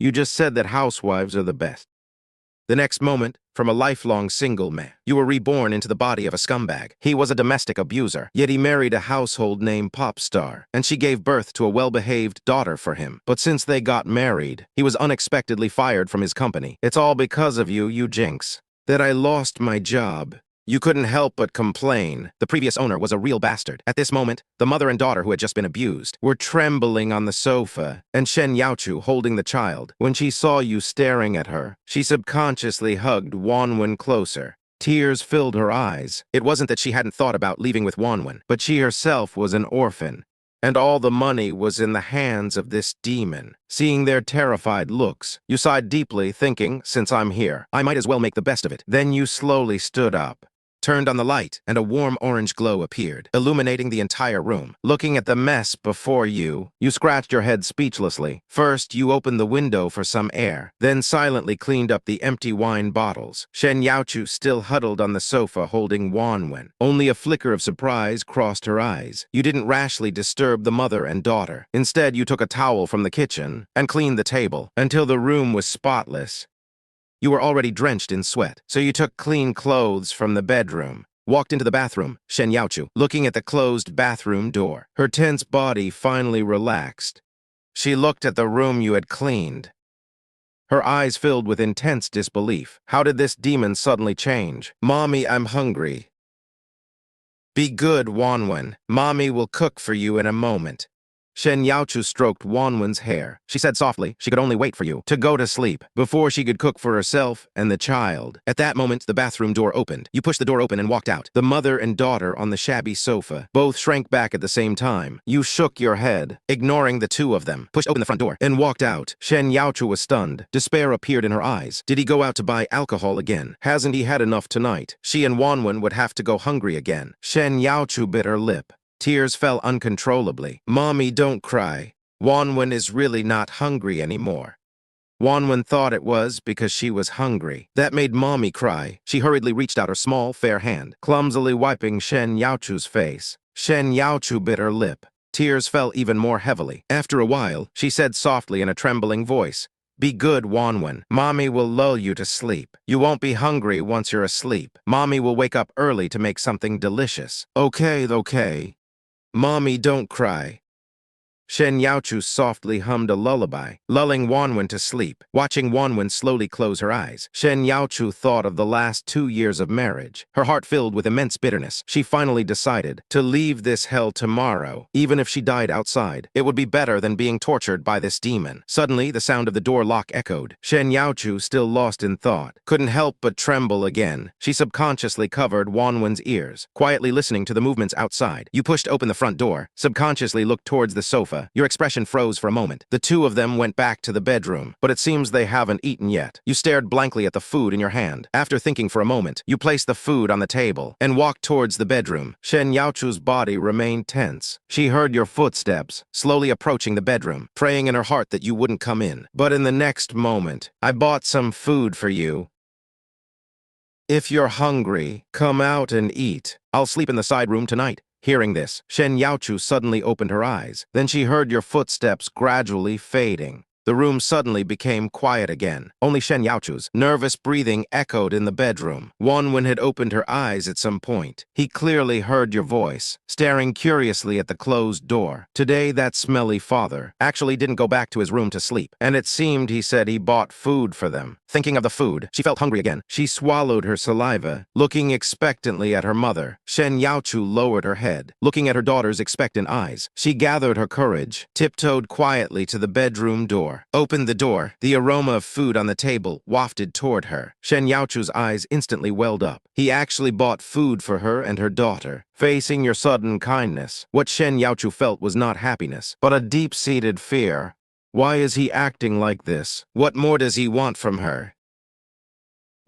You just said that housewives are the best. The next moment, from a lifelong single man, you were reborn into the body of a scumbag. He was a domestic abuser, yet he married a household name pop star, and she gave birth to a well-behaved daughter for him. But since they got married, he was unexpectedly fired from his company. It's all because of you, you jinx, that I lost my job. You couldn't help but complain. The previous owner was a real bastard. At this moment, the mother and daughter who had just been abused were trembling on the sofa, and Shen Youchu holding the child. When she saw you staring at her, she subconsciously hugged Wanwan closer. Tears filled her eyes. It wasn't that she hadn't thought about leaving with Wanwan, but she herself was an orphan, and all the money was in the hands of this demon. Seeing their terrified looks, you sighed deeply, thinking, since I'm here, I might as well make the best of it. Then you slowly stood up, turned on the light, and a warm orange glow appeared, illuminating the entire room. Looking at the mess before you, you scratched your head speechlessly. First, you opened the window for some air, then silently cleaned up the empty wine bottles. Shen Youchu still huddled on the sofa holding Wanwan. Only a flicker of surprise crossed her eyes. You didn't rashly disturb the mother and daughter. Instead, you took a towel from the kitchen and cleaned the table until the room was spotless. You were already drenched in sweat, so you took clean clothes from the bedroom, walked into the bathroom, Shen Youchu, looking at the closed bathroom door. Her tense body finally relaxed. She looked at the room you had cleaned. Her eyes filled with intense disbelief. How did this demon suddenly change? Mommy, I'm hungry. Be good, Wanwan. Mommy will cook for you in a moment. Shen Youchu stroked Wanwan's hair. She said softly she could only wait for you to go to sleep before she could cook for herself and the child. At that moment, the bathroom door opened. You pushed the door open and walked out. The mother and daughter on the shabby sofa both shrank back at the same time. You shook your head, ignoring the two of them, pushed open the front door, and walked out. Shen Youchu was stunned. Despair appeared in her eyes. Did he go out to buy alcohol again? Hasn't he had enough tonight? She and Wanwan would have to go hungry again. Shen Youchu bit her lip. Tears fell uncontrollably. Mommy, don't cry. Wanwan is really not hungry anymore. Wanwan thought it was because she was hungry. That made Mommy cry. She hurriedly reached out her small, fair hand, clumsily wiping Shen Youchu's face. Shen Youchu bit her lip. Tears fell even more heavily. After a while, she said softly in a trembling voice, Be good, Wanwan. Mommy will lull you to sleep. You won't be hungry once you're asleep. Mommy will wake up early to make something delicious. Okay. Mommy, don't cry. Shen Youchu softly hummed a lullaby, lulling Wanwan to sleep. Watching Wanwan slowly close her eyes, Shen Youchu thought of the last 2 years of marriage. Her heart filled with immense bitterness. She finally decided to leave this hell tomorrow. Even if she died outside, it would be better than being tortured by this demon. Suddenly, the sound of the door lock echoed. Shen Youchu, still lost in thought, couldn't help but tremble again. She subconsciously covered Wanwan's ears, quietly listening to the movements outside. You pushed open the front door, subconsciously looked towards the sofa. Your expression froze for a moment. The two of them went back to the bedroom, but it seems they haven't eaten yet. You stared blankly at the food in your hand. After thinking for a moment, you placed the food on the table and walked towards the bedroom. Shen Youchu's body remained tense. She heard your footsteps, slowly approaching the bedroom, praying in her heart that you wouldn't come in. But in the next moment, I bought some food for you. If you're hungry, come out and eat. I'll sleep in the side room tonight. Hearing this, Shen Youchu suddenly opened her eyes. Then she heard your footsteps gradually fading. The room suddenly became quiet again. Only Shen Youchu's nervous breathing echoed in the bedroom. Wanwan had opened her eyes at some point. He clearly heard your voice, staring curiously at the closed door. Today, that smelly father actually didn't go back to his room to sleep, and it seemed he said he bought food for them. Thinking of the food, she felt hungry again. She swallowed her saliva, looking expectantly at her mother. Shen Youchu lowered her head, looking at her daughter's expectant eyes. She gathered her courage, tiptoed quietly to the bedroom door, opened the door. The aroma of food on the table wafted toward her. Shen Youchu's eyes instantly welled up. He actually bought food for her and her daughter. Facing your sudden kindness, what Shen Youchu felt was not happiness, but a deep-seated fear. Why is he acting like this? What more does he want from her?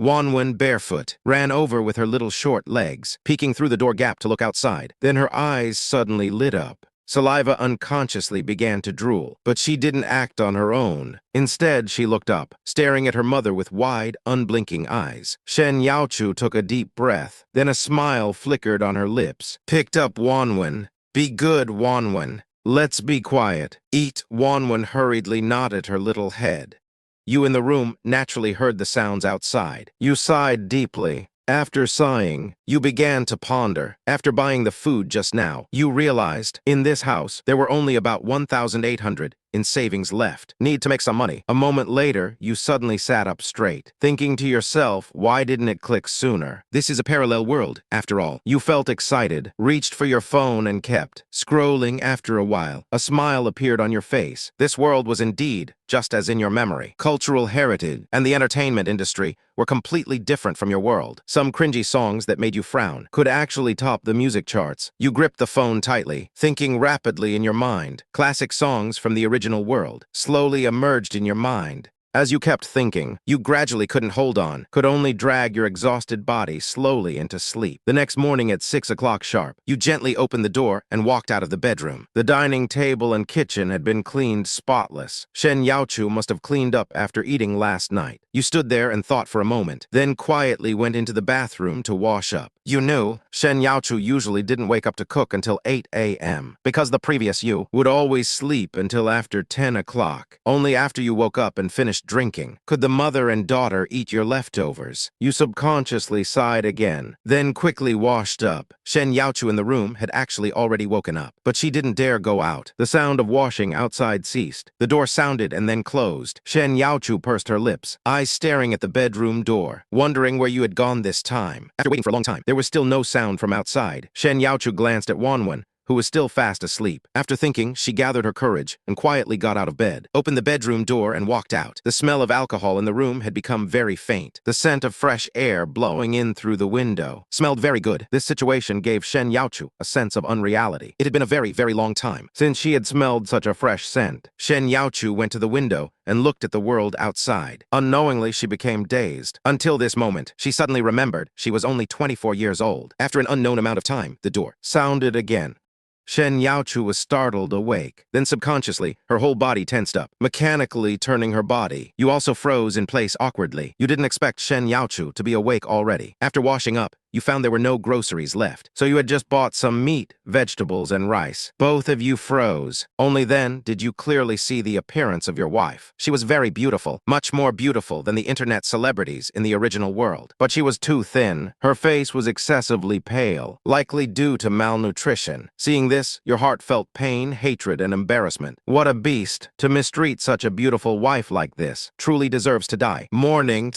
Wanwan, barefoot, ran over with her little short legs, peeking through the door gap to look outside. Then her eyes suddenly lit up. Saliva unconsciously began to drool, but she didn't act on her own. Instead, she looked up, staring at her mother with wide, unblinking eyes. Shen Youchu took a deep breath, then a smile flickered on her lips. Picked up Wanwan. Be good, Wanwan. Let's be quiet. Eat. Wanwan hurriedly nodded her little head. You in the room naturally heard the sounds outside. You sighed deeply. After sighing, you began to ponder. After buying the food just now, you realized in this house there were only about 1,800 in savings left. Need to make some money. A moment later, you suddenly sat up straight, thinking to yourself, why didn't it click sooner? This is a parallel world, after all. You felt excited, reached for your phone and kept scrolling. After a while, a smile appeared on your face. This world was indeed just as in your memory. Cultural heritage and the entertainment industry were completely different from your world. Some cringy songs that made you frown could actually top the music charts. You gripped the phone tightly, thinking rapidly in your mind. Classic songs from the original world slowly emerged in your mind. As you kept thinking, you gradually couldn't hold on, could only drag your exhausted body slowly into sleep. The next morning at 6 o'clock sharp, you gently opened the door and walked out of the bedroom. The dining table and kitchen had been cleaned spotless. Shen Youchu must have cleaned up after eating last night. You stood there and thought for a moment, then quietly went into the bathroom to wash up. You knew Shen Youchu usually didn't wake up to cook until 8 a.m. because the previous you would always sleep until after 10 o'clock. Only after you woke up and finished drinking could the mother and daughter eat your leftovers. You subconsciously sighed again, then quickly washed up. Shen Youchu in the room had actually already woken up, but she didn't dare go out. The sound of washing outside ceased. The door sounded and then closed. Shen Youchu pursed her lips, eyes staring at the bedroom door, wondering where you had gone this time. After waiting for a long time, there was still no sound from outside. Shen Youchu glanced at Wanwan, who was still fast asleep. After thinking, she gathered her courage and quietly got out of bed, opened the bedroom door and walked out. The smell of alcohol in the room had become very faint. The scent of fresh air blowing in through the window smelled very good. This situation gave Shen Youchu a sense of unreality. It had been a very, very long time since she had smelled such a fresh scent. Shen Youchu went to the window and looked at the world outside. Unknowingly, she became dazed. Until this moment, she suddenly remembered she was only 24 years old. After an unknown amount of time, the door sounded again. Shen Youchu was startled awake. Then subconsciously, her whole body tensed up, mechanically turning her body. You also froze in place awkwardly. You didn't expect Shen Youchu to be awake already. After washing up, you found there were no groceries left, so you had just bought some meat, vegetables, and rice. Both of you froze. Only then did you clearly see the appearance of your wife. She was very beautiful, much more beautiful than the internet celebrities in the original world. But she was too thin. Her face was excessively pale, likely due to malnutrition. Seeing this, your heart felt pain, hatred, and embarrassment. What a beast! To mistreat such a beautiful wife like this truly deserves to die. Morning.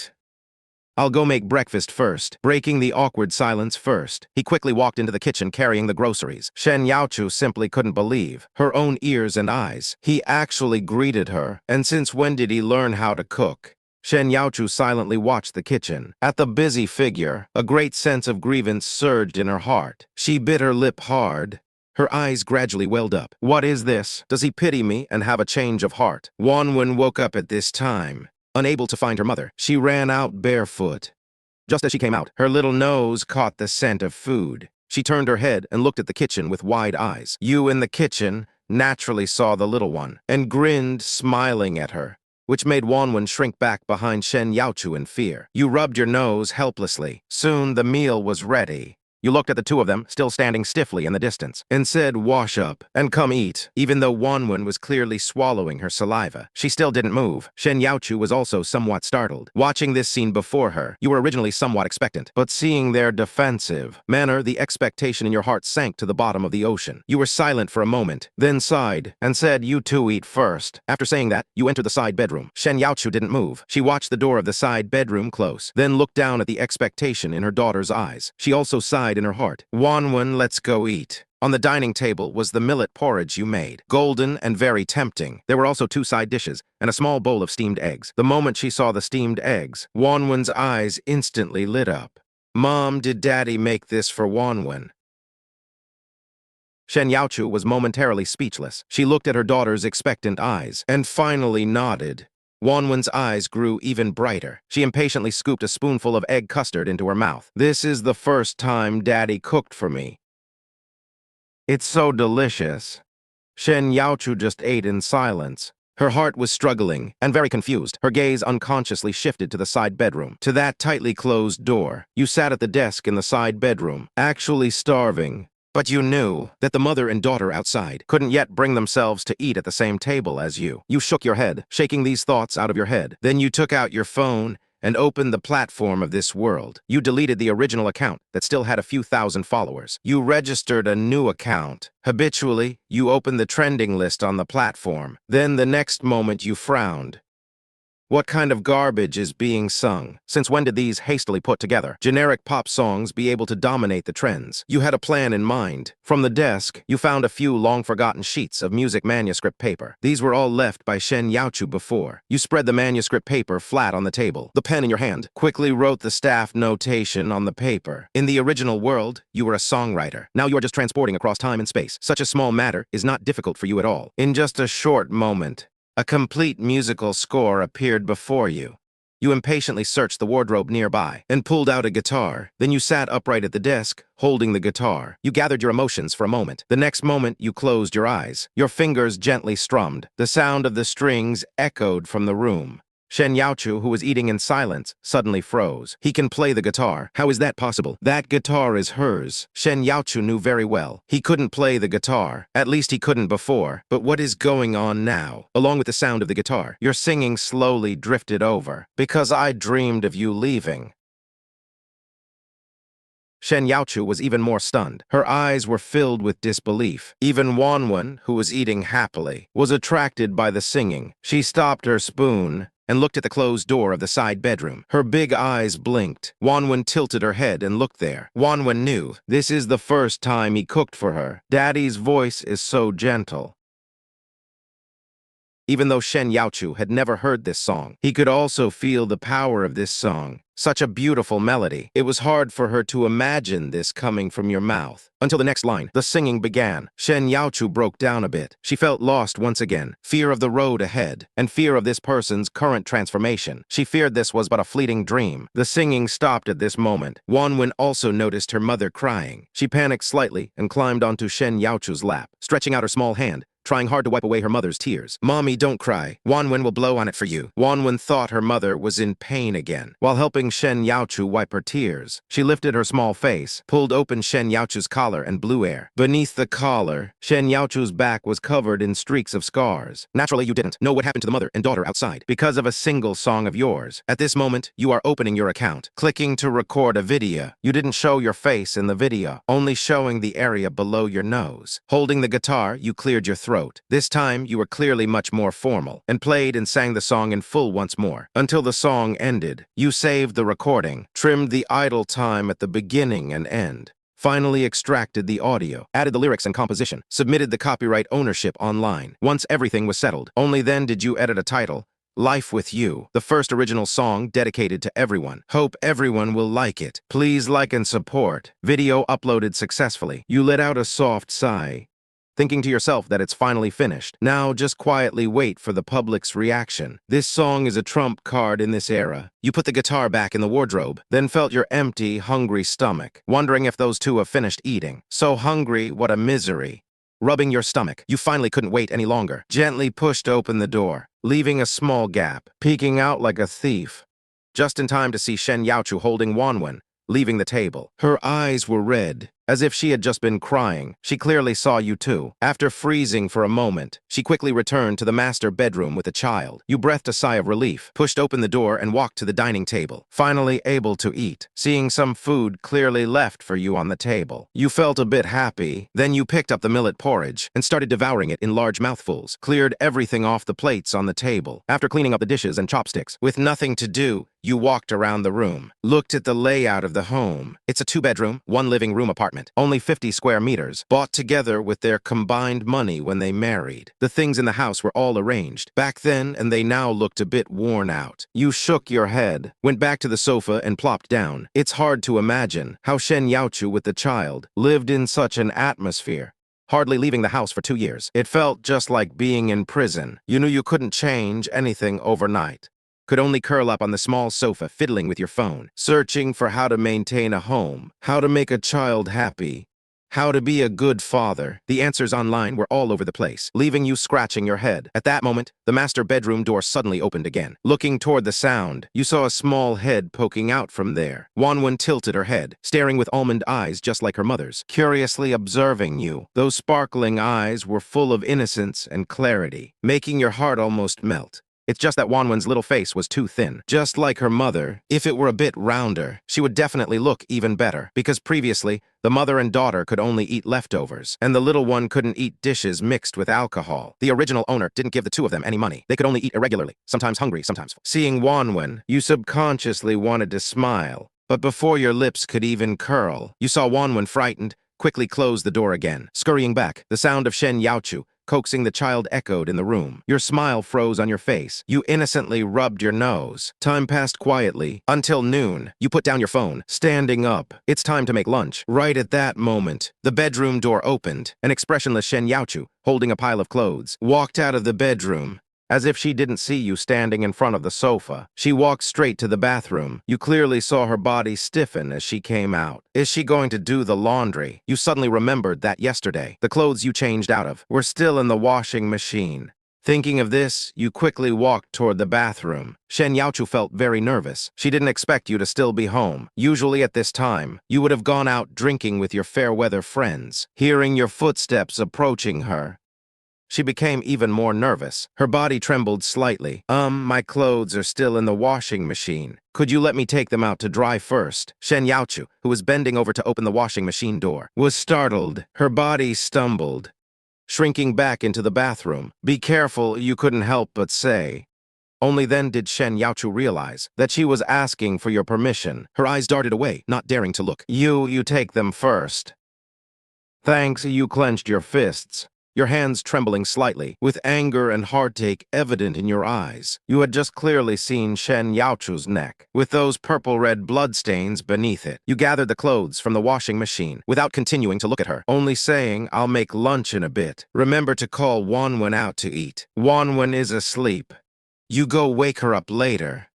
I'll go make breakfast first. Breaking the awkward silence first, he quickly walked into the kitchen carrying the groceries. Shen Youchu simply couldn't believe her own ears and eyes. He actually greeted her. And since when did he learn how to cook? Shen Youchu silently watched the kitchen. At the busy figure, a great sense of grievance surged in her heart. She bit her lip hard. Her eyes gradually welled up. What is this? Does he pity me and have a change of heart? Wanwan woke up at this time. Unable to find her mother, she ran out barefoot. Just as she came out, her little nose caught the scent of food. She turned her head and looked at the kitchen with wide eyes. You in the kitchen naturally saw the little one and grinned, smiling at her, which made Wanwan shrink back behind Shen Youchu in fear. You rubbed your nose helplessly. Soon the meal was ready. You looked at the two of them, still standing stiffly in the distance, and said, "Wash up and come eat." Even though Wanwan was clearly swallowing her saliva, she still didn't move. Shen Youchu was also somewhat startled. Watching this scene before her, you were originally somewhat expectant, but seeing their defensive manner, the expectation in your heart sank to the bottom of the ocean. You were silent for a moment, then sighed, and said, "You two eat first." After saying that, you entered the side bedroom. Shen Youchu didn't move. She watched the door of the side bedroom close, then looked down at the expectation in her daughter's eyes. She also sighed in her heart. "Wanwan, let's go eat." On the dining table was the millet porridge you made, golden and very tempting. There were also two side dishes and a small bowl of steamed eggs. The moment she saw the steamed eggs, Wanwan's eyes instantly lit up. "Mom, did Daddy make this for Wanwan?" Shen Youchu was momentarily speechless. She looked at her daughter's expectant eyes and finally nodded. Wanwan's eyes grew even brighter. She impatiently scooped a spoonful of egg custard into her mouth. "This is the first time Daddy cooked for me. It's so delicious." Shen Youchu just ate in silence. Her heart was struggling and very confused. Her gaze unconsciously shifted to the side bedroom, to that tightly closed door. You sat at the desk in the side bedroom, actually starving, But you knew that the mother and daughter outside couldn't yet bring themselves to eat at the same table as you. You shook your head, shaking these thoughts out of your head. Then you took out your phone and opened the platform of this world. You deleted the original account that still had a few thousand followers. You registered a new account. Habitually, you opened the trending list on the platform. Then the next moment you frowned. What kind of garbage is being sung? Since when did these hastily put together generic pop songs be able to dominate the trends? You had a plan in mind. From the desk, you found a few long-forgotten sheets of music manuscript paper. These were all left by Shen Youchu before. You spread the manuscript paper flat on the table. The pen in your hand quickly wrote the staff notation on the paper. In the original world, you were a songwriter. Now you are just transporting across time and space. Such a small matter is not difficult for you at all. In just a short moment, a complete musical score appeared before you. You impatiently searched the wardrobe nearby and pulled out a guitar. Then you sat upright at the desk, holding the guitar. You gathered your emotions for a moment. The next moment, you closed your eyes. Your fingers gently strummed. The sound of the strings echoed from the room. Shen Youchu, who was eating in silence, suddenly froze. He can play the guitar. How is that possible? That guitar is hers. Shen Youchu knew very well. He couldn't play the guitar. At least he couldn't before. But what is going on now? Along with the sound of the guitar, your singing slowly drifted over. Because I dreamed of you leaving. Shen Youchu was even more stunned. Her eyes were filled with disbelief. Even Wanwan, who was eating happily, was attracted by the singing. She stopped her spoon and looked at the closed door of the side bedroom. Her big eyes blinked. Wanwan tilted her head and looked there. Wanwan knew this is the first time he cooked for her. Daddy's voice is so gentle. Even though Shen Youchu had never heard this song, he could also feel the power of this song. Such a beautiful melody. It was hard for her to imagine this coming from your mouth. Until the next line, the singing began. Shen Youchu broke down a bit. She felt lost once again. Fear of the road ahead, and fear of this person's current transformation. She feared this was but a fleeting dream. The singing stopped at this moment. Wanwan also noticed her mother crying. She panicked slightly and climbed onto Shen Youchu's lap, stretching out her small hand, trying hard to wipe away her mother's tears. Mommy, don't cry. Wanwan will blow on it for you. Wanwan thought her mother was in pain again. While helping Shen Youchu wipe her tears, she lifted her small face, pulled open Shen Youchu's collar and blew air. Beneath the collar, Shen Youchu's back was covered in streaks of scars. Naturally, you didn't know what happened to the mother and daughter outside because of a single song of yours. At this moment, you are opening your account, clicking to record a video. You didn't show your face in the video, only showing the area below your nose. Holding the guitar, you cleared your throat. This time, you were clearly much more formal, and played and sang the song in full once more. Until the song ended, you saved the recording, trimmed the idle time at the beginning and end, finally extracted the audio, added the lyrics and composition, submitted the copyright ownership online. Once everything was settled, only then did you edit a title, Life with You, the first original song dedicated to everyone. Hope everyone will like it. Please like and support. Video uploaded successfully. You let out a soft sigh, thinking to yourself that it's finally finished. Now just quietly wait for the public's reaction. This song is a trump card in this era. You put the guitar back in the wardrobe, then felt your empty, hungry stomach, wondering if those two have finished eating. So hungry, what a misery. Rubbing your stomach, you finally couldn't wait any longer. Gently pushed open the door, leaving a small gap, peeking out like a thief. Just in time to see Shen Youchu holding Wanwan, leaving the table. Her eyes were red, as if she had just been crying. She clearly saw you too. After freezing for a moment, she quickly returned to the master bedroom with the child. You breathed a sigh of relief, pushed open the door and walked to the dining table, finally able to eat, seeing some food clearly left for you on the table. You felt a bit happy. Then you picked up the millet porridge and started devouring it in large mouthfuls, cleared everything off the plates on the table. After cleaning up the dishes and chopsticks, with nothing to do, you walked around the room, looked at the layout of the home. It's a 2-bedroom, 1 living room apartment, only 50 square meters, bought together with their combined money when they married. The things in the house were all arranged back then, and they now looked a bit worn out. You shook your head, went back to the sofa and plopped down. It's hard to imagine how Shen Youchu with the child lived in such an atmosphere. Hardly leaving the house for 2 years. It felt just like being in prison. You knew you couldn't change anything overnight. Could only curl up on the small sofa fiddling with your phone, searching for how to maintain a home, how to make a child happy, How to be a good father. The answers online were all over the place, leaving you scratching your head. At that moment, the master bedroom door suddenly opened again. Looking toward the sound, you saw a small head poking out from there. Wanwan tilted her head, staring with almond eyes just like her mother's, curiously observing you. Those sparkling eyes were full of innocence and clarity, making your heart almost melt. It's just that Wanwan's little face was too thin. Just like her mother, if it were a bit rounder, she would definitely look even better, because previously, the mother and daughter could only eat leftovers, and the little one couldn't eat dishes mixed with alcohol. The original owner didn't give the two of them any money. They could only eat irregularly, sometimes hungry, sometimes full. Seeing Wanwan, you subconsciously wanted to smile, but before your lips could even curl, you saw Wanwan frightened, quickly close the door again. Scurrying back, the sound of Shen Youchu coaxing the child echoed in the room. Your smile froze on your face. You innocently rubbed your nose. Time passed quietly. Until noon, you put down your phone, standing up. It's time to make lunch. Right at that moment, the bedroom door opened. An expressionless Shen Youchu, holding a pile of clothes, walked out of the bedroom. As if she didn't see you standing in front of the sofa. She walked straight to the bathroom. You clearly saw her body stiffen as she came out. Is she going to do the laundry? You suddenly remembered that yesterday, the clothes you changed out of were still in the washing machine. Thinking of this, you quickly walked toward the bathroom. Shen Youchu felt very nervous. She didn't expect you to still be home. Usually at this time, you would have gone out drinking with your fair-weather friends. Hearing your footsteps approaching her, she became even more nervous. Her body trembled slightly. My clothes are still in the washing machine. Could you let me take them out to dry first? Shen Youchu, who was bending over to open the washing machine door, was startled. Her body stumbled, shrinking back into the bathroom. Be careful, you couldn't help but say. Only then did Shen Youchu realize that she was asking for your permission. Her eyes darted away, not daring to look. You take them first. Thanks, you clenched your fists, your hands trembling slightly, with anger and heartache evident in your eyes. You had just clearly seen Shen Youchu's neck, with those purple-red bloodstains beneath it. You gathered the clothes from the washing machine, without continuing to look at her, only saying, I'll make lunch in a bit. Remember to call Wanwan out to eat. Wanwan is asleep. You go wake her up later.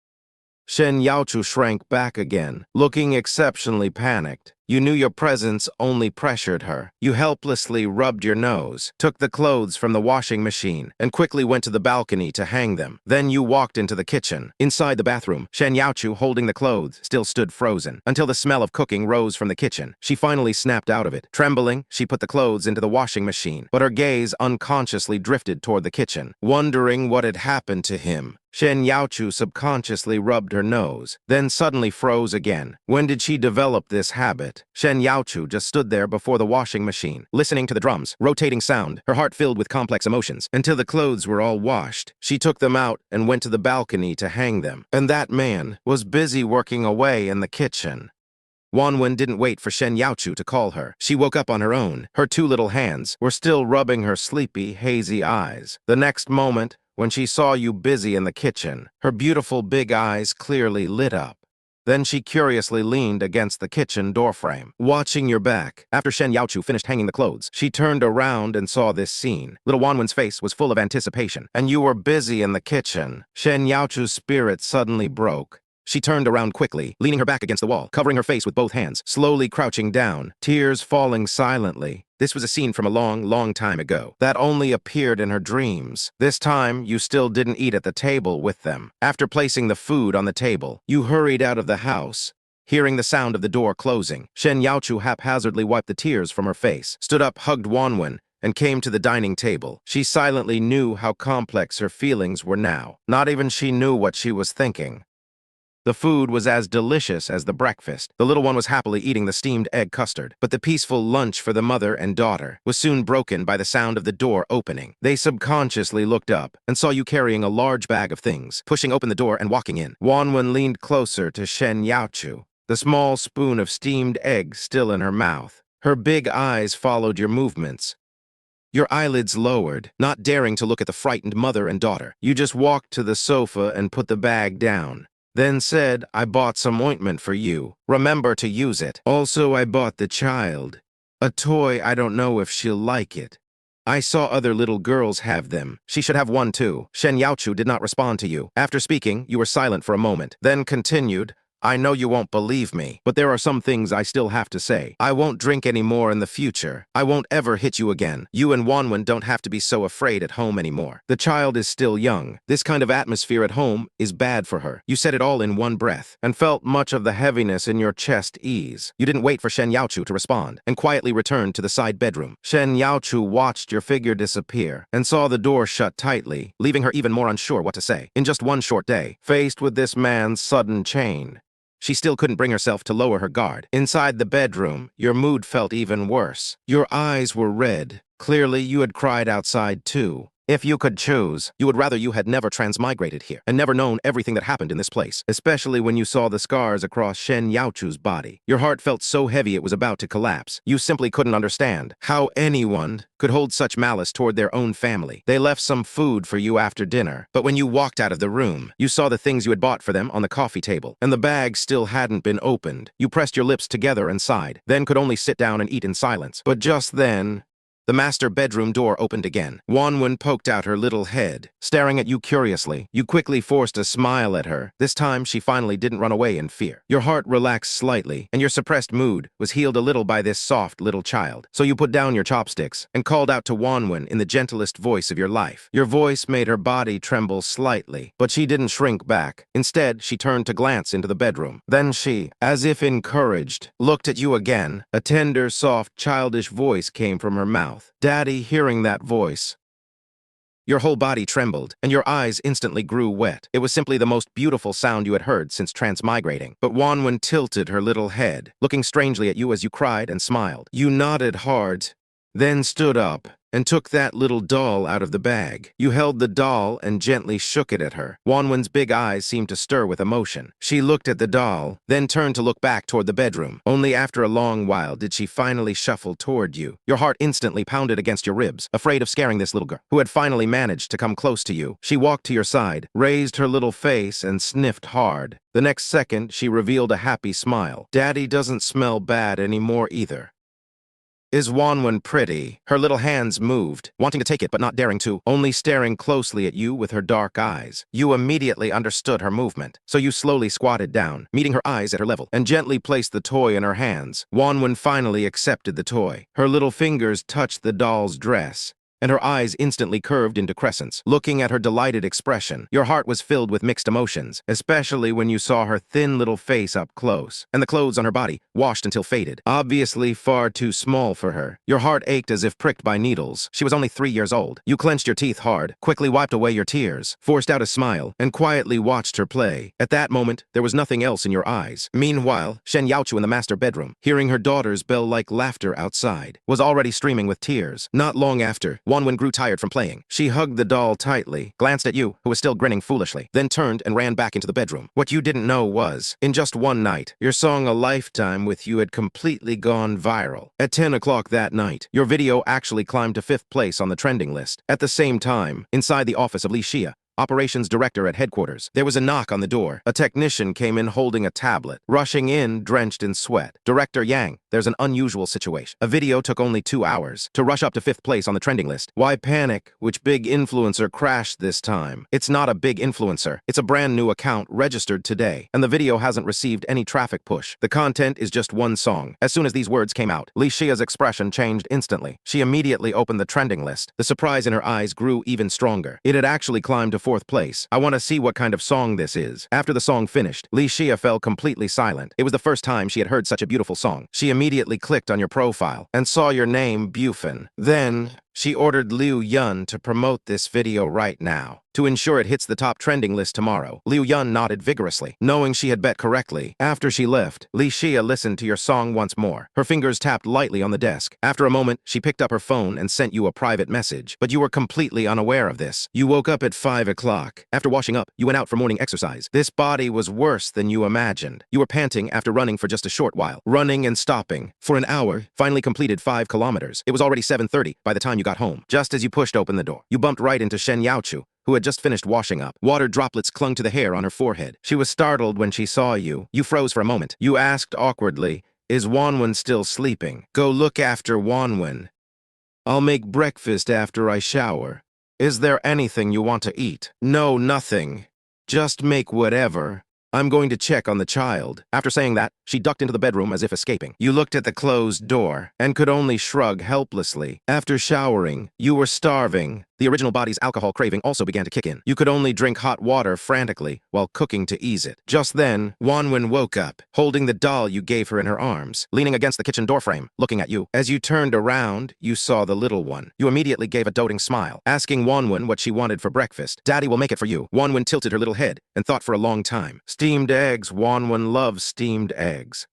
Shen Youchu shrank back again, looking exceptionally panicked. You knew your presence only pressured her. You helplessly rubbed your nose, took the clothes from the washing machine, and quickly went to the balcony to hang them. Then you walked into the kitchen. Inside the bathroom, Shen Youchu, holding the clothes, still stood frozen, until the smell of cooking rose from the kitchen. She finally snapped out of it. Trembling, she put the clothes into the washing machine, but her gaze unconsciously drifted toward the kitchen, wondering what had happened to him. Shen Youchu subconsciously rubbed her nose, then suddenly froze again. When did she develop this habit? Shen Youchu just stood there before the washing machine, listening to the drums, rotating sound, her heart filled with complex emotions. Until the clothes were all washed, she took them out and went to the balcony to hang them. And that man was busy working away in the kitchen. Wanwan didn't wait for Shen Youchu to call her. She woke up on her own. Her two little hands were still rubbing her sleepy, hazy eyes. The next moment, when she saw you busy in the kitchen, her beautiful big eyes clearly lit up. Then she curiously leaned against the kitchen doorframe, watching your back. After Shen Youchu finished hanging the clothes, she turned around and saw this scene. Little Wanwan's face was full of anticipation, and you were busy in the kitchen. Shen Youchu's spirit suddenly broke. She turned around quickly, leaning her back against the wall, covering her face with both hands, slowly crouching down, tears falling silently. This was a scene from a long, long time ago that only appeared in her dreams. This time, you still didn't eat at the table with them. After placing the food on the table, you hurried out of the house. Hearing the sound of the door closing, Shen Youchu haphazardly wiped the tears from her face, stood up, hugged Wanwan, and came to the dining table. She silently knew how complex her feelings were now. Not even she knew what she was thinking. The food was as delicious as the breakfast. The little one was happily eating the steamed egg custard, but the peaceful lunch for the mother and daughter was soon broken by the sound of the door opening. They subconsciously looked up and saw you carrying a large bag of things, pushing open the door and walking in. Wanwan leaned closer to Shen Youchu, the small spoon of steamed egg still in her mouth. Her big eyes followed your movements. Your eyelids lowered, not daring to look at the frightened mother and daughter. You just walked to the sofa and put the bag down. Then said, I bought some ointment for you. Remember to use it. Also, I bought the child a toy. I don't know if she'll like it. I saw other little girls have them. She should have one too. Shen Youchu did not respond to you. After speaking, you were silent for a moment, then continued, I know you won't believe me, but there are some things I still have to say. I won't drink anymore in the future. I won't ever hit you again. You and Wanwan don't have to be so afraid at home anymore. The child is still young. This kind of atmosphere at home is bad for her. You said it all in one breath, and felt much of the heaviness in your chest ease. You didn't wait for Shen Youchu to respond, and quietly returned to the side bedroom. Shen Youchu watched your figure disappear, and saw the door shut tightly, leaving her even more unsure what to say. In just one short day, faced with this man's sudden change, she still couldn't bring herself to lower her guard. Inside the bedroom, your mood felt even worse. Your eyes were red. Clearly, you had cried outside too. If you could choose, you would rather you had never transmigrated here and never known everything that happened in this place, especially when you saw the scars across Shen Youchu's body. Your heart felt so heavy it was about to collapse. You simply couldn't understand how anyone could hold such malice toward their own family. They left some food for you after dinner, but when you walked out of the room, you saw the things you had bought for them on the coffee table, and the bag still hadn't been opened. You pressed your lips together and sighed, then could only sit down and eat in silence. But just then, the master bedroom door opened again. Wanwan poked out her little head, staring at you curiously. You quickly forced a smile at her. This time, she finally didn't run away in fear. Your heart relaxed slightly, and your suppressed mood was healed a little by this soft little child. So you put down your chopsticks and called out to Wanwan in the gentlest voice of your life. Your voice made her body tremble slightly, but she didn't shrink back. Instead, she turned to glance into the bedroom. Then she, as if encouraged, looked at you again. A tender, soft, childish voice came from her mouth. Daddy, hearing that voice, your whole body trembled, and your eyes instantly grew wet. It was simply the most beautiful sound you had heard since transmigrating. But Wanwan tilted her little head, looking strangely at you as you cried and smiled. You nodded hard, then stood up and took that little doll out of the bag. You held the doll and gently shook it at her. Wanwan's big eyes seemed to stir with emotion. She looked at the doll, then turned to look back toward the bedroom. Only after a long while did she finally shuffle toward you. Your heart instantly pounded against your ribs, afraid of scaring this little girl, who had finally managed to come close to you. She walked to your side, raised her little face, and sniffed hard. The next second, she revealed a happy smile. Daddy doesn't smell bad anymore either. Is Wanwan pretty? Her little hands moved, wanting to take it but not daring to, only staring closely at you with her dark eyes. You immediately understood her movement, so you slowly squatted down, meeting her eyes at her level, and gently placed the toy in her hands. Wanwan finally accepted the toy. Her little fingers touched the doll's dress, and her eyes instantly curved into crescents. Looking at her delighted expression, your heart was filled with mixed emotions, especially when you saw her thin little face up close, and the clothes on her body, washed until faded. Obviously far too small for her. Your heart ached as if pricked by needles. She was only 3 years old. You clenched your teeth hard, quickly wiped away your tears, forced out a smile, and quietly watched her play. At that moment, there was nothing else in your eyes. Meanwhile, Shen Youchu in the master bedroom, hearing her daughter's bell-like laughter outside, was already streaming with tears. Not long after, Wanwan grew tired from playing. She hugged the doll tightly, glanced at you, who was still grinning foolishly, then turned and ran back into the bedroom. What you didn't know was, in just one night, your song A Lifetime with You had completely gone viral. At 10 o'clock that night, your video actually climbed to 5th place on the trending list. At the same time, inside the office of Xia, operations director at headquarters, there was a knock on the door. A technician came in holding a tablet, rushing in, drenched in sweat. Director Yang, there's an unusual situation. A video took only 2 hours to rush up to 5th place on the trending list. Why panic? Which big influencer crashed this time? It's not a big influencer. It's a brand new account registered today, and the video hasn't received any traffic push. The content is just one song. As soon as these words came out, Xia's expression changed instantly. She immediately opened the trending list. The surprise in her eyes grew even stronger. It had actually climbed to 4th place. I want to see what kind of song this is. After the song finished, Xia fell completely silent. It was the first time she had heard such a beautiful song. She immediately clicked on your profile and saw your name, Bufan. Then she ordered Liu Yun to promote this video right now, to ensure it hits the top trending list tomorrow. Liu Yun nodded vigorously, knowing she had bet correctly. After she left, Xia listened to your song once more. Her fingers tapped lightly on the desk. After a moment, she picked up her phone and sent you a private message, but you were completely unaware of this. You woke up at 5 o'clock. After washing up, you went out for morning exercise. This body was worse than you imagined. You were panting after running for just a short while, running and stopping. For an hour, finally completed 5 kilometers. It was already 7:30 by the time you got home. Just as you pushed open the door, you bumped right into Shen Youchu, who had just finished washing up. Water droplets clung to the hair on her forehead. She was startled when she saw you. You froze for a moment. You asked awkwardly, "Is Wanwan still sleeping?" "Go look after Wanwan. I'll make breakfast after I shower. Is there anything you want to eat?" "No, nothing. Just make whatever." I'm going to check on the child. After saying that, she ducked into the bedroom as if escaping. You looked at the closed door and could only shrug helplessly. After showering, you were starving. The original body's alcohol craving also began to kick in. You could only drink hot water frantically while cooking to ease it. Just then, Wanwan woke up, holding the doll you gave her in her arms, leaning against the kitchen doorframe, looking at you. As you turned around, you saw the little one. You immediately gave a doting smile, asking Wanwan what she wanted for breakfast. Daddy will make it for you. Wanwan tilted her little head and thought for a long time. Steamed eggs. Wanwan loves steamed eggs.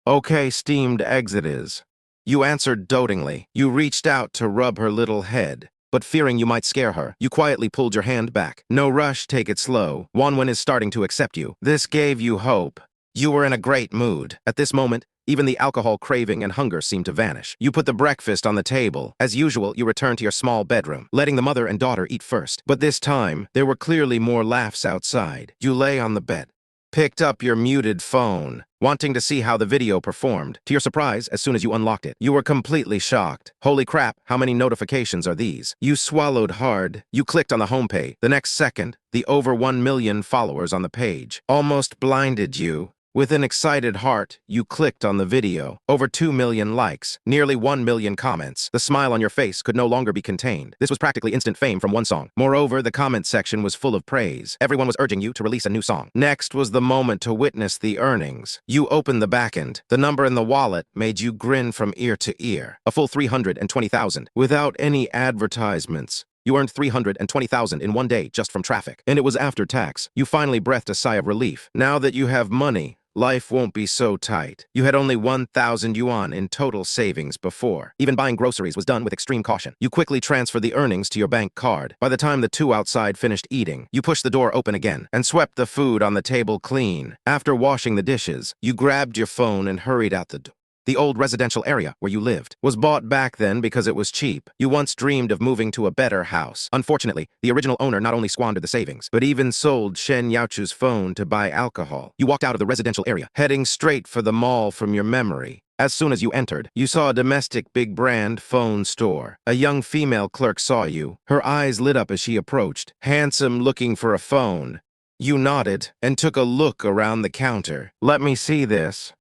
Okay, steamed eggs it is. You answered dotingly. You reached out to rub her little head, but fearing you might scare her, you quietly pulled your hand back. No rush, take it slow. Wanwan is starting to accept you. This gave you hope. You were in a great mood. At this moment, even the alcohol craving and hunger seemed to vanish. You put the breakfast on the table. As usual, you returned to your small bedroom, letting the mother and daughter eat first. But this time, there were clearly more laughs outside. You lay on the bed, picked up your muted phone, wanting to see how the video performed. To your surprise, as soon as you unlocked it, you were completely shocked. Holy crap, how many notifications are these? You swallowed hard. You clicked on the homepage. The next second, the over 1 million followers on the page almost blinded you. With an excited heart, you clicked on the video. Over 2 million likes, nearly 1 million comments. The smile on your face could no longer be contained. This was practically instant fame from one song. Moreover, the comment section was full of praise. Everyone was urging you to release a new song. Next was the moment to witness the earnings. You opened the backend. The number in the wallet made you grin from ear to ear. A full 320,000. Without any advertisements. You earned 320,000 in one day just from traffic. And it was after tax. You finally breathed a sigh of relief. Now that you have money, life won't be so tight. You had only 1,000 yuan in total savings before. Even buying groceries was done with extreme caution. You quickly transferred the earnings to your bank card. By the time the two outside finished eating, you pushed the door open again and swept the food on the table clean. After washing the dishes, you grabbed your phone and hurried out the door. The old residential area where you lived was bought back then because it was cheap. You once dreamed of moving to a better house. Unfortunately, the original owner not only squandered the savings, but even sold Shen Youchu's phone to buy alcohol. You walked out of the residential area, heading straight for the mall from your memory. As soon as you entered, you saw a domestic big brand phone store. A young female clerk saw you. Her eyes lit up as she approached, handsome looking for a phone. You nodded and took a look around the counter. Let me see this.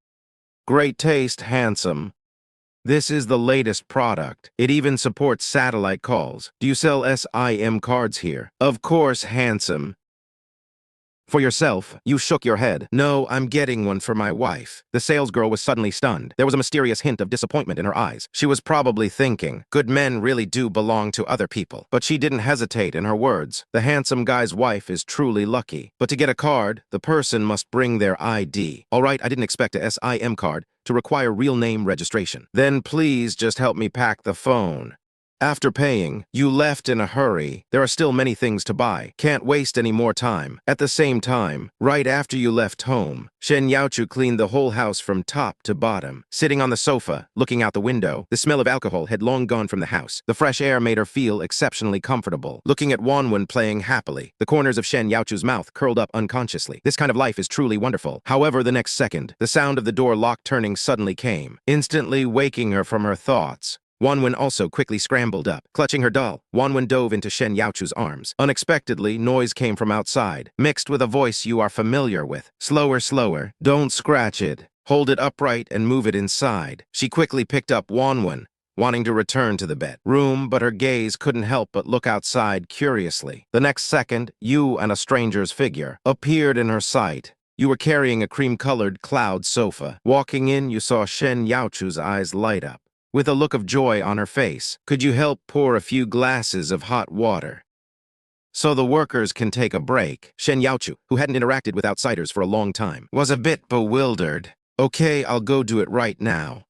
Great taste, handsome. This is the latest product. It even supports satellite calls. Do you sell SIM cards here? Of course, handsome. For yourself, you shook your head. No, I'm getting one for my wife. The salesgirl was suddenly stunned. There was a mysterious hint of disappointment in her eyes. She was probably thinking, good men really do belong to other people. But she didn't hesitate in her words. The handsome guy's wife is truly lucky. But to get a card, the person must bring their ID. All right, I didn't expect a SIM card to require real name registration. Then please just help me pack the phone. After paying, you left in a hurry. There are still many things to buy. Can't waste any more time. At the same time, right after you left home, Shen Youchu cleaned the whole house from top to bottom. Sitting on the sofa, looking out the window, the smell of alcohol had long gone from the house. The fresh air made her feel exceptionally comfortable. Looking at Wanwan playing happily, the corners of Shen Youchu's mouth curled up unconsciously. This kind of life is truly wonderful. However, the next second, the sound of the door lock turning suddenly came, instantly waking her from her thoughts. Wanwan also quickly scrambled up. Clutching her doll, Wanwan dove into Shen Youchu's arms. Unexpectedly, noise came from outside, mixed with a voice you are familiar with. Slower, slower. Don't scratch it. Hold it upright and move it inside. She quickly picked up Wanwan, wanting to return to the bedroom, but her gaze couldn't help but look outside curiously. The next second, you and a stranger's figure appeared in her sight. You were carrying a cream-colored cloud sofa. Walking in, you saw Shen Youchu's eyes light up. With a look of joy on her face, could you help pour a few glasses of hot water so the workers can take a break? Shen Youchu, who hadn't interacted with outsiders for a long time, was a bit bewildered. Okay, I'll go do it right now.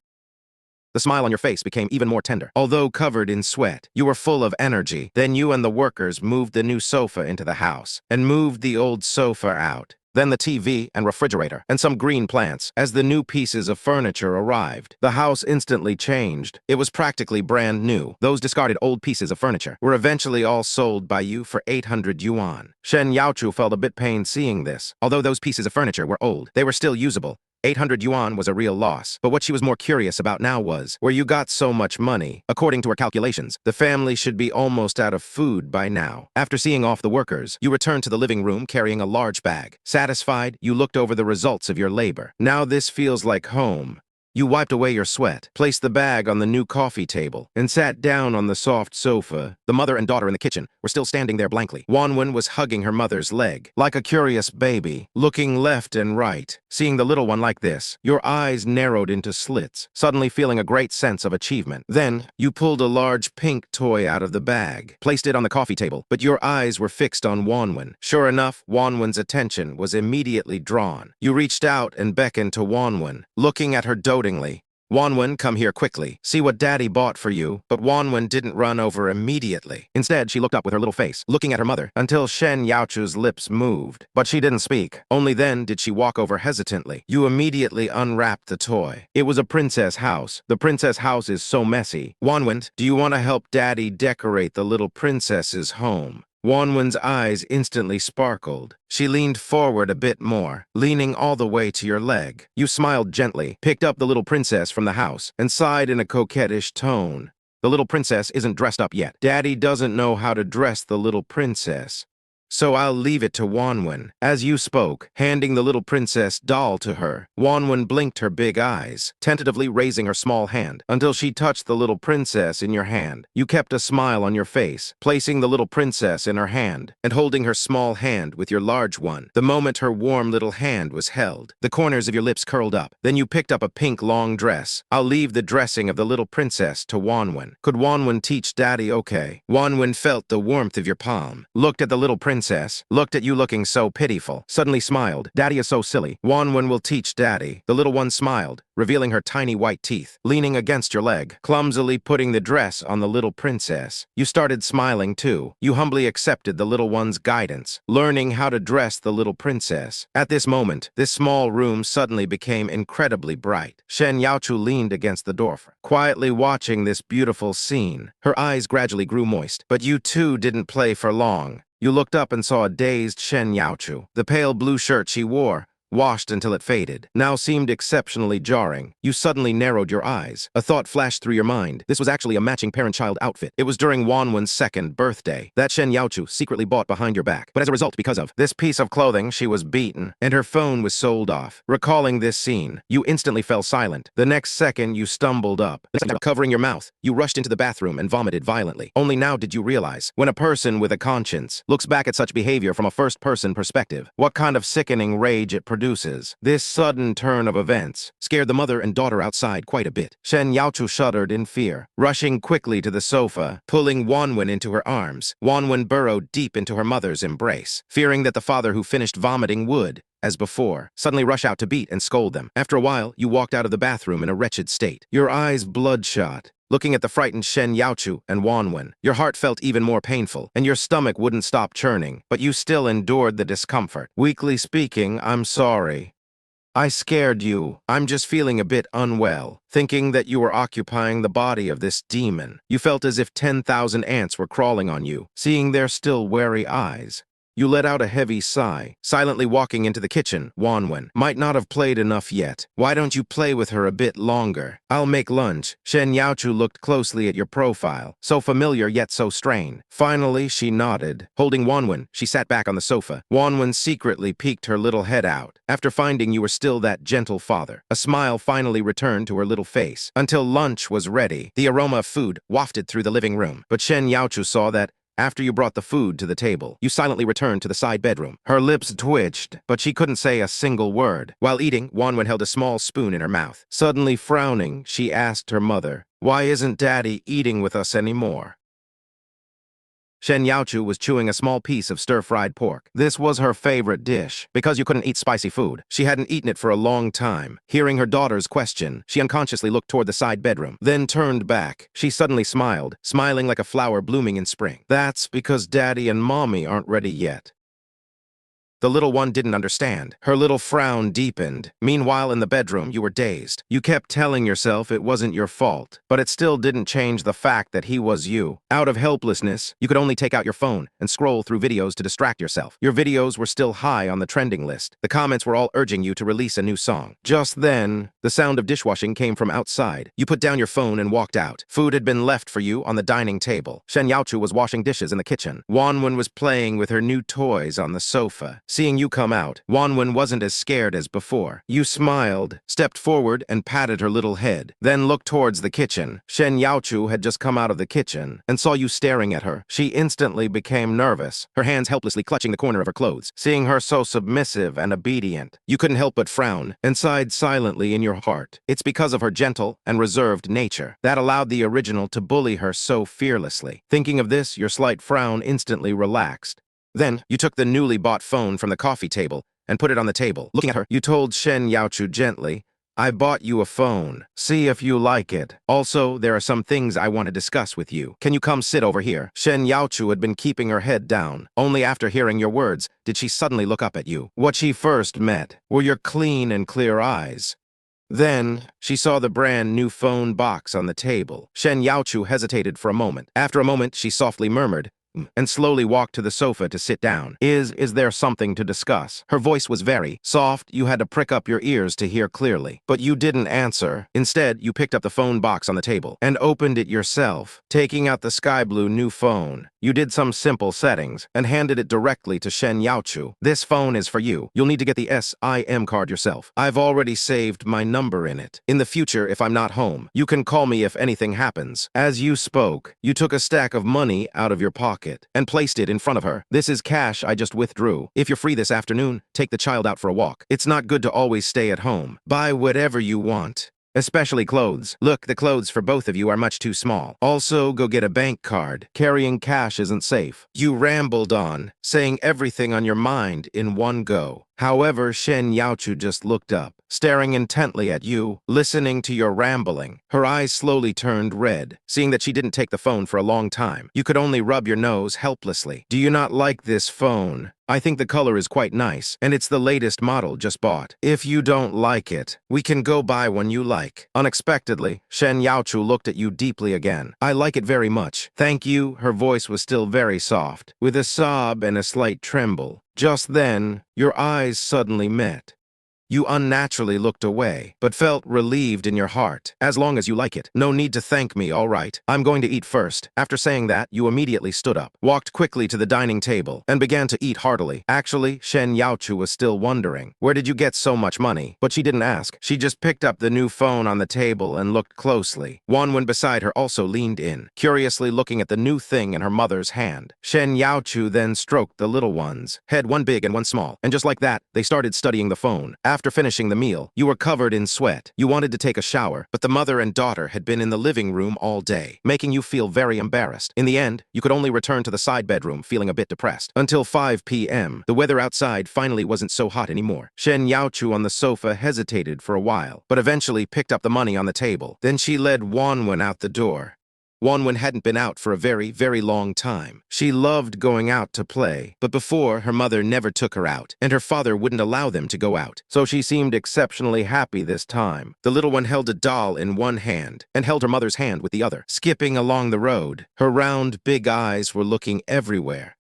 The smile on your face became even more tender. Although covered in sweat, you were full of energy. Then you and the workers moved the new sofa into the house and moved the old sofa out. Then the TV and refrigerator, and some green plants. As the new pieces of furniture arrived, the house instantly changed. It was practically brand new. Those discarded old pieces of furniture were eventually all sold by you for 800 yuan. Shen Youchu felt a bit pained seeing this. Although those pieces of furniture were old, they were still usable, 800 yuan was a real loss, but what she was more curious about now was where you got so much money. According to her calculations, the family should be almost out of food by now. After seeing off the workers, you returned to the living room carrying a large bag. Satisfied, you looked over the results of your labor. Now this feels like home. You wiped away your sweat, placed the bag on the new coffee table, and sat down on the soft sofa. The mother and daughter in the kitchen were still standing there blankly. Wanwan was hugging her mother's leg, like a curious baby, looking left and right. Seeing the little one like this, your eyes narrowed into slits, suddenly feeling a great sense of achievement. Then, you pulled a large pink toy out of the bag, placed it on the coffee table, but your eyes were fixed on Wanwan. Sure enough, Wanwan's attention was immediately drawn. You reached out and beckoned to Wanwan, looking at her dotingly. Wanwan, come here quickly. See what Daddy bought for you. But Wanwan didn't run over immediately. Instead, she looked up with her little face, looking at her mother, until Shen Youchu's lips moved. But she didn't speak. Only then did she walk over hesitantly. You immediately unwrapped the toy. It was a princess house. The princess house is so messy. Wanwan, do you want to help Daddy decorate the little princess's home? Wanwan's eyes instantly sparkled. She leaned forward a bit more, leaning all the way to your leg. You smiled gently, picked up the little princess from the house, and sighed in a coquettish tone. The little princess isn't dressed up yet. Daddy doesn't know how to dress the little princess. So I'll leave it to Wanwan. As you spoke, handing the little princess doll to her, Wanwan blinked her big eyes, tentatively raising her small hand, until she touched the little princess in your hand. You kept a smile on your face, placing the little princess in her hand, and holding her small hand with your large one. The moment her warm little hand was held, the corners of your lips curled up. Then you picked up a pink long dress. I'll leave the dressing of the little princess to Wanwan. Could Wanwan teach Daddy? Okay. Wanwan felt the warmth of your palm, looked at the little princess, looked at you looking so pitiful, suddenly smiled. Daddy is so silly. Wanwan will teach Daddy. The little one smiled, revealing her tiny white teeth, leaning against your leg, clumsily putting the dress on the little princess. You started smiling too. You humbly accepted the little one's guidance, learning how to dress the little princess. At this moment, this small room suddenly became incredibly bright. Shen Youchu leaned against the door, quietly watching this beautiful scene. Her eyes gradually grew moist, but you too didn't play for long. You looked up and saw a dazed Shen Youchu. The pale blue shirt she wore, washed until it faded, now seemed exceptionally jarring. You suddenly narrowed your eyes. A thought flashed through your mind. This was actually a matching parent-child outfit. It was during Wanwan's second birthday that Shen Youchu secretly bought behind your back. But as a result, because of this piece of clothing, she was beaten, and her phone was sold off. Recalling this scene, you instantly fell silent. The next second, you stumbled up. Covering your mouth, you rushed into the bathroom and vomited violently. Only now did you realize, when a person with a conscience looks back at such behavior from a first-person perspective, what kind of sickening rage it produces. This sudden turn of events scared the mother and daughter outside quite a bit. Shen Youchu shuddered in fear, rushing quickly to the sofa, pulling Wanwan into her arms. Wanwan burrowed deep into her mother's embrace, fearing that the father who finished vomiting would, as before, suddenly rush out to beat and scold them. After a while, you walked out of the bathroom in a wretched state, your eyes bloodshot, looking at the frightened Shen Youchu and Wanwan. Your heart felt even more painful, and your stomach wouldn't stop churning, but you still endured the discomfort. Weakly speaking, I'm sorry. I scared you. I'm just feeling a bit unwell, thinking that you were occupying the body of this demon. You felt as if 10,000 ants were crawling on you, seeing their still wary eyes. You let out a heavy sigh, silently walking into the kitchen. Wanwan might not have played enough yet. Why don't you play with her a bit longer? I'll make lunch. Shen Youchu looked closely at your profile, so familiar yet so strained. Finally, she nodded. Holding Wanwan, she sat back on the sofa. Wanwan secretly peeked her little head out, after finding you were still that gentle father. A smile finally returned to her little face. Until lunch was ready, the aroma of food wafted through the living room. But Shen Youchu saw that after you brought the food to the table, you silently returned to the side bedroom. Her lips twitched, but she couldn't say a single word. While eating, Wanwan held a small spoon in her mouth. Suddenly frowning, she asked her mother, "Why isn't Daddy eating with us anymore?" Shen Youchu was chewing a small piece of stir-fried pork. This was her favorite dish. Because you couldn't eat spicy food, she hadn't eaten it for a long time. Hearing her daughter's question, she unconsciously looked toward the side bedroom, then turned back. She suddenly smiled, smiling like a flower blooming in spring. That's because Daddy and Mommy aren't ready yet. The little one didn't understand. Her little frown deepened. Meanwhile, in the bedroom, you were dazed. You kept telling yourself it wasn't your fault, but it still didn't change the fact that he was you. Out of helplessness, you could only take out your phone and scroll through videos to distract yourself. Your videos were still high on the trending list. The comments were all urging you to release a new song. Just then, the sound of dishwashing came from outside. You put down your phone and walked out. Food had been left for you on the dining table. Shen Youchu was washing dishes in the kitchen. Wanwan was playing with her new toys on the sofa. Seeing you come out, Wanwan wasn't as scared as before. You smiled, stepped forward, and patted her little head, then looked towards the kitchen. Shen Youchu had just come out of the kitchen and saw you staring at her. She instantly became nervous, her hands helplessly clutching the corner of her clothes. Seeing her so submissive and obedient, you couldn't help but frown and sighed silently in your heart. It's because of her gentle and reserved nature that allowed the original to bully her so fearlessly. Thinking of this, your slight frown instantly relaxed. Then, you took the newly bought phone from the coffee table and put it on the table. Looking at her, you told Shen Youchu gently, "I bought you a phone. See if you like it. Also, there are some things I want to discuss with you. Can you come sit over here?" Shen Youchu had been keeping her head down. Only after hearing your words did she suddenly look up at you. What she first met were your clean and clear eyes. Then, she saw the brand new phone box on the table. Shen Youchu hesitated for a moment. After a moment, she softly murmured, and slowly walked to the sofa to sit down. Is there something to discuss?" Her voice was very soft. You had to prick up your ears to hear clearly. But you didn't answer. Instead, you picked up the phone box on the table and opened it yourself. Taking out the sky blue new phone, you did some simple settings and handed it directly to Shen Youchu. "This phone is for you. You'll need to get the SIM card yourself. I've already saved my number in it. In the future, if I'm not home, you can call me if anything happens." As you spoke, you took a stack of money out of your pocket and placed it in front of her. "This is cash I just withdrew. If you're free this afternoon, take the child out for a walk. It's not good to always stay at home. Buy whatever you want, especially clothes. Look, the clothes for both of you are much too small. Also, go get a bank card. Carrying cash isn't safe." You rambled on, saying everything on your mind in one go. However, Shen Youchu just looked up, staring intently at you, listening to your rambling. Her eyes slowly turned red, seeing that she didn't take the phone for a long time. You could only rub your nose helplessly. "Do you not like this phone? I think the color is quite nice, and it's the latest model just bought. If you don't like it, we can go buy one you like." Unexpectedly, Shen Youchu looked at you deeply again. "I like it very much." "Thank you." Her voice was still very soft, with a sob and a slight tremble. Just then, your eyes suddenly met. You unnaturally looked away, but felt relieved in your heart. "As long as you like it. No need to thank me, all right. I'm going to eat first." After saying that, you immediately stood up, walked quickly to the dining table, and began to eat heartily. Actually, Shen Youchu was still wondering, where did you get so much money? But she didn't ask. She just picked up the new phone on the table and looked closely. Wanwan beside her also leaned in, curiously looking at the new thing in her mother's hand. Shen Youchu then stroked the little one's head, one big and one small, and just like that, they started studying the phone. After finishing the meal, you were covered in sweat. You wanted to take a shower, but the mother and daughter had been in the living room all day, making you feel very embarrassed. In the end, you could only return to the side bedroom feeling a bit depressed. Until 5 p.m., the weather outside finally wasn't so hot anymore. Shen Youchu on the sofa hesitated for a while, but eventually picked up the money on the table. Then she led Wanwan out the door. Wanwan hadn't been out for a very, very long time. She loved going out to play, but before, her mother never took her out, and her father wouldn't allow them to go out. So she seemed exceptionally happy this time. The little one held a doll in one hand and held her mother's hand with the other. Skipping along the road, her round, big eyes were looking everywhere.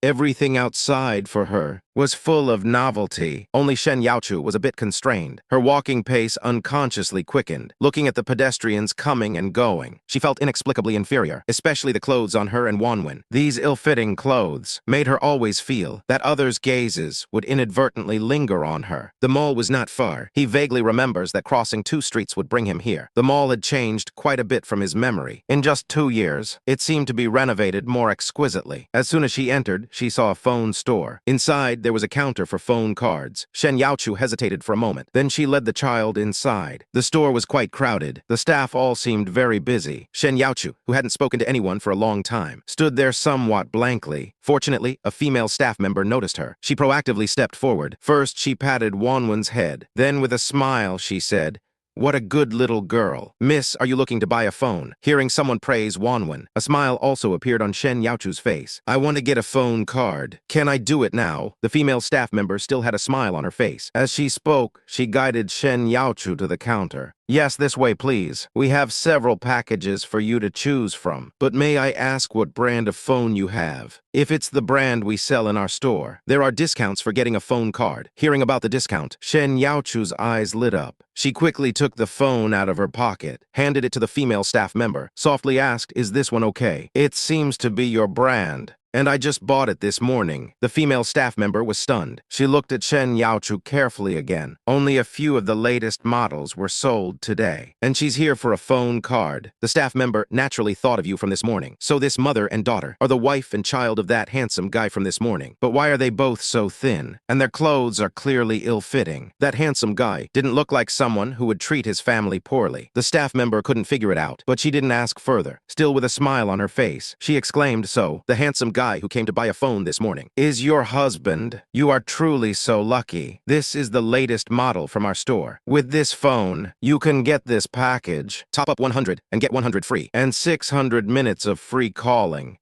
Everything outside for her was full of novelty. Only Shen Youchu was a bit constrained. Her walking pace unconsciously quickened, looking at the pedestrians coming and going. She felt inexplicably inferior, especially the clothes on her and Wanwan. These ill-fitting clothes made her always feel that others' gazes would inadvertently linger on her. The mall was not far. He vaguely remembers that crossing 2 streets would bring him here. The mall had changed quite a bit from his memory. In just 2 years, it seemed to be renovated more exquisitely. As soon as she entered, she saw a phone store. Inside, there was a counter for phone cards. Shen Youchu hesitated for a moment. Then she led the child inside. The store was quite crowded. The staff all seemed very busy. Shen Youchu, who hadn't spoken to anyone for a long time, stood there somewhat blankly. Fortunately, a female staff member noticed her. She proactively stepped forward. First, she patted Wanwan's head. Then, with a smile, she said, What a good little girl. Miss, are you looking to buy a phone? Hearing someone praise Wanwan, a smile also appeared on Shen Youchu's face. I want to get a phone card. Can I do it now? The female staff member still had a smile on her face. As she spoke, she guided Shen Youchu to the counter. Yes, this way, please. We have several packages for you to choose from. But may I ask what brand of phone you have? If it's the brand we sell in our store, there are discounts for getting a phone card. Hearing about the discount, Shen Youchu's eyes lit up. She quickly took the phone out of her pocket, handed it to the female staff member, softly asked, "Is this one okay? It seems to be your brand. And I just bought it this morning." The female staff member was stunned. She looked at Shen Youchu carefully again. Only a few of the latest models were sold today. And she's here for a phone card. The staff member naturally thought of you from this morning. So this mother and daughter are the wife and child of that handsome guy from this morning. But why are they both so thin? And their clothes are clearly ill-fitting. That handsome guy didn't look like someone who would treat his family poorly. The staff member couldn't figure it out, but she didn't ask further. Still with a smile on her face, she exclaimed, "So, the handsome guy who came to buy a phone this morning is your husband? You are truly so lucky. This is the latest model from our store. With this phone, you can get this package. Top up 100 and get 100 free, and 600 minutes of free calling."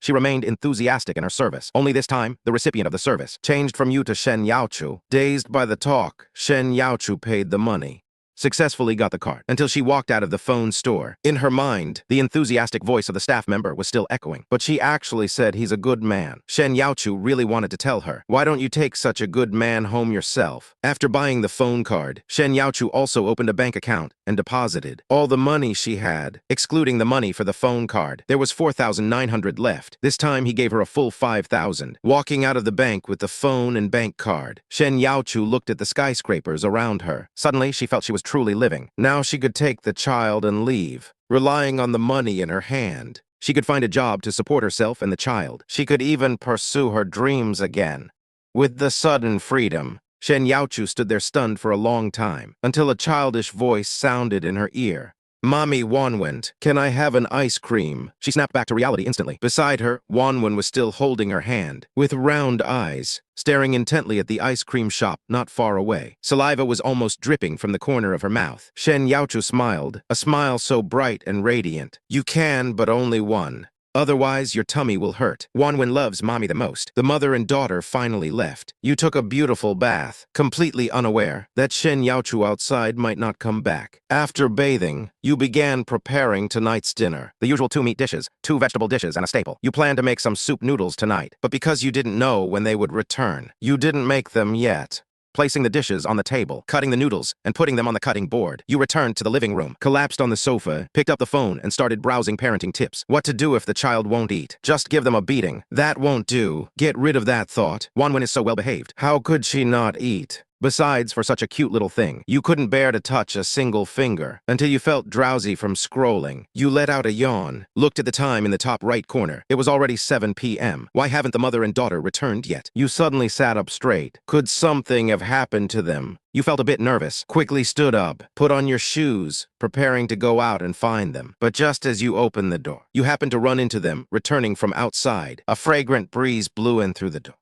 She remained enthusiastic in her service. Only this time, the recipient of the service changed from you to Shen Youchu. Dazed by the talk, Shen Youchu paid the money. Successfully got the card, until she walked out of the phone store. In her mind, the enthusiastic voice of the staff member was still echoing, but she actually said he's a good man. Shen Youchu really wanted to tell her, "Why don't you take such a good man home yourself?" After buying the phone card, Shen Youchu also opened a bank account and deposited all the money she had, excluding the money for the phone card. There was 4,900 left. This time he gave her a full 5,000. Walking out of the bank with the phone and bank card, Shen Youchu looked at the skyscrapers around her. Suddenly, she felt she was truly living. Now she could take the child and leave, relying on the money in her hand. She could find a job to support herself and the child. She could even pursue her dreams again. With the sudden freedom, Shen Youchu stood there stunned for a long time, until a childish voice sounded in her ear. "Mommy Wanwan, can I have an ice cream?" She snapped back to reality instantly. Beside her, Wanwan was still holding her hand, with round eyes, staring intently at the ice cream shop not far away. Saliva was almost dripping from the corner of her mouth. Shen Youchu smiled, a smile so bright and radiant. "You can, but only one. Otherwise, your tummy will hurt. Wanwan loves mommy the most." The mother and daughter finally left. You took a beautiful bath, completely unaware that Shen Youchu outside might not come back. After bathing, you began preparing tonight's dinner. The usual 2 meat dishes, 2 vegetable dishes, and a staple. You planned to make some soup noodles tonight, but because you didn't know when they would return, you didn't make them yet. Placing the dishes on the table, cutting the noodles, and putting them on the cutting board, you returned to the living room, collapsed on the sofa, picked up the phone, and started browsing parenting tips. What to do if the child won't eat? Just give them a beating. That won't do. Get rid of that thought. Wanwan is so well behaved. How could she not eat? Besides, for such a cute little thing, you couldn't bear to touch a single finger until you felt drowsy from scrolling. You let out a yawn, looked at the time in the top right corner. It was already 7 p.m. Why haven't the mother and daughter returned yet? You suddenly sat up straight. Could something have happened to them? You felt a bit nervous, quickly stood up, put on your shoes, preparing to go out and find them. But just as you opened the door, you happened to run into them, returning from outside. A fragrant breeze blew in through the door.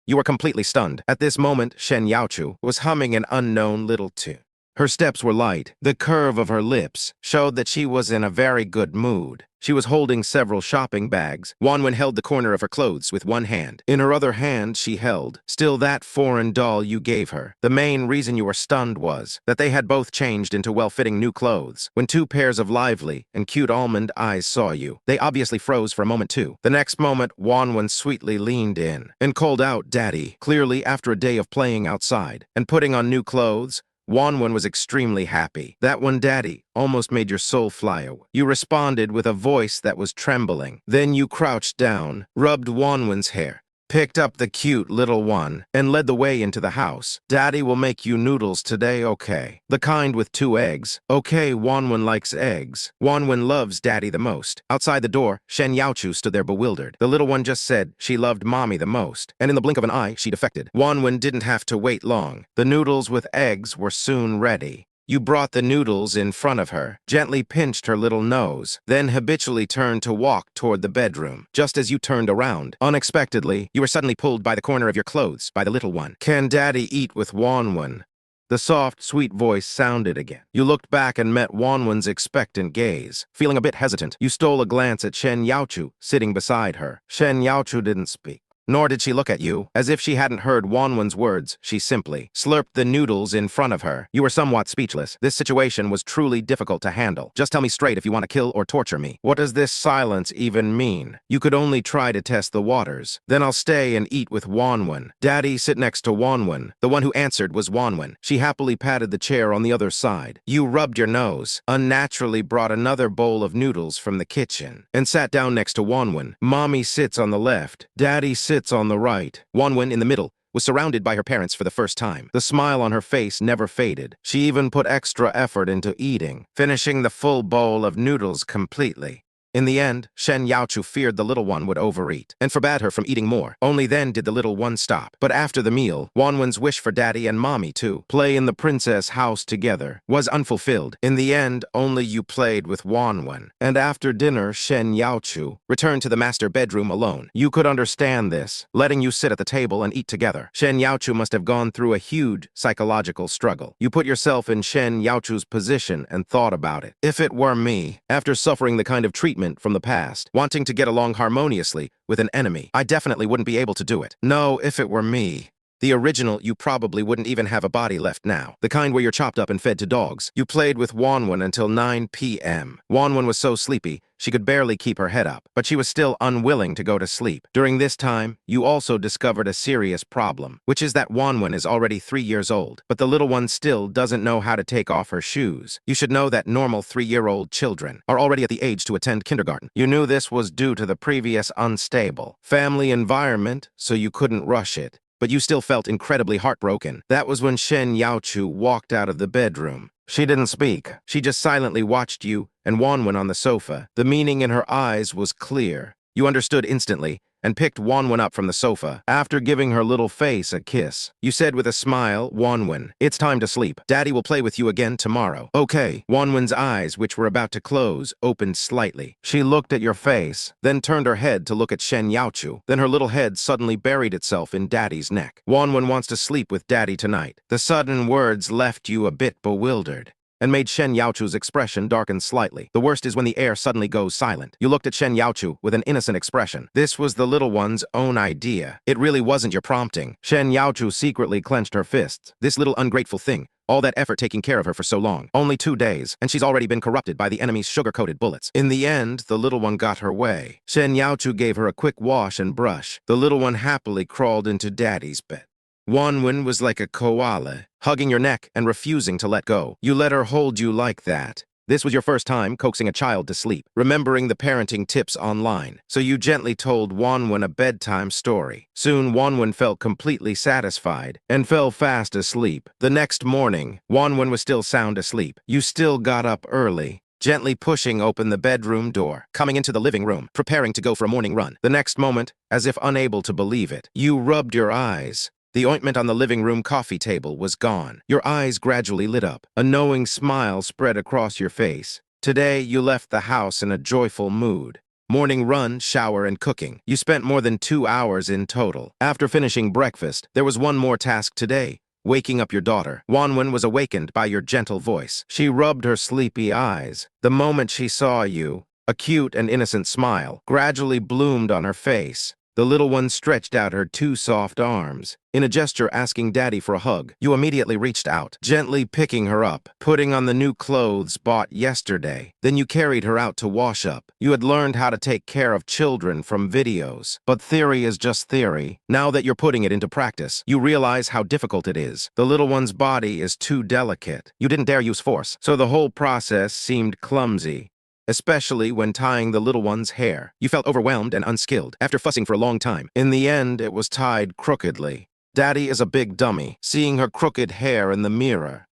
You were completely stunned. At this moment, Shen Youchu was humming an unknown little tune. Her steps were light. The curve of her lips showed that she was in a very good mood. She was holding several shopping bags. Wanwan held the corner of her clothes with one hand. In her other hand, she held still that foreign doll you gave her. The main reason you were stunned was that they had both changed into well-fitting new clothes. When 2 pairs of lively and cute almond eyes saw you, they obviously froze for a moment too. The next moment, Wanwan sweetly leaned in and called out, "Daddy." Clearly, after a day of playing outside and putting on new clothes, Wanwan was extremely happy. That one, "Daddy," almost made your soul fly away. You responded with a voice that was trembling. Then you crouched down, rubbed Wanwan's hair, picked up the cute little one, and led the way into the house. "Daddy will make you noodles today, okay? The kind with 2 eggs. Okay, Wanwan likes eggs. Wanwan loves Daddy the most." Outside the door, Shen Youchu stood there bewildered. The little one just said she loved mommy the most, and in the blink of an eye, she defected. Wanwan didn't have to wait long. The noodles with eggs were soon ready. You brought the noodles in front of her, gently pinched her little nose, then habitually turned to walk toward the bedroom. Just as you turned around, unexpectedly, you were suddenly pulled by the corner of your clothes by the little one. "Can Daddy eat with Wanwan?" The soft, sweet voice sounded again. You looked back and met Wanwan's expectant gaze. Feeling a bit hesitant, you stole a glance at Shen Youchu, sitting beside her. Shen Youchu didn't speak. Nor did she look at you. As if she hadn't heard Wanwan's words, she simply slurped the noodles in front of her. You were somewhat speechless. This situation was truly difficult to handle. Just tell me straight if you want to kill or torture me. What does this silence even mean? You could only try to test the waters. Then I'll stay and eat with Wanwan. Daddy, sit next to Wanwan. The one who answered was Wanwan. She happily patted the chair on the other side. You rubbed your nose, unnaturally brought another bowl of noodles from the kitchen, and sat down next to Wanwan. Mommy sits on the left. Daddy sits on the right. Wanwan, in the middle, was surrounded by her parents for the first time. The smile on her face never faded. She even put extra effort into eating, finishing the full bowl of noodles completely. In the end, Shen Youchu feared the little one would overeat and forbade her from eating more. Only then did the little one stop. But after the meal, Wanwan's wish for Daddy and Mommy to play in the princess house together was unfulfilled. In the end, only you played with Wanwan. And after dinner, Shen Youchu returned to the master bedroom alone. You could understand this, letting you sit at the table and eat together. Shen Youchu must have gone through a huge psychological struggle. You put yourself in Shen Youchu's position and thought about it. If it were me, after suffering the kind of treatment from the past, wanting to get along harmoniously with an enemy, I definitely wouldn't be able to do it. No, if it were me. The original, you probably wouldn't even have a body left now. The kind where you're chopped up and fed to dogs. You played with Wanwan until 9 p.m. Wanwan was so sleepy, she could barely keep her head up, but she was still unwilling to go to sleep. During this time, you also discovered a serious problem, which is that Wanwan is already 3 years old, but the little one still doesn't know how to take off her shoes. You should know that normal 3-year-old children are already at the age to attend kindergarten. You knew this was due to the previous unstable family environment, so you couldn't rush it. But you still felt incredibly heartbroken. That was when Shen Youchu walked out of the bedroom. She didn't speak. She just silently watched you and Wanwan on the sofa. The meaning in her eyes was clear. You understood instantly and picked Wanwan up from the sofa. After giving her little face a kiss, you said with a smile, Wanwan, it's time to sleep. Daddy will play with you again tomorrow. Okay. Wanwan's eyes, which were about to close, opened slightly. She looked at your face, then turned her head to look at Shen Youchu. Then her little head suddenly buried itself in Daddy's neck. Wanwan wants to sleep with Daddy tonight. The sudden words left you a bit bewildered and made Shen Youchu's expression darken slightly. The worst is when the air suddenly goes silent. You looked at Shen Youchu with an innocent expression. This was the little one's own idea. It really wasn't your prompting. Shen Youchu secretly clenched her fists. This little ungrateful thing. All that effort taking care of her for so long. Only 2 days, and she's already been corrupted by the enemy's sugar-coated bullets. In the end, the little one got her way. Shen Youchu gave her a quick wash and brush. The little one happily crawled into Daddy's bed. Wanwan was like a koala, hugging your neck and refusing to let go. You let her hold you like that. This was your first time coaxing a child to sleep, remembering the parenting tips online. So you gently told Wanwan a bedtime story. Soon, Wanwan felt completely satisfied and fell fast asleep. The next morning, Wanwan was still sound asleep. You still got up early, gently pushing open the bedroom door, coming into the living room, preparing to go for a morning run. The next moment, as if unable to believe it, you rubbed your eyes. The ointment on the living room coffee table was gone. Your eyes gradually lit up. A knowing smile spread across your face. Today, you left the house in a joyful mood. Morning run, shower, and cooking. You spent more than 2 hours in total. After finishing breakfast, there was one more task today. Waking up your daughter. Wanwan was awakened by your gentle voice. She rubbed her sleepy eyes. The moment she saw you, a cute and innocent smile gradually bloomed on her face. The little one stretched out her 2 soft arms. In a gesture asking Daddy for a hug, you immediately reached out, gently picking her up, putting on the new clothes bought yesterday. Then you carried her out to wash up. You had learned how to take care of children from videos. But theory is just theory. Now that you're putting it into practice, you realize how difficult it is. The little one's body is too delicate. You didn't dare use force, so the whole process seemed clumsy. Especially when tying the little one's hair. You felt overwhelmed and unskilled after fussing for a long time. In the end, it was tied crookedly. Daddy is a big dummy, seeing her crooked hair in the mirror.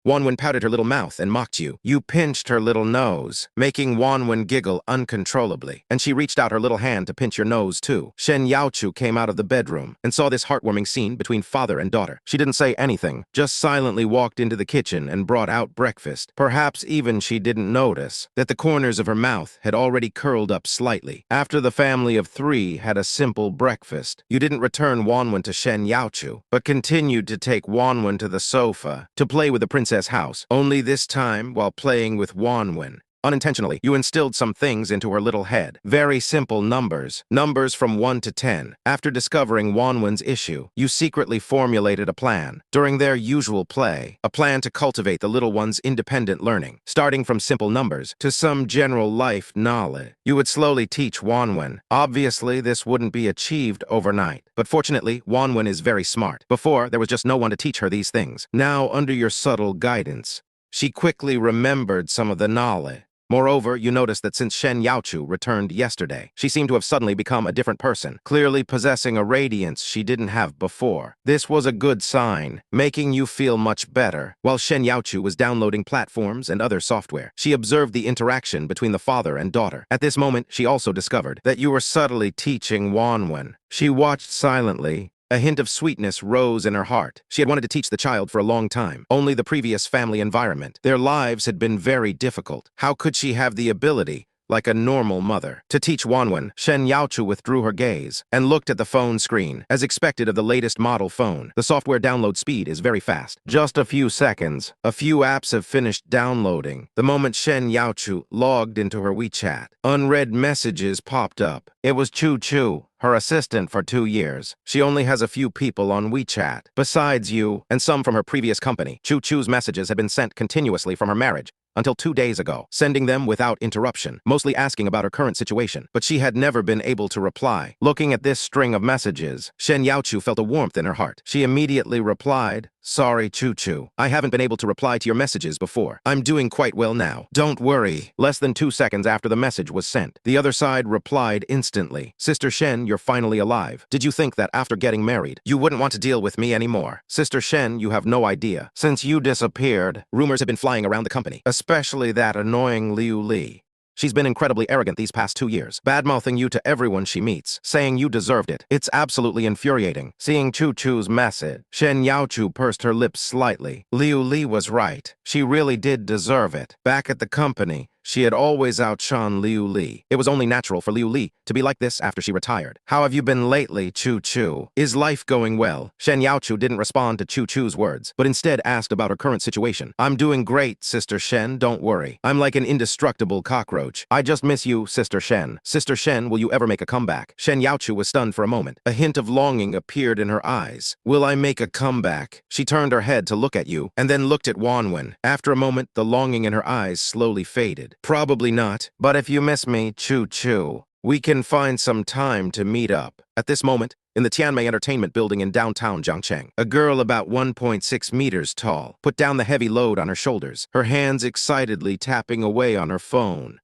Wanwan pouted her little mouth and mocked you. You pinched her little nose, making Wanwan giggle uncontrollably, and she reached out her little hand to pinch your nose too. Shen Youchu came out of the bedroom and saw this heartwarming scene between father and daughter. She didn't say anything, just silently walked into the kitchen and brought out breakfast. Perhaps even she didn't notice that the corners of her mouth had already curled up slightly. After the family of 3 had a simple breakfast, you didn't return Wanwan to Shen Youchu, but continued to take Wanwan to the sofa to play with the princess house, only this time while playing with Wanwan. Unintentionally, you instilled some things into her little head. Very simple numbers. Numbers from 1 to 10. After discovering Wanwan's issue, you secretly formulated a plan. During their usual play, a plan to cultivate the little one's independent learning. Starting from simple numbers to some general life knowledge, you would slowly teach Wanwan. Obviously, this wouldn't be achieved overnight. But fortunately, Wanwan is very smart. Before, there was just no one to teach her these things. Now, under your subtle guidance, she quickly remembered some of the knowledge. Moreover, you noticed that since Shen Youchu returned yesterday, she seemed to have suddenly become a different person, clearly possessing a radiance she didn't have before. This was a good sign, making you feel much better. While Shen Youchu was downloading platforms and other software, she observed the interaction between the father and daughter. At this moment, she also discovered that you were subtly teaching Wanwan. She watched silently. A hint of sweetness rose in her heart. She had wanted to teach the child for a long time. Only the previous family environment. Their lives had been very difficult. How could she have the ability, like a normal mother, to teach Wanwan? Shen Youchu withdrew her gaze and looked at the phone screen. As expected of the latest model phone, the software download speed is very fast. Just a few seconds. A few apps have finished downloading. The moment Shen Youchu logged into her WeChat, unread messages popped up. It was Chu, her assistant for 2 years. She only has a few people on WeChat, besides you and some from her previous company. Chu's messages had been sent continuously from her marriage until 2 days ago, sending them without interruption, mostly asking about her current situation, but she had never been able to reply. Looking at this string of messages, Shen Youchu felt a warmth in her heart. She immediately replied, "Sorry, Chu. I haven't been able to reply to your messages before. I'm doing quite well now. Don't worry." Less than 2 seconds after the message was sent, the other side replied instantly, "Sister Shen, you're finally alive. Did you think that after getting married, you wouldn't want to deal with me anymore? Sister Shen, you have no idea. Since you disappeared, rumors have been flying around the company, especially that annoying Liu Li. She's been incredibly arrogant these past 2 years, bad-mouthing you to everyone she meets, saying you deserved it. It's absolutely infuriating." Seeing Chu's message, Shen Youchu pursed her lips slightly. Liu Li was right. She really did deserve it. Back at the company, she had always outshone Liu Li. It was only natural for Liu Li to be like this after she retired. "How have you been lately, Chu? Is life going well?" Shen Youchu didn't respond to Chu's words, but instead asked about her current situation. "I'm doing great, Sister Shen, don't worry. I'm like an indestructible cockroach. I just miss you, Sister Shen. Sister Shen, will you ever make a comeback?" Shen Youchu was stunned for a moment. A hint of longing appeared in her eyes. "Will I make a comeback?" She turned her head to look at you, and then looked at Wanwan. After a moment, the longing in her eyes slowly faded. "Probably not, but if you miss me, Chu, we can find some time to meet up." At this moment, in the Tianmei Entertainment Building in downtown Jiangcheng, a girl about 1.6 meters tall put down the heavy load on her shoulders, her hands excitedly tapping away on her phone.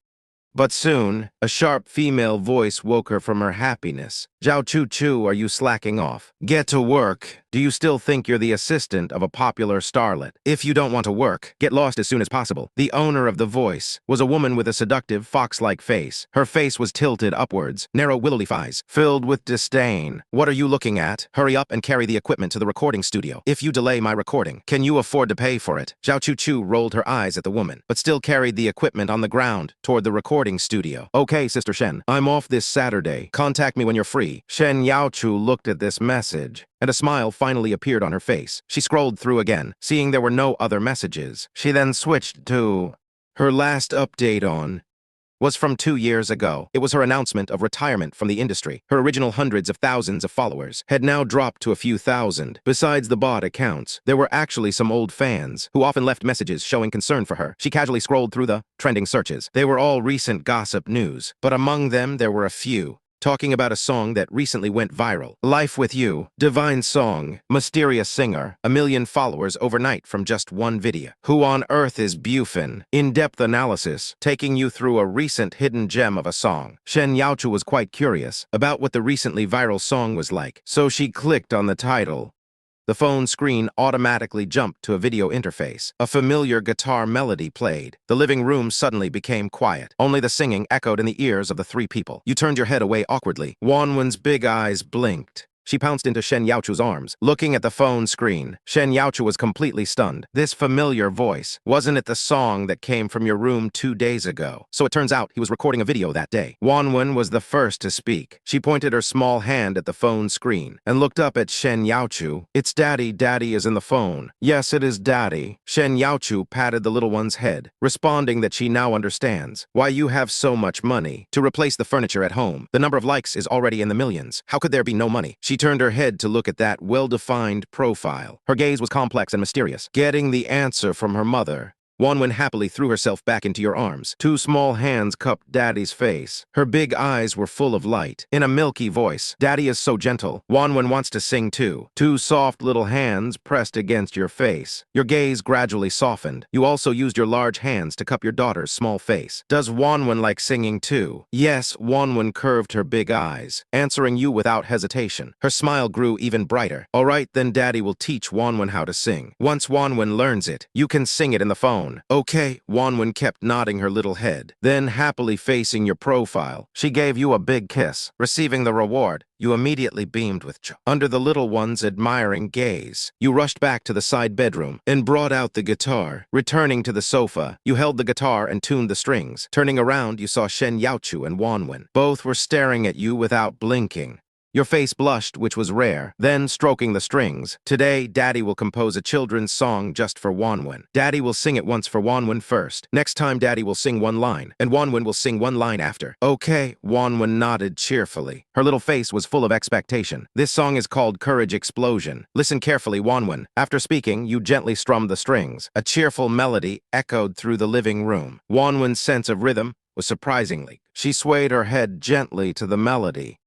But soon, a sharp female voice woke her from her happiness. "Zhao Chu, are you slacking off? Get to work. Do you still think you're the assistant of a popular starlet? If you don't want to work, get lost as soon as possible." The owner of the voice was a woman with a seductive, fox-like face. Her face was tilted upwards, narrow willow leaf eyes, filled with disdain. "What are you looking at? Hurry up and carry the equipment to the recording studio. If you delay my recording, can you afford to pay for it?" Zhao Chu rolled her eyes at the woman, but still carried the equipment on the ground toward the recording studio. "Okay, Sister Shen, I'm off this Saturday. Contact me when you're free." Shen Youchu looked at this message, and a smile finally appeared on her face. She scrolled through again, seeing there were no other messages. She then switched to her last update on was from 2 years ago. It was her announcement of retirement from the industry. Her original hundreds of thousands of followers had now dropped to a few thousand. Besides the bot accounts, there were actually some old fans who often left messages showing concern for her. She casually scrolled through the trending searches. They were all recent gossip news, but among them there were a few talking about a song that recently went viral. "Life with You, divine song, mysterious singer, 1 million followers overnight from just one video. Who on earth is Bufan? In-depth analysis, taking you through a recent hidden gem of a song." Shen Youchu was quite curious about what the recently viral song was like, so she clicked on the title. The phone screen automatically jumped to a video interface. A familiar guitar melody played. The living room suddenly became quiet. Only the singing echoed in the ears of the three people. You turned your head away awkwardly. Wanwan's big eyes blinked. She pounced into Shen Youchu's arms. Looking at the phone screen, Shen Youchu was completely stunned. This familiar voice, wasn't it the song that came from your room 2 days ago? So it turns out he was recording a video that day. Wanwan was the first to speak. She pointed her small hand at the phone screen and looked up at Shen Youchu. It's Daddy. Daddy is in the phone. Yes, it is Daddy. Shen Youchu patted the little one's head, responding that she now understands why you have so much money to replace the furniture at home. The number of likes is already in the millions. How could there be no money? She turned her head to look at that well-defined profile. Her gaze was complex and mysterious. Getting the answer from her mother, Wanwan happily threw herself back into your arms. Two small hands cupped Daddy's face. Her big eyes were full of light. In a milky voice, Daddy is so gentle. Wanwan wants to sing too. Two soft little hands pressed against your face. Your gaze gradually softened. You also used your large hands to cup your daughter's small face. Does Wanwan like singing too? Yes, Wanwan curved her big eyes, answering you without hesitation. Her smile grew even brighter. All right, then Daddy will teach Wanwan how to sing. Once Wanwan learns it, you can sing it in the phone. Okay, Wanwan kept nodding her little head. Then, happily facing your profile, she gave you a big kiss. Receiving the reward, you immediately beamed with joy. Under the little one's admiring gaze, you rushed back to the side bedroom and brought out the guitar. Returning to the sofa, you held the guitar and tuned the strings. Turning around, you saw Shen Youchu and Wanwan. Both were staring at you without blinking. Your face blushed, which was rare. Then, stroking the strings, today, Daddy will compose a children's song just for Wanwan. Daddy will sing it once for Wanwan first. Next time, Daddy will sing one line, and Wanwan will sing one line after. Okay, Wanwan nodded cheerfully. Her little face was full of expectation. This song is called Courage Explosion. Listen carefully, Wanwan. After speaking, you gently strummed the strings. A cheerful melody echoed through the living room. Wanwan's sense of rhythm was surprisingly. She swayed her head gently to the melody.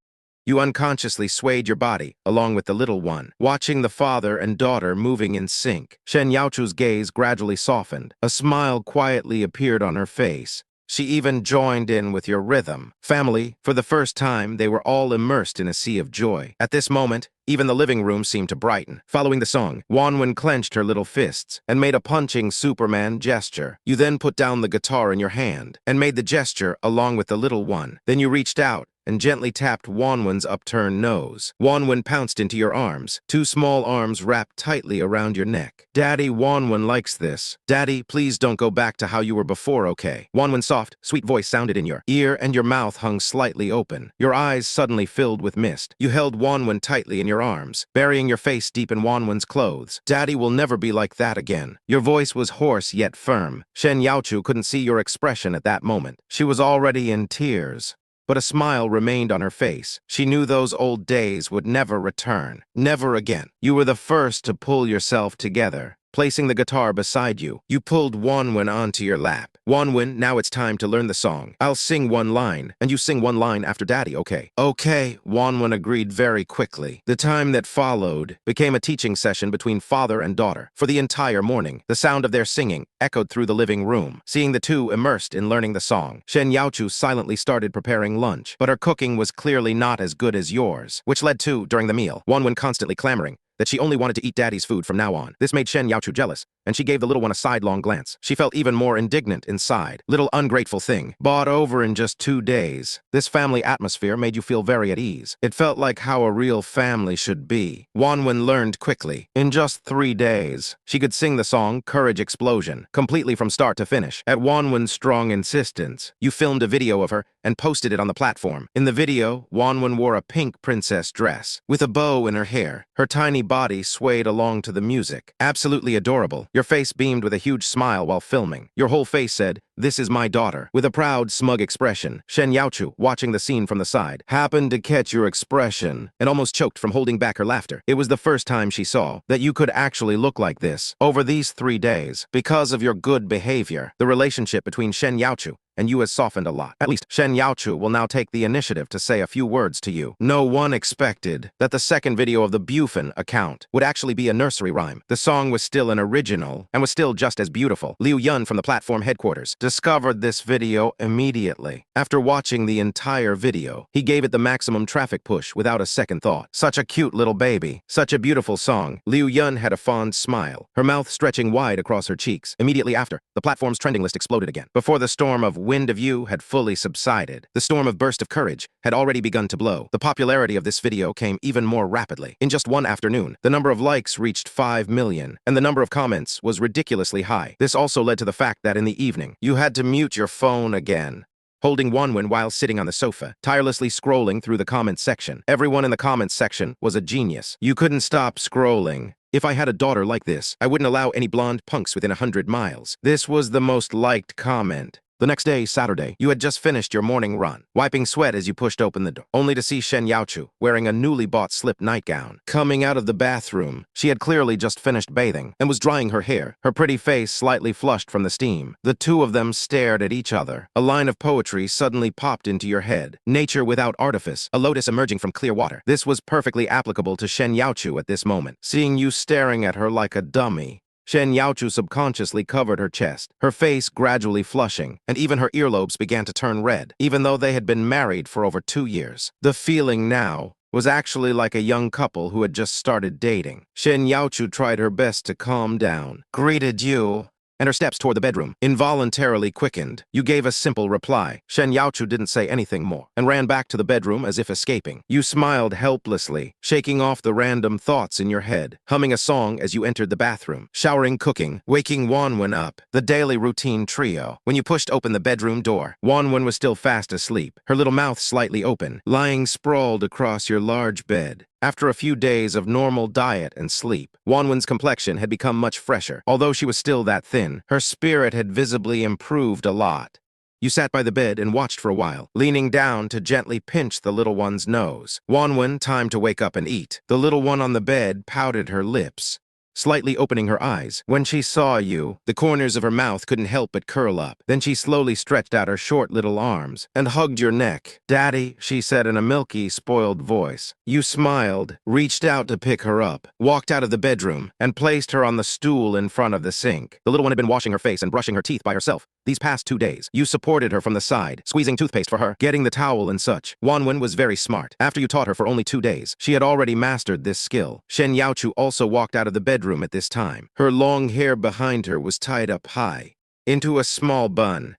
You unconsciously swayed your body, along with the little one, watching the father and daughter moving in sync. Shen Youchu's gaze gradually softened. A smile quietly appeared on her face. She even joined in with your rhythm. Family, for the first time, they were all immersed in a sea of joy. At this moment, even the living room seemed to brighten. Following the song, Wanwan clenched her little fists and made a punching Superman gesture. You then put down the guitar in your hand and made the gesture along with the little one. Then you reached out and gently tapped Wanwan's upturned nose. Wanwan pounced into your arms. Two small arms wrapped tightly around your neck. Daddy, Wanwan likes this. Daddy, please don't go back to how you were before, okay? Wanwan's soft, sweet voice sounded in your ear and your mouth hung slightly open. Your eyes suddenly filled with mist. You held Wanwan tightly in your arms, burying your face deep in Wanwan's clothes. Daddy will never be like that again. Your voice was hoarse yet firm. Shen Youchu couldn't see your expression at that moment. She was already in tears. But a smile remained on her face. She knew those old days would never return. Never again. You were the first to pull yourself together. Placing the guitar beside you, you pulled Wanwan onto your lap. Wanwan, now it's time to learn the song. I'll sing one line, and you sing one line after Daddy, okay? Okay, Wanwan agreed very quickly. The time that followed became a teaching session between father and daughter. For the entire morning, the sound of their singing echoed through the living room. Seeing the two immersed in learning the song, Shen Youchu silently started preparing lunch, but her cooking was clearly not as good as yours, which led to, during the meal, Wanwan constantly clamoring that she only wanted to eat Daddy's food from now on. This made Shen Youchu jealous, and she gave the little one a sidelong glance. She felt even more indignant inside. Little ungrateful thing. Bought over in just 2 days. This family atmosphere made you feel very at ease. It felt like how a real family should be. Wanwan learned quickly. In just 3 days, she could sing the song Courage Explosion, completely from start to finish. At Wanwan's strong insistence, you filmed a video of her and posted it on the platform. In the video, Wanwan wore a pink princess dress, with a bow in her hair. Her tiny body swayed along to the music. Absolutely adorable. Your face beamed with a huge smile while filming. Your whole face said, "This is my daughter." With a proud, smug expression, Shen Youchu, watching the scene from the side, happened to catch your expression and almost choked from holding back her laughter. It was the first time she saw that you could actually look like this. Over these 3 days, because of your good behavior, the relationship between Shen Youchu and you has softened a lot. At least, Shen Youchu will now take the initiative to say a few words to you. No one expected that the second video of the Bufan account would actually be a nursery rhyme. The song was still an original, and was still just as beautiful. Liu Yun from the platform headquarters discovered this video immediately. After watching the entire video, he gave it the maximum traffic push without a second thought. Such a cute little baby. Such a beautiful song. Liu Yun had a fond smile, her mouth stretching wide across her cheeks. Immediately after, the platform's trending list exploded again. Before the storm of wind of you had fully subsided, the storm of burst of courage had already begun to blow. The popularity of this video came even more rapidly. In just one afternoon, the number of likes reached 5 million, and the number of comments was ridiculously high. This also led to the fact that in the evening, you had to mute your phone again, holding Wanwan while sitting on the sofa, tirelessly scrolling through the comments section. Everyone in the comments section was a genius. You couldn't stop scrolling. If I had a daughter like this, I wouldn't allow any blonde punks within 100 miles. This was the most liked comment. The next day, Saturday, you had just finished your morning run, wiping sweat as you pushed open the door, only to see Shen Youchu wearing a newly bought slip nightgown. Coming out of the bathroom, she had clearly just finished bathing and was drying her hair, her pretty face slightly flushed from the steam. The two of them stared at each other. A line of poetry suddenly popped into your head. Nature without artifice, a lotus emerging from clear water. This was perfectly applicable to Shen Youchu at this moment. Seeing you staring at her like a dummy, Shen Youchu subconsciously covered her chest, her face gradually flushing, and even her earlobes began to turn red, even though they had been married for over 2 years. The feeling now was actually like a young couple who had just started dating. Shen Youchu tried her best to calm down. Greeted you, and her steps toward the bedroom involuntarily quickened. You gave a simple reply. Shen Youchu didn't say anything more, and ran back to the bedroom as if escaping. You smiled helplessly, shaking off the random thoughts in your head, humming a song as you entered the bathroom, showering, cooking, waking Wanwan up, the daily routine trio. When you pushed open the bedroom door, Wanwan was still fast asleep, her little mouth slightly open, lying sprawled across your large bed. After a few days of normal diet and sleep, Wanwan's complexion had become much fresher. Although she was still that thin, her spirit had visibly improved a lot. You sat by the bed and watched for a while, leaning down to gently pinch the little one's nose. Wanwan, time to wake up and eat. The little one on the bed pouted her lips, slightly opening her eyes. When she saw you, the corners of her mouth couldn't help but curl up. Then she slowly stretched out her short little arms and hugged your neck. "Daddy," she said in a milky, spoiled voice. You smiled, reached out to pick her up, walked out of the bedroom, and placed her on the stool in front of the sink. The little one had been washing her face and brushing her teeth by herself these past 2 days. You supported her from the side, squeezing toothpaste for her, getting the towel and such. Wanwan was very smart. After you taught her for only 2 days, she had already mastered this skill. Shen Youchu also walked out of the bedroom at this time. Her long hair behind her was tied up high, into a small bun.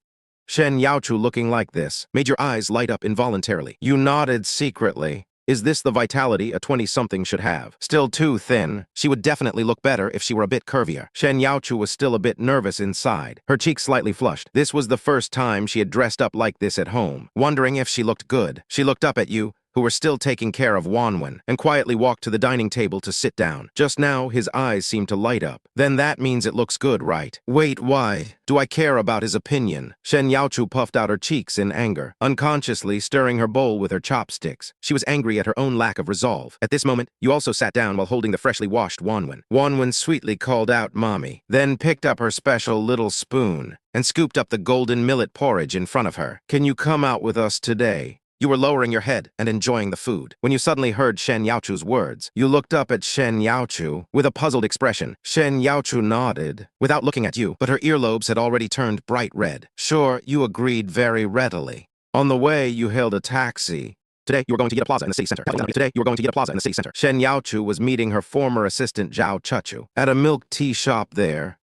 Shen Youchu looking like this made your eyes light up involuntarily. You nodded secretly. Is this the vitality a 20-something should have? Still too thin. She would definitely look better if she were a bit curvier. Shen Youchu was still a bit nervous inside, her cheeks slightly flushed. This was the first time she had dressed up like this at home, wondering if she looked good. She looked up at you, who were still taking care of Wanwan, and quietly walked to the dining table to sit down. Just now, his eyes seemed to light up. Then that means it looks good, right? Wait, why? Do I care about his opinion? Shen Youchu puffed out her cheeks in anger, unconsciously stirring her bowl with her chopsticks. She was angry at her own lack of resolve. At this moment, you also sat down while holding the freshly washed Wanwan. Wanwan sweetly called out Mommy, then picked up her special little spoon and scooped up the golden millet porridge in front of her. Can you come out with us today? You were lowering your head and enjoying the food. When you suddenly heard Shen Youchu's words, you looked up at Shen Youchu with a puzzled expression. Shen Youchu nodded, without looking at you, but her earlobes had already turned bright red. Sure, you agreed very readily. On the way, you hailed a taxi. Today, you were going to get a plaza in the city center. Today, you were going to get a plaza in the city center. Shen Youchu was meeting her former assistant Zhao Chuchu at a milk tea shop there.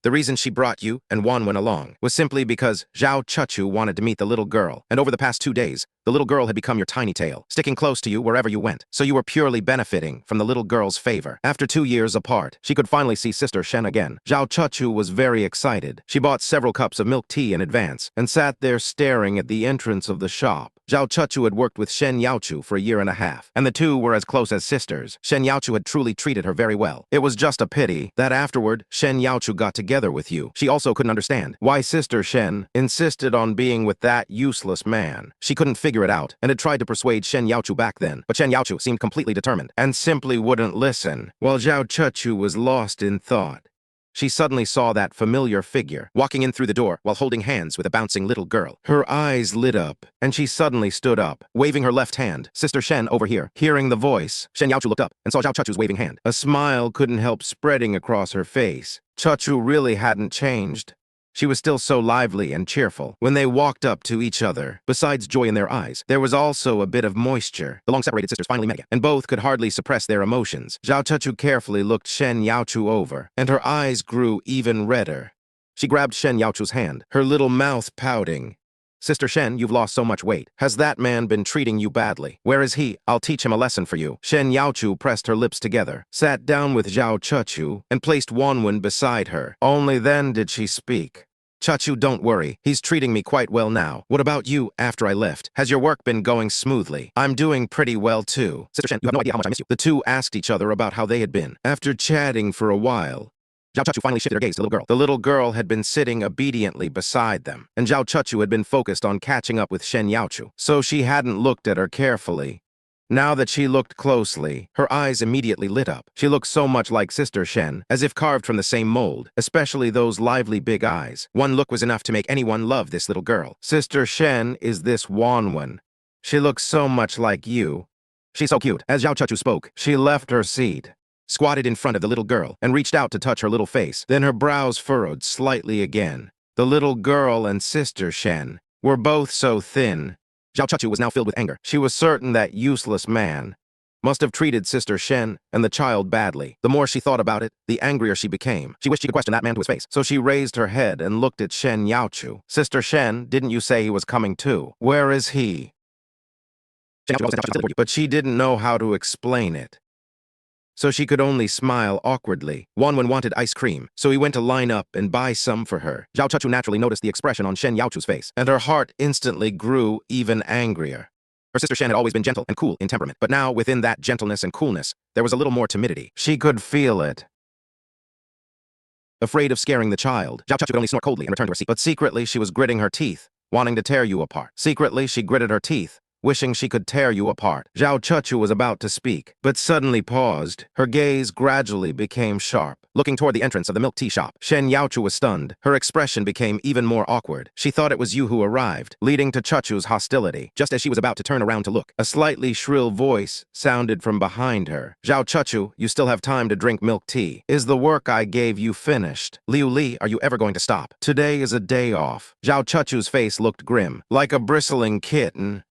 The reason she brought you and Wanwan along was simply because Zhao Chuchu wanted to meet the little girl, and over the past 2 days, the little girl had become your tiny tail, sticking close to you wherever you went, so you were purely benefiting from the little girl's favor. After 2 years apart, she could finally see Sister Shen again. Zhao Chuchu was very excited. She bought several cups of milk tea in advance, and sat there staring at the entrance of the shop. Zhao Chuchu had worked with Shen Youchu for a year and a half, and the two were as close as sisters. Shen Youchu had truly treated her very well. It was just a pity that afterward, Shen Youchu got together with you. She also couldn't understand why Sister Shen insisted on being with that useless man. She couldn't figure it out, and had tried to persuade Shen Youchu back then, but Shen Youchu seemed completely determined, and simply wouldn't listen, while Zhao Chuchu was lost in thought. she suddenly saw that familiar figure walking in through the door while holding hands with a bouncing little girl. Her eyes lit up, and she suddenly stood up, waving her left hand. "Sister Shen, over here." Hearing the voice, Shen Youchu looked up and saw Zhao Chuchu's waving hand. A smile couldn't help spreading across her face. Chuchu really hadn't changed. She was still so lively and cheerful. When they walked up to each other, besides joy in their eyes, there was also a bit of moisture. The long-separated sisters finally met again, and both could hardly suppress their emotions. Zhao Chuchu carefully looked Shen Youchu over, and her eyes grew even redder. She grabbed Shen Youchu's hand, her little mouth pouting. "Sister Shen, you've lost so much weight. Has that man been treating you badly? Where is he? I'll teach him a lesson for you." Shen Youchu pressed her lips together, sat down with Zhao Chuchu, and placed Wanwan beside her. Only then did she speak. "Chuchu, don't worry. He's treating me quite well now. What about you after I left? Has your work been going smoothly?" "I'm doing pretty well, too." "Sister Shen, you have no idea how much I miss you." The two asked each other about how they had been. After chatting for a while, Zhao Chuchu finally shifted her gaze to the little girl. The little girl had been sitting obediently beside them, and Zhao Chuchu had been focused on catching up with Shen Youchu, so she hadn't looked at her carefully. Now that she looked closely, her eyes immediately lit up. She looked so much like Sister Shen, as if carved from the same mold, especially those lively big eyes. One look was enough to make anyone love this little girl. "Sister Shen is this Wanwan. She looks so much like you. She's so cute." As Zhao Chuchu spoke, she left her seat, squatted in front of the little girl, and reached out to touch her little face. Then her brows furrowed slightly again. The little girl and Sister Shen were both so thin. Zhao Chuchu was now filled with anger. She was certain that useless man must have treated Sister Shen and the child badly. The more she thought about it, the angrier she became. She wished she could question that man to his face. So she raised her head and looked at Shen Youchu. "Sister Shen, didn't you say he was coming too? Where is he?" But she didn't know how to explain it, so she could only smile awkwardly. Wanwan wanted ice cream, so he went to line up and buy some for her. Zhao Chuchu naturally noticed the expression on Shen Youchu's face, and her heart instantly grew even angrier. Her sister Shen had always been gentle and cool in temperament, but now within that gentleness and coolness, there was a little more timidity. She could feel it. Afraid of scaring the child, Zhao Chuchu could only snort coldly and return to her seat. But secretly, she was gritting her teeth, wanting to tear you apart. Secretly, she gritted her teeth, wishing she could tear you apart. Zhao Chuchu was about to speak, but suddenly paused. Her gaze gradually became sharp, looking toward the entrance of the milk tea shop. Shen Youchu was stunned. Her expression became even more awkward. She thought it was you who arrived, leading to Chuchu's hostility. Just as she was about to turn around to look, a slightly shrill voice sounded from behind her. "Zhao Chuchu, you still have time to drink milk tea. Is the work I gave you finished? Liu Li, are you ever going to stop? Today is a day off." Zhao Chuchu's face looked grim, like a bristling kitten.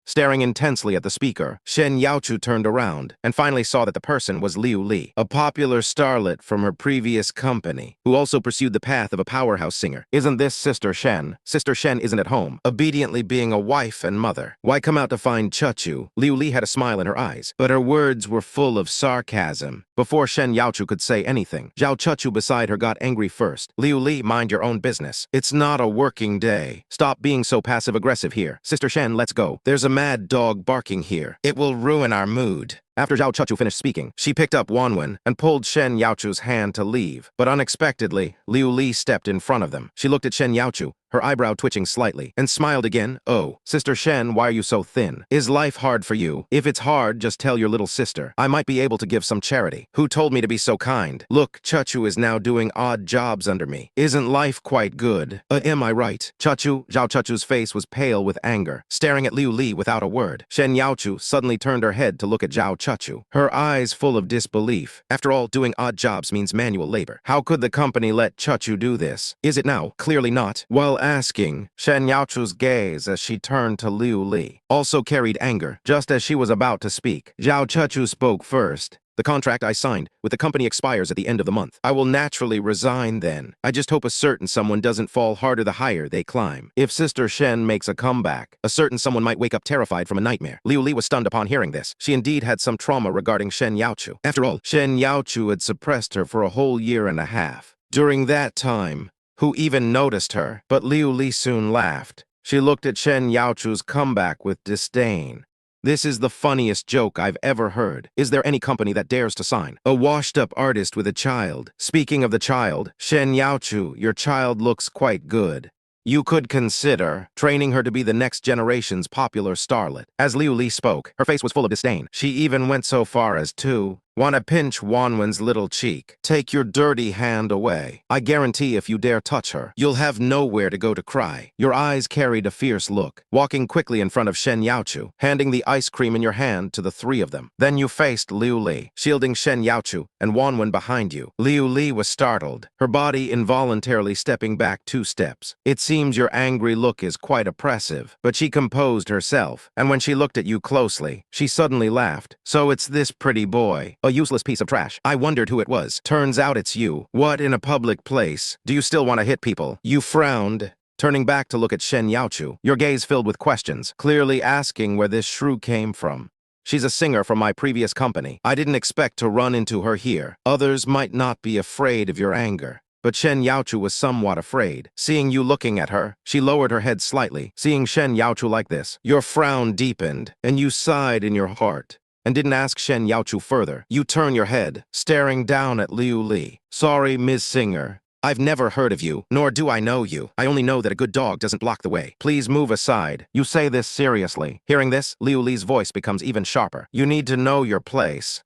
Staring intensely at the speaker, Shen Youchu turned around and finally saw that the person was Liu Li, a popular starlet from her previous company, who also pursued the path of a powerhouse singer. "Isn't this Sister Shen? Sister Shen isn't at home, obediently being a wife and mother. Why come out to find Chuchu?" Liu Li had a smile in her eyes, but her words were full of sarcasm. Before Shen Youchu could say anything, Zhao Chuchu beside her got angry first. "Liu Li, mind your own business. It's not a working day. Stop being so passive-aggressive here. Sister Shen, let's go. There's a mad dog barking here. It will ruin our mood." After Zhao Chuchu finished speaking, she picked up Wanwan and pulled Shen Youchu's hand to leave. But unexpectedly, Liu Li stepped in front of them. She looked at Shen Youchu, her eyebrow twitching slightly, and smiled again. "Oh, Sister Shen, why are you so thin? Is life hard for you? If it's hard, just tell your little sister. I might be able to give some charity." "Who told me to be so kind? Look, Chuchu is now doing odd jobs under me. Isn't life quite good? Am I right?" Chuchu, Zhao Chuchu's face was pale with anger, staring at Liu Li without a word. Shen Youchu suddenly turned her head to look at Zhao Chuchu, her eyes full of disbelief. After all, doing odd jobs means manual labor. How could the company let Chuchu do this? Is it now? Clearly not. While asking, Shen Youchu's gaze as she turned to Liu Li also carried anger. Just as she was about to speak, Zhao Chuchu spoke first. "The contract I signed with the company expires at the end of the month. I will naturally resign then. I just hope a certain someone doesn't fall harder the higher they climb. If Sister Shen makes a comeback, a certain someone might wake up terrified from a nightmare." Liu Li was stunned upon hearing this. She indeed had some trauma regarding Shen Youchu. After all, Shen Youchu had suppressed her for a whole year and a half. During that time, who even noticed her? But Liu Li soon laughed. She looked at Shen Youchu's comeback with disdain. "This is the funniest joke I've ever heard. Is there any company that dares to sign a washed-up artist with a child? Speaking of the child, Shen Youchu, your child looks quite good. You could consider training her to be the next generation's popular starlet." As Liu Li spoke, her face was full of disdain. She even went so far as to Wanna pinch Wanwan's little cheek. Take your dirty hand away. I guarantee if you dare touch her, you'll have nowhere to go to cry. Your eyes carried a fierce look, walking quickly in front of Shen Youchu, handing the ice cream in your hand to the three of them. Then you faced Liu Li, shielding Shen Youchu and Wanwan behind you. Liu Li was startled, her body involuntarily stepping back 2 steps. It seems your angry look is quite oppressive, but she composed herself, and when she looked at you closely, she suddenly laughed. So it's this pretty boy, a useless piece of trash. I wondered who it was. Turns out it's you. What, in a public place? Do you still want to hit people? You frowned, turning back to look at Shen Youchu, your gaze filled with questions, clearly asking where this shrew came from. She's a singer from my previous company. I didn't expect to run into her here. Others might not be afraid of your anger, but Shen Youchu was somewhat afraid. Seeing you looking at her, she lowered her head slightly. Seeing Shen Youchu like this, your frown deepened, and you sighed in your heart, and didn't ask Shen Youchu further. You turn your head, staring down at Liu Li. Sorry, Ms. Singer. I've never heard of you, nor do I know you. I only know that a good dog doesn't block the way. Please move aside. You say this seriously. Hearing this, Liu Li's voice becomes even sharper. You need to know your place.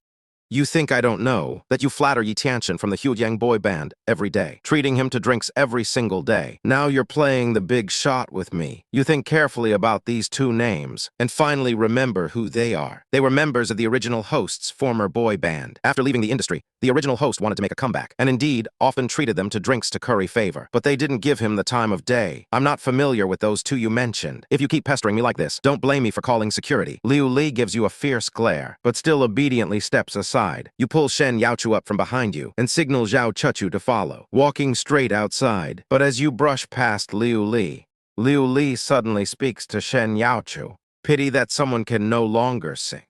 You think I don't know that you flatter Yi Tianchen from the Huyang boy band every day, treating him to drinks every single day. Now you're playing the big shot with me. You think carefully about these 2 names, and finally remember who they are. They were members of the original host's former boy band. After leaving the industry, the original host wanted to make a comeback, and indeed often treated them to drinks to curry favor. But they didn't give him the time of day. I'm not familiar with those 2 you mentioned. If you keep pestering me like this, don't blame me for calling security. Liu Li gives you a fierce glare, but still obediently steps aside. You pull Shen Youchu up from behind you and signal Zhao Chuchu to follow, walking straight outside. But as you brush past Liu Li suddenly speaks to Shen Youchu. Pity that someone can no longer sing.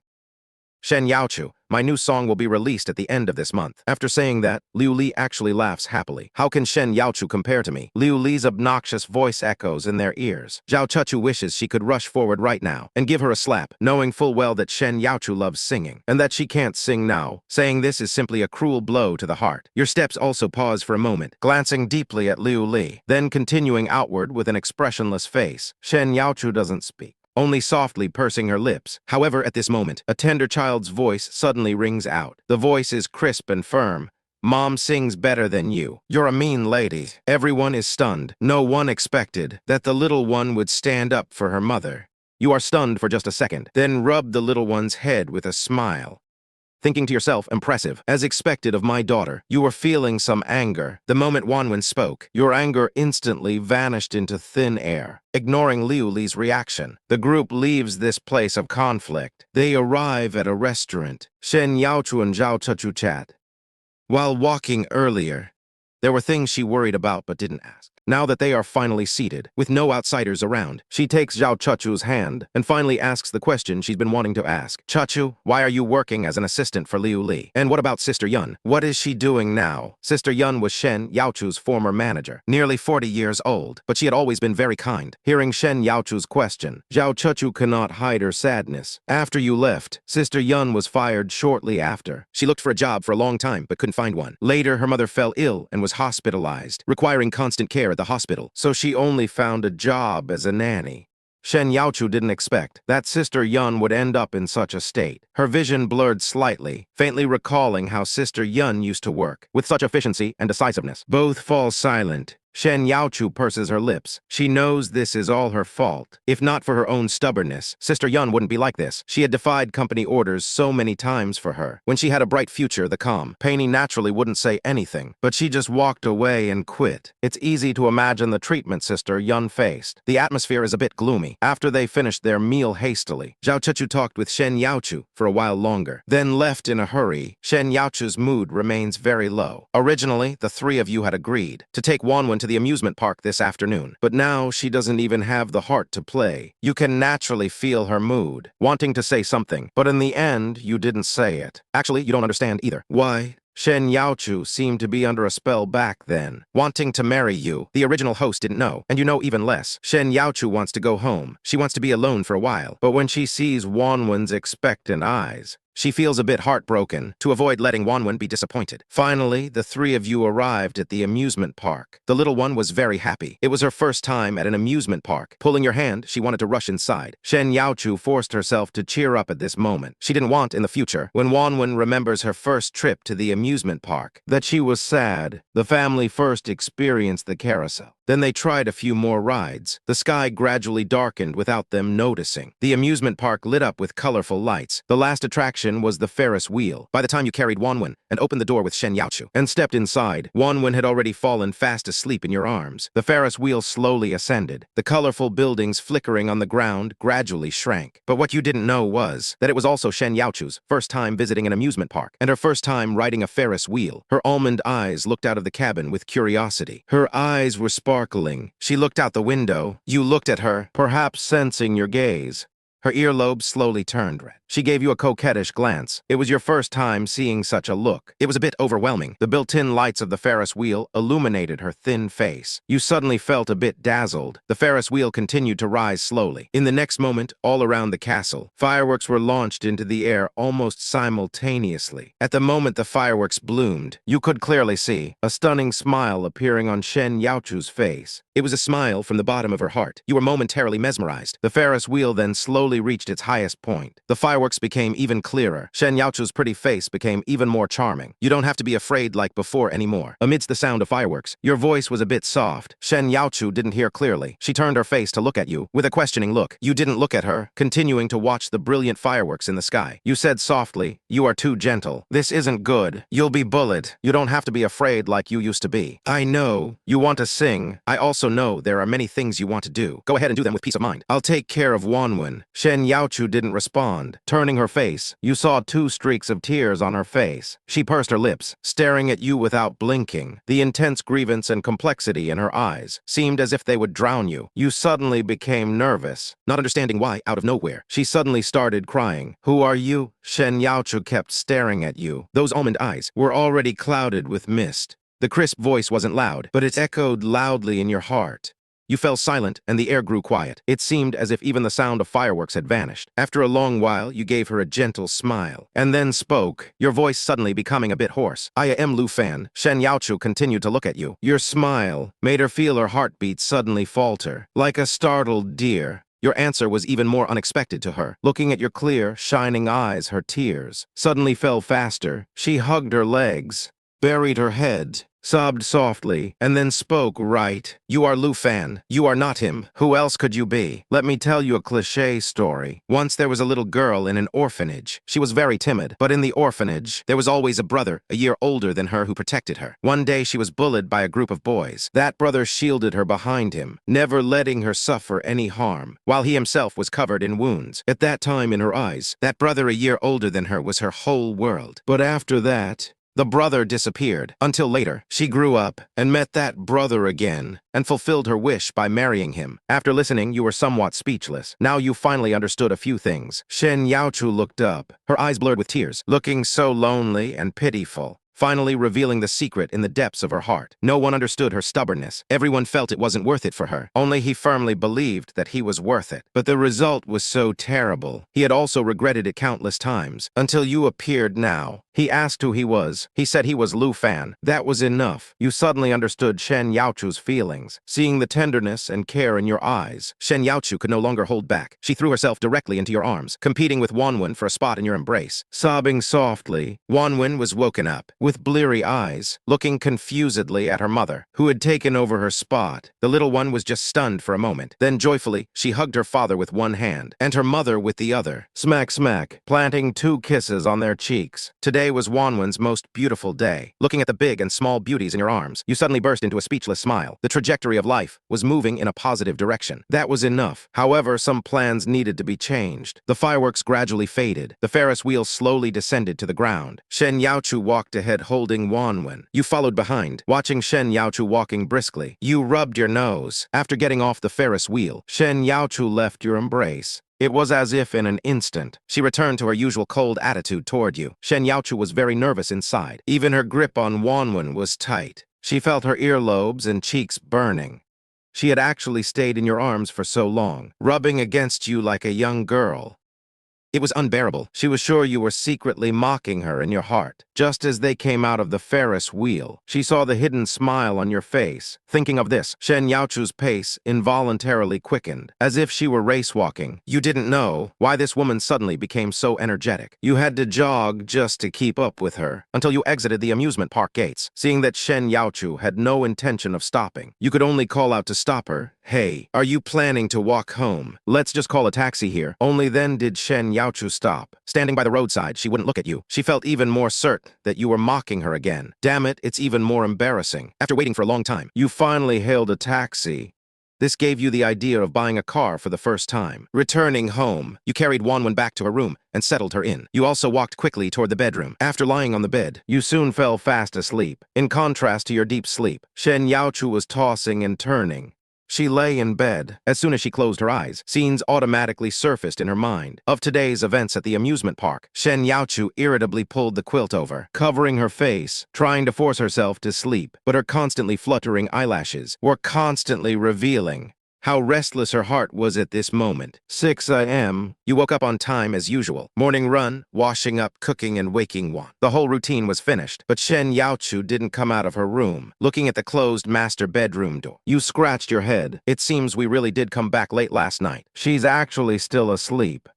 Shen Youchu, my new song will be released at the end of this month. After saying that, Liu Li actually laughs happily. How can Shen Youchu compare to me? Liu Li's obnoxious voice echoes in their ears. Zhao Chuchu wishes she could rush forward right now and give her a slap, knowing full well that Shen Youchu loves singing, and that she can't sing now. Saying this is simply a cruel blow to the heart. Your steps also pause for a moment, glancing deeply at Liu Li, then continuing outward with an expressionless face. Shen Youchu doesn't speak, only softly pursing her lips. However, at this moment, a tender child's voice suddenly rings out. The voice is crisp and firm. Mom sings better than you. You're a mean lady. Everyone is stunned. No one expected that the little one would stand up for her mother. You are stunned for just a second, then rub the little one's head with a smile, thinking to yourself, impressive. As expected of my daughter, you were feeling some anger. The moment Wanwan spoke, your anger instantly vanished into thin air. Ignoring Liu Li's reaction, the group leaves this place of conflict. They arrive at a restaurant. Shen Youchu and Zhao Chuchu chat. While walking earlier, there were things she worried about but didn't ask. Now that they are finally seated, with no outsiders around, she takes Zhao Chuchu's hand and finally asks the question she's been wanting to ask. Chuchu, why are you working as an assistant for Liu Li? And what about Sister Yun? What is she doing now? Sister Yun was Shen Youchu's former manager, nearly 40 years old, but she had always been very kind. Hearing Shen Youchu's question, Zhao Chuchu cannot hide her sadness. After you left, Sister Yun was fired shortly after. She looked for a job for a long time but couldn't find one. Later, her mother fell ill and was hospitalized, requiring constant care at the hospital, so she only found a job as a nanny. Shen Youchu didn't expect that Sister Yun would end up in such a state. Her vision blurred slightly, faintly recalling how Sister Yun used to work, with such efficiency and decisiveness. Both fall silent. Shen Youchu purses her lips. She knows this is all her fault. If not for her own stubbornness, Sister Yun wouldn't be like this. She had defied company orders so many times for her. When she had a bright future, the calm, Painey naturally wouldn't say anything, but she just walked away and quit. It's easy to imagine the treatment Sister Yun faced. The atmosphere is a bit gloomy. After they finished their meal hastily, Zhao Chuchu talked with Shen Youchu for a while longer, then left in a hurry. Shen Youchu's mood remains very low. Originally, the 3 of you had agreed to take Wanwan to the amusement park this afternoon, but now she doesn't even have the heart to play. You can naturally feel her mood, wanting to say something, but in the end, you didn't say it. Actually, you don't understand either. Why? Shen Youchu seemed to be under a spell back then, wanting to marry you. The original host didn't know, and you know even less. Shen Youchu wants to go home. She wants to be alone for a while, but when she sees Wanwan's expectant eyes, She feels a bit heartbroken to avoid letting Wanwan be disappointed. Finally, the three of you arrived at the amusement park. The little one was very happy. It was her first time at an amusement park. Pulling your hand, she wanted to rush inside. Shen Youchu forced herself to cheer up at this moment. She didn't want, in the future, when Wanwan remembers her first trip to the amusement park, that she was sad. The family first experienced the carousel. Then they tried a few more rides. The sky gradually darkened without them noticing. The amusement park lit up with colorful lights. The last attraction was the Ferris wheel. By the time you carried Wanwan and opened the door with Shen Youchu and stepped inside, Wanwan had already fallen fast asleep in your arms. The Ferris wheel slowly ascended. The colorful buildings flickering on the ground gradually shrank. But what you didn't know was that it was also Shen Youchu's first time visiting an amusement park and her first time riding a Ferris wheel. Her almond eyes looked out of the cabin with curiosity. Her eyes were sparkling. She looked out the window. You looked at her, perhaps sensing your gaze. Her earlobes slowly turned red. She gave you a coquettish glance. It was your first time seeing such a look. It was a bit overwhelming. The built-in lights of the Ferris wheel illuminated her thin face. You suddenly felt a bit dazzled. The Ferris wheel continued to rise slowly. In the next moment, all around the castle, fireworks were launched into the air almost simultaneously. At the moment the fireworks bloomed, you could clearly see a stunning smile appearing on Shen Youchu's face. It was a smile from the bottom of her heart. You were momentarily mesmerized. The Ferris wheel then slowly reached its highest point. The fireworks became even clearer. Shen Youchu's pretty face became even more charming. You don't have to be afraid like before anymore. Amidst the sound of fireworks, your voice was a bit soft. Shen Youchu didn't hear clearly. She turned her face to look at you with a questioning look. You didn't look at her, continuing to watch the brilliant fireworks in the sky. You said softly, "You are too gentle. This isn't good. You'll be bullied. You don't have to be afraid like you used to be. I know you want to sing. I also know there are many things you want to do. Go ahead and do them with peace of mind. I'll take care of Wanwan." Shen Youchu didn't respond. Turning her face, you saw 2 streaks of tears on her face. She pursed her lips, staring at you without blinking. The intense grievance and complexity in her eyes seemed as if they would drown you. You suddenly became nervous. Not understanding why, out of nowhere, she suddenly started crying. "Who are you?" Shen Youchu kept staring at you. Those almond eyes were already clouded with mist. The crisp voice wasn't loud, but it echoed loudly in your heart. You fell silent, and the air grew quiet. It seemed as if even the sound of fireworks had vanished. After a long while, you gave her a gentle smile, and then spoke, your voice suddenly becoming a bit hoarse. "I am Bufan." Shen Youchu continued to look at you. Your smile made her feel her heartbeat suddenly falter, like a startled deer. Your answer was even more unexpected to her. Looking at your clear, shining eyes, her tears suddenly fell faster. She hugged her legs, buried her head, sobbed softly, and then spoke right. "You are Bufan. You are not him. Who else could you be? Let me tell you a cliché story. Once there was a little girl in an orphanage. She was very timid, but in the orphanage, there was always a brother, a year older than her, who protected her. One day she was bullied by a group of boys. That brother shielded her behind him, never letting her suffer any harm, while he himself was covered in wounds. At that time, in her eyes, that brother a year older than her was her whole world. But after that, the brother disappeared, until later, she grew up and met that brother again and fulfilled her wish by marrying him. After listening, you were somewhat speechless. Now you finally understood a few things. Shen Youchu looked up, her eyes blurred with tears, looking so lonely and pitiful, finally revealing the secret in the depths of her heart. No one understood her stubbornness. Everyone felt it wasn't worth it for her. Only he firmly believed that he was worth it. But the result was so terrible. He had also regretted it countless times, until you appeared now. He asked who he was. He said he was Bufan. That was enough. You suddenly understood Shen Youchu's feelings. Seeing the tenderness and care in your eyes, Shen Youchu could no longer hold back. She threw herself directly into your arms, competing with Wanwan for a spot in your embrace. Sobbing softly, Wanwan was woken up, with bleary eyes, looking confusedly at her mother, who had taken over her spot. The little one was just stunned for a moment. Then joyfully, she hugged her father with one hand, and her mother with the other. Smack smack, planting 2 kisses on their cheeks. Today was Wanwan's most beautiful day. Looking at the big and small beauties in your arms, you suddenly burst into a speechless smile. The trajectory of life was moving in a positive direction. That was enough. However, some plans needed to be changed. The fireworks gradually faded. The Ferris wheel slowly descended to the ground. Shen Youchu walked ahead holding Wanwan. You followed behind, watching Shen Youchu walking briskly. You rubbed your nose. After getting off the Ferris wheel, Shen Youchu left your embrace. It was as if in an instant, she returned to her usual cold attitude toward you. Shen Youchu was very nervous inside. Even her grip on Wanwan was tight. She felt her earlobes and cheeks burning. She had actually stayed in your arms for so long, rubbing against you like a young girl. It was unbearable. She was sure you were secretly mocking her in your heart. Just as they came out of the Ferris wheel, she saw the hidden smile on your face. Thinking of this, Shen Youchu's pace involuntarily quickened, as if she were race-walking. You didn't know why this woman suddenly became so energetic. You had to jog just to keep up with her, until you exited the amusement park gates. Seeing that Shen Youchu had no intention of stopping, you could only call out to stop her. Hey, are you planning to walk home? Let's just call a taxi here. Only then did Shen Youchu stop. Standing by the roadside, she wouldn't look at you. She felt even more certain that you were mocking her again. Damn it, it's even more embarrassing. After waiting for a long time, you finally hailed a taxi. This gave you the idea of buying a car for the first time. Returning home, you carried Wanwan back to her room and settled her in. You also walked quickly toward the bedroom. After lying on the bed, you soon fell fast asleep. In contrast to your deep sleep, Shen Youchu was tossing and turning. She lay in bed. As soon as she closed her eyes, scenes automatically surfaced in her mind. Of today's events at the amusement park, Shen Youchu irritably pulled the quilt over, covering her face, trying to force herself to sleep, but her constantly fluttering eyelashes were constantly revealing how restless her heart was at this moment. 6 a.m. You woke up on time as usual. Morning run, washing up, cooking, and waking Wan. The whole routine was finished, but Shen Youchu didn't come out of her room, looking at the closed master bedroom door. You scratched your head. It seems we really did come back late last night. She's actually still asleep.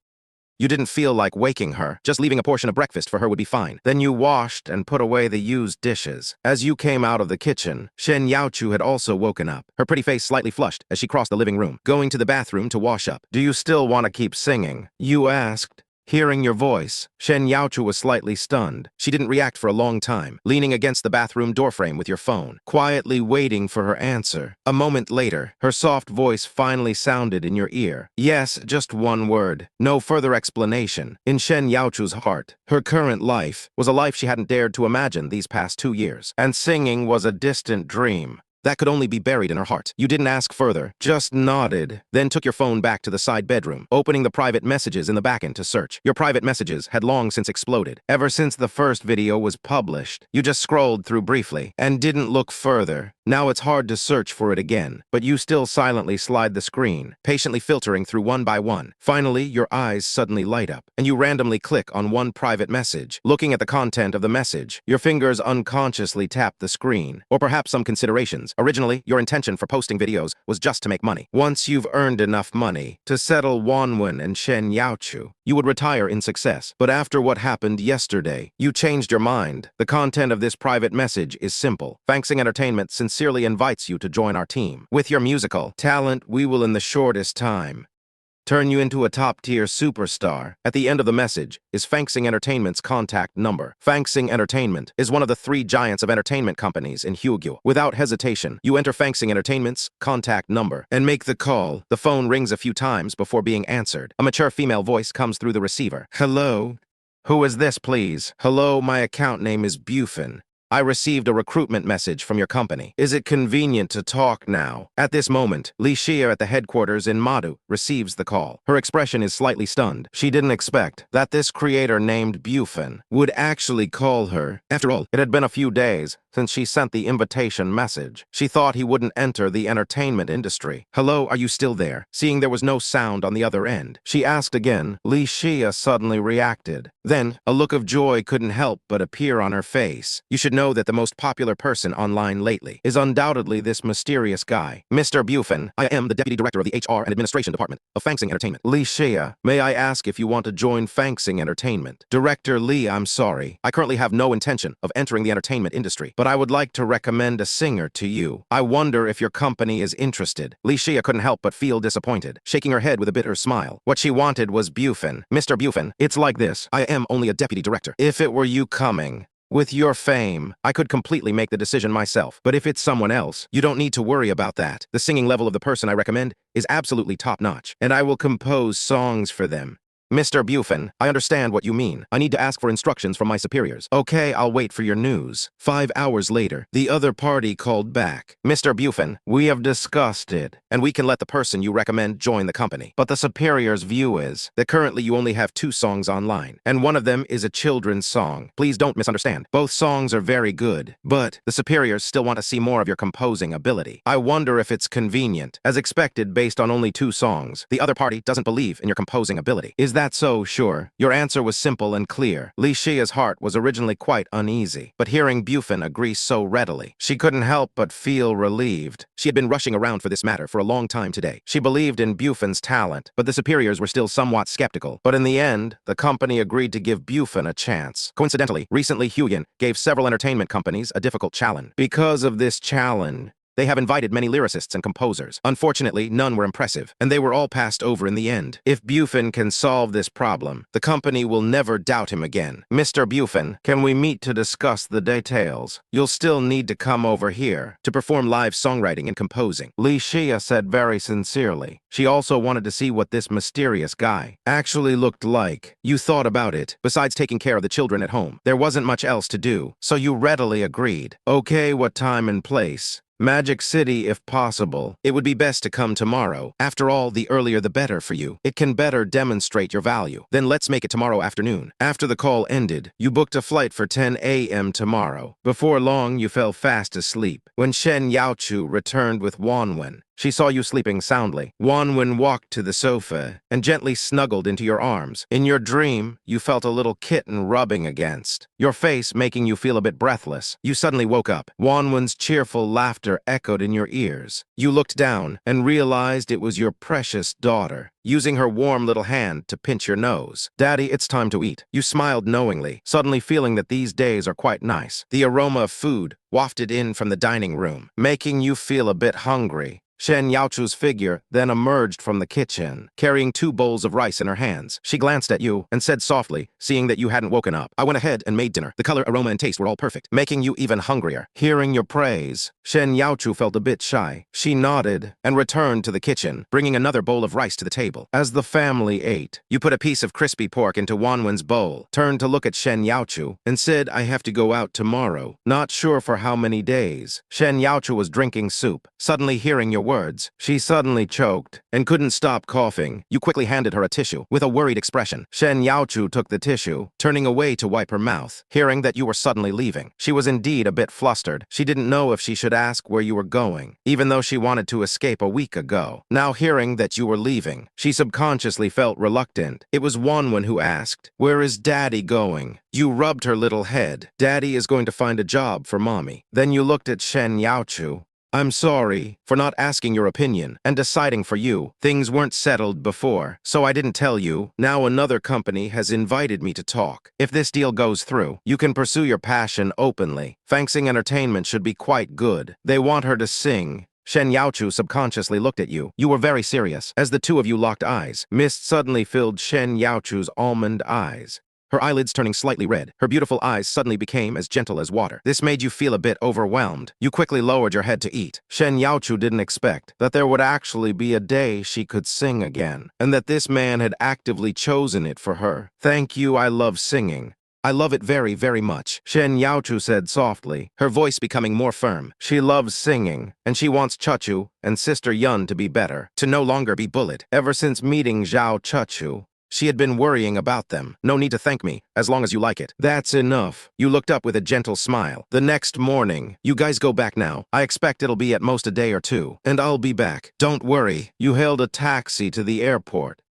You didn't feel like waking her. Just leaving a portion of breakfast for her would be fine. Then you washed and put away the used dishes. As you came out of the kitchen, Shen Youchu had also woken up, her pretty face slightly flushed as she crossed the living room, going to the bathroom to wash up. Do you still want to keep singing? You asked. Hearing your voice, Shen Youchu was slightly stunned. She didn't react for a long time, leaning against the bathroom doorframe with your phone, quietly waiting for her answer. A moment later, her soft voice finally sounded in your ear. Yes, just one word. No further explanation. In Shen Youchu's heart, her current life was a life she hadn't dared to imagine these past 2 years, and singing was a distant dream that could only be buried in her heart. You didn't ask further, just nodded, then took your phone back to the side bedroom, opening the private messages in the backend to search. Your private messages had long since exploded. Ever since the first video was published, you just scrolled through briefly and didn't look further. Now it's hard to search for it again, but you still silently slide the screen, patiently filtering through one by one. Finally, your eyes suddenly light up, and you randomly click on one private message. Looking at the content of the message, your fingers unconsciously tap the screen, or perhaps some considerations. Originally, your intention for posting videos was just to make money. Once you've earned enough money to settle Wanwan and Shen Youchu, you would retire in success. But after what happened yesterday, you changed your mind. The content of this private message is simple. Fanxing Entertainment sincerely invites you to join our team. With your musical talent, we will in the shortest time turn you into a top-tier superstar. At the end of the message is Fanxing Entertainment's contact number. Fanxing Entertainment is one of the 3 giants of entertainment companies in Hyugyu. Without hesitation, you enter Fanxing Entertainment's contact number and make the call. The phone rings a few times before being answered. A mature female voice comes through the receiver. Hello? Who is this, please? Hello, my account name is Bufan. I received a recruitment message from your company. Is it convenient to talk now? At this moment, Li Xia at the headquarters in Madu receives the call. Her expression is slightly stunned. She didn't expect that this creator named Bufan would actually call her. After all, it had been a few days since she sent the invitation message. She thought he wouldn't enter the entertainment industry. Hello, are you still there? Seeing there was no sound on the other end, she asked again. Li Xia suddenly reacted. Then, a look of joy couldn't help but appear on her face. You should know that the most popular person online lately is undoubtedly this mysterious guy. Mr. Bufan, I am the Deputy Director of the HR and Administration Department of Fanxing Entertainment. Li Xia, may I ask if you want to join Fanxing Entertainment? Director Li, I'm sorry. I currently have no intention of entering the entertainment industry, but I would like to recommend a singer to you. I wonder if your company is interested. Li Xia couldn't help but feel disappointed, shaking her head with a bitter smile. What she wanted was Bufan. Mr. Bufan, it's like this. I am only a deputy director. If it were you coming, with your fame, I could completely make the decision myself. But if it's someone else, you don't need to worry about that. The singing level of the person I recommend is absolutely top-notch, and I will compose songs for them. Mr. Bufan, I understand what you mean. I need to ask for instructions from my superiors. Okay, I'll wait for your news. 5 hours later, the other party called back. Mr. Bufan, we have discussed it, and we can let the person you recommend join the company. But the superior's view is that currently you only have 2 songs online, and one of them is a children's song. Please don't misunderstand. Both songs are very good, but the superiors still want to see more of your composing ability. I wonder if it's convenient. As expected, based on only 2 songs, the other party doesn't believe in your composing ability. Is that so? Sure. Your answer was simple and clear. Li Shia's heart was originally quite uneasy, but hearing Bufan agree so readily, she couldn't help but feel relieved. She had been rushing around for this matter for a long time today. She believed in Bufan's talent, but the superiors were still somewhat skeptical. But in the end, the company agreed to give Bufan a chance. Coincidentally, recently Huyin gave several entertainment companies a difficult challenge. Because of this challenge, they have invited many lyricists and composers. Unfortunately, none were impressive, and they were all passed over in the end. If Bufan can solve this problem, the company will never doubt him again. Mr. Bufan, can we meet to discuss the details? You'll still need to come over here to perform live songwriting and composing. Li Shia said very sincerely. She also wanted to see what this mysterious guy actually looked like. You thought about it. Besides taking care of the children at home, there wasn't much else to do, so you readily agreed. Okay, what time and place? Magic City, if possible. It would be best to come tomorrow. After all, the earlier the better for you. It can better demonstrate your value. Then let's make it tomorrow afternoon. After the call ended, you booked a flight for 10 a.m. tomorrow. Before long, you fell fast asleep. When Shen Youchu returned with Wanwan, she saw you sleeping soundly. Wanwan walked to the sofa and gently snuggled into your arms. In your dream, you felt a little kitten rubbing against your face, making you feel a bit breathless. You suddenly woke up. Wanwan's cheerful laughter echoed in your ears. You looked down and realized it was your precious daughter, using her warm little hand to pinch your nose. Daddy, it's time to eat. You smiled knowingly, suddenly feeling that these days are quite nice. The aroma of food wafted in from the dining room, making you feel a bit hungry. Shen Youchu's figure then emerged from the kitchen, carrying 2 bowls of rice in her hands. She glanced at you and said softly, seeing that you hadn't woken up, I went ahead and made dinner. The color, aroma, and taste were all perfect, making you even hungrier. Hearing your praise, Shen Youchu felt a bit shy. She nodded and returned to the kitchen, bringing another bowl of rice to the table. As the family ate, you put a piece of crispy pork into Wanwan's bowl, turned to look at Shen Youchu, and said, I have to go out tomorrow. Not sure for how many days. Shen Youchu was drinking soup. Suddenly hearing your words, she suddenly choked and couldn't stop coughing. You quickly handed her a tissue with a worried expression. Shen Youchu took the tissue, turning away to wipe her mouth. Hearing that you were suddenly leaving, she was indeed a bit flustered. She didn't know if she should ask where you were going, even though she wanted to escape a week ago. Now hearing that you were leaving, she subconsciously felt reluctant. It was Wanwan who asked, where is Daddy going? You rubbed her little head. Daddy is going to find a job for Mommy. Then you looked at Shen Youchu. I'm sorry for not asking your opinion and deciding for you. Things weren't settled before, so I didn't tell you. Now another company has invited me to talk. If this deal goes through, you can pursue your passion openly. Fangsing Entertainment should be quite good. They want her to sing. Shen Youchu subconsciously looked at you. You were very serious. As the two of you locked eyes, mist suddenly filled Shen Youchu's almond eyes. Her eyelids turning slightly red, her beautiful eyes suddenly became as gentle as water. This made you feel a bit overwhelmed. You quickly lowered your head to eat. Shen Youchu didn't expect that there would actually be a day she could sing again, and that this man had actively chosen it for her. Thank you, I love singing. I love it very, very much, Shen Youchu said softly, her voice becoming more firm. She loves singing, and she wants Chuchu and Sister Yun to be better, to no longer be bullied. Ever since meeting Zhao Chuchu, she had been worrying about them. No need to thank me, as long as you like it. That's enough. You looked up with a gentle smile. The next morning, you guys go back now. I expect it'll be at most a day or 2, and I'll be back. Don't worry. You hailed a taxi to the airport,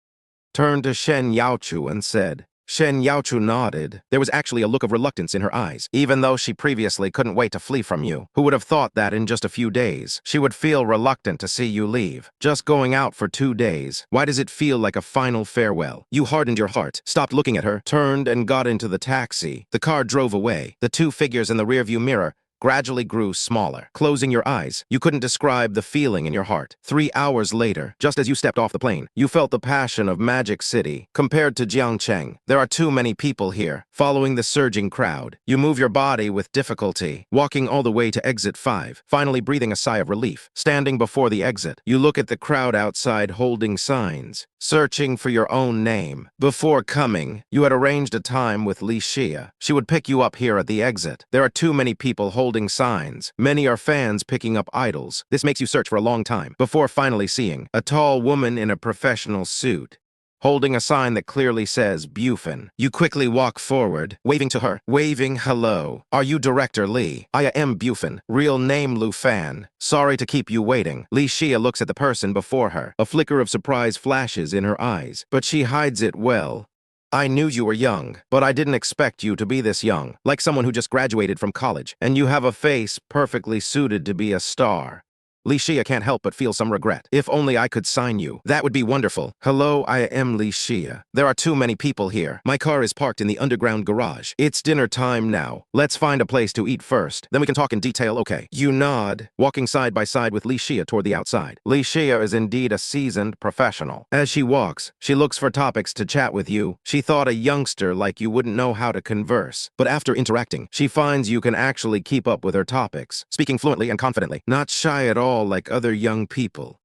turned to Shen Youchu and said, Shen Youchu nodded. There was actually a look of reluctance in her eyes, even though she previously couldn't wait to flee from you. Who would have thought that in just a few days, she would feel reluctant to see you leave? Just going out for 2 days. Why does it feel like a final farewell? You hardened your heart, stopped looking at her, turned and got into the taxi. The car drove away. The 2 figures in the rearview mirror gradually grew smaller. Closing your eyes, you couldn't describe the feeling in your heart. 3 hours later, just as you stepped off the plane, you felt the passion of Magic City. Compared to Jiangcheng, there are too many people here. Following the surging crowd, you move your body with difficulty, walking all the way to exit 5, finally breathing a sigh of relief. Standing before the exit, you look at the crowd outside holding signs, searching for your own name. Before coming, you had arranged a time with Li Xia. She would pick you up here at the exit. There are too many people holding signs. Many are fans picking up idols. This makes you search for a long time, before finally seeing a tall woman in a professional suit, holding a sign that clearly says Bufan. You quickly walk forward, waving to her. Waving hello. Are you Director Lee? I am Bufan. Real name Lufan. Sorry to keep you waiting. Li Xia looks at the person before her. A flicker of surprise flashes in her eyes, but she hides it well. I knew you were young, but I didn't expect you to be this young, like someone who just graduated from college, and you have a face perfectly suited to be a star. Li Xia can't help but feel some regret. If only I could sign you. That would be wonderful. Hello, I am Li Xia. There are too many people here. My car is parked in the underground garage. It's dinner time now. Let's find a place to eat first. Then we can talk in detail, okay? You nod, walking side by side with Li Xia toward the outside. Li Xia is indeed a seasoned professional. As she walks, she looks for topics to chat with you. She thought a youngster like you wouldn't know how to converse. But after interacting, she finds you can actually keep up with her topics, speaking fluently and confidently. Not shy at all like other young people.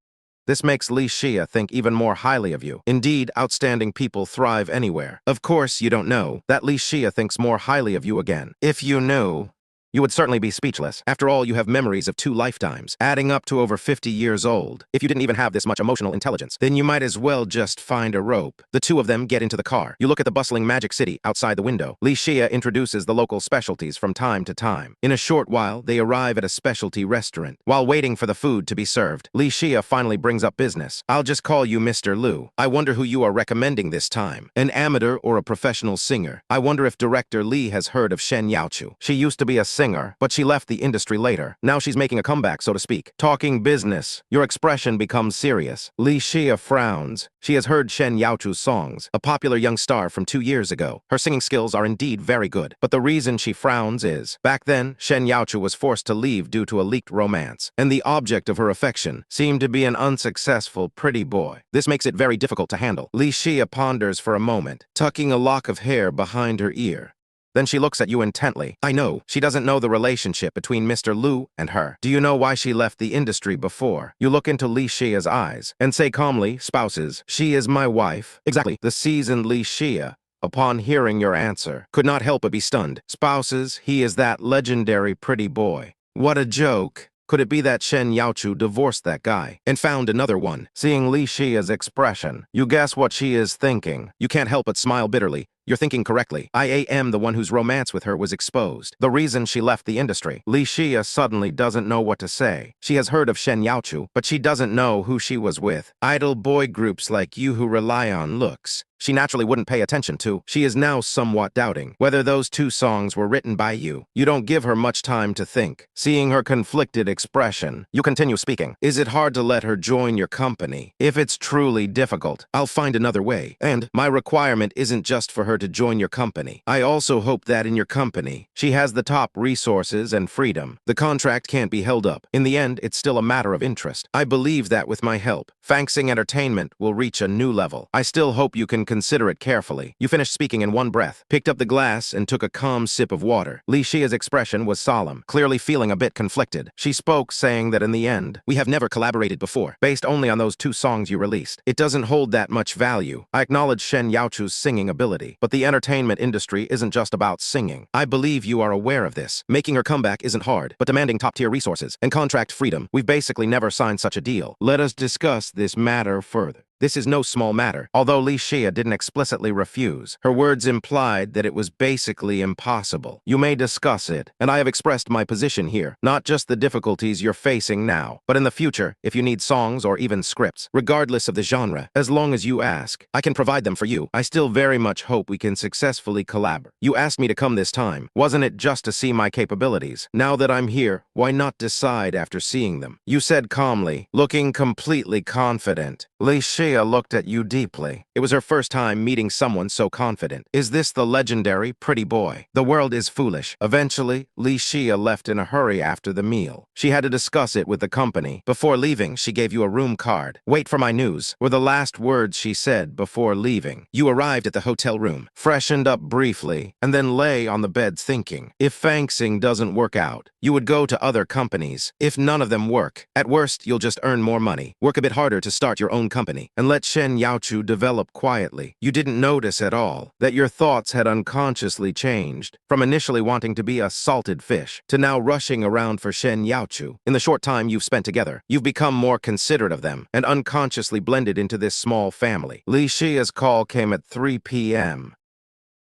This makes Li Xia think even more highly of you. Indeed, outstanding people thrive anywhere. Of course, you don't know that Li Xia thinks more highly of you again. If you knew, you would certainly be speechless. After all, you have memories of 2 lifetimes, adding up to over 50 years old. If you didn't even have this much emotional intelligence, then you might as well just find a rope. The two of them get into the car. You look at the bustling magic city outside the window. Li Xia introduces the local specialties from time to time. In a short while, they arrive at a specialty restaurant. While waiting for the food to be served, Li Xia finally brings up business. I'll just call you Mr. Lu. I wonder who you are recommending this time. An amateur or a professional singer? I wonder if Director Lee has heard of Shen Youchu. She used to be a singer, but she left the industry later. Now she's making a comeback, so to speak. Talking business. Your expression becomes serious. Li Xia frowns. She has heard Shen Youchu's songs, a popular young star from 2 years ago. Her singing skills are indeed very good, but the reason she frowns is, back then, Shen Youchu was forced to leave due to a leaked romance, and the object of her affection seemed to be an unsuccessful pretty boy. This makes it very difficult to handle. Li Xia ponders for a moment, tucking a lock of hair behind her ear. Then she looks at you intently. I know, she doesn't know the relationship between Mr. Lu and her. Do you know why she left the industry before? You look into Li Xia's eyes and say calmly, spouses, she is my wife. Exactly. The seasoned Li Xia, upon hearing your answer, could not help but be stunned. Spouses, he is that legendary pretty boy. What a joke. Could it be that Shen Youchu divorced that guy and found another one? Seeing Li Xia's expression, you guess what she is thinking. You can't help but smile bitterly. You're thinking correctly. I am the one whose romance with her was exposed. The reason she left the industry. Li Xia suddenly doesn't know what to say. She has heard of Shen Youchu, but she doesn't know who she was with. Idol boy groups like you who rely on looks. She naturally wouldn't pay attention to. She is now somewhat doubting whether those 2 songs were written by you. You don't give her much time to think. Seeing her conflicted expression, you continue speaking. Is it hard to let her join your company? If it's truly difficult, I'll find another way. And my requirement isn't just for her to join your company. I also hope that in your company, she has the top resources and freedom. The contract can't be held up. In the end, it's still a matter of interest. I believe that with my help, Fangsing Entertainment will reach a new level. I still hope you can consider it carefully. You finished speaking in one breath, picked up the glass, and took a calm sip of water. Li Xia's expression was solemn, clearly feeling a bit conflicted. She spoke, saying that in the end, we have never collaborated before, based only on those 2 songs you released. It doesn't hold that much value. I acknowledge Shen Youchu's singing ability, but the entertainment industry isn't just about singing. I believe you are aware of this. Making her comeback isn't hard, but demanding top-tier resources and contract freedom, we've basically never signed such a deal. Let us discuss this matter further. This is no small matter. Although Li Xia didn't explicitly refuse, her words implied that it was basically impossible. You may discuss it, and I have expressed my position here, not just the difficulties you're facing now, but in the future, if you need songs or even scripts, regardless of the genre, as long as you ask, I can provide them for you. I still very much hope we can successfully collaborate. You asked me to come this time. Wasn't it just to see my capabilities? Now that I'm here, why not decide after seeing them? You said calmly, looking completely confident. Li Xia looked at you deeply. It was her first time meeting someone so confident. Is this the legendary pretty boy? The world is foolish. Eventually, Li Xia left in a hurry after the meal. She had to discuss it with the company. Before leaving, she gave you a room card. Wait for my news, were the last words she said before leaving. You arrived at the hotel room, freshened up briefly, and then lay on the bed thinking. If Fangsing doesn't work out, you would go to other companies. If none of them work, at worst, you'll just earn more money. Work a bit harder to start your own own company and let Shen Youchu develop quietly. You didn't notice at all that your thoughts had unconsciously changed from initially wanting to be a salted fish to now rushing around for Shen Youchu. In the short time you've spent together, you've become more considerate of them and unconsciously blended into this small family. Li Xia's call came at 3 p.m.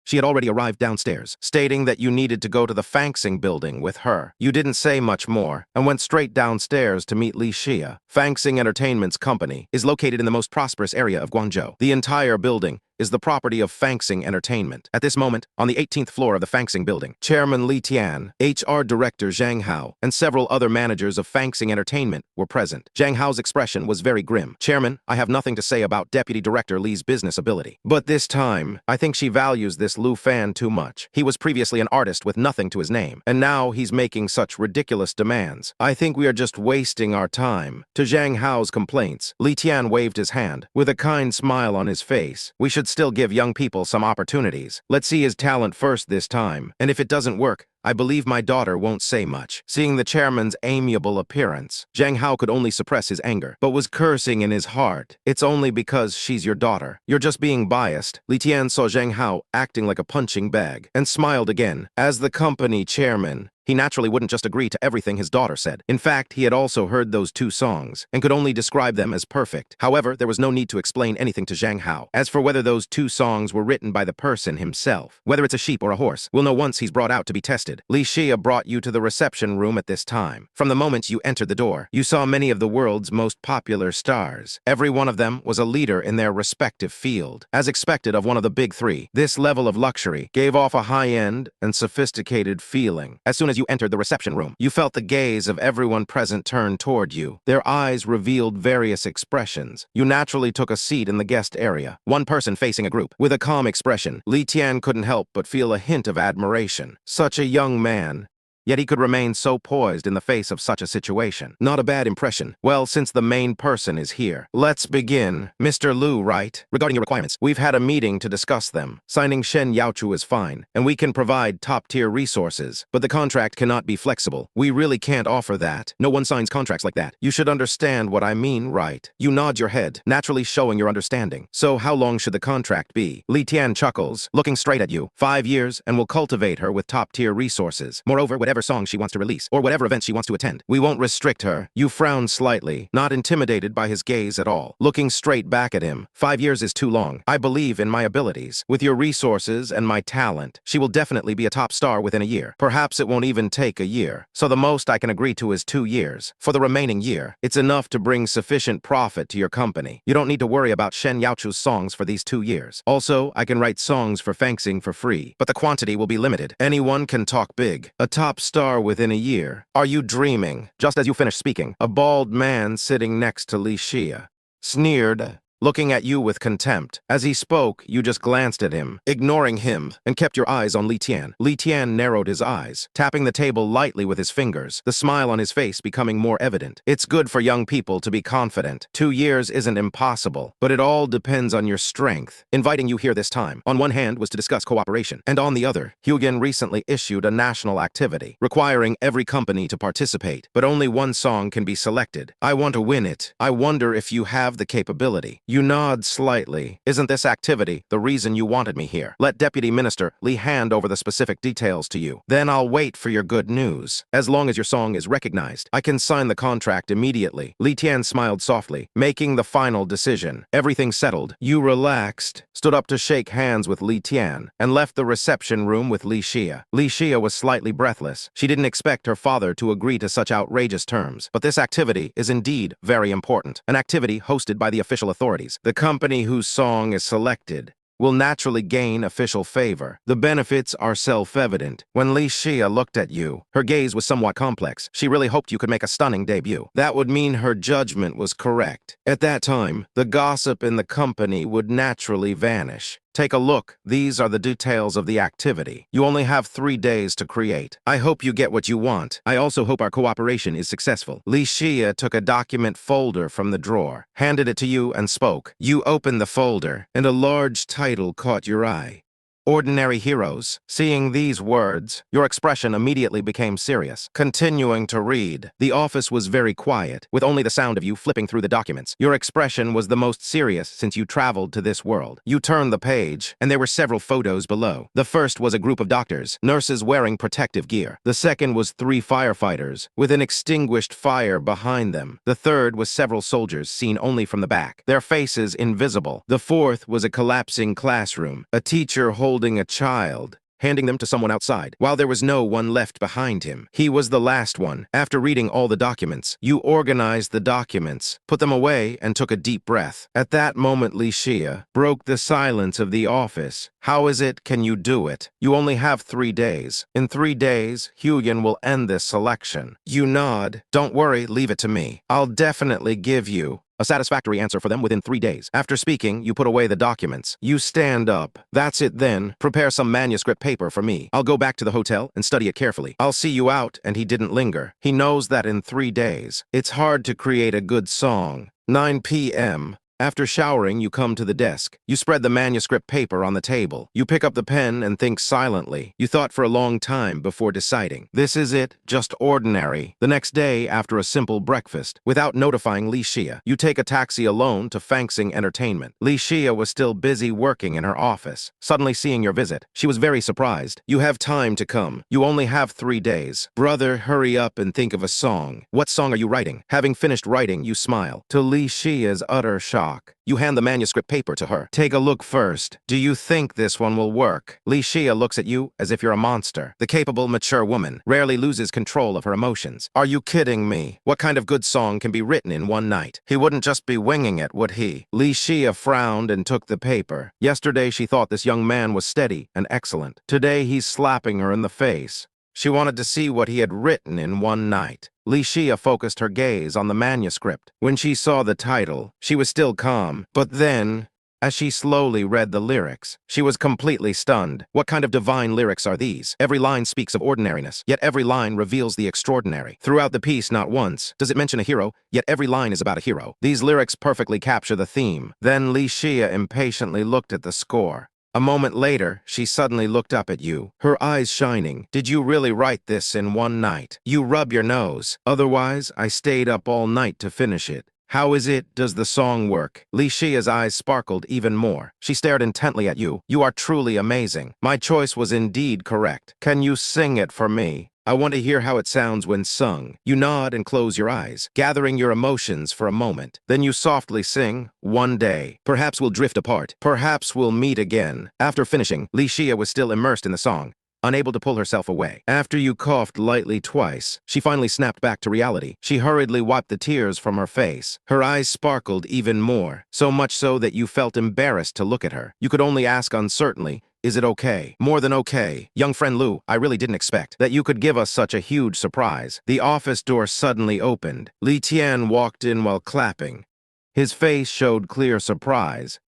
She had already arrived downstairs, stating that you needed to go to the Fangsing building with her. You didn't say much more, and went straight downstairs to meet Li Xia. Fangsing Entertainment's company is located in the most prosperous area of Guangzhou. The entire building is the property of Fangsing Entertainment. At this moment, on the 18th floor of the Fangsing building, Chairman Li Tian, HR Director Zhang Hao, and several other managers of Fangsing Entertainment were present. Zhang Hao's expression was very grim. Chairman, I have nothing to say about Deputy Director Li's business ability. But this time, I think she values this Lu Fan too much. He was previously an artist with nothing to his name, and now he's making such ridiculous demands. I think we are just wasting our time. To Zhang Hao's complaints, Li Tian waved his hand, with a kind smile on his face. We should still give young people some opportunities. Let's see his talent first this time, and if it doesn't work, I believe my daughter won't say much. Seeing the chairman's amiable appearance, Zhang Hao could only suppress his anger, but was cursing in his heart. It's only because she's your daughter. You're just being biased. Li Tian saw Zhang Hao acting like a punching bag, and smiled again. As the company chairman, he naturally wouldn't just agree to everything his daughter said. In fact, he had also heard those two songs, and could only describe them as perfect. However, there was no need to explain anything to Zhang Hao. As for whether those two songs were written by the person himself, whether it's a sheep or a horse, we'll know once he's brought out to be tested. Li Xia brought you to the reception room at this time. From the moment you entered the door, you saw many of the world's most popular stars. Every one of them was a leader in their respective field. As expected of one of the big three, this level of luxury gave off a high-end and sophisticated feeling. As soon as you entered the reception room, you felt the gaze of everyone present turn toward you. Their eyes revealed various expressions. You naturally took a seat in the guest area, one person facing a group. With a calm expression, Li Tian couldn't help but feel a hint of admiration. Such a young man, yet he could remain so poised in the face of such a situation. Not a bad impression. Well, since the main person is here, let's begin. Mr. Lu, right? Regarding your requirements, we've had a meeting to discuss them. Signing Shen Youchu is fine, and we can provide top-tier resources, but the contract cannot be flexible. We really can't offer that. No one signs contracts like that. You should understand what I mean, right? You nod your head, naturally showing your understanding. So how long should the contract be? Li Tian chuckles, looking straight at you. 5 years, and we'll cultivate her with top-tier resources. Moreover, whatever song she wants to release, or whatever event she wants to attend, we won't restrict her. You frowned slightly, not intimidated by his gaze at all, looking straight back at him. 5 years is too long. I believe in my abilities. With your resources and my talent, she will definitely be a top star within a year. Perhaps it won't even take a year. So the most I can agree to is 2 years. For the remaining year, it's enough to bring sufficient profit to your company. You don't need to worry about Shen Youchu's songs for these 2 years. Also, I can write songs for Fangsing for free, but the quantity will be limited. Anyone can talk big. A top star within a year. Are you dreaming? Just as you finished speaking, a bald man sitting next to Li Xia sneered, looking at you with contempt. As he spoke, you just glanced at him, ignoring him, and kept your eyes on Li Tian. Li Tian narrowed his eyes, tapping the table lightly with his fingers, the smile on his face becoming more evident. It's good for young people to be confident. 2 years isn't impossible, but it all depends on your strength. Inviting you here this time, on one hand, was to discuss cooperation, and on the other, Hugen recently issued a national activity, requiring every company to participate, but only one song can be selected. I want to win it. I wonder if you have the capability. You nod slightly. Isn't this activity the reason you wanted me here? Let Deputy Minister Li hand over the specific details to you. Then I'll wait for your good news. As long as your song is recognized, I can sign the contract immediately. Li Tian smiled softly, making the final decision. Everything settled. You relaxed, stood up to shake hands with Li Tian, and left the reception room with Li Xia. Li Xia was slightly breathless. She didn't expect her father to agree to such outrageous terms. But this activity is indeed very important. An activity hosted by the official authorities. The company whose song is selected will naturally gain official favor. The benefits are self-evident. When Li Xia looked at you, her gaze was somewhat complex. She really hoped you could make a stunning debut. That would mean her judgment was correct. At that time, the gossip in the company would naturally vanish. Take a look. These are the details of the activity. You only have 3 days to create. I hope you get what you want. I also hope our cooperation is successful. Li Xia took a document folder from the drawer, handed it to you, and spoke. You opened the folder, and a large title caught your eye. Ordinary heroes. Seeing these words, your expression immediately became serious. Continuing to read, the office was very quiet, with only the sound of you flipping through the documents. Your expression was the most serious since you traveled to this world. You turned the page, and there were several photos below. The first was a group of doctors, nurses wearing protective gear. The second was 3 firefighters, with an extinguished fire behind them. The third was several soldiers seen only from the back, their faces invisible. The fourth was a collapsing classroom, a teacher holding a child, handing them to someone outside, while there was no one left behind him. He was the last one. After reading all the documents, you organized the documents, put them away, and took a deep breath. At that moment, Li Xia broke the silence of the office. How is it? Can you do it? You only have 3 days. In 3 days, Huyen will end this selection. You nod. Don't worry, leave it to me. I'll definitely give you a satisfactory answer for them within 3 days. After speaking, you put away the documents. You stand up. That's it then. Prepare some manuscript paper for me. I'll go back to the hotel and study it carefully. I'll see you out, and he didn't linger. He knows that in 3 days, it's hard to create a good song. 9 p.m. After showering, you come to the desk. You spread the manuscript paper on the table. You pick up the pen and think silently. You thought for a long time before deciding. This is it, just ordinary. The next day, after a simple breakfast, without notifying Li Xia, you take a taxi alone to Fangsing Entertainment. Li Xia was still busy working in her office. Suddenly seeing your visit, she was very surprised. You have time to come. You only have 3 days. Brother, hurry up and think of a song. What song are you writing? Having finished writing, you smile. To Li Xia's utter shock, you hand the manuscript paper to her. Take a look first. Do you think this one will work? Li Xia looks at you as if you're a monster. The capable, mature woman rarely loses control of her emotions. Are you kidding me? What kind of good song can be written in 1 night? He wouldn't just be winging it, would he? Li Xia frowned and took the paper. Yesterday she thought this young man was steady and excellent. Today he's slapping her in the face. She wanted to see what he had written in 1 night. Li Xia focused her gaze on the manuscript. When she saw the title, she was still calm. But then, as she slowly read the lyrics, she was completely stunned. What kind of divine lyrics are these? Every line speaks of ordinariness, yet every line reveals the extraordinary. Throughout the piece, not once does it mention a hero, yet every line is about a hero. These lyrics perfectly capture the theme. Then Li Xia impatiently looked at the score. A moment later, she suddenly looked up at you, her eyes shining. Did you really write this in 1 night? You rub your nose. Otherwise, I stayed up all night to finish it. How is it? Does the song work? Li Xia's eyes sparkled even more. She stared intently at you. You are truly amazing. My choice was indeed correct. Can you sing it for me? I want to hear how it sounds when sung. You nod and close your eyes, gathering your emotions for a moment. Then you softly sing, "One day. Perhaps we'll drift apart. Perhaps we'll meet again." After finishing, Li Xia was still immersed in the song, unable to pull herself away. After you coughed lightly twice, she finally snapped back to reality. She hurriedly wiped the tears from her face. Her eyes sparkled even more, so much so that you felt embarrassed to look at her. You could only ask uncertainly, "Is it okay?" "More than okay. Young friend Lu, I really didn't expect that you could give us such a huge surprise." The office door suddenly opened. Li Tian walked in while clapping. His face showed clear surprise.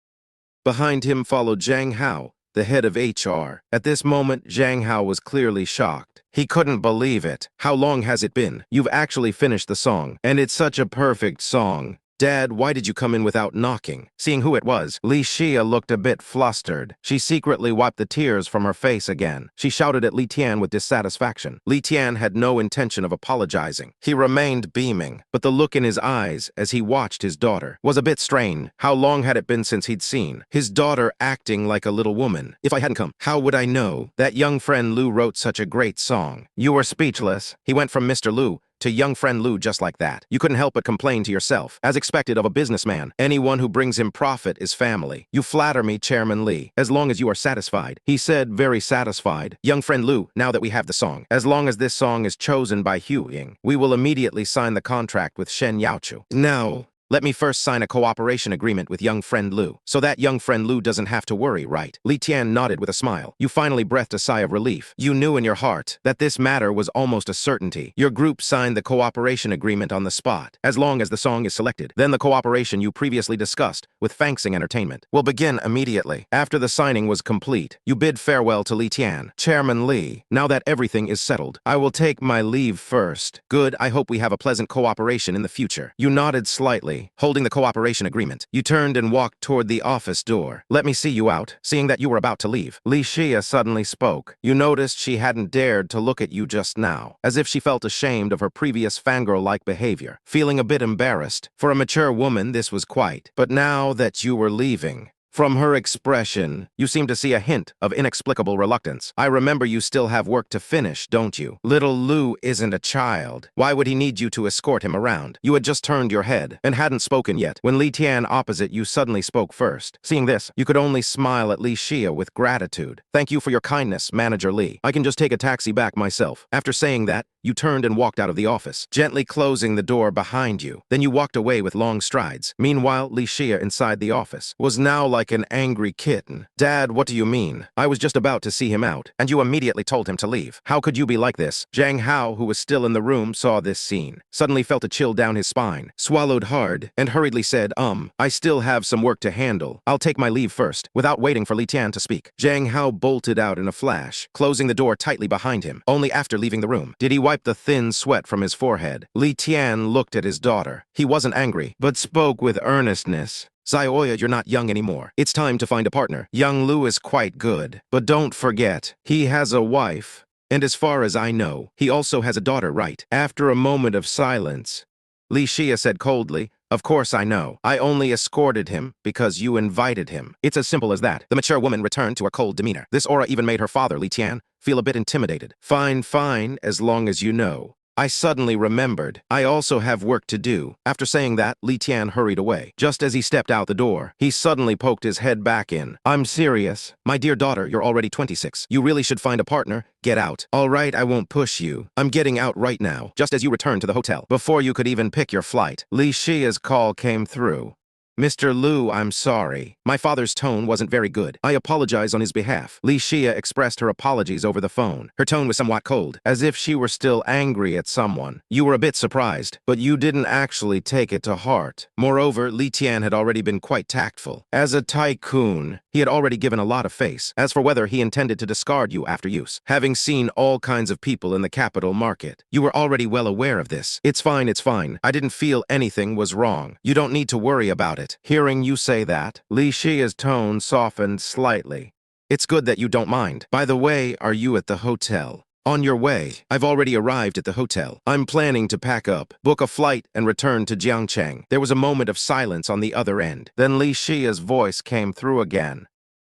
Behind him followed Zhang Hao, the head of HR. At this moment, Zhang Hao was clearly shocked. He couldn't believe it. "How long has it been? You've actually finished the song, and it's such a perfect song. Dad, why did you come in without knocking?" Seeing who it was, Li Xia looked a bit flustered. She secretly wiped the tears from her face again. She shouted at Li Tian with dissatisfaction. Li Tian had no intention of apologizing. He remained beaming, but the look in his eyes as he watched his daughter was a bit strained. How long had it been since he'd seen his daughter acting like a little woman? "If I hadn't come, how would I know that young friend Lu wrote such a great song?" You were speechless. He went from Mr. Lu to young friend Lu just like that. You couldn't help but complain to yourself. As expected of a businessman, anyone who brings him profit is family. "You flatter me, Chairman Li, as long as you are satisfied." He said, very satisfied. "Young friend Lu, now that we have the song, as long as this song is chosen by Huyen, we will immediately sign the contract with Shen Youchu. Now, let me first sign a cooperation agreement with young friend Lu, so that young friend Lu doesn't have to worry, right?" Li Tian nodded with a smile. You finally breathed a sigh of relief. You knew in your heart that this matter was almost a certainty. Your group signed the cooperation agreement on the spot, as long as the song is selected. Then the cooperation you previously discussed with Fangsing Entertainment will begin immediately. After the signing was complete, you bid farewell to Li Tian. "Chairman Li, now that everything is settled, I will take my leave first." "Good, I hope we have a pleasant cooperation in the future." You nodded slightly. Finally, holding the cooperation agreement, you turned and walked toward the office door. Let me see you out. Seeing that you were about to leave, Li Xia suddenly spoke. You noticed she hadn't dared to look at you just now, as if she felt ashamed of her previous fangirl-like behavior, feeling a bit embarrassed. For a mature woman, this was quite. But now that you were leaving, from her expression, you seem to see a hint of inexplicable reluctance. I remember you still have work to finish, don't you? Little Lu isn't a child. Why would he need you to escort him around? You had just turned your head and hadn't spoken yet when Li Tian opposite you suddenly spoke first. Seeing this, you could only smile at Li Xia with gratitude. Thank you for your kindness, Manager Li. I can just take a taxi back myself. After saying that, you turned and walked out of the office, gently closing the door behind you. Then you walked away with long strides. Meanwhile, Li Xia inside the office was now like an angry kitten. Dad, what do you mean? I was just about to see him out, and you immediately told him to leave. How could you be like this? Zhang Hao, who was still in the room, saw this scene, suddenly felt a chill down his spine, swallowed hard, and hurriedly said, I still have some work to handle. I'll take my leave first. Without waiting for Li Tian to speak, Zhang Hao bolted out in a flash, closing the door tightly behind him. Only after leaving the room did he wipe the thin sweat from his forehead. Li Tian looked at his daughter. He wasn't angry, but spoke with earnestness. Zioya, you're not young anymore. It's time to find a partner. Young Lu is quite good, but don't forget, he has a wife. And as far as I know, he also has a daughter, right? After a moment of silence, Li Xia said coldly, of course I know. I only escorted him because you invited him. It's as simple as that. The mature woman returned to a cold demeanor. This aura even made her father, Li Tian, feel a bit intimidated. Fine, as long as you know. I suddenly remembered. I also have work to do. After saying that, Li Tian hurried away. Just as he stepped out the door, he suddenly poked his head back in. I'm serious. My dear daughter, you're already 26. You really should find a partner. Get out. All right, I won't push you. I'm getting out right now, just as you return to the hotel. Before you could even pick your flight, Li Xia's call came through. Mr. Lu, I'm sorry. My father's tone wasn't very good. I apologize on his behalf. Li Xia expressed her apologies over the phone. Her tone was somewhat cold, as if she were still angry at someone. You were a bit surprised, but you didn't actually take it to heart. Moreover, Li Tian had already been quite tactful. As a tycoon, he had already given a lot of face. As for whether he intended to discard you after use, having seen all kinds of people in the capital market, you were already well aware of this. It's fine. I didn't feel anything was wrong. You don't need to worry about it. Hearing you say that, Li Xia's tone softened slightly. It's good that you don't mind. By the way, are you at the hotel? On your way. I've already arrived at the hotel. I'm planning to pack up, book a flight, and return to Jiangcheng. There was a moment of silence on the other end. Then Li Xia's voice came through again.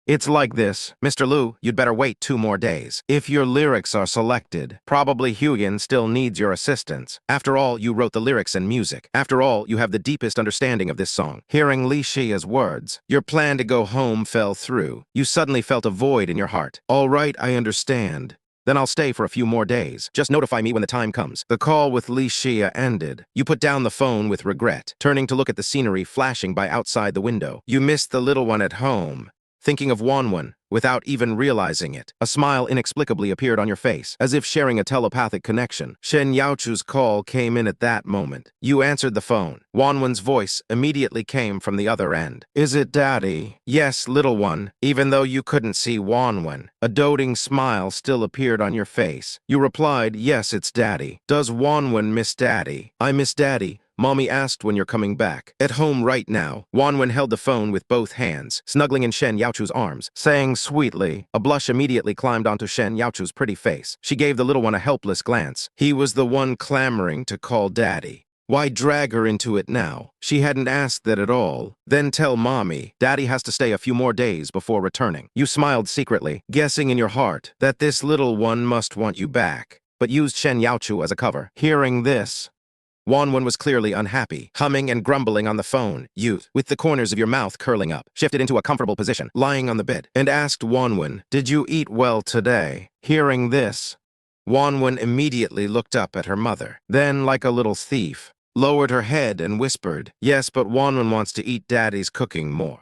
It's like this. Mr. Lu, you'd better wait 2 more days. If your lyrics are selected, probably Huyin still needs your assistance. After all, you wrote the lyrics and music. After all, you have the deepest understanding of this song. Hearing Li Xia's words, your plan to go home fell through. You suddenly felt a void in your heart. All right, I understand. Then I'll stay for a few more days. Just notify me when the time comes. The call with Li Xia ended. You put down the phone with regret, turning to look at the scenery flashing by outside the window. You missed the little one at home. Thinking of Wanwan, without even realizing it, a smile inexplicably appeared on your face, as if sharing a telepathic connection. Shen Youchu's call came in at that moment. You answered the phone. Wanwan's voice immediately came from the other end. Is it Daddy? Yes, little one. Even though you couldn't see Wanwan, a doting smile still appeared on your face. You replied, yes, it's Daddy. Does Wanwan miss Daddy? I miss Daddy. Mommy asked when you're coming back. At home right now. Wanwan held the phone with both hands, snuggling in Shen Youchu's arms, saying sweetly. A blush immediately climbed onto Shen Youchu's pretty face. She gave the little one a helpless glance. He was the one clamoring to call Daddy. Why drag her into it now? She hadn't asked that at all. Then tell Mommy, Daddy has to stay a few more days before returning. You smiled secretly, guessing in your heart that this little one must want you back, but used Shen Youchu as a cover. Hearing this, Wanwan was clearly unhappy, humming and grumbling on the phone. You, with the corners of your mouth curling up, shifted into a comfortable position, lying on the bed, and asked Wanwan, did you eat well today? Hearing this, Wanwan immediately looked up at her mother. Then, like a little thief, lowered her head and whispered, yes, but Wanwan wants to eat Daddy's cooking more.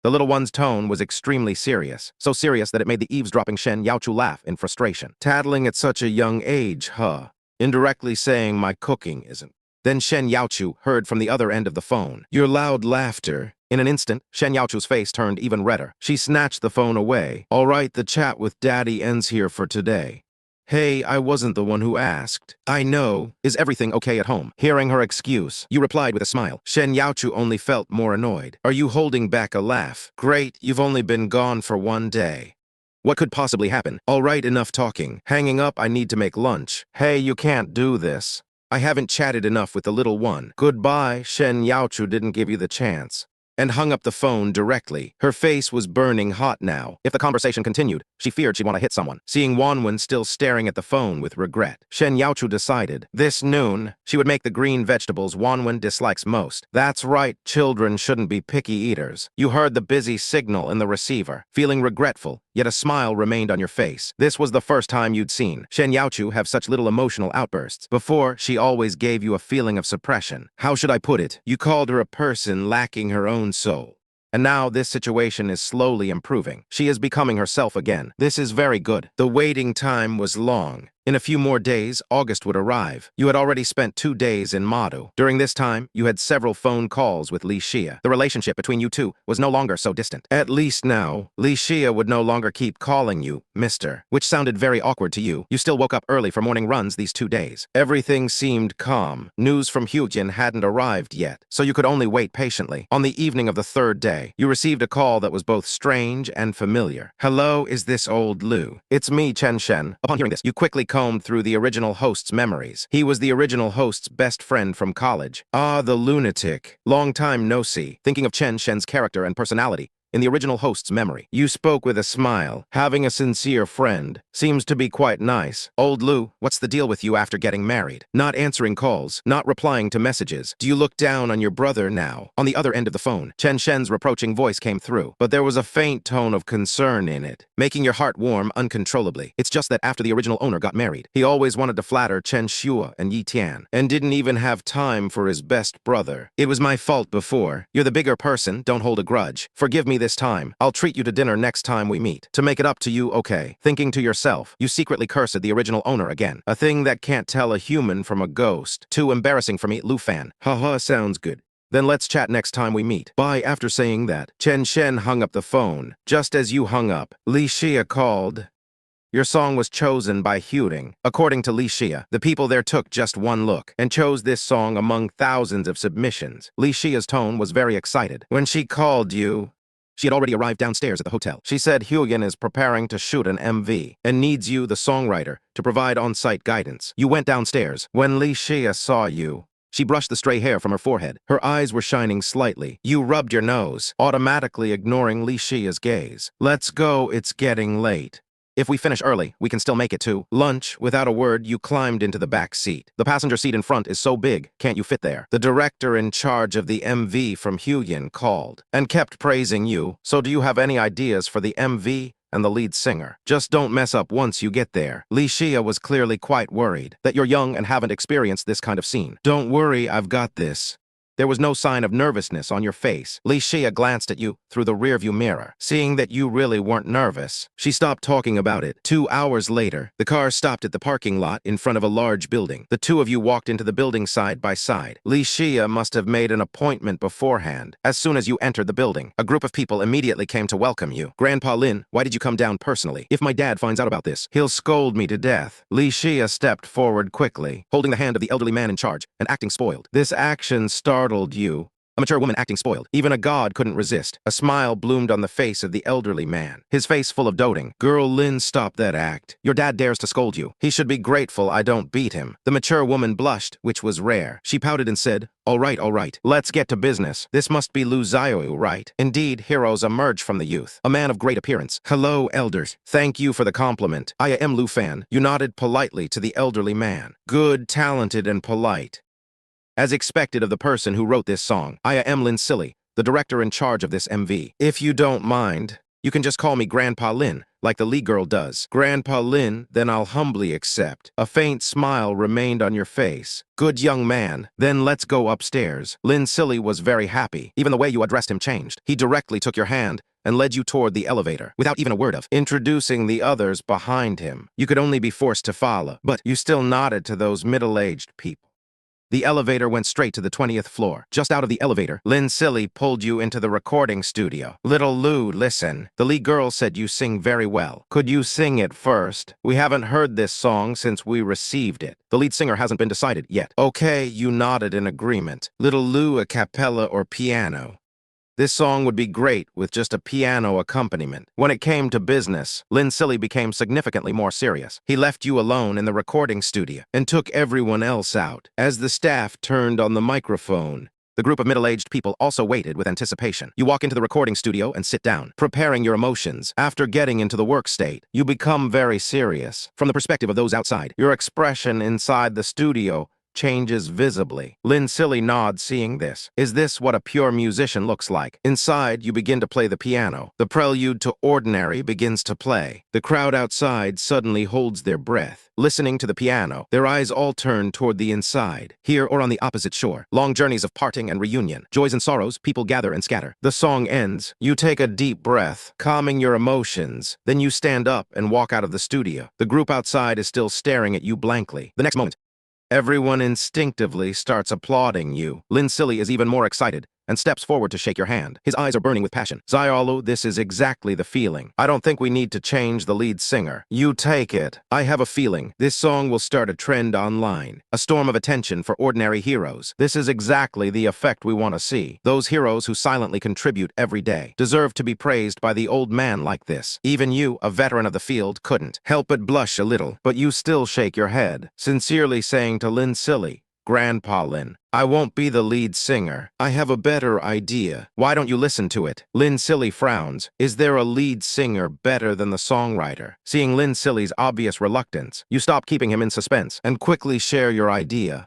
The little one's tone was extremely serious, so serious that it made the eavesdropping Shen Youchu laugh in frustration. Tattling at such a young age, huh? Indirectly saying my cooking isn't. Then Shen Youchu heard from the other end of the phone. Your loud laughter. In an instant, Shen Youchu's face turned even redder. She snatched the phone away. All right, the chat with Daddy ends here for today. Hey, I wasn't the one who asked. I know. Is everything okay at home? Hearing her excuse, you replied with a smile. Shen Youchu only felt more annoyed. Are you holding back a laugh? Great, you've only been gone for 1 day. What could possibly happen? All right, enough talking. Hanging up, I need to make lunch. Hey, you can't do this. I haven't chatted enough with the little one. Goodbye, Shen Youchu didn't give you the chance. And hung up the phone directly. Her face was burning hot now. If the conversation continued, she feared she'd want to hit someone. Seeing Wanwan still staring at the phone with regret, Shen Youchu decided, this noon, she would make the green vegetables Wanwan dislikes most. That's right, children shouldn't be picky eaters. You heard the busy signal in the receiver. Feeling regretful, yet a smile remained on your face. This was the first time you'd seen Shen Youchu have such little emotional outbursts. Before, she always gave you a feeling of suppression. How should I put it? You called her a person lacking her own soul. And now this situation is slowly improving. She is becoming herself again. This is very good. The waiting time was long. In a few more days, August would arrive. You had already spent 2 days in Madu. During this time, you had several phone calls with Li Xia. The relationship between you two was no longer so distant. At least now, Li Xia would no longer keep calling you Mr., which sounded very awkward to you. You still woke up early for morning runs these 2 days. Everything seemed calm. News from Hyujin hadn't arrived yet, so you could only wait patiently. On the evening of the 3rd day, you received a call that was both strange and familiar. Hello, is this old Lu? It's me, Chen Shen. Upon hearing this, you quickly combed through the original host's memories. He was the original host's best friend from college. Ah, the lunatic. Long time no see. Thinking of Chen Shen's character and personality, in the original host's memory, you spoke with a smile. Having a sincere friend seems to be quite nice. Old Lu, what's the deal with you after getting married? Not answering calls, not replying to messages. Do you look down on your brother now? On the other end of the phone, Chen Shen's reproaching voice came through, but there was a faint tone of concern in it, making your heart warm uncontrollably. It's just that after the original owner got married, he always wanted to flatter Chen Shua and Yi Tian, and didn't even have time for his best brother. It was my fault before. You're the bigger person, don't hold a grudge. Forgive me this time. I'll treat you to dinner next time we meet. To make it up to you, okay. Thinking to yourself, you secretly cursed the original owner again. A thing that can't tell a human from a ghost. Too embarrassing for me, Bufan. Haha, sounds good. Then let's chat next time we meet. Bye. After saying that, Chen Shen hung up the phone. Just as you hung up, Li Xia called. Your song was chosen by Hyuding. According to Li Xia, the people there took just one look and chose this song among thousands of submissions. Li Xia's tone was very excited. When she called you, she had already arrived downstairs at the hotel. She said Hyujin is preparing to shoot an MV and needs you, the songwriter, to provide on-site guidance. You went downstairs. When Li Xia saw you, she brushed the stray hair from her forehead. Her eyes were shining slightly. You rubbed your nose, automatically ignoring Li Xia's gaze. Let's go, it's getting late. If we finish early, we can still make it to lunch. Without a word, you climbed into the back seat. The passenger seat in front is so big, can't you fit there? The director in charge of the MV from Hyujin called and kept praising you. So do you have any ideas for the MV and the lead singer? Just don't mess up once you get there. Li Xia was clearly quite worried that you're young and haven't experienced this kind of scene. Don't worry, I've got this. There was no sign of nervousness on your face. Li Xia glanced at you through the rearview mirror. Seeing that you really weren't nervous, she stopped talking about it. 2 hours later, the car stopped at the parking lot in front of a large building. The two of you walked into the building side by side. Li Xia must have made an appointment beforehand. As soon as you entered the building, a group of people immediately came to welcome you. Grandpa Lin, why did you come down personally? If my dad finds out about this, he'll scold me to death. Li Xia stepped forward quickly, holding the hand of the elderly man in charge and acting spoiled. This action startled you. A mature woman acting spoiled. Even a god couldn't resist. A smile bloomed on the face of the elderly man, his face full of doting. Girl Lin, stop that act. Your dad dares to scold you. He should be grateful I don't beat him. The mature woman blushed, which was rare. She pouted and said, all right. Let's get to business. This must be Lu Xiaoyu, right? Indeed, heroes emerge from the youth. A man of great appearance. Hello, elders. Thank you for the compliment. I am Lu Fan. You nodded politely to the elderly man. Good, talented, and polite. As expected of the person who wrote this song, I am Lin Silly, the director in charge of this MV. If you don't mind, you can just call me Grandpa Lin, like the Lee girl does. Grandpa Lin, then I'll humbly accept. A faint smile remained on your face. Good young man, then let's go upstairs. Lin Silly was very happy. Even the way you addressed him changed. He directly took your hand and led you toward the elevator, without even a word of introducing the others behind him. You could only be forced to follow, but you still nodded to those middle-aged people. The elevator went straight to the 20th floor. Just out of the elevator, Lin Silly pulled you into the recording studio. Little Lou, listen. The lead girl said you sing very well. Could you sing it first? We haven't heard this song since we received it. The lead singer hasn't been decided yet. Okay, you nodded in agreement. Little Lou, a cappella or piano? This song would be great with just a piano accompaniment. When it came to business, Lin Silly became significantly more serious. He left you alone in the recording studio and took everyone else out. As the staff turned on the microphone, the group of middle-aged people also waited with anticipation. You walk into the recording studio and sit down, preparing your emotions. After getting into the work state, you become very serious. From the perspective of those outside, your expression inside the studio changes visibly. Lin Silly nods, seeing this. Is this what a pure musician looks like? Inside, you begin to play the piano. The prelude to Ordinary begins to play. The crowd outside suddenly holds their breath, listening to the piano. Their eyes all turn toward the inside. Here or on the opposite shore, long journeys of parting and reunion, joys and sorrows, people gather and scatter. The song ends. You take a deep breath, calming your emotions. Then you stand up and walk out of the studio. The group outside is still staring at you blankly. The next moment, everyone instinctively starts applauding you. Lin Silly is even more excited and steps forward to shake your hand. His eyes are burning with passion. Zaialu, this is exactly the feeling. I don't think we need to change the lead singer. You take it. I have a feeling this song will start a trend online. A storm of attention for ordinary heroes. This is exactly the effect we want to see. Those heroes who silently contribute every day deserve to be praised by the old man like this. Even you, a veteran of the field, couldn't help but blush a little, but you still shake your head, sincerely saying to Lin Silly, Grandpa Lin, I won't be the lead singer. I have a better idea. Why don't you listen to it? Lin Silly frowns. Is there a lead singer better than the songwriter? Seeing Lin Silly's obvious reluctance, you stop keeping him in suspense and quickly share your idea.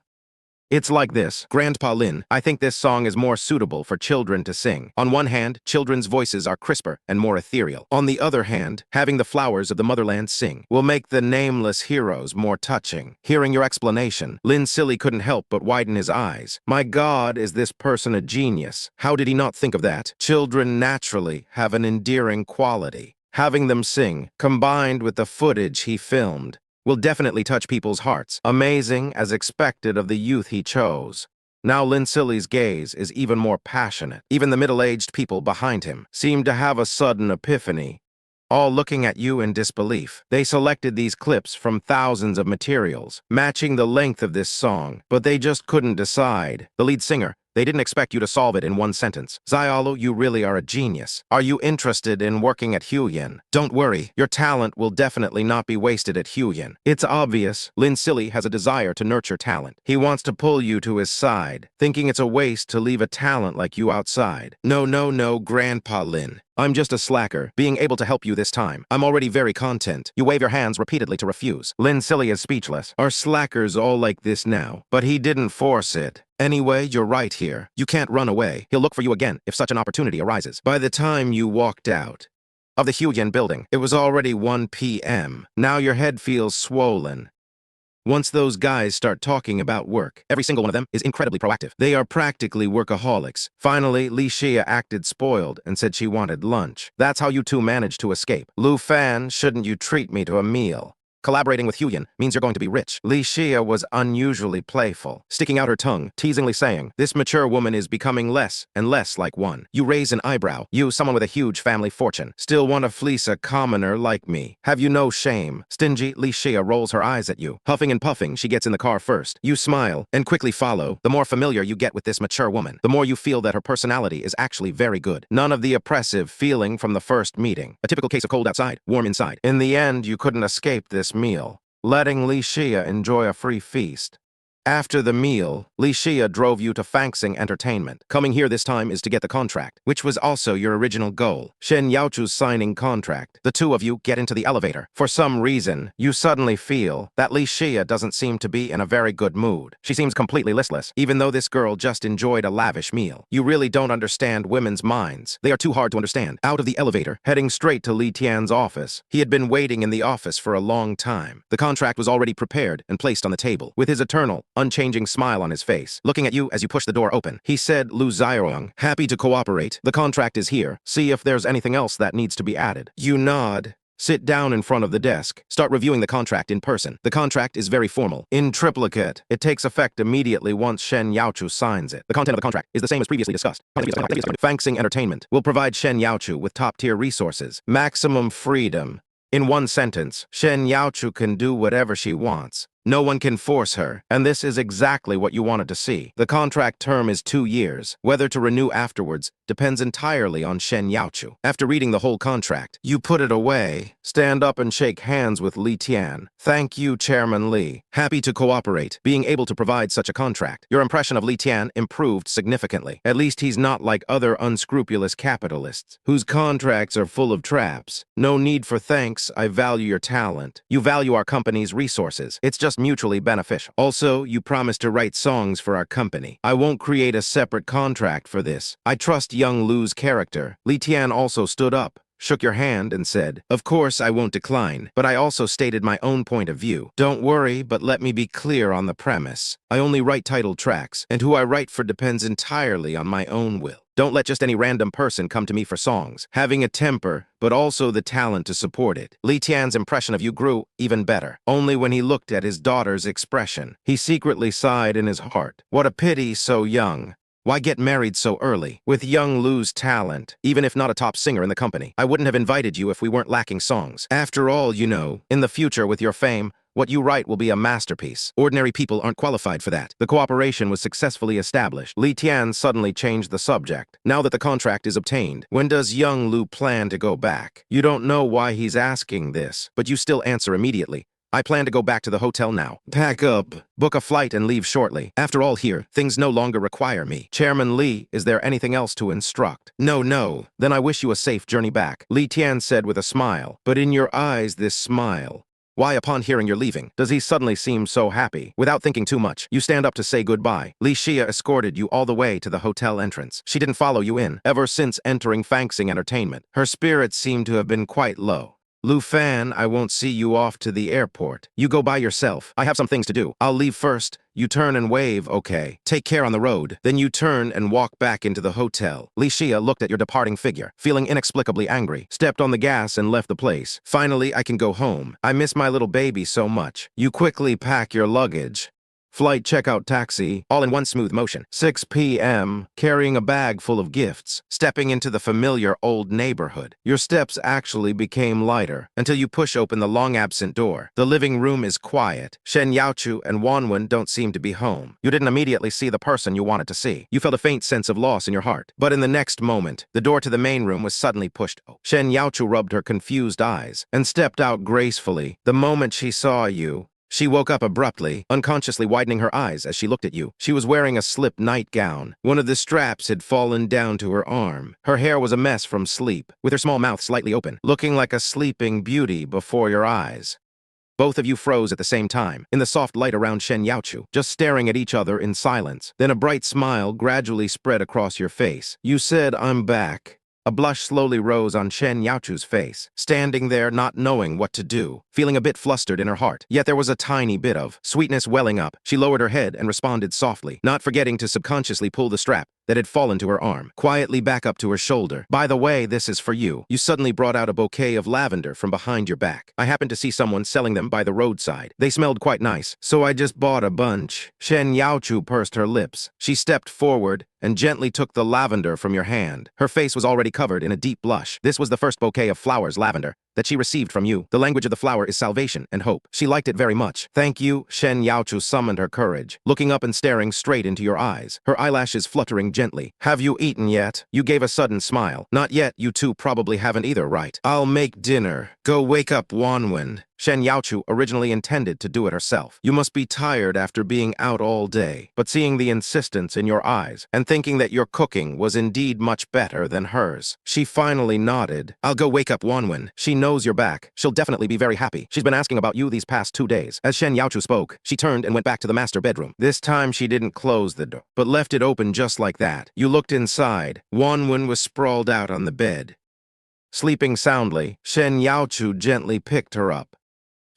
It's like this. Grandpa Lin, I think this song is more suitable for children to sing. On one hand, children's voices are crisper and more ethereal. On the other hand, having the flowers of the motherland sing will make the nameless heroes more touching. Hearing your explanation, Lin Silly couldn't help but widen his eyes. My God, is this person a genius? How did he not think of that? Children naturally have an endearing quality. Having them sing, combined with the footage he filmed, will definitely touch people's hearts. Amazing as expected of the youth he chose. Now Lin Silly's gaze is even more passionate. Even the middle-aged people behind him seem to have a sudden epiphany, all looking at you in disbelief. They selected these clips from thousands of materials, matching the length of this song, but they just couldn't decide. The lead singer, they didn't expect you to solve it in one sentence. Zaialu, you really are a genius. Are you interested in working at Huyin? Don't worry, your talent will definitely not be wasted at Huyin. It's obvious, Lin Silly has a desire to nurture talent. He wants to pull you to his side, thinking it's a waste to leave a talent like you outside. No, Grandpa Lin. I'm just a slacker, being able to help you this time. I'm already very content. You wave your hands repeatedly to refuse. Lin Silly is speechless. Are slackers all like this now? But he didn't force it. Anyway, you're right here. You can't run away. He'll look for you again if such an opportunity arises. By the time you walked out of the Huyin building, it was already 1 p.m. Now your head feels swollen. Once those guys start talking about work, every single one of them is incredibly proactive. They are practically workaholics. Finally, Li Xia acted spoiled and said she wanted lunch. That's how you two managed to escape. Lu Fan, shouldn't you treat me to a meal? Collaborating with Huyin means you're going to be rich. Li Xia was unusually playful, sticking out her tongue, teasingly saying, this mature woman is becoming less and less like one. You raise an eyebrow. You, someone with a huge family fortune, still want to fleece a commoner like me. Have you no shame? Stingy, Li Xia rolls her eyes at you. Huffing and puffing, she gets in the car first. You smile and quickly follow. The more familiar you get with this mature woman, the more you feel that her personality is actually very good. None of the oppressive feeling from the first meeting. A typical case of cold outside, warm inside. In the end, you couldn't escape this meal, letting Li Xia enjoy a free feast. After the meal, Li Xia drove you to Fangsing Entertainment. Coming here this time is to get the contract, which was also your original goal. Shen Youchu's signing contract. The two of you get into the elevator. For some reason, you suddenly feel that Li Xia doesn't seem to be in a very good mood. She seems completely listless, even though this girl just enjoyed a lavish meal. You really don't understand women's minds. They are too hard to understand. Out of the elevator, heading straight to Li Tian's office. He had been waiting in the office for a long time. The contract was already prepared and placed on the table, with his eternal, unchanging smile on his face, looking at you as you push the door open. He said, Lu Zaiong, happy to cooperate. The contract is here. See if there's anything else that needs to be added. You nod. Sit down in front of the desk. Start reviewing the contract in person. The contract is very formal. In triplicate, it takes effect immediately once Shen Youchu signs it. The content of the contract is the same as previously discussed. Fanxing Entertainment will provide Shen Youchu with top-tier resources. Maximum freedom. In one sentence, Shen Youchu can do whatever she wants. No one can force her, and this is exactly what you wanted to see. The contract term is 2 years. Whether to renew afterwards depends entirely on Shen Youchu. After reading the whole contract, you put it away, stand up and shake hands with Li Tian. Thank you, Chairman Li. Happy to cooperate, being able to provide such a contract. Your impression of Li Tian improved significantly. At least he's not like other unscrupulous capitalists, whose contracts are full of traps. No need for thanks, I value your talent. You value our company's resources. It's just mutually beneficial. Also, you promised to write songs for our company. I won't create a separate contract for this. I trust young Lu's character. Li Tian also stood up, shook your hand, and said, "Of course I won't decline, but I also stated my own point of view. Don't worry, but let me be clear on the premise. I only write title tracks, and who I write for depends entirely on my own will. Don't let just any random person come to me for songs. Having a temper, but also the talent to support it." Li Tian's impression of you grew even better. Only when he looked at his daughter's expression, he secretly sighed in his heart. What a pity, so young. Why get married so early? With young Lu's talent, even if not a top singer in the company, I wouldn't have invited you if we weren't lacking songs. After all, you know, in the future with your fame, what you write will be a masterpiece. Ordinary people aren't qualified for that. The cooperation was successfully established. Li Tian suddenly changed the subject. Now that the contract is obtained, when does young Lu plan to go back? You don't know why he's asking this, but you still answer immediately. I plan to go back to the hotel now. Pack up, book a flight, and leave shortly. After all here, things no longer require me. Chairman Li, is there anything else to instruct? No. Then I wish you a safe journey back, Li Tian said with a smile. But in your eyes, this smile. Why, upon hearing you're leaving, does he suddenly seem so happy? Without thinking too much, you stand up to say goodbye. Li Xia escorted you all the way to the hotel entrance. She didn't follow you in, ever since entering Fanxing Entertainment. Her spirits seem to have been quite low. Lu Fan, I won't see you off to the airport. You go by yourself. I have some things to do. I'll leave first. You turn and wave, okay. Take care on the road. Then you turn and walk back into the hotel. Li Xia looked at your departing figure, feeling inexplicably angry, stepped on the gas and left the place. Finally, I can go home. I miss my little baby so much. You quickly pack your luggage. Flight checkout taxi, all in one smooth motion. 6 p.m., carrying a bag full of gifts, stepping into the familiar old neighborhood. Your steps actually became lighter until you push open the long-absent door. The living room is quiet. Shen Youchu and Wanwan don't seem to be home. You didn't immediately see the person you wanted to see. You felt a faint sense of loss in your heart. But in the next moment, the door to the main room was suddenly pushed open. Shen Youchu rubbed her confused eyes and stepped out gracefully. The moment she saw you, she woke up abruptly, unconsciously widening her eyes as she looked at you. She was wearing a slip nightgown. One of the straps had fallen down to her arm. Her hair was a mess from sleep, with her small mouth slightly open, looking like a sleeping beauty before your eyes. Both of you froze at the same time, in the soft light around Shen Youchu, just staring at each other in silence. Then a bright smile gradually spread across your face. You said, "I'm back." A blush slowly rose on Shen Youchu's face, standing there not knowing what to do, feeling a bit flustered in her heart. Yet there was a tiny bit of sweetness welling up. She lowered her head and responded softly, not forgetting to subconsciously pull the strap that had fallen to her arm, quietly back up to her shoulder. "By the way, this is for you." You suddenly brought out a bouquet of lavender from behind your back. "I happened to see someone selling them by the roadside. They smelled quite nice, so I just bought a bunch." Shen Youchu pursed her lips. She stepped forward and gently took the lavender from your hand. Her face was already covered in a deep blush. This was the first bouquet of flowers, lavender, that she received from you. The language of the flower is salvation and hope. She liked it very much. "Thank you." Shen Youchu summoned her courage, looking up and staring straight into your eyes, her eyelashes fluttering gently. "Have you eaten yet?" You gave a sudden smile. "Not yet. You two probably haven't either, right?" "I'll make dinner. Go wake up Wanwan." Shen Youchu originally intended to do it herself. "You must be tired after being out all day." But seeing the insistence in your eyes and thinking that your cooking was indeed much better than hers, she finally nodded. "I'll go wake up Wanwan. She knows you're back. She'll definitely be very happy. She's been asking about you these past 2 days." As Shen Youchu spoke, she turned and went back to the master bedroom. This time she didn't close the door, but left it open just like that. You looked inside. Wanwan was sprawled out on the bed, sleeping soundly. Shen Youchu gently picked her up.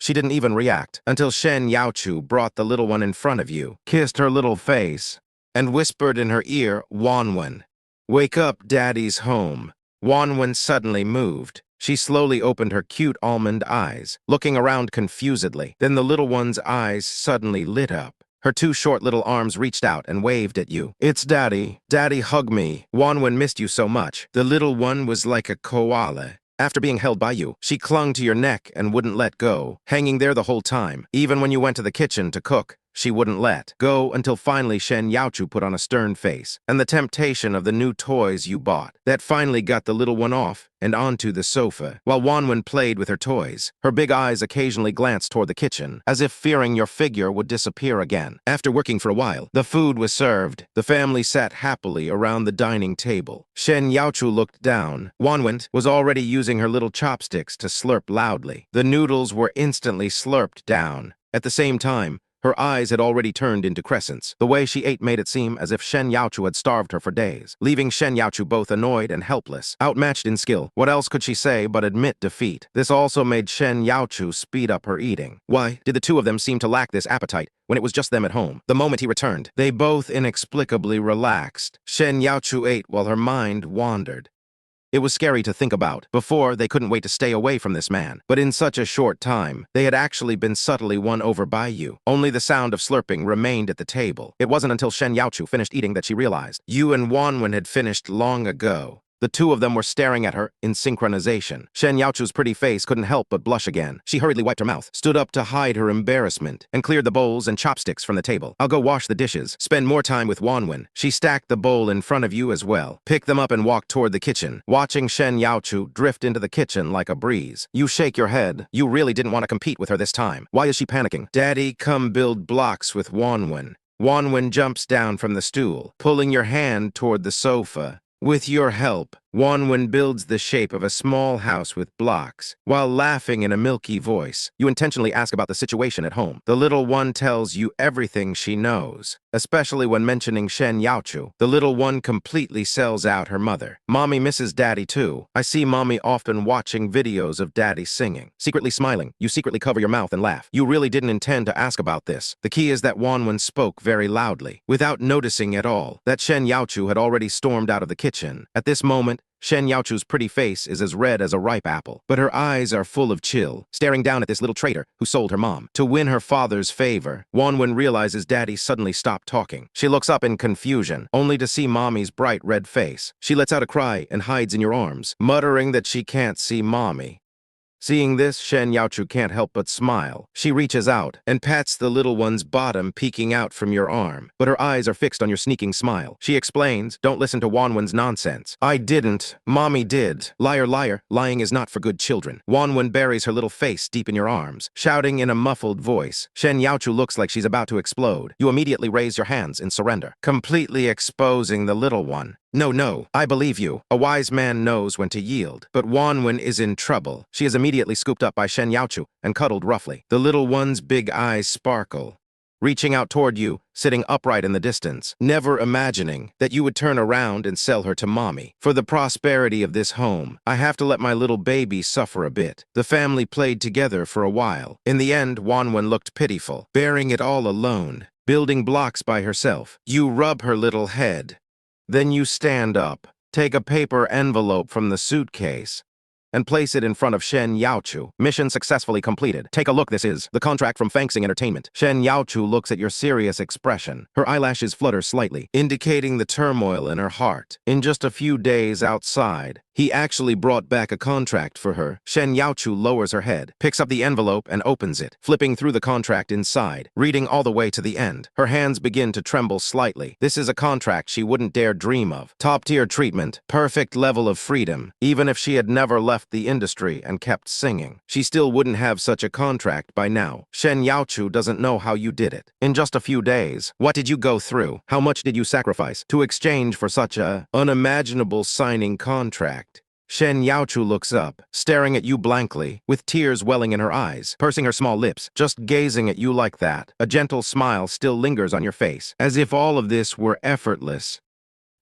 She didn't even react until Shen Youchu brought the little one in front of you, kissed her little face, and whispered in her ear, "Wanwan, wake up, Daddy's home." Wanwan suddenly moved. She slowly opened her cute almond eyes, looking around confusedly. Then the little one's eyes suddenly lit up. Her two short little arms reached out and waved at you. "It's Daddy. Daddy, hug me. Wanwan missed you so much." The little one was like a koala. After being held by you, she clung to your neck and wouldn't let go, hanging there the whole time. Even when you went to the kitchen to cook, she wouldn't let go until finally Shen Youchu put on a stern face, and the temptation of the new toys you bought. That finally got the little one off and onto the sofa, while Wanwan played with her toys. Her big eyes occasionally glanced toward the kitchen, as if fearing your figure would disappear again. After working for a while, the food was served. The family sat happily around the dining table. Shen Youchu looked down. Wanwan was already using her little chopsticks to slurp loudly. The noodles were instantly slurped down. At the same time, her eyes had already turned into crescents. The way she ate made it seem as if Shen Youchu had starved her for days, leaving Shen Youchu both annoyed and helpless. Outmatched in skill, what else could she say but admit defeat? This also made Shen Youchu speed up her eating. Why did the two of them seem to lack this appetite when it was just them at home? The moment he returned, they both inexplicably relaxed. Shen Youchu ate while her mind wandered. It was scary to think about. Before, they couldn't wait to stay away from this man. But in such a short time, they had actually been subtly won over by you. Only the sound of slurping remained at the table. It wasn't until Shen Youchu finished eating that she realized you and Wanwan had finished long ago. The two of them were staring at her in synchronization. Shen Youchu's pretty face couldn't help but blush again. She hurriedly wiped her mouth, stood up to hide her embarrassment, and cleared the bowls and chopsticks from the table. "I'll go wash the dishes. Spend more time with Wanwan." She stacked the bowl in front of you as well, picked them up and walked toward the kitchen, watching Shen Youchu drift into the kitchen like a breeze. You shake your head. You really didn't want to compete with her this time. Why is she panicking? "Daddy, come build blocks with Wanwan." Wanwan jumps down from the stool, pulling your hand toward the sofa. With your help, Wanwan builds the shape of a small house with blocks. While laughing in a milky voice, you intentionally ask about the situation at home. The little one tells you everything she knows, especially when mentioning Shen Youchu. The little one completely sells out her mother. "Mommy misses Daddy too. I see Mommy often watching videos of Daddy singing." Secretly smiling, you secretly cover your mouth and laugh. You really didn't intend to ask about this. The key is that Wanwan spoke very loudly, without noticing at all that Shen Youchu had already stormed out of the kitchen. At this moment, Shen Youchu's pretty face is as red as a ripe apple, but her eyes are full of chill, staring down at this little traitor who sold her mom. To win her father's favor, Wanwan realizes Daddy suddenly stopped talking. She looks up in confusion, only to see Mommy's bright red face. She lets out a cry and hides in your arms, muttering that she can't see Mommy. Seeing this, Shen Youchu can't help but smile. She reaches out and pats the little one's bottom peeking out from your arm, but her eyes are fixed on your sneaking smile. She explains, "Don't listen to Wanwan's nonsense." "I didn't. Mommy did." "Liar, liar. Lying is not for good children." Wanwan buries her little face deep in your arms, shouting in a muffled voice. Shen Youchu looks like she's about to explode. You immediately raise your hands in surrender, completely exposing the little one. No, I believe you. A wise man knows when to yield. But Wanwan is in trouble." She is immediately scooped up by Shen Youchu and cuddled roughly. The little one's big eyes sparkle, reaching out toward you, sitting upright in the distance, never imagining that you would turn around and sell her to Mommy. "For the prosperity of this home, I have to let my little baby suffer a bit." The family played together for a while. In the end, Wanwan looked pitiful, bearing it all alone, building blocks by herself. You rub her little head. Then you stand up, take a paper envelope from the suitcase, and place it in front of Shen Youchu. "Mission successfully completed. Take a look, this is the contract from Fangsing Entertainment." Shen Youchu looks at your serious expression. Her eyelashes flutter slightly, indicating the turmoil in her heart. In just a few days outside, he actually brought back a contract for her. Shen Youchu lowers her head, picks up the envelope and opens it, flipping through the contract inside, reading all the way to the end. Her hands begin to tremble slightly. This is a contract she wouldn't dare dream of. Top-tier treatment, perfect level of freedom. Even if she had never left the industry and kept singing, she still wouldn't have such a contract by now. Shen Youchu doesn't know how you did it. In just a few days, what did you go through? How much did you sacrifice to exchange for such a unimaginable signing contract? Shen Youchu looks up, staring at you blankly, with tears welling in her eyes, pursing her small lips, just gazing at you like that. A gentle smile still lingers on your face, as if all of this were effortless.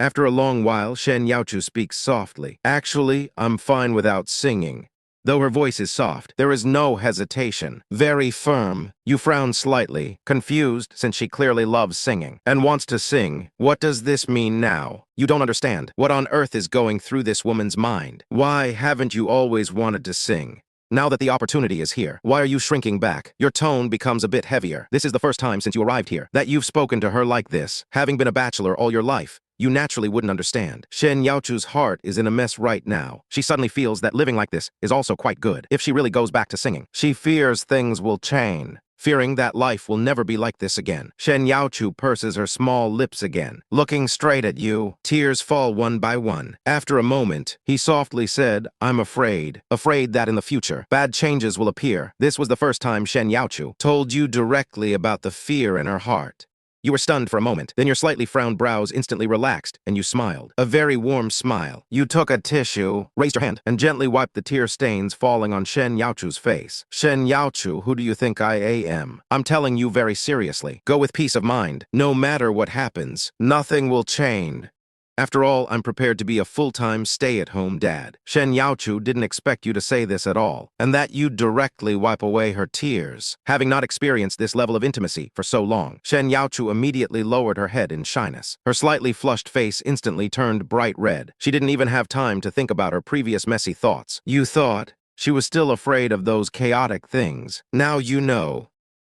After a long while, Shen Youchu speaks softly. "Actually, I'm fine without singing. Though her voice is soft, there is no hesitation. Very firm. You frown slightly, confused since she clearly loves singing and wants to sing. What does this mean now? You don't understand. What on earth is going through this woman's mind? Why haven't you always wanted to sing? Now that the opportunity is here, why are you shrinking back? Your tone becomes a bit heavier. This is the first time since you arrived here that you've spoken to her like this. Having been a bachelor all your life, you naturally wouldn't understand. Shen Youchu's heart is in a mess right now. She suddenly feels that living like this is also quite good. If she really goes back to singing, she fears things will change. Fearing that life will never be like this again. Shen Youchu purses her small lips again, looking straight at you. Tears fall one by one. After a moment, he softly said, I'm afraid that in the future, bad changes will appear. This was the first time Shen Youchu told you directly about the fear in her heart. You were stunned for a moment, then your slightly frowned brows instantly relaxed, and you smiled. A very warm smile. You took a tissue, raised your hand, and gently wiped the tear stains falling on Shen Youchu's face. Shen Youchu, who do you think I am? I'm telling you very seriously. Go with peace of mind. No matter what happens, nothing will change. After all, I'm prepared to be a full-time stay-at-home dad. Shen Youchu didn't expect you to say this at all, and that you'd directly wipe away her tears. Having not experienced this level of intimacy for so long, Shen Youchu immediately lowered her head in shyness. Her slightly flushed face instantly turned bright red. She didn't even have time to think about her previous messy thoughts. You thought she was still afraid of those chaotic things. Now you know.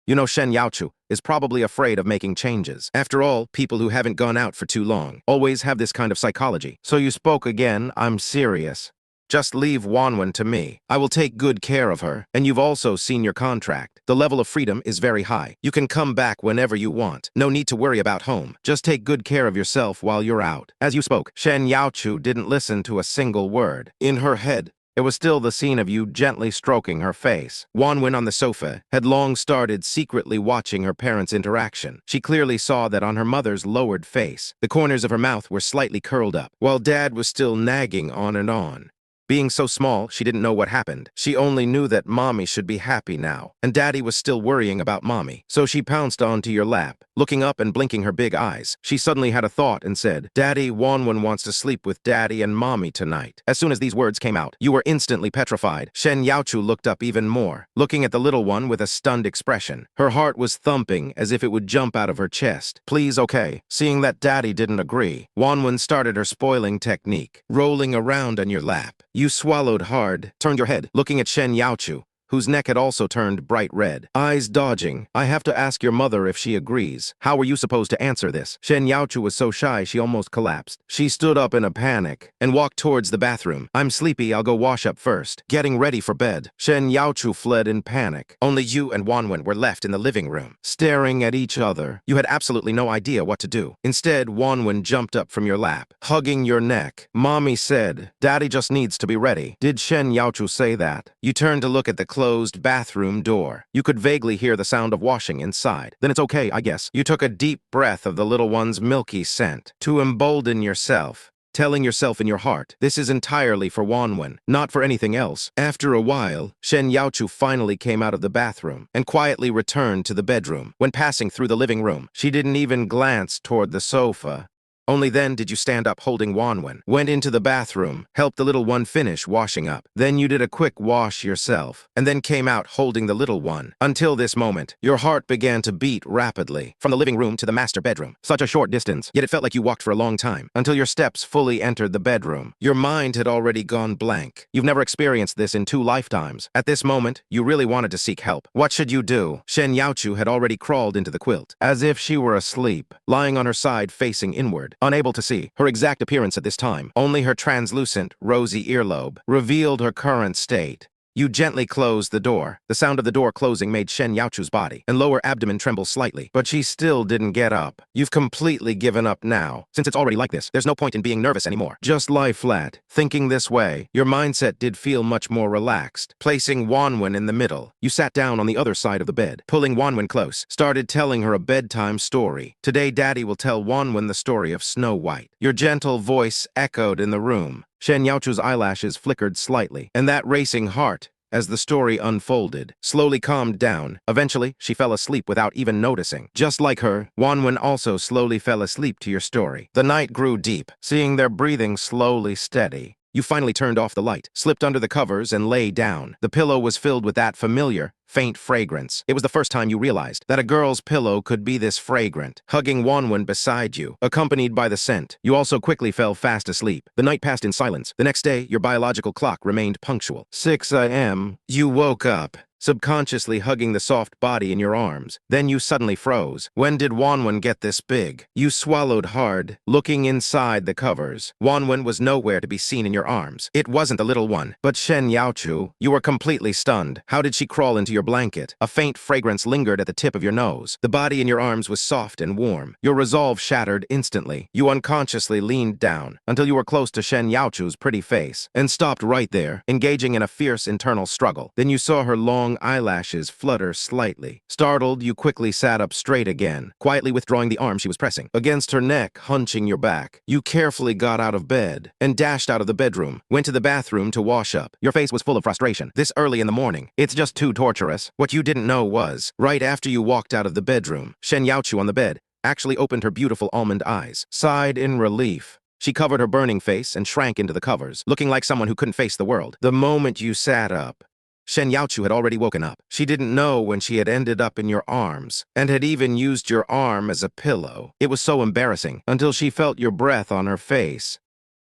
You know Shen Youchu is probably afraid of making changes. After all, people who haven't gone out for too long always have this kind of psychology. So you spoke again, I'm serious. Just leave Wanwan to me. I will take good care of her. And you've also seen your contract. The level of freedom is very high. You can come back whenever you want. No need to worry about home. Just take good care of yourself while you're out. As you spoke, Shen Youchu didn't listen to a single word. In her head, it was still the scene of you gently stroking her face. Wanwan on the sofa had long started secretly watching her parents' interaction. She clearly saw that on her mother's lowered face, the corners of her mouth were slightly curled up, while Dad was still nagging on and on. Being so small, she didn't know what happened. She only knew that Mommy should be happy now, and Daddy was still worrying about Mommy. So she pounced onto your lap, looking up and blinking her big eyes. She suddenly had a thought and said, Daddy, Wanwan wants to sleep with Daddy and Mommy tonight. As soon as these words came out, you were instantly petrified. Shen Youchu looked up even more, looking at the little one with a stunned expression. Her heart was thumping as if it would jump out of her chest. Please, okay. Seeing that Daddy didn't agree, Wanwan started her spoiling technique, rolling around on your lap. You swallowed hard, turned your head, looking at Shen Youchu, whose neck had also turned bright red. Eyes dodging. I have to ask your mother if she agrees. How were you supposed to answer this? Shen Youchu was so shy she almost collapsed. She stood up in a panic and walked towards the bathroom. I'm sleepy, I'll go wash up first. Getting ready for bed. Shen Youchu fled in panic. Only you and Wanwan were left in the living room, staring at each other. You had absolutely no idea what to do. Instead, Wanwan jumped up from your lap, hugging your neck. Mommy said, Daddy just needs to be ready. Did Shen Youchu say that? You turned to look at the closed bathroom door. You could vaguely hear the sound of washing inside. Then it's okay, I guess. You took a deep breath of the little one's milky scent to embolden yourself, telling yourself in your heart, this is entirely for Wanwan, not for anything else. After a while, Shen Youchu finally came out of the bathroom and quietly returned to the bedroom. When passing through the living room, she didn't even glance toward the sofa. Only then did you stand up holding Wanwan, went into the bathroom, helped the little one finish washing up. Then you did a quick wash yourself, and then came out holding the little one. Until this moment, your heart began to beat rapidly. From the living room to the master bedroom. Such a short distance, yet it felt like you walked for a long time, until your steps fully entered the bedroom. Your mind had already gone blank. You've never experienced this in 2 lifetimes. At this moment, you really wanted to seek help. What should you do? Shen Youchu had already crawled into the quilt, as if she were asleep, lying on her side facing inward. Unable to see her exact appearance at this time, only her translucent, rosy earlobe revealed her current state. You gently closed the door. The sound of the door closing made Shen Youchu's body and lower abdomen tremble slightly, but she still didn't get up. You've completely given up now. Since it's already like this, there's no point in being nervous anymore. Just lie flat. Thinking this way, your mindset did feel much more relaxed. Placing Wanwan in the middle, you sat down on the other side of the bed, pulling Wanwan close, started telling her a bedtime story. Today, Daddy will tell Wanwan the story of Snow White. Your gentle voice echoed in the room. Shen Youchu's eyelashes flickered slightly, and that racing heart, as the story unfolded, slowly calmed down. Eventually, she fell asleep without even noticing. Just like her, Wanwan also slowly fell asleep to your story. The night grew deep, seeing their breathing slowly steady. You finally turned off the light, slipped under the covers, and lay down. The pillow was filled with that familiar, faint fragrance. It was the first time you realized that a girl's pillow could be this fragrant. Hugging Wanwan beside you, accompanied by the scent, you also quickly fell fast asleep. The night passed in silence. The next day, your biological clock remained punctual. 6 a.m. You woke up, subconsciously hugging the soft body in your arms. Then you suddenly froze. When did Wanwan get this big? You swallowed hard, looking inside the covers. Wanwan was nowhere to be seen in your arms. It wasn't the little one, but Shen Youchu. You were completely stunned. How did she crawl into your blanket? A faint fragrance lingered at the tip of your nose. The body in your arms was soft and warm. Your resolve shattered instantly. You unconsciously leaned down until you were close to Shen Youchu's pretty face and stopped right there, engaging in a fierce internal struggle. Then you saw her long eyelashes flutter slightly. Startled, you quickly sat up straight again, quietly withdrawing the arm she was pressing against her neck, hunching your back. You carefully got out of bed and dashed out of the bedroom, went to the bathroom to wash up. Your face was full of frustration. This early in the morning, it's just too torturous. What you didn't know was, right after you walked out of the bedroom, Shen Youchu on the bed actually opened her beautiful almond eyes, sighed in relief. She covered her burning face and shrank into the covers, looking like someone who couldn't face the world. The moment you sat up, Shen Youchu had already woken up. She didn't know when she had ended up in your arms, and had even used your arm as a pillow. It was so embarrassing, until she felt your breath on her face.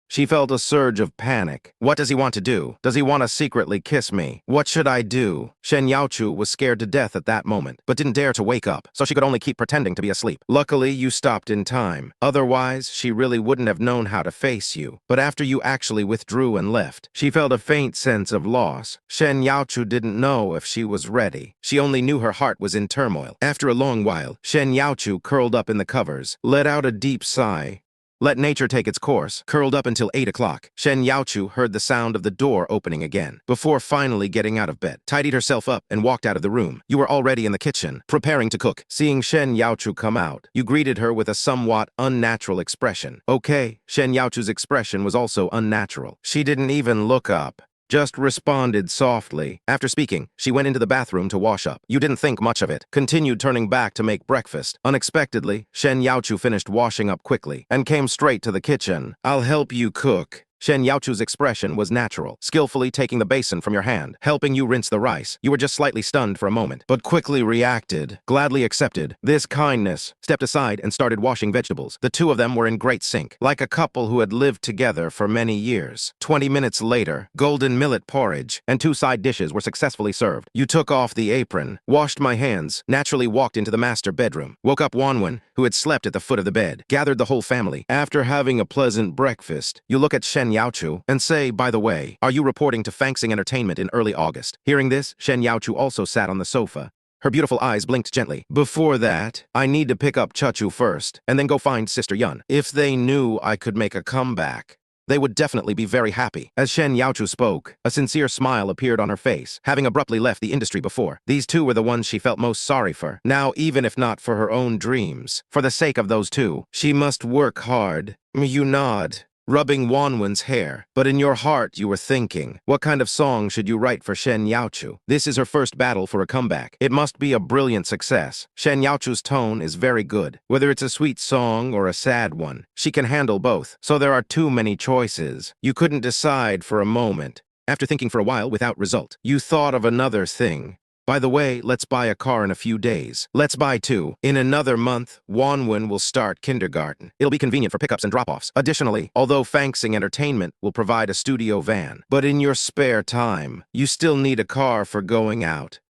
She felt a surge of panic. What does he want to do? Does he want to secretly kiss me? What should I do? Shen Youchu was scared to death at that moment, but didn't dare to wake up, so she could only keep pretending to be asleep. Luckily, you stopped in time. Otherwise, she really wouldn't have known how to face you. But after you actually withdrew and left, she felt a faint sense of loss. Shen Youchu didn't know if she was ready. She only knew her heart was in turmoil. After a long while, Shen Youchu curled up in the covers, let out a deep sigh. Let nature take its course. Curled up until 8 o'clock, Shen Youchu heard the sound of the door opening again, before finally getting out of bed, tidied herself up, and walked out of the room. You were already in the kitchen, preparing to cook. Seeing Shen Youchu come out, you greeted her with a somewhat unnatural expression. Okay, Shen Youchu's expression was also unnatural. She didn't even look up, just responded softly. After speaking, she went into the bathroom to wash up. You didn't think much of it, continued turning back to make breakfast. Unexpectedly, Shen Youchu finished washing up quickly and came straight to the kitchen. I'll help you cook. Shen Youchu's expression was natural, skillfully taking the basin from your hand, helping you rinse the rice. You were just slightly stunned for a moment, but quickly reacted, gladly accepted this kindness, stepped aside and started washing vegetables. The two of them were in great sync, like a couple who had lived together for many years. 20 minutes later, golden millet porridge and 2 side dishes were successfully served. You took off the apron, washed my hands, naturally walked into the master bedroom, woke up Wanwan, who had slept at the foot of the bed, gathered the whole family. After having a pleasant breakfast, you look at Shen Youchu and say, by the way, are you reporting to Fangsing Entertainment in early August? Hearing this, Shen Youchu also sat on the sofa. Her beautiful eyes blinked gently. Before that, I need to pick up Chuchu first, and then go find Sister Yun. If they knew I could make a comeback, they would definitely be very happy. As Shen Youchu spoke, a sincere smile appeared on her face, having abruptly left the industry before. These two were the ones she felt most sorry for. Now, even if not for her own dreams, for the sake of those two, she must work hard. You nod, rubbing Wanwan's hair, but in your heart you were thinking, what kind of song should you write for Shen Youchu? This is her first battle for a comeback. It must be a brilliant success. Shen Youchu's tone is very good. Whether it's a sweet song or a sad one, she can handle both, so there are too many choices. You couldn't decide for a moment. After thinking for a while without result, you thought of another thing. By the way, let's buy a car in a few days. Let's buy 2. In another month, Wanwan will start kindergarten. It'll be convenient for pickups and drop-offs. Additionally, although Fangsing Entertainment will provide a studio van, but in your spare time, you still need a car for going out.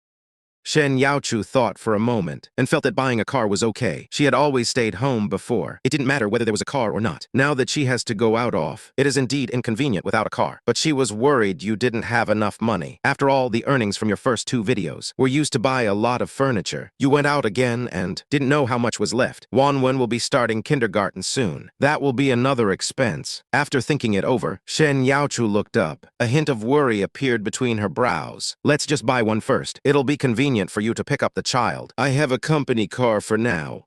Shen Youchu thought for a moment and felt that buying a car was okay. She had always stayed home before. It didn't matter whether there was a car or not. Now that she has to go out off, it is indeed inconvenient without a car. But she was worried you didn't have enough money. After all, the earnings from your first 2 videos were used to buy a lot of furniture. You went out again and didn't know how much was left. Wanwan will be starting kindergarten soon. That will be another expense. After thinking it over, Shen Youchu looked up. A hint of worry appeared between her brows. Let's just buy one first. It'll be convenient for you to pick up the child. I have a company car for now.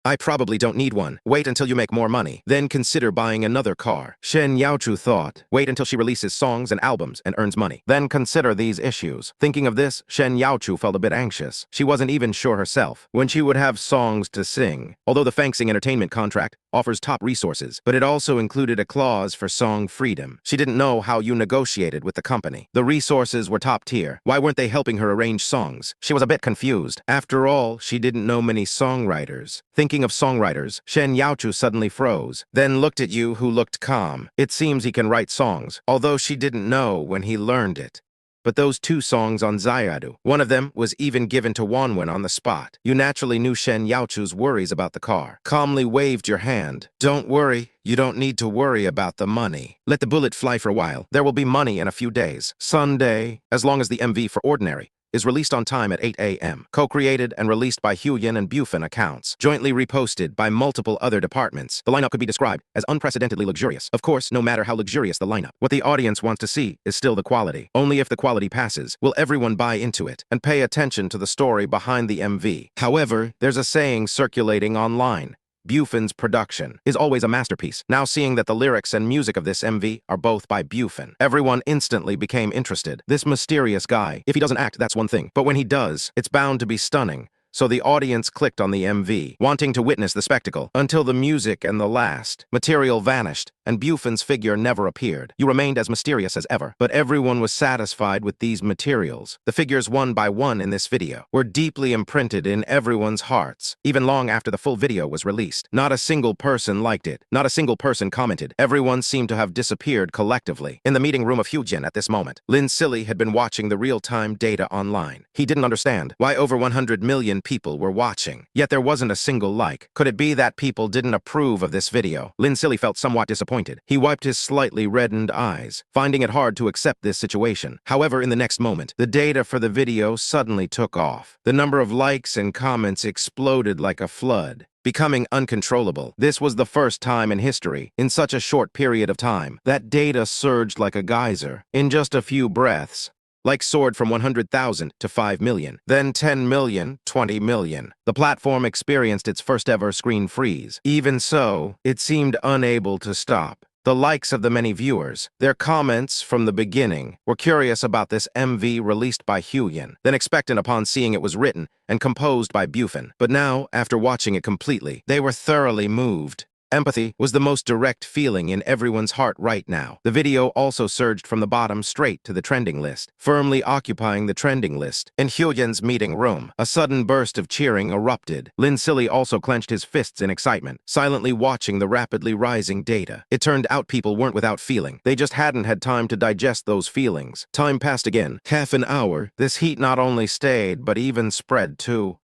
I probably don't need one. Wait until you make more money. Then consider buying another car. Shen Youchu thought. Wait until she releases songs and albums and earns money. Then consider these issues. Thinking of this, Shen Youchu felt a bit anxious. She wasn't even sure herself when she would have songs to sing. Although the Fangsing Entertainment contract offers top resources, but it also included a clause for song freedom. She didn't know how you negotiated with the company. The resources were top tier. Why weren't they helping her arrange songs? She was a bit confused. After all, she didn't know many songwriters. Thinking of songwriters, Shen Youchu suddenly froze, then looked at you who looked calm. It seems he can write songs, although she didn't know when he learned it. But those 2 songs on Zayadu, one of them was even given to Wanwan on the spot. You naturally knew Shen Youchu's worries about the car. Calmly waved your hand. Don't worry. You don't need to worry about the money. Let the bullet fly for a while. There will be money in a few days. Sunday, as long as the MV for Ordinary is released on time at 8 a.m. Co-created and released by Huyin and Bufan accounts. Jointly reposted by multiple other departments. The lineup could be described as unprecedentedly luxurious. Of course, no matter how luxurious the lineup, what the audience wants to see is still the quality. Only if the quality passes will everyone buy into it and pay attention to the story behind the MV. However, there's a saying circulating online. Bufan's production is always a masterpiece. Now seeing that the lyrics and music of this MV are both by Bufan, everyone instantly became interested. This mysterious guy, if he doesn't act, that's one thing. But when he does, it's bound to be stunning. So the audience clicked on the MV, wanting to witness the spectacle, until the music and the last material vanished, and Bufan's figure never appeared. You remained as mysterious as ever, but everyone was satisfied with these materials. The figures one by one in this video were deeply imprinted in everyone's hearts, even long after the full video was released. Not a single person liked it. Not a single person commented. Everyone seemed to have disappeared collectively. In the meeting room of Hyujin at this moment, Lin Silly had been watching the real-time data online. He didn't understand why over 100 million people were watching, yet there wasn't a single like. Could it be that people didn't approve of this video? Lin Silly felt somewhat disappointed. He wiped his slightly reddened eyes, finding it hard to accept this situation. However, in the next moment, the data for the video suddenly took off. The number of likes and comments exploded like a flood, becoming uncontrollable. This was the first time in history, in such a short period of time, that data surged like a geyser. In just a few breaths, like soared from 100,000 to 5 million, then 10 million, 20 million. The platform experienced its first ever screen freeze. Even so, it seemed unable to stop. The likes of the many viewers, their comments from the beginning, were curious about this MV released by Huyin, then expectant upon seeing it was written and composed by Bufan. But now, after watching it completely, they were thoroughly moved. Empathy was the most direct feeling in everyone's heart right now. The video also surged from the bottom straight to the trending list, firmly occupying the trending list. In Hyujin's meeting room, a sudden burst of cheering erupted. Lin Silly also clenched his fists in excitement, silently watching the rapidly rising data. It turned out people weren't without feeling. They just hadn't had time to digest those feelings. Time passed again. Half an hour. This heat not only stayed, but even spread too.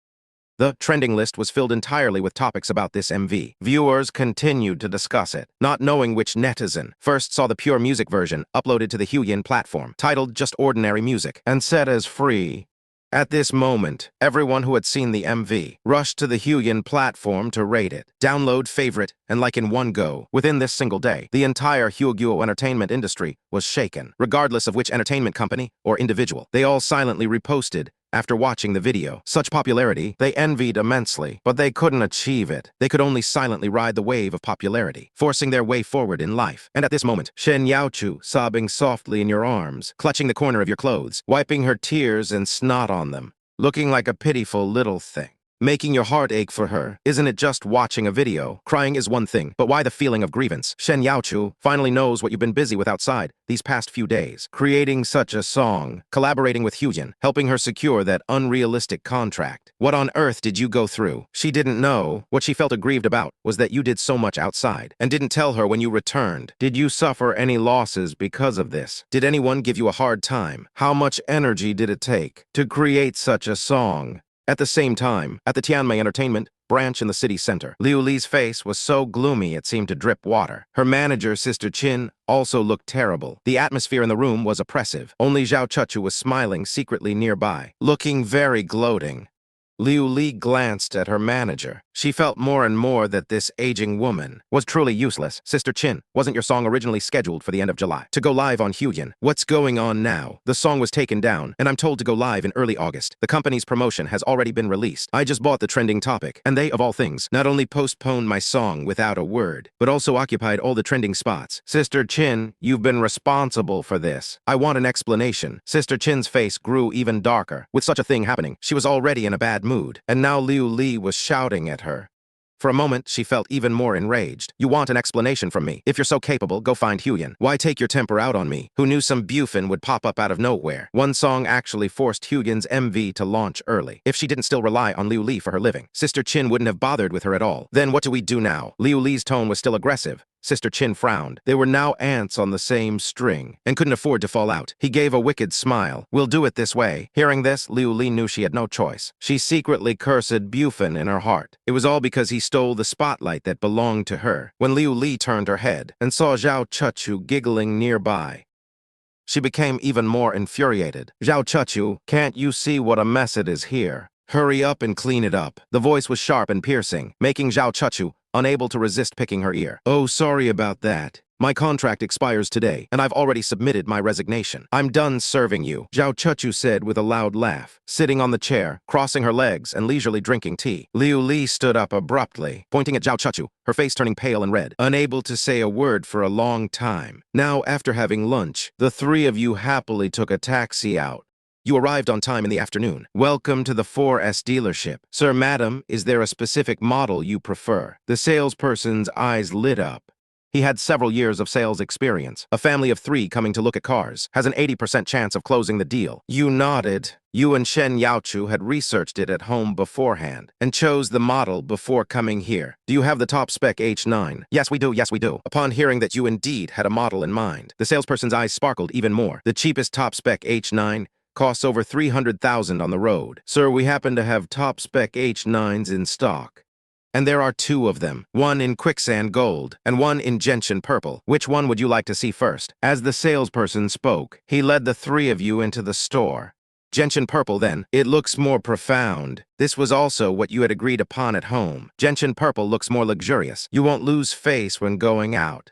The trending list was filled entirely with topics about this MV. Viewers continued to discuss it, not knowing which netizen first saw the pure music version uploaded to the Huyin platform, titled just Ordinary Music, and set as free. At this moment, everyone who had seen the MV rushed to the Huyin platform to rate it, download, favorite, and like in one go. Within this single day, the entire Hyuguo entertainment industry was shaken, regardless of which entertainment company or individual. They all silently reposted after watching the video. Such popularity, they envied immensely, but they couldn't achieve it. They could only silently ride the wave of popularity, forcing their way forward in life. And at this moment, Shen Youchu, sobbing softly in your arms, clutching the corner of your clothes, wiping her tears and snot on them, looking like a pitiful little thing, making your heart ache for her. Isn't it just watching a video? Crying is one thing, but why the feeling of grievance? Shen Youchu finally knows what you've been busy with outside these past few days, creating such a song, collaborating with Hyujin, helping her secure that unrealistic contract. What on earth did you go through? She didn't know. What she felt aggrieved about was that you did so much outside and didn't tell her when you returned. Did you suffer any losses because of this? Did anyone give you a hard time? How much energy did it take to create such a song? At the same time, at the Tianmei Entertainment branch in the city center, Liu Li's face was so gloomy it seemed to drip water. Her manager, Sister Chin, also looked terrible. The atmosphere in the room was oppressive. Only Zhao Chuchu was smiling secretly nearby, looking very gloating. Liu Li glanced at her manager. She felt more and more that this aging woman was truly useless. Sister Chin, wasn't your song originally scheduled for the end of July to go live on Huyin? What's going on now? The song was taken down, and I'm told to go live in early August. The company's promotion has already been released. I just bought the trending topic, and they, of all things, not only postponed my song without a word, but also occupied all the trending spots. Sister Chin, you've been responsible for this. I want an explanation. Sister Chin's face grew even darker. With such a thing happening, she was already in a bad mood, and now Liu Li was shouting at her. For a moment, she felt even more enraged. You want an explanation from me. If you're so capable, go find Huyen. Why take your temper out on me? Who knew some Bufan would pop up out of nowhere? One song actually forced Huyen's MV to launch early. If she didn't still rely on Liu Li for her living, Sister Chin wouldn't have bothered with her at all. Then what do we do now? Liu Li's tone was still aggressive. Sister Chin frowned. They were now ants on the same string, and couldn't afford to fall out. He gave a wicked smile. We'll do it this way. Hearing this, Liu Li knew she had no choice. She secretly cursed Bufan in her heart. It was all because he stole the spotlight that belonged to her. When Liu Li turned her head and saw Zhao Chuchu giggling nearby, she became even more infuriated. Zhao Chuchu, can't you see what a mess it is here? Hurry up and clean it up. The voice was sharp and piercing, making Zhao Chuchu unable to resist picking her ear. Oh, sorry about that. My contract expires today, and I've already submitted my resignation. I'm done serving you, Zhao Chuchu said with a loud laugh, sitting on the chair, crossing her legs and leisurely drinking tea. Liu Li stood up abruptly, pointing at Zhao Chuchu, her face turning pale and red, unable to say a word for a long time. Now, after having lunch, the three of you happily took a taxi out. You arrived on time in the afternoon. Welcome to the 4S dealership. Sir, madam, is there a specific model you prefer? The salesperson's eyes lit up. He had several years of sales experience. A family of 3 coming to look at cars has an 80% chance of closing the deal. You nodded. You and Shen Youchu had researched it at home beforehand and chose the model before coming here. Do you have the top spec H9? Yes, we do. Yes, we do. Upon hearing that you indeed had a model in mind, the salesperson's eyes sparkled even more. The cheapest top spec H9 costs over 300,000 on the road. Sir, we happen to have top-spec H9s in stock. And there are 2 of them, one in quicksand gold and one in gentian purple. Which one would you like to see first? As the salesperson spoke, he led the 3 of you into the store. Gentian purple, then. It looks more profound. This was also what you had agreed upon at home. Gentian purple looks more luxurious. You won't lose face when going out.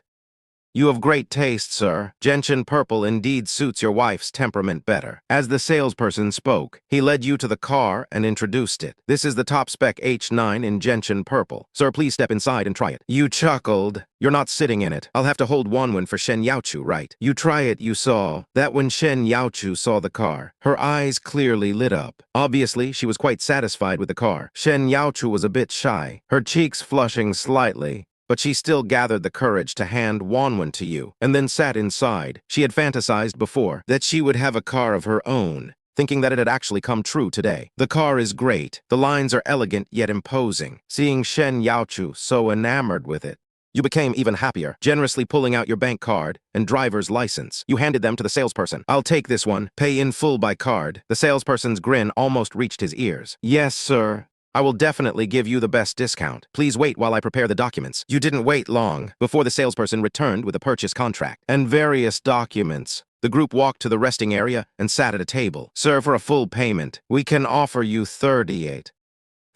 You have great taste, sir. Gentian purple indeed suits your wife's temperament better. As the salesperson spoke, he led you to the car and introduced it. This is the top-spec H9 in gentian purple. Sir, please step inside and try it. You chuckled. You're not sitting in it. I'll have to hold Wanwan for Shen Youchu, right? You try it, you saw. That when Shen Youchu saw the car, her eyes clearly lit up. Obviously, she was quite satisfied with the car. Shen Youchu was a bit shy, her cheeks flushing slightly, but she still gathered the courage to hand Wanwan to you, and then sat inside. She had fantasized before that she would have a car of her own, thinking that it had actually come true today. The car is great. The lines are elegant yet imposing. Seeing Shen Youchu so enamored with it, you became even happier, generously pulling out your bank card and driver's license. You handed them to the salesperson. I'll take this one. Pay in full by card. The salesperson's grin almost reached his ears. Yes, sir. I will definitely give you the best discount. Please wait while I prepare the documents. You didn't wait long before the salesperson returned with a purchase contract and various documents. The group walked to the resting area and sat at a table. Sir, for a full payment, we can offer you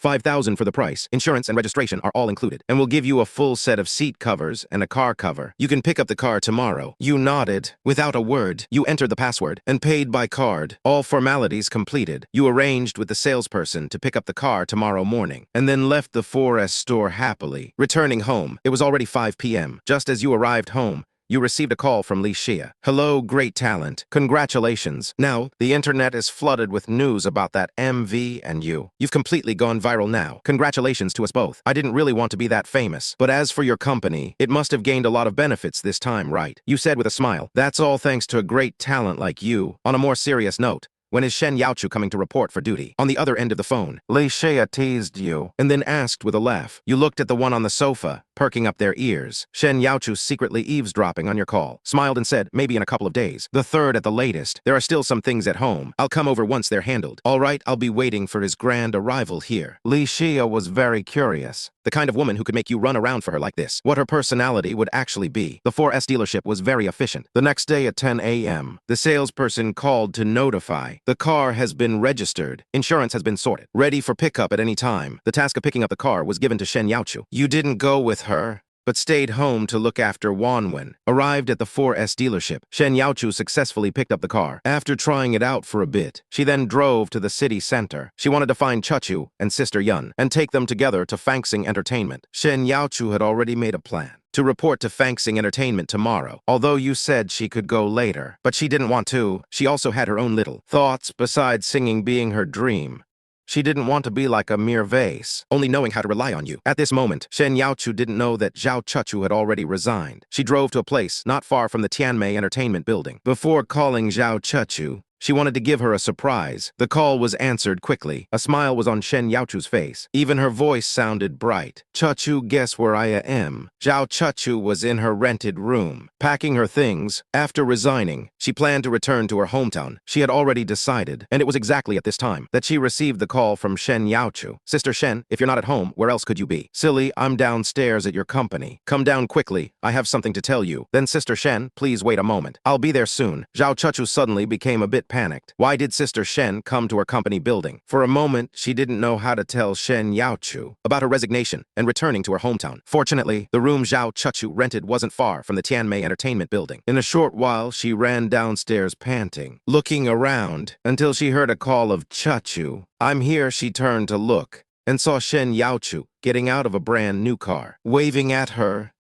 5,000 for the price. Insurance and registration are all included, and we'll give you a full set of seat covers and a car cover. You can pick up the car tomorrow. You nodded. Without a word, you entered the password and paid by card. All formalities completed. You arranged with the salesperson to pick up the car tomorrow morning, and then left the 4S store happily. Returning home, it was already 5 p.m. Just as you arrived home, you received a call from Li Xia. Hello, great talent. Congratulations. Now, the internet is flooded with news about that MV and you. You've completely gone viral now. Congratulations to us both. I didn't really want to be that famous, but as for your company, it must have gained a lot of benefits this time, right? You said with a smile. That's all thanks to a great talent like you. On a more serious note, when is Shen Youchu coming to report for duty? On the other end of the phone, Li Xia teased you, and then asked with a laugh. You looked at the one on the sofa, perking up their ears. Shen Youchu secretly eavesdropping on your call, smiled and said, maybe in a couple of days. The 3rd at the latest. There are still some things at home. I'll come over once they're handled. All right, I'll be waiting for his grand arrival here. Li Xia was very curious. The kind of woman who could make you run around for her like this. What her personality would actually be. The 4S dealership was very efficient. The next day at 10 a.m., the salesperson called to notify. The car has been registered. Insurance has been sorted. Ready for pickup at any time. The task of picking up the car was given to Shen Youchu. You didn't go with her, but stayed home to look after Wanwan. Arrived at the 4S dealership, Shen Youchu successfully picked up the car. After trying it out for a bit, she then drove to the city center. She wanted to find Chuchu and Sister Yun and take them together to Fangsing Entertainment. Shen Youchu had already made a plan to report to Fangsing Entertainment tomorrow, although you said she could go later. But she didn't want to. She also had her own little thoughts besides singing being her dream. She didn't want to be like a mere vase, only knowing how to rely on you. At this moment, Shen Youchu didn't know that Zhao Chuchu had already resigned. She drove to a place not far from the Tianmei Entertainment Building. Before calling Zhao Chuchu, she wanted to give her a surprise. The call was answered quickly. A smile was on Shen Youchu's face. Even her voice sounded bright. Chuchu, guess where I am? Zhao Chuchu was in her rented room, packing her things. After resigning, she planned to return to her hometown. She had already decided, and it was exactly at this time that she received the call from Shen Youchu. Sister Shen, if you're not at home, where else could you be? Silly, I'm downstairs at your company. Come down quickly. I have something to tell you. Then Sister Shen, please wait a moment. I'll be there soon. Zhao Chuchu suddenly became a bit panicked. Why did Sister Shen come to her company building? For a moment, she didn't know how to tell Shen Youchu about her resignation and returning to her hometown. Fortunately, the room Zhao Chuchu rented wasn't far from the Tianmei Entertainment Building. In a short while, she ran downstairs panting, looking around until she heard a call of Chuchu. I'm here. She turned to look and saw Shen Youchu getting out of a brand new car, waving at her.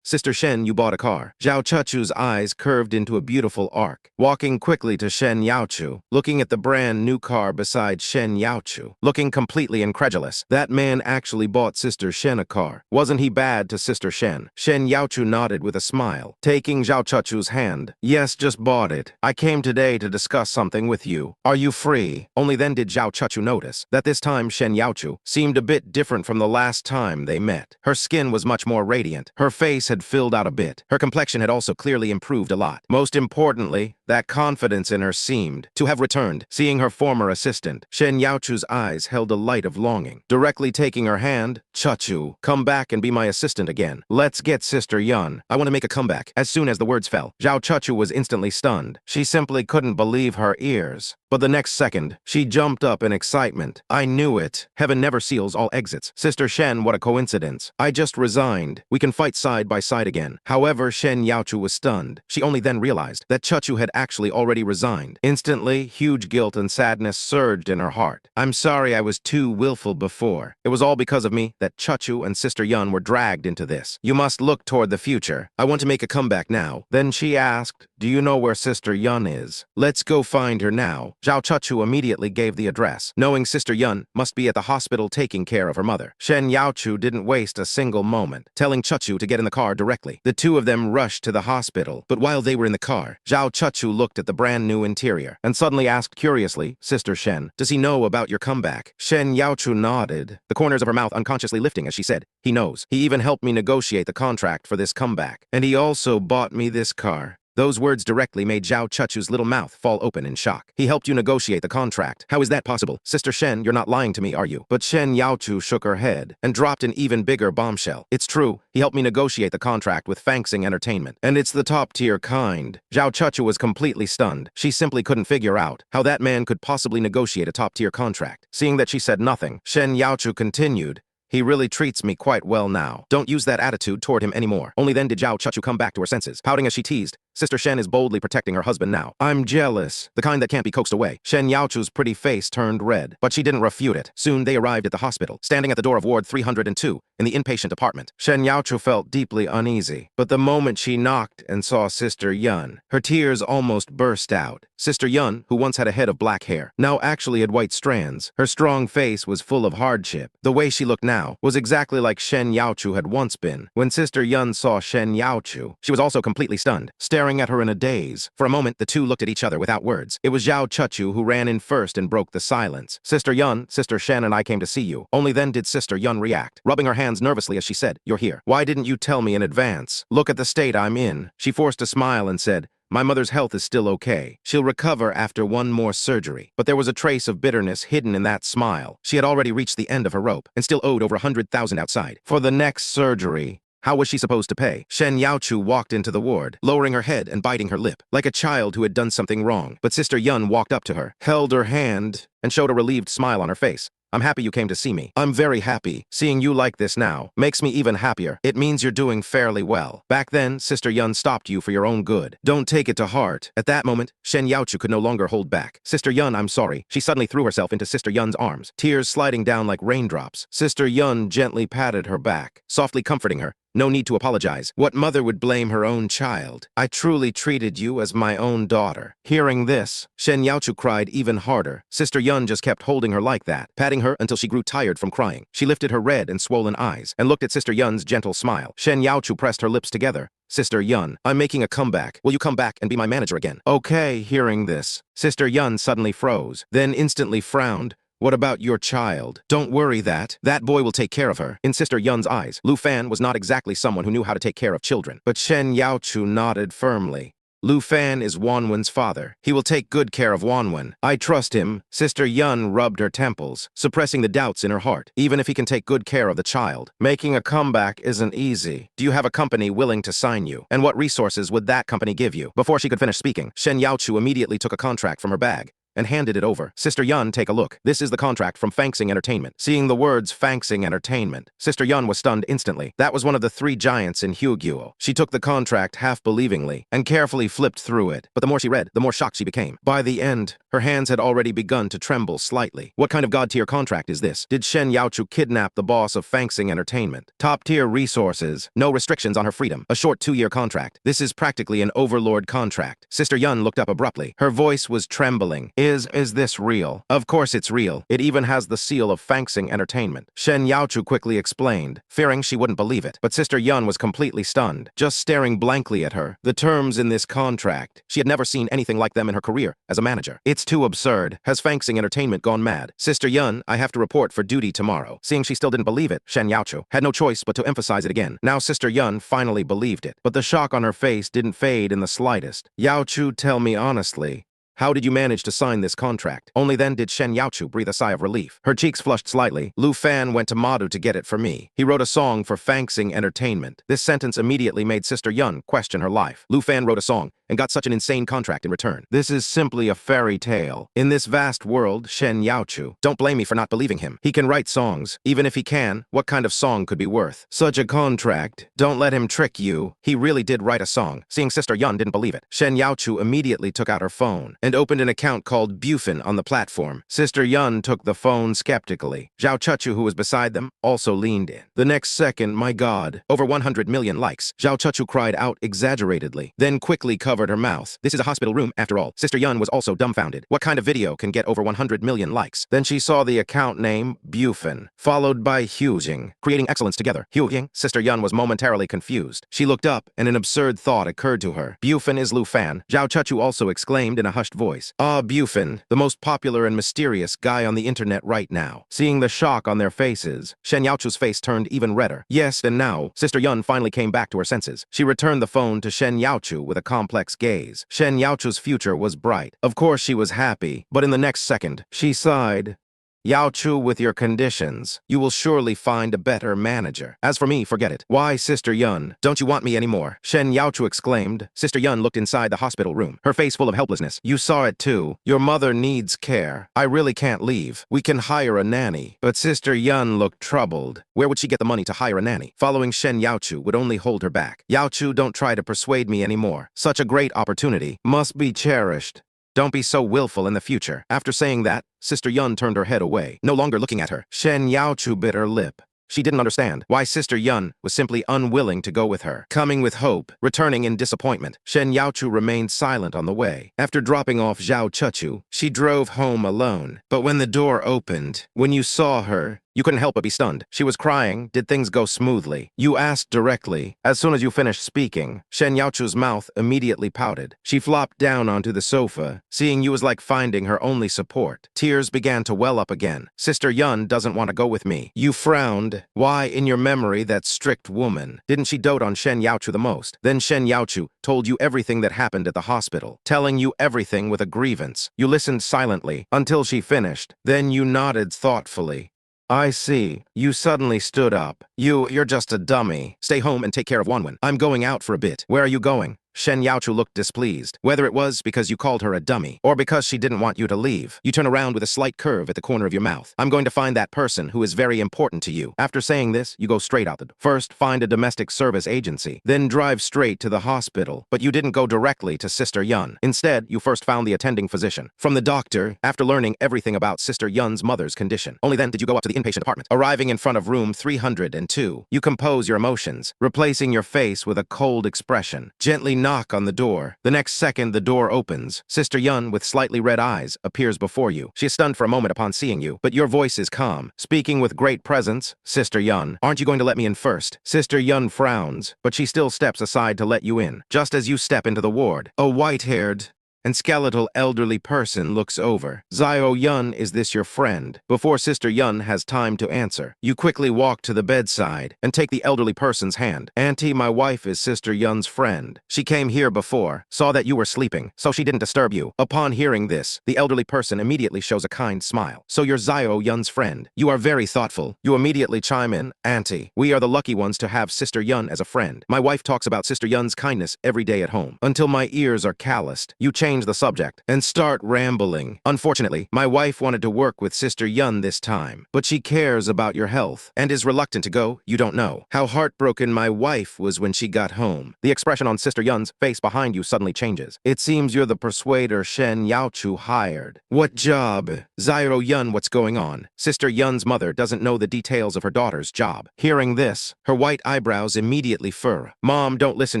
Sister Shen, you bought a car. Zhao Chuchu's eyes curved into a beautiful arc, walking quickly to Shen Youchu, looking at the brand new car beside Shen Youchu, looking completely incredulous. That man actually bought Sister Shen a car. Wasn't he bad to Sister Shen? Shen Youchu nodded with a smile, taking Zhao Chuchu's hand. Yes, just bought it. I came today to discuss something with you. Are you free? Only then did Zhao Chuchu notice that this time Shen Youchu seemed a bit different from the last time they met. Her skin was much more radiant. Her face had filled out a bit. Her complexion had also clearly improved a lot. Most importantly, that confidence in her seemed to have returned. Seeing her former assistant, Shen Youchu's eyes held a light of longing. Directly taking her hand, Chuchu, come back and be my assistant again. Let's get Sister Yun. I want to make a comeback. As soon as the words fell, Zhao Chuchu was instantly stunned. She simply couldn't believe her ears. But the next second, she jumped up in excitement. I knew it. Heaven never seals all exits. Sister Shen, what a coincidence. I just resigned. We can fight side by side again. However, Shen Youchu was stunned. She only then realized that Chuchu had actually already resigned. Instantly, huge guilt and sadness surged in her heart. I'm sorry I was too willful before. It was all because of me that Chuchu and Sister Yun were dragged into this. You must look toward the future. I want to make a comeback now. Then she asked, do you know where Sister Yun is? Let's go find her now. Zhao Chuchu immediately gave the address, knowing Sister Yun must be at the hospital taking care of her mother. Shen Youchu didn't waste a single moment, telling Chuchu to get in the car directly. The two of them rushed to the hospital, but while they were in the car, Zhao Chuchu looked at the brand new interior and suddenly asked curiously, Sister Shen, does he know about your comeback? Shen Youchu nodded, the corners of her mouth unconsciously lifting as she said, he knows. He even helped me negotiate the contract for this comeback, and he also bought me this car. Those words directly made Zhao Chuchu's little mouth fall open in shock. He helped you negotiate the contract. How is that possible? Sister Shen, you're not lying to me, are you? But Shen Youchu shook her head and dropped an even bigger bombshell. It's true. He helped me negotiate the contract with Fangsing Entertainment. And it's the top-tier kind. Zhao Chuchu was completely stunned. She simply couldn't figure out how that man could possibly negotiate a top-tier contract. Seeing that she said nothing, Shen Youchu continued, he really treats me quite well now. Don't use that attitude toward him anymore. Only then did Zhao Chuchu come back to her senses, pouting as she teased. Sister Shen is boldly protecting her husband now. I'm jealous. The kind that can't be coaxed away. Shen Youchu's pretty face turned red, but she didn't refute it. Soon they arrived at the hospital, standing at the door of Ward 302, in the inpatient apartment. Shen Youchu felt deeply uneasy, but the moment she knocked and saw Sister Yun, her tears almost burst out. Sister Yun, who once had a head of black hair, now actually had white strands. Her strong face was full of hardship. The way she looked now was exactly like Shen Youchu had once been. When Sister Yun saw Shen Youchu, she was also completely stunned, staring at her in a daze. For a moment, the two looked at each other without words. It was Zhao Chuchu who ran in first and broke the silence. Sister Yun, Sister Shen and I came to see you. Only then did Sister Yun react, rubbing her hands nervously as she said, you're here. Why didn't you tell me in advance? Look at the state I'm in. She forced a smile and said, my mother's health is still okay. She'll recover after one more surgery. But there was a trace of bitterness hidden in that smile. She had already reached the end of her rope and still owed over 100,000 outside. For the next surgery, how was she supposed to pay? Shen Youchu walked into the ward, lowering her head and biting her lip, like a child who had done something wrong. But Sister Yun walked up to her, held her hand, and showed a relieved smile on her face. I'm happy you came to see me. I'm very happy. Seeing you like this now makes me even happier. It means you're doing fairly well. Back then, Sister Yun stopped you for your own good. Don't take it to heart. At that moment, Shen Youchu could no longer hold back. Sister Yun, I'm sorry. She suddenly threw herself into Sister Yun's arms, tears sliding down like raindrops. Sister Yun gently patted her back, softly comforting her, No need to apologize. What mother would blame her own child? I truly treated you as my own daughter. Hearing this, Shen Youchu cried even harder. Sister Yun just kept holding her like that, patting her until she grew tired from crying. She lifted her red and swollen eyes and looked at Sister Yun's gentle smile. Shen Youchu pressed her lips together. Sister Yun, I'm making a comeback. Will you come back and be my manager again? Okay, hearing this, Sister Yun suddenly froze, then instantly frowned. What about your child? Don't worry that boy will take care of her. In Sister Yun's eyes, Bufan was not exactly someone who knew how to take care of children. But Shen Youchu nodded firmly. Bufan is Wanwan's father. He will take good care of Wanwan. I trust him. Sister Yun rubbed her temples, suppressing the doubts in her heart. Even if he can take good care of the child, making a comeback isn't easy. Do you have a company willing to sign you? And what resources would that company give you? Before she could finish speaking, Shen Youchu immediately took a contract from her bag and handed it over. Sister Yun, take a look. This is the contract from Fangsing Entertainment. Seeing the words Fangsing Entertainment, Sister Yun was stunned instantly. That was one of the 3 giants in Hyuguo. She took the contract half-believingly and carefully flipped through it. But the more she read, the more shocked she became. By the end, her hands had already begun to tremble slightly. What kind of god-tier contract is this? Did Shen Youchu kidnap the boss of Fangsing Entertainment? Top-tier resources, no restrictions on her freedom, a short 2-year contract. This is practically an overlord contract. Sister Yun looked up abruptly. Her voice was trembling. Is this real? Of course it's real. It even has the seal of Fangsing Entertainment. Shen Youchu quickly explained, fearing she wouldn't believe it. But Sister Yun was completely stunned, just staring blankly at her. The terms in this contract, she had never seen anything like them in her career as a manager. It's too absurd. Has Fangsing Entertainment gone mad? Sister Yun, I have to report for duty tomorrow. Seeing she still didn't believe it, Shen Youchu had no choice but to emphasize it again. Now Sister Yun finally believed it. But the shock on her face didn't fade in the slightest. Youchu, tell me honestly, how did you manage to sign this contract? Only then did Shen Youchu breathe a sigh of relief. Her cheeks flushed slightly. Bufan went to Madu to get it for me. He wrote a song for Fangsing Entertainment. This sentence immediately made Sister Yun question her life. Bufan wrote a song and got such an insane contract in return. This is simply a fairy tale. In this vast world, Shen Youchu, don't blame me for not believing him. He can write songs. Even if he can, what kind of song could be worth such a contract? Don't let him trick you. He really did write a song. Seeing Sister Yun didn't believe it, Shen Youchu immediately took out her phone and opened an account called Bufan on the platform. Sister Yun took the phone skeptically. Zhao Chuchu, who was beside them, also leaned in. The next second, my god, over 100 million likes. Zhao Chuchu cried out exaggeratedly, then quickly covered her mouth. This is a hospital room, after all. Sister Yun was also dumbfounded. What kind of video can get over 100 million likes? Then she saw the account name, Bufan, followed by Hyujing, creating excellence together. Hyujing? Sister Yun was momentarily confused. She looked up, and an absurd thought occurred to her. Bufan is Bufan. Zhao Chuchu also exclaimed in a hushed voice. Ah, Bufan, the most popular and mysterious guy on the internet right now. Seeing the shock on their faces, Shen Youchu's face turned even redder. Yes, and now, Sister Yun finally came back to her senses. She returned the phone to Shen Youchu with a complex gaze. Shen Youchu's future was bright. Of course she was happy, but in the next second, she sighed. Youchu, with your conditions, you will surely find a better manager. As for me, forget it. Why, Sister Yun, don't you want me anymore? Shen Youchu exclaimed. Sister Yun looked inside the hospital room, her face full of helplessness. You saw it too. Your mother needs care. I really can't leave. We can hire a nanny. But Sister Yun looked troubled. Where would she get the money to hire a nanny? Following Shen Youchu would only hold her back. Youchu, don't try to persuade me anymore. Such a great opportunity must be cherished. Don't be so willful in the future. After saying that, Sister Yun turned her head away, no longer looking at her. Shen Youchu bit her lip. She didn't understand why Sister Yun was simply unwilling to go with her. Coming with hope, returning in disappointment, Shen Youchu remained silent on the way. After dropping off Zhao Chuchu, she drove home alone. But when the door opened, when you saw her, you couldn't help but be stunned. She was crying. Did things go smoothly? You asked directly. As soon as you finished speaking, Shen Youchu's mouth immediately pouted. She flopped down onto the sofa. Seeing you was like finding her only support. Tears began to well up again. Sister Yun doesn't want to go with me. You frowned. Why, in your memory, that strict woman? Didn't she dote on Shen Youchu the most? Then Shen Youchu told you everything that happened at the hospital, telling you everything with a grievance. You listened silently until she finished. Then you nodded thoughtfully. I see. You suddenly stood up. You're just a dummy. Stay home and take care of Wanwan. I'm going out for a bit. Where are you going? Shen Youchu looked displeased. Whether it was because you called her a dummy, or because she didn't want you to leave, you turn around with a slight curve at the corner of your mouth. I'm going to find that person who is very important to you. After saying this, you go straight out the door. First, find a domestic service agency, then drive straight to the hospital. But you didn't go directly to Sister Yun. Instead, you first found the attending physician. From the doctor, after learning everything about Sister Yun's mother's condition. Only then did you go up to the inpatient department. Arriving in front of room 302, you compose your emotions, replacing your face with a cold expression. Gently knock on the door. The next second, the door opens. Sister Yun, with slightly red eyes, appears before you. She is stunned for a moment upon seeing you, but your voice is calm. Speaking with great presence, Sister Yun, aren't you going to let me in first? Sister Yun frowns, but she still steps aside to let you in. Just as you step into the ward, a white-haired and skeletal elderly person looks over. Zio Yun, is this your friend? Before Sister Yun has time to answer, you quickly walk to the bedside and take the elderly person's hand. Auntie, my wife is Sister Yun's friend. She came here before, saw that you were sleeping, so she didn't disturb you. Upon hearing this, the elderly person immediately shows a kind smile. So you're Zio Yun's friend. You are very thoughtful. You immediately chime in, Auntie, we are the lucky ones to have Sister Yun as a friend. My wife talks about Sister Yun's kindness every day at home, until my ears are calloused. You change the subject and start rambling. Unfortunately, my wife wanted to work with Sister Yun this time, but she cares about your health and is reluctant to go. You don't know how heartbroken my wife was when she got home. The expression on Sister Yun's face behind you suddenly changes. It seems you're the persuader Shen Youchu hired. What job? Zio Yun, what's going on? Sister Yun's mother doesn't know the details of her daughter's job. Hearing this, her white eyebrows immediately furrow. Mom, don't listen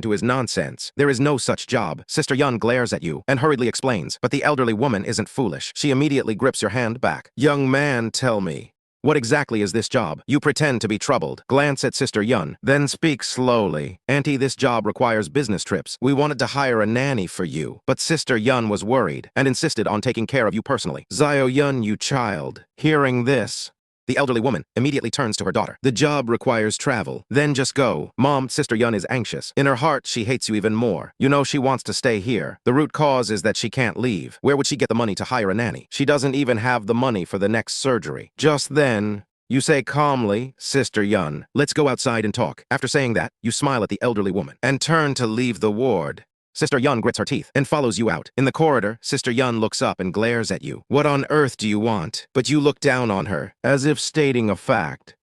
to his nonsense. There is no such job. Sister Yun glares at you and hurriedly explains, but the elderly woman isn't foolish. She immediately grips your hand back. Young man, tell me, what exactly is this job? You pretend to be troubled. Glance at Sister Yun, then speak slowly. Auntie, this job requires business trips. We wanted to hire a nanny for you, but Sister Yun was worried and insisted on taking care of you personally. Zio Yun, you child. Hearing this, the elderly woman immediately turns to her daughter. The job requires travel. Then just go. Mom, Sister Yun is anxious. In her heart, she hates you even more. You know she wants to stay here. The root cause is that she can't leave. Where would she get the money to hire a nanny? She doesn't even have the money for the next surgery. Just then, you say calmly, Sister Yun, let's go outside and talk. After saying that, you smile at the elderly woman and turn to leave the ward. Sister Yun grits her teeth and follows you out. In the corridor, Sister Yun looks up and glares at you. What on earth do you want? But you look down on her, as if stating a fact.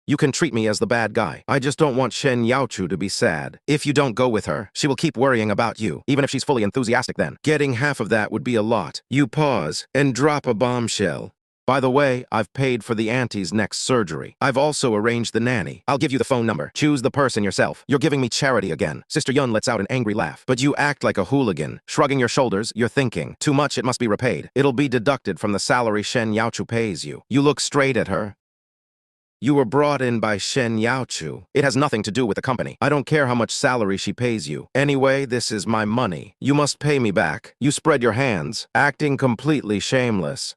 You can treat me as the bad guy. I just don't want Shen Youchu to be sad. If you don't go with her, she will keep worrying about you, even if she's fully enthusiastic then. Getting half of that would be a lot. You pause and drop a bombshell. By the way, I've paid for the auntie's next surgery. I've also arranged the nanny. I'll give you the phone number. Choose the person yourself. You're giving me charity again. Sister Yun lets out an angry laugh. But you act like a hooligan. Shrugging your shoulders, you're thinking, too much, it must be repaid. It'll be deducted from the salary Shen Youchu pays you. You look straight at her. You were brought in by Shen Youchu. It has nothing to do with the company. I don't care how much salary she pays you. Anyway, this is my money. You must pay me back. You spread your hands, acting completely shameless.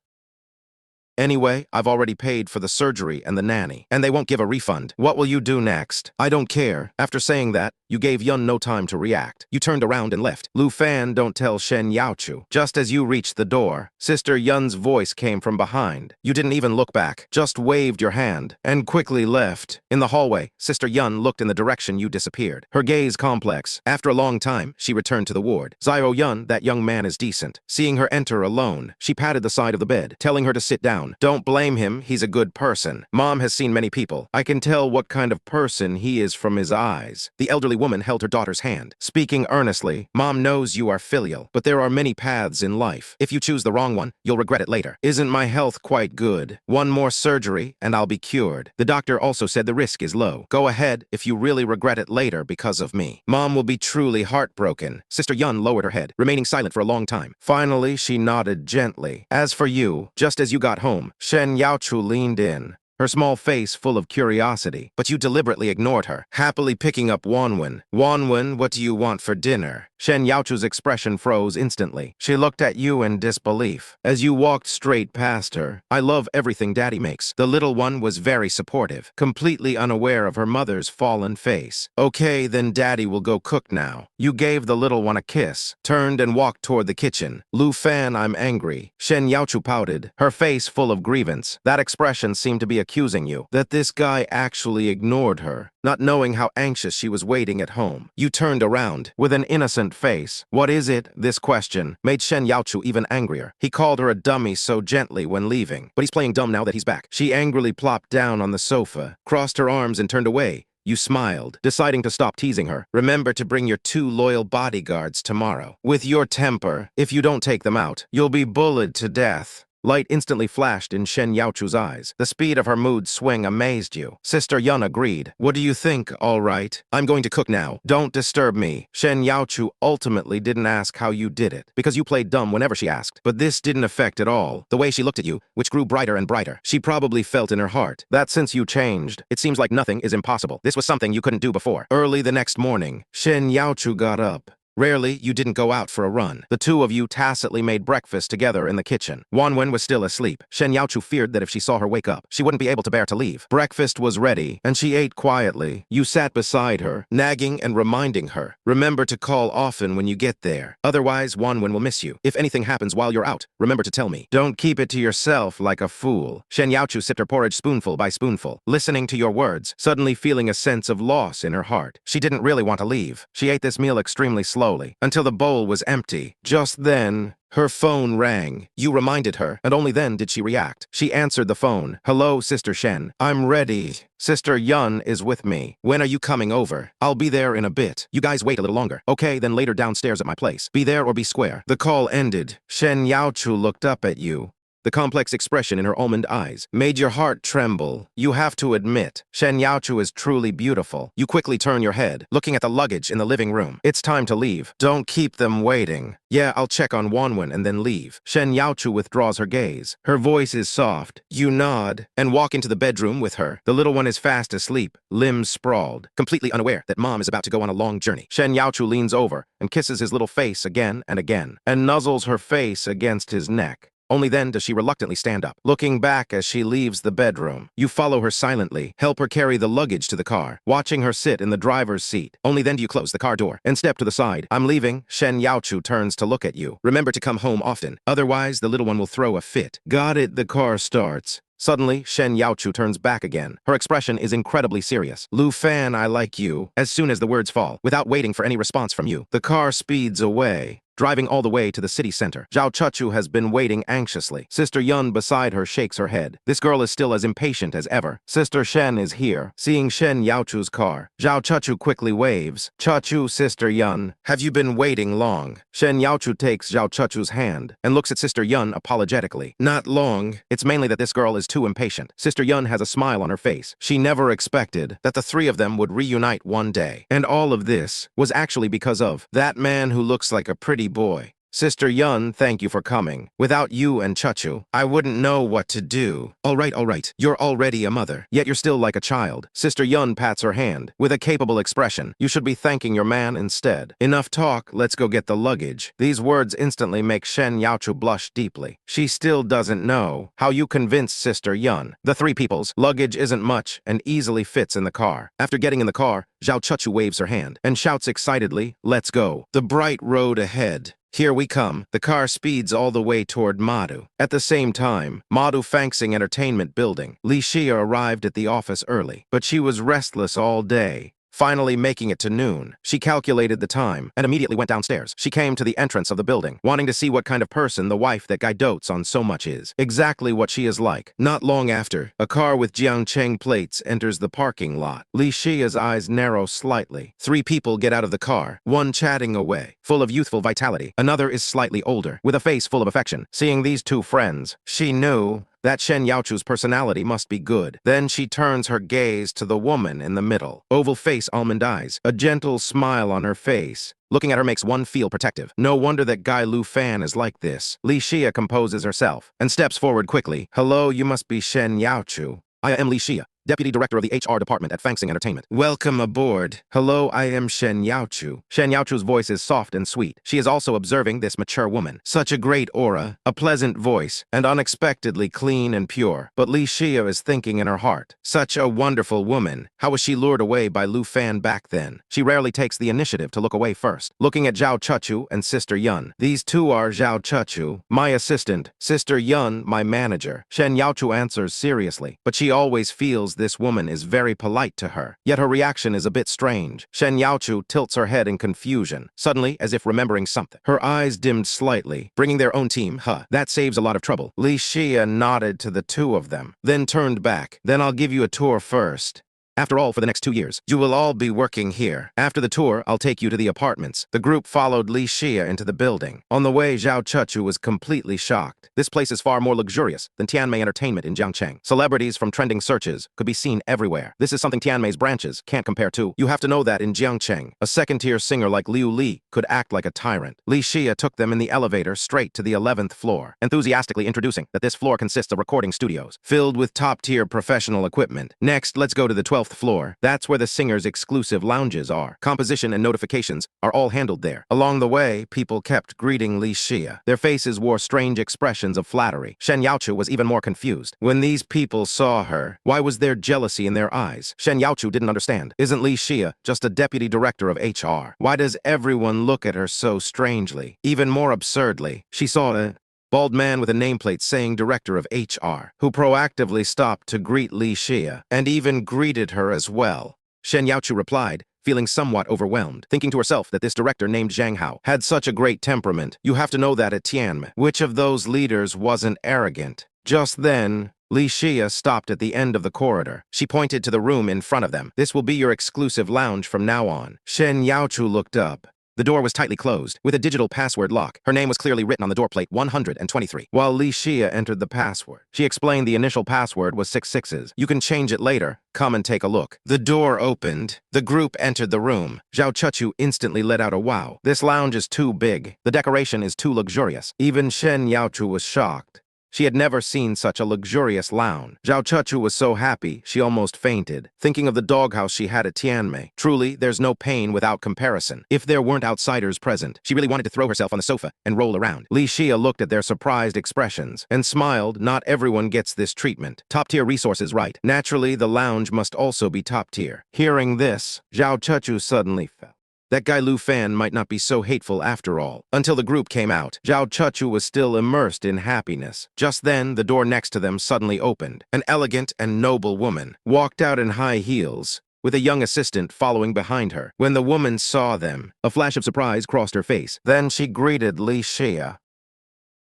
Anyway, I've already paid for the surgery and the nanny, and they won't give a refund. What will you do next? I don't care. After saying that, you gave Yun no time to react. You turned around and left. Bufan, don't tell Shen Youchu. Just as you reached the door, Sister Yun's voice came from behind. You didn't even look back, just waved your hand, and quickly left. In the hallway, Sister Yun looked in the direction you disappeared. Her gaze complex. After a long time, she returned to the ward. Zio Yun, that young man is decent. Seeing her enter alone, she patted the side of the bed, telling her to sit down. Don't blame him, he's a good person. Mom has seen many people. I can tell what kind of person he is from his eyes. The elderly woman held her daughter's hand. Speaking earnestly, Mom knows you are filial, but there are many paths in life. If you choose the wrong one, you'll regret it later. Isn't my health quite good? One more surgery, and I'll be cured. The doctor also said the risk is low. Go ahead if you really regret it later because of me. Mom will be truly heartbroken. Sister Yun lowered her head, remaining silent for a long time. Finally, she nodded gently. As for you, just as you got home, Shen Youchu leaned in, her small face full of curiosity, but you deliberately ignored her, happily picking up Wanwan. Wanwan, what do you want for dinner? Shen Youchu's expression froze instantly. She looked at you in disbelief as you walked straight past her. I love everything Daddy makes. The little one was very supportive, completely unaware of her mother's fallen face. Okay, then Daddy will go cook now. You gave the little one a kiss, turned and walked toward the kitchen. Bufan, I'm angry. Shen Youchu pouted, her face full of grievance. That expression seemed to be accusing you, that this guy actually ignored her, not knowing how anxious she was waiting at home. You turned around with an innocent blunt face. What is it? This question made Shen Youchu even angrier. He called her a dummy so gently when leaving, but he's playing dumb now that he's back. She angrily plopped down on the sofa, crossed her arms and turned away. You smiled, deciding to stop teasing her. Remember to bring your 2 loyal bodyguards tomorrow. With your temper, if you don't take them out, you'll be bullied to death. Light instantly flashed in Shen Youchu's eyes. The speed of her mood swing amazed you. Sister Yun agreed. What do you think? All right. I'm going to cook now. Don't disturb me. Shen Youchu ultimately didn't ask how you did it, because you played dumb whenever she asked. But this didn't affect at all the way she looked at you, which grew brighter and brighter. She probably felt in her heart that since you changed, it seems like nothing is impossible. This was something you couldn't do before. Early the next morning, Shen Youchu got up. Rarely, you didn't go out for a run. The two of you tacitly made breakfast together in the kitchen. Wanwan was still asleep. Shen Youchu feared that if she saw her wake up, she wouldn't be able to bear to leave. Breakfast was ready, and she ate quietly. You sat beside her, nagging and reminding her. Remember to call often when you get there. Otherwise, Wanwan will miss you. If anything happens while you're out, remember to tell me. Don't keep it to yourself like a fool. Shen Youchu sipped her porridge spoonful by spoonful, listening to your words, suddenly feeling a sense of loss in her heart. She didn't really want to leave. She ate this meal extremely slowly, until the bowl was empty. Just then, her phone rang. You reminded her, and only then did she react. She answered the phone. Hello, Sister Shen. I'm ready. Sister Yun is with me. When are you coming over? I'll be there in a bit. You guys wait a little longer. Okay, then later downstairs at my place. Be there or be square. The call ended. Shen Youchu looked up at you. The complex expression in her almond eyes made your heart tremble. You have to admit, Shen Youchu is truly beautiful. You quickly turn your head, looking at the luggage in the living room. It's time to leave. Don't keep them waiting. Yeah, I'll check on Wanwan and then leave. Shen Youchu withdraws her gaze. Her voice is soft. You nod and walk into the bedroom with her. The little one is fast asleep, limbs sprawled, completely unaware that mom is about to go on a long journey. Shen Youchu leans over and kisses his little face again and again, and nuzzles her face against his neck. Only then does she reluctantly stand up, looking back as she leaves the bedroom. You follow her silently, help her carry the luggage to the car, watching her sit in the driver's seat. Only then do you close the car door and step to the side. I'm leaving. Shen Youchu turns to look at you. Remember to come home often, otherwise the little one will throw a fit. Got it. The car starts. Suddenly, Shen Youchu turns back again. Her expression is incredibly serious. Bufan, I like you. As soon as the words fall, without waiting for any response from you, the car speeds away, driving all the way to the city center. Zhao Chuchu has been waiting anxiously. Sister Yun beside her shakes her head. This girl is still as impatient as ever. Sister Shen is here. Seeing Shen Youchu's car, Zhao Chuchu quickly waves. Chuchu, Sister Yun, have you been waiting long? Shen Youchu takes Zhao Chuchu's hand and looks at Sister Yun apologetically. Not long. It's mainly that this girl is too impatient. Sister Yun has a smile on her face. She never expected that the three of them would reunite one day. And all of this was actually because of that man who looks like a pretty boy. Sister Yun, thank you for coming. Without you and Chuchu, I wouldn't know what to do. All right. You're already a mother, yet you're still like a child. Sister Yun pats her hand with a capable expression. You should be thanking your man instead. Enough talk, let's go get the luggage. These words instantly make Shen Youchu blush deeply. She still doesn't know how you convinced Sister Yun. The three people's luggage isn't much and easily fits in the car. After getting in the car, Zhao Chuchu waves her hand and shouts excitedly, let's go. The bright road ahead. Here we come. The car speeds all the way toward Madu. At the same time, Madu Fangsing Entertainment Building. Li Xia arrived at the office early, but she was restless all day. Finally making it to noon, she calculated the time and immediately went downstairs. She came to the entrance of the building, wanting to see what kind of person the wife that guy dotes on so much is. Exactly what she is like. Not long after, a car with Jiangcheng plates enters the parking lot. Li Xia's eyes narrow slightly. Three people get out of the car, one chatting away, full of youthful vitality. Another is slightly older, with a face full of affection. Seeing these two friends, she knew that Shen Youchu's personality must be good. Then she turns her gaze to the woman in the middle. Oval face, almond eyes, a gentle smile on her face. Looking at her makes one feel protective. No wonder that Guy Lu Fan is like this. Li Xia composes herself and steps forward quickly. Hello, you must be Shen Youchu. I am Li Xia, Deputy Director of the HR Department at Fangsing Entertainment. Welcome aboard. Hello, I am Shen Youchu. Shen Youchu's voice is soft and sweet. She is also observing this mature woman. Such a great aura, a pleasant voice, and unexpectedly clean and pure. But Li Xia is thinking in her heart. Such a wonderful woman. How was she lured away by Lu Fan back then? She rarely takes the initiative to look away first. Looking at Zhao Chuchu and Sister Yun. These two are Zhao Chuchu, my assistant, Sister Yun, my manager. Shen Youchu answers seriously, but she always feels this woman is very polite to her, yet her reaction is a bit strange. Shen Youchu tilts her head in confusion, suddenly as if remembering something. Her eyes dimmed slightly, bringing their own team, that saves a lot of trouble. Li Xia nodded to the two of them, then turned back. Then I'll give you a tour first. After all, for the next 2 years, you will all be working here. After the tour, I'll take you to the apartments. The group followed Li Xia into the building. On the way, Zhao Chuchu was completely shocked. This place is far more luxurious than Tianmei Entertainment in Jiangcheng. Celebrities from trending searches could be seen everywhere. This is something Tianmei's branches can't compare to. You have to know that in Jiangcheng, a second-tier singer like Liu Li could act like a tyrant. Li Xia took them in the elevator straight to the 11th floor, enthusiastically introducing that this floor consists of recording studios, filled with top-tier professional equipment. Next, let's go to the 12th floor. That's where the singer's exclusive lounges are. Composition and notifications are all handled there. Along the way, people kept greeting Li Xia. Their faces wore strange expressions of flattery. Shen Youchu was even more confused. When these people saw her, why was there jealousy in their eyes? Shen Youchu didn't understand. Isn't Li Xia just a deputy director of HR? Why does everyone look at her so strangely? Even more absurdly, she saw a bald man with a nameplate saying director of HR, who proactively stopped to greet Li Xia, and even greeted her as well. Shen Youchu replied, feeling somewhat overwhelmed, thinking to herself that this director named Zhang Hao had such a great temperament. You have to know that at Tianmei, which of those leaders wasn't arrogant? Just then, Li Xia stopped at the end of the corridor. She pointed to the room in front of them. This will be your exclusive lounge from now on. Shen Youchu looked up. The door was tightly closed, with a digital password lock. Her name was clearly written on the doorplate 123. While Li Xia entered the password, she explained the initial password was 6 sixes. You can change it later. Come and take a look. The door opened. The group entered the room. Zhao Chuchu instantly let out a wow. This lounge is too big. The decoration is too luxurious. Even Shen Youchu was shocked. She had never seen such a luxurious lounge. Zhao Chuchu was so happy, she almost fainted, thinking of the doghouse she had at Tianmei. Truly, there's no pain without comparison. If there weren't outsiders present, she really wanted to throw herself on the sofa and roll around. Li Xia looked at their surprised expressions and smiled. Not everyone gets this treatment. Top-tier resources, right? Naturally, the lounge must also be top-tier. Hearing this, Zhao Chuchu suddenly fell. That guy Lu Fan might not be so hateful after all. Until the group came out, Zhao Chuchu was still immersed in happiness. Just then, the door next to them suddenly opened. An elegant and noble woman walked out in high heels, with a young assistant following behind her. When the woman saw them, a flash of surprise crossed her face. Then she greeted Li Xia.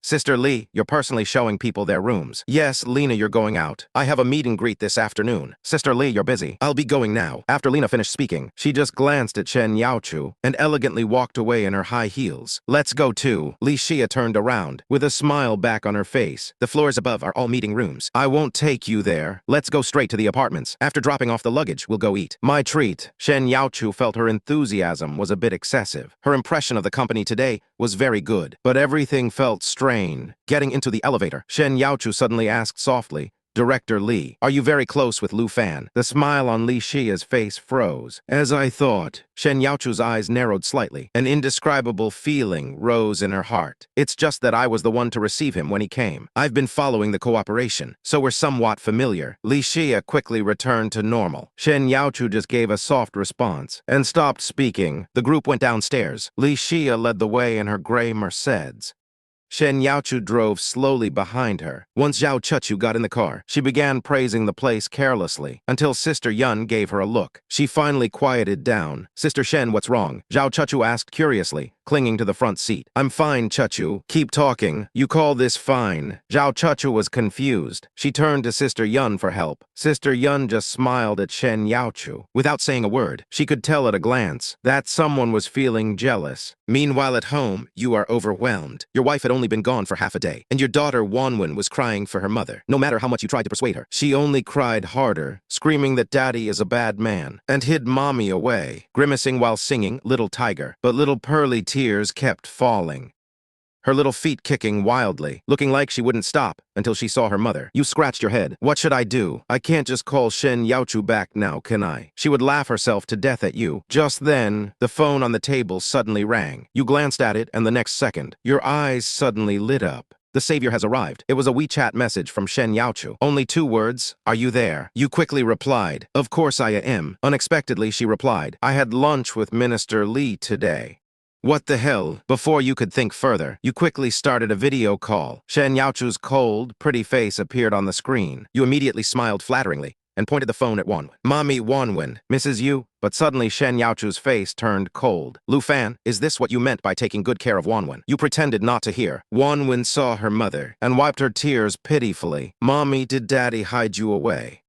Sister Li, you're personally showing people their rooms. Yes, Lena, you're going out. I have a meet and greet this afternoon. Sister Li, you're busy. I'll be going now. After Lena finished speaking, she just glanced at Shen Youchu and elegantly walked away in her high heels. Let's go too. Li Xia turned around, with a smile back on her face. The floors above are all meeting rooms. I won't take you there. Let's go straight to the apartments. After dropping off the luggage, we'll go eat. My treat. Shen Youchu felt her enthusiasm was a bit excessive. Her impression of the company today was very good, but everything felt strange. Getting into the elevator, Shen Youchu suddenly asked softly, Director Li, are you very close with Lu Fan? The smile on Li Xia's face froze. As I thought. Shen Youchu's eyes narrowed slightly. An indescribable feeling rose in her heart. It's just that I was the one to receive him when he came. I've been following the cooperation, so we're somewhat familiar. Li Xia quickly returned to normal. Shen Youchu just gave a soft response and stopped speaking. The group went downstairs. Li Xia led the way in her gray Mercedes. Shen Youchu drove slowly behind her. Once Zhao Chuchu got in the car, she began praising the place carelessly, until Sister Yun gave her a look. She finally quieted down. Sister Shen, what's wrong? Zhao Chuchu asked curiously, clinging to the front seat. I'm fine, Chuchu. Keep talking. You call this fine? Zhao Chuchu was confused. She turned to Sister Yun for help. Sister Yun just smiled at Shen Youchu. Without saying a word, she could tell at a glance that someone was feeling jealous. Meanwhile at home, you are overwhelmed. Your wife had only been gone for half a day, and your daughter Wanwan was crying for her mother. No matter how much you tried to persuade her, she only cried harder, screaming that daddy is a bad man, and hid mommy away, grimacing while singing Little Tiger. But little pearly tears kept falling, her little feet kicking wildly, looking like she wouldn't stop until she saw her mother. You scratched your head. What should I do? I can't just call Shen Youchu back now, can I? She would laugh herself to death at you. Just then, the phone on the table suddenly rang. You glanced at it, and the next second, your eyes suddenly lit up. The savior has arrived. It was a WeChat message from Shen Youchu. Only 2 words, are you there? You quickly replied, of course I am. Unexpectedly, she replied, I had lunch with Minister Li today. What the hell? Before you could think further, you quickly started a video call. Shen Youchu's cold, pretty face appeared on the screen. You immediately smiled flatteringly and pointed the phone at Wanwan. Mommy Wanwan, Mrs. Yu, but suddenly Shen Youchu's face turned cold. Bufan, is this what you meant by taking good care of Wanwan? You pretended not to hear. Wanwan saw her mother and wiped her tears pitifully. Mommy, did Daddy hide you away?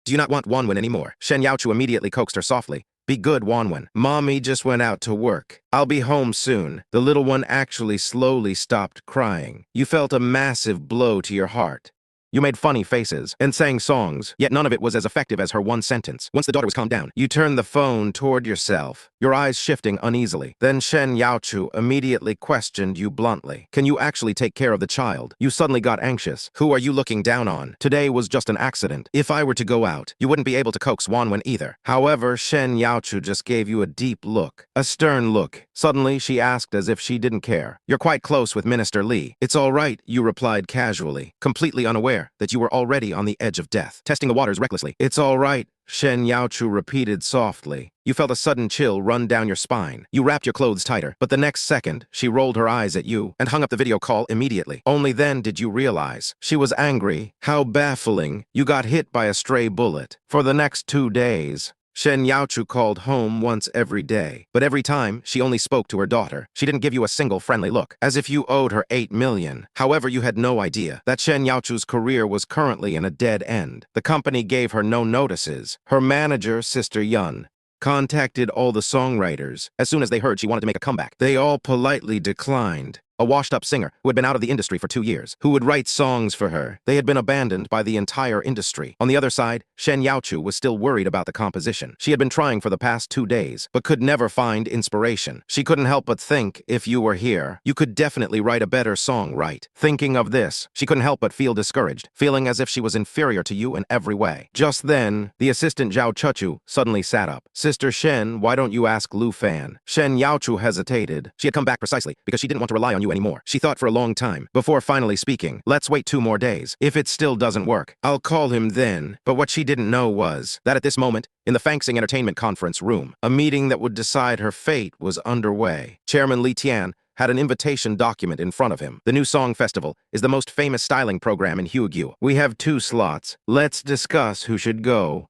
Do you not want Wanwan anymore? Shen Youchu immediately coaxed her softly. Be good, Wanwan. Mommy just went out to work. I'll be home soon. The little one actually slowly stopped crying. You felt a massive blow to your heart. You made funny faces and sang songs, yet none of it was as effective as her one sentence. Once the daughter was calmed down, you turned the phone toward yourself, your eyes shifting uneasily. Then Shen Youchu immediately questioned you bluntly. Can you actually take care of the child? You suddenly got anxious. Who are you looking down on? Today was just an accident. If I were to go out, you wouldn't be able to coax Wanwan either. However, Shen Youchu just gave you a deep look, a stern look. Suddenly, she asked as if she didn't care. You're quite close with Minister Li. It's all right, you replied casually, completely unaware that you were already on the edge of death, testing the waters recklessly. It's all right, Shen Youchu repeated softly. You felt a sudden chill run down your spine. You wrapped your clothes tighter, but the next second, she rolled her eyes at you and hung up the video call immediately. Only then did you realize she was angry. How baffling. You got hit by a stray bullet. For the next 2 days, Shen Youchu called home once every day, but every time she only spoke to her daughter. She didn't give you a single friendly look, as if you owed her 8 million. However, you had no idea that Shen Youchu's career was currently in a dead end. The company gave her no notices. Her manager, Sister Yun, contacted all the songwriters as soon as they heard she wanted to make a comeback. They all politely declined. A washed-up singer who had been out of the industry for 2 years, who would write songs for her. They had been abandoned by the entire industry. On the other side, Shen Youchu was still worried about the composition. She had been trying for the past 2 days, but could never find inspiration. She couldn't help but think, if you were here, you could definitely write a better song, right? Thinking of this, she couldn't help but feel discouraged, feeling as if she was inferior to you in every way. Just then, the assistant Zhao Chuchu suddenly sat up. Sister Shen, why don't you ask Lu Fan? Shen Youchu hesitated. She had come back precisely because she didn't want to rely on you anymore. She thought for a long time, before finally speaking. Let's wait 2 more days. If it still doesn't work, I'll call him then. But what she didn't know was that at this moment, in the Fangsing Entertainment Conference room, a meeting that would decide her fate was underway. Chairman Li Tian had an invitation document in front of him. The New Song Festival is the most famous styling program in Huigyu. We have 2 slots. Let's discuss who should go.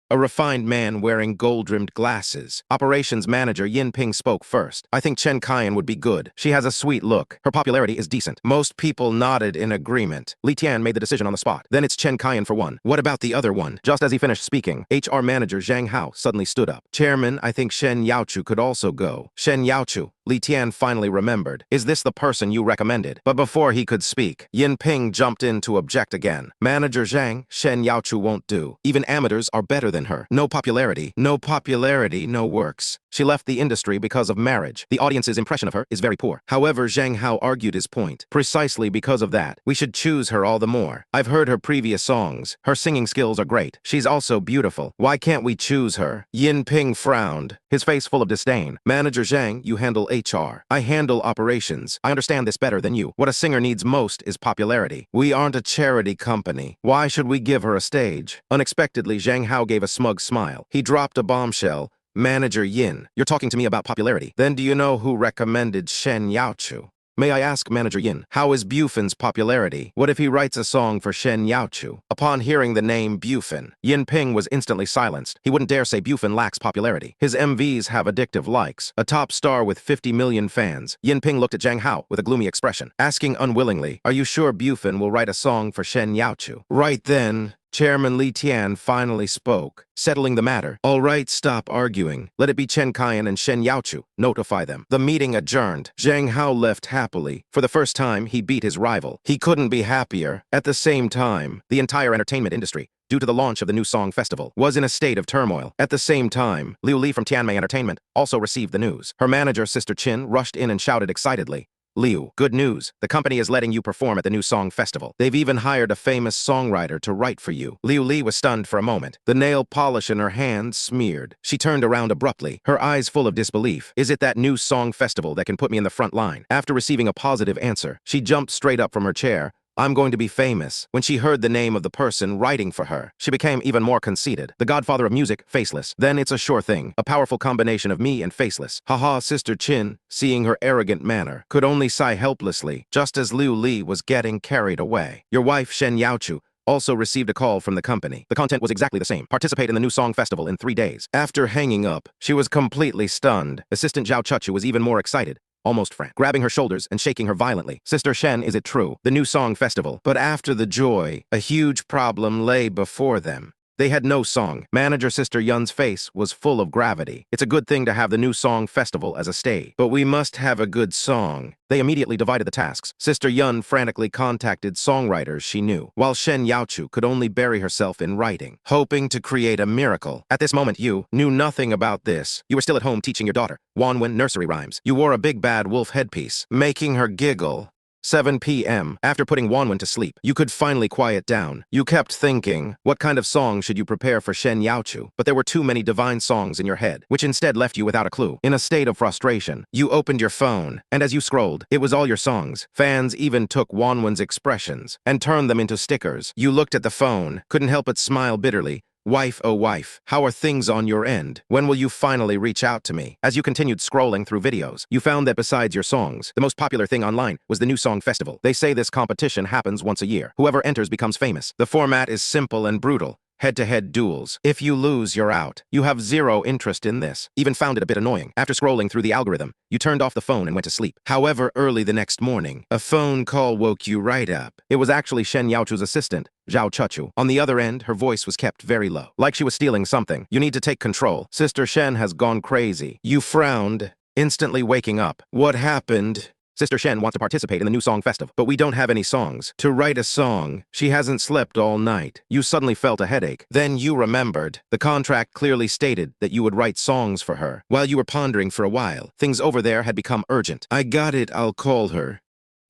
A refined man wearing gold-rimmed glasses. Operations manager Yin Ping spoke first. I think Chen Kaiyan would be good. She has a sweet look. Her popularity is decent. Most people nodded in agreement. Li Tian made the decision on the spot. Then it's Chen Kaiyan for one. What about the other one? Just as he finished speaking, HR manager Zhang Hao suddenly stood up. Chairman, I think Shen Youchu could also go. Shen Youchu. Li Tian finally remembered. Is this the person you recommended? But before he could speak, Yin Ping jumped in to object again. Manager Zhang, Shen Youchu won't do. Even amateurs are better than her. No popularity, no works. She left the industry because of marriage. The audience's impression of her is very poor. However, Zhang Hao argued his point. Precisely because of that, we should choose her all the more. I've heard her previous songs. Her singing skills are great. She's also beautiful. Why can't we choose her? Yin Ping frowned, his face full of disdain. Manager Zhang, you handle HR. I handle operations. I understand this better than you. What a singer needs most is popularity. We aren't a charity company. Why should we give her a stage? Unexpectedly, Zhang Hao gave a smug smile. He dropped a bombshell. Manager Yin, you're talking to me about popularity. Then do you know who recommended Shen Youchu? May I ask, Manager Yin, how is Bufan's popularity? What if he writes a song for Shen Youchu? Upon hearing the name Bufan, Yin Ping was instantly silenced. He wouldn't dare say Bufan lacks popularity. His MVs have addictive likes. A top star with 50 million fans. Yin Ping looked at Zhang Hao with a gloomy expression, asking unwillingly, are you sure Bufan will write a song for Shen Youchu? Right then, Chairman Li Tian finally spoke, settling the matter. All right, stop arguing. Let it be Chen Kaiyan and Shen Youchu. Notify them. The meeting adjourned. Zhang Hao left happily. For the first time, he beat his rival. He couldn't be happier. At the same time, the entire entertainment industry, due to the launch of the New Song Festival, was in a state of turmoil. At the same time, Liu Li from Tianmei Entertainment also received the news. Her manager, Sister Chin, rushed in and shouted excitedly, Liu, good news. The company is letting you perform at the New Song Festival. They've even hired a famous songwriter to write for you. Liu Li was stunned for a moment. The nail polish in her hand smeared. She turned around abruptly, her eyes full of disbelief. Is it that New Song Festival that can put me in the front line? After receiving a positive answer, she jumped straight up from her chair. I'm going to be famous. When she heard the name of the person writing for her, she became even more conceited. The godfather of music, Faceless. Then it's a sure thing. A powerful combination of me and Faceless. Haha, Sister Chin, seeing her arrogant manner, could only sigh helplessly, just as Liu Li was getting carried away. Your wife, Shen Youchu, also received a call from the company. The content was exactly the same. Participate in the new song festival in 3 days. After hanging up, she was completely stunned. Assistant Zhao Chuchu was even more excited. Almost frantic, grabbing her shoulders and shaking her violently. Sister Shen, is it true? The new song festival. But after the joy, a huge problem lay before them. They had no song. Manager Sister Yun's face was full of gravity. It's a good thing to have the new song festival as a stay, but we must have a good song. They immediately divided the tasks. Sister Yun frantically contacted songwriters she knew, while Shen Youchu could only bury herself in writing, hoping to create a miracle. At this moment, you knew nothing about this. You were still at home teaching your daughter Wanwan nursery rhymes. You wore a big bad wolf headpiece, making her giggle. 7 p.m. After putting Wanwan to sleep, you could finally quiet down. You kept thinking, what kind of song should you prepare for Shen Youchu? But there were too many divine songs in your head, which instead left you without a clue. In a state of frustration, you opened your phone, and as you scrolled, it was all your songs. Fans even took Wanwan's expressions and turned them into stickers. You looked at the phone, couldn't help but smile bitterly. Wife, oh wife, how are things on your end? When will you finally reach out to me? As you continued scrolling through videos, you found that besides your songs, the most popular thing online was the new song festival. They say this competition happens once a year. Whoever enters becomes famous. The format is simple and brutal. Head-to-head duels. If you lose, you're out. You have zero interest in this. Even found it a bit annoying. After scrolling through the algorithm, you turned off the phone and went to sleep. However, early the next morning, a phone call woke you right up. It was actually Shen Youchu's assistant, Zhao Chuchu. On the other end, her voice was kept very low, like she was stealing something. You need to take control. Sister Shen has gone crazy. You frowned, instantly waking up. What happened? Sister Shen wants to participate in the new song festival, but we don't have any songs. To write a song, she hasn't slept all night. You suddenly felt a headache. Then you remembered. The contract clearly stated that you would write songs for her. While you were pondering for a while, things over there had become urgent. I got it, I'll call her.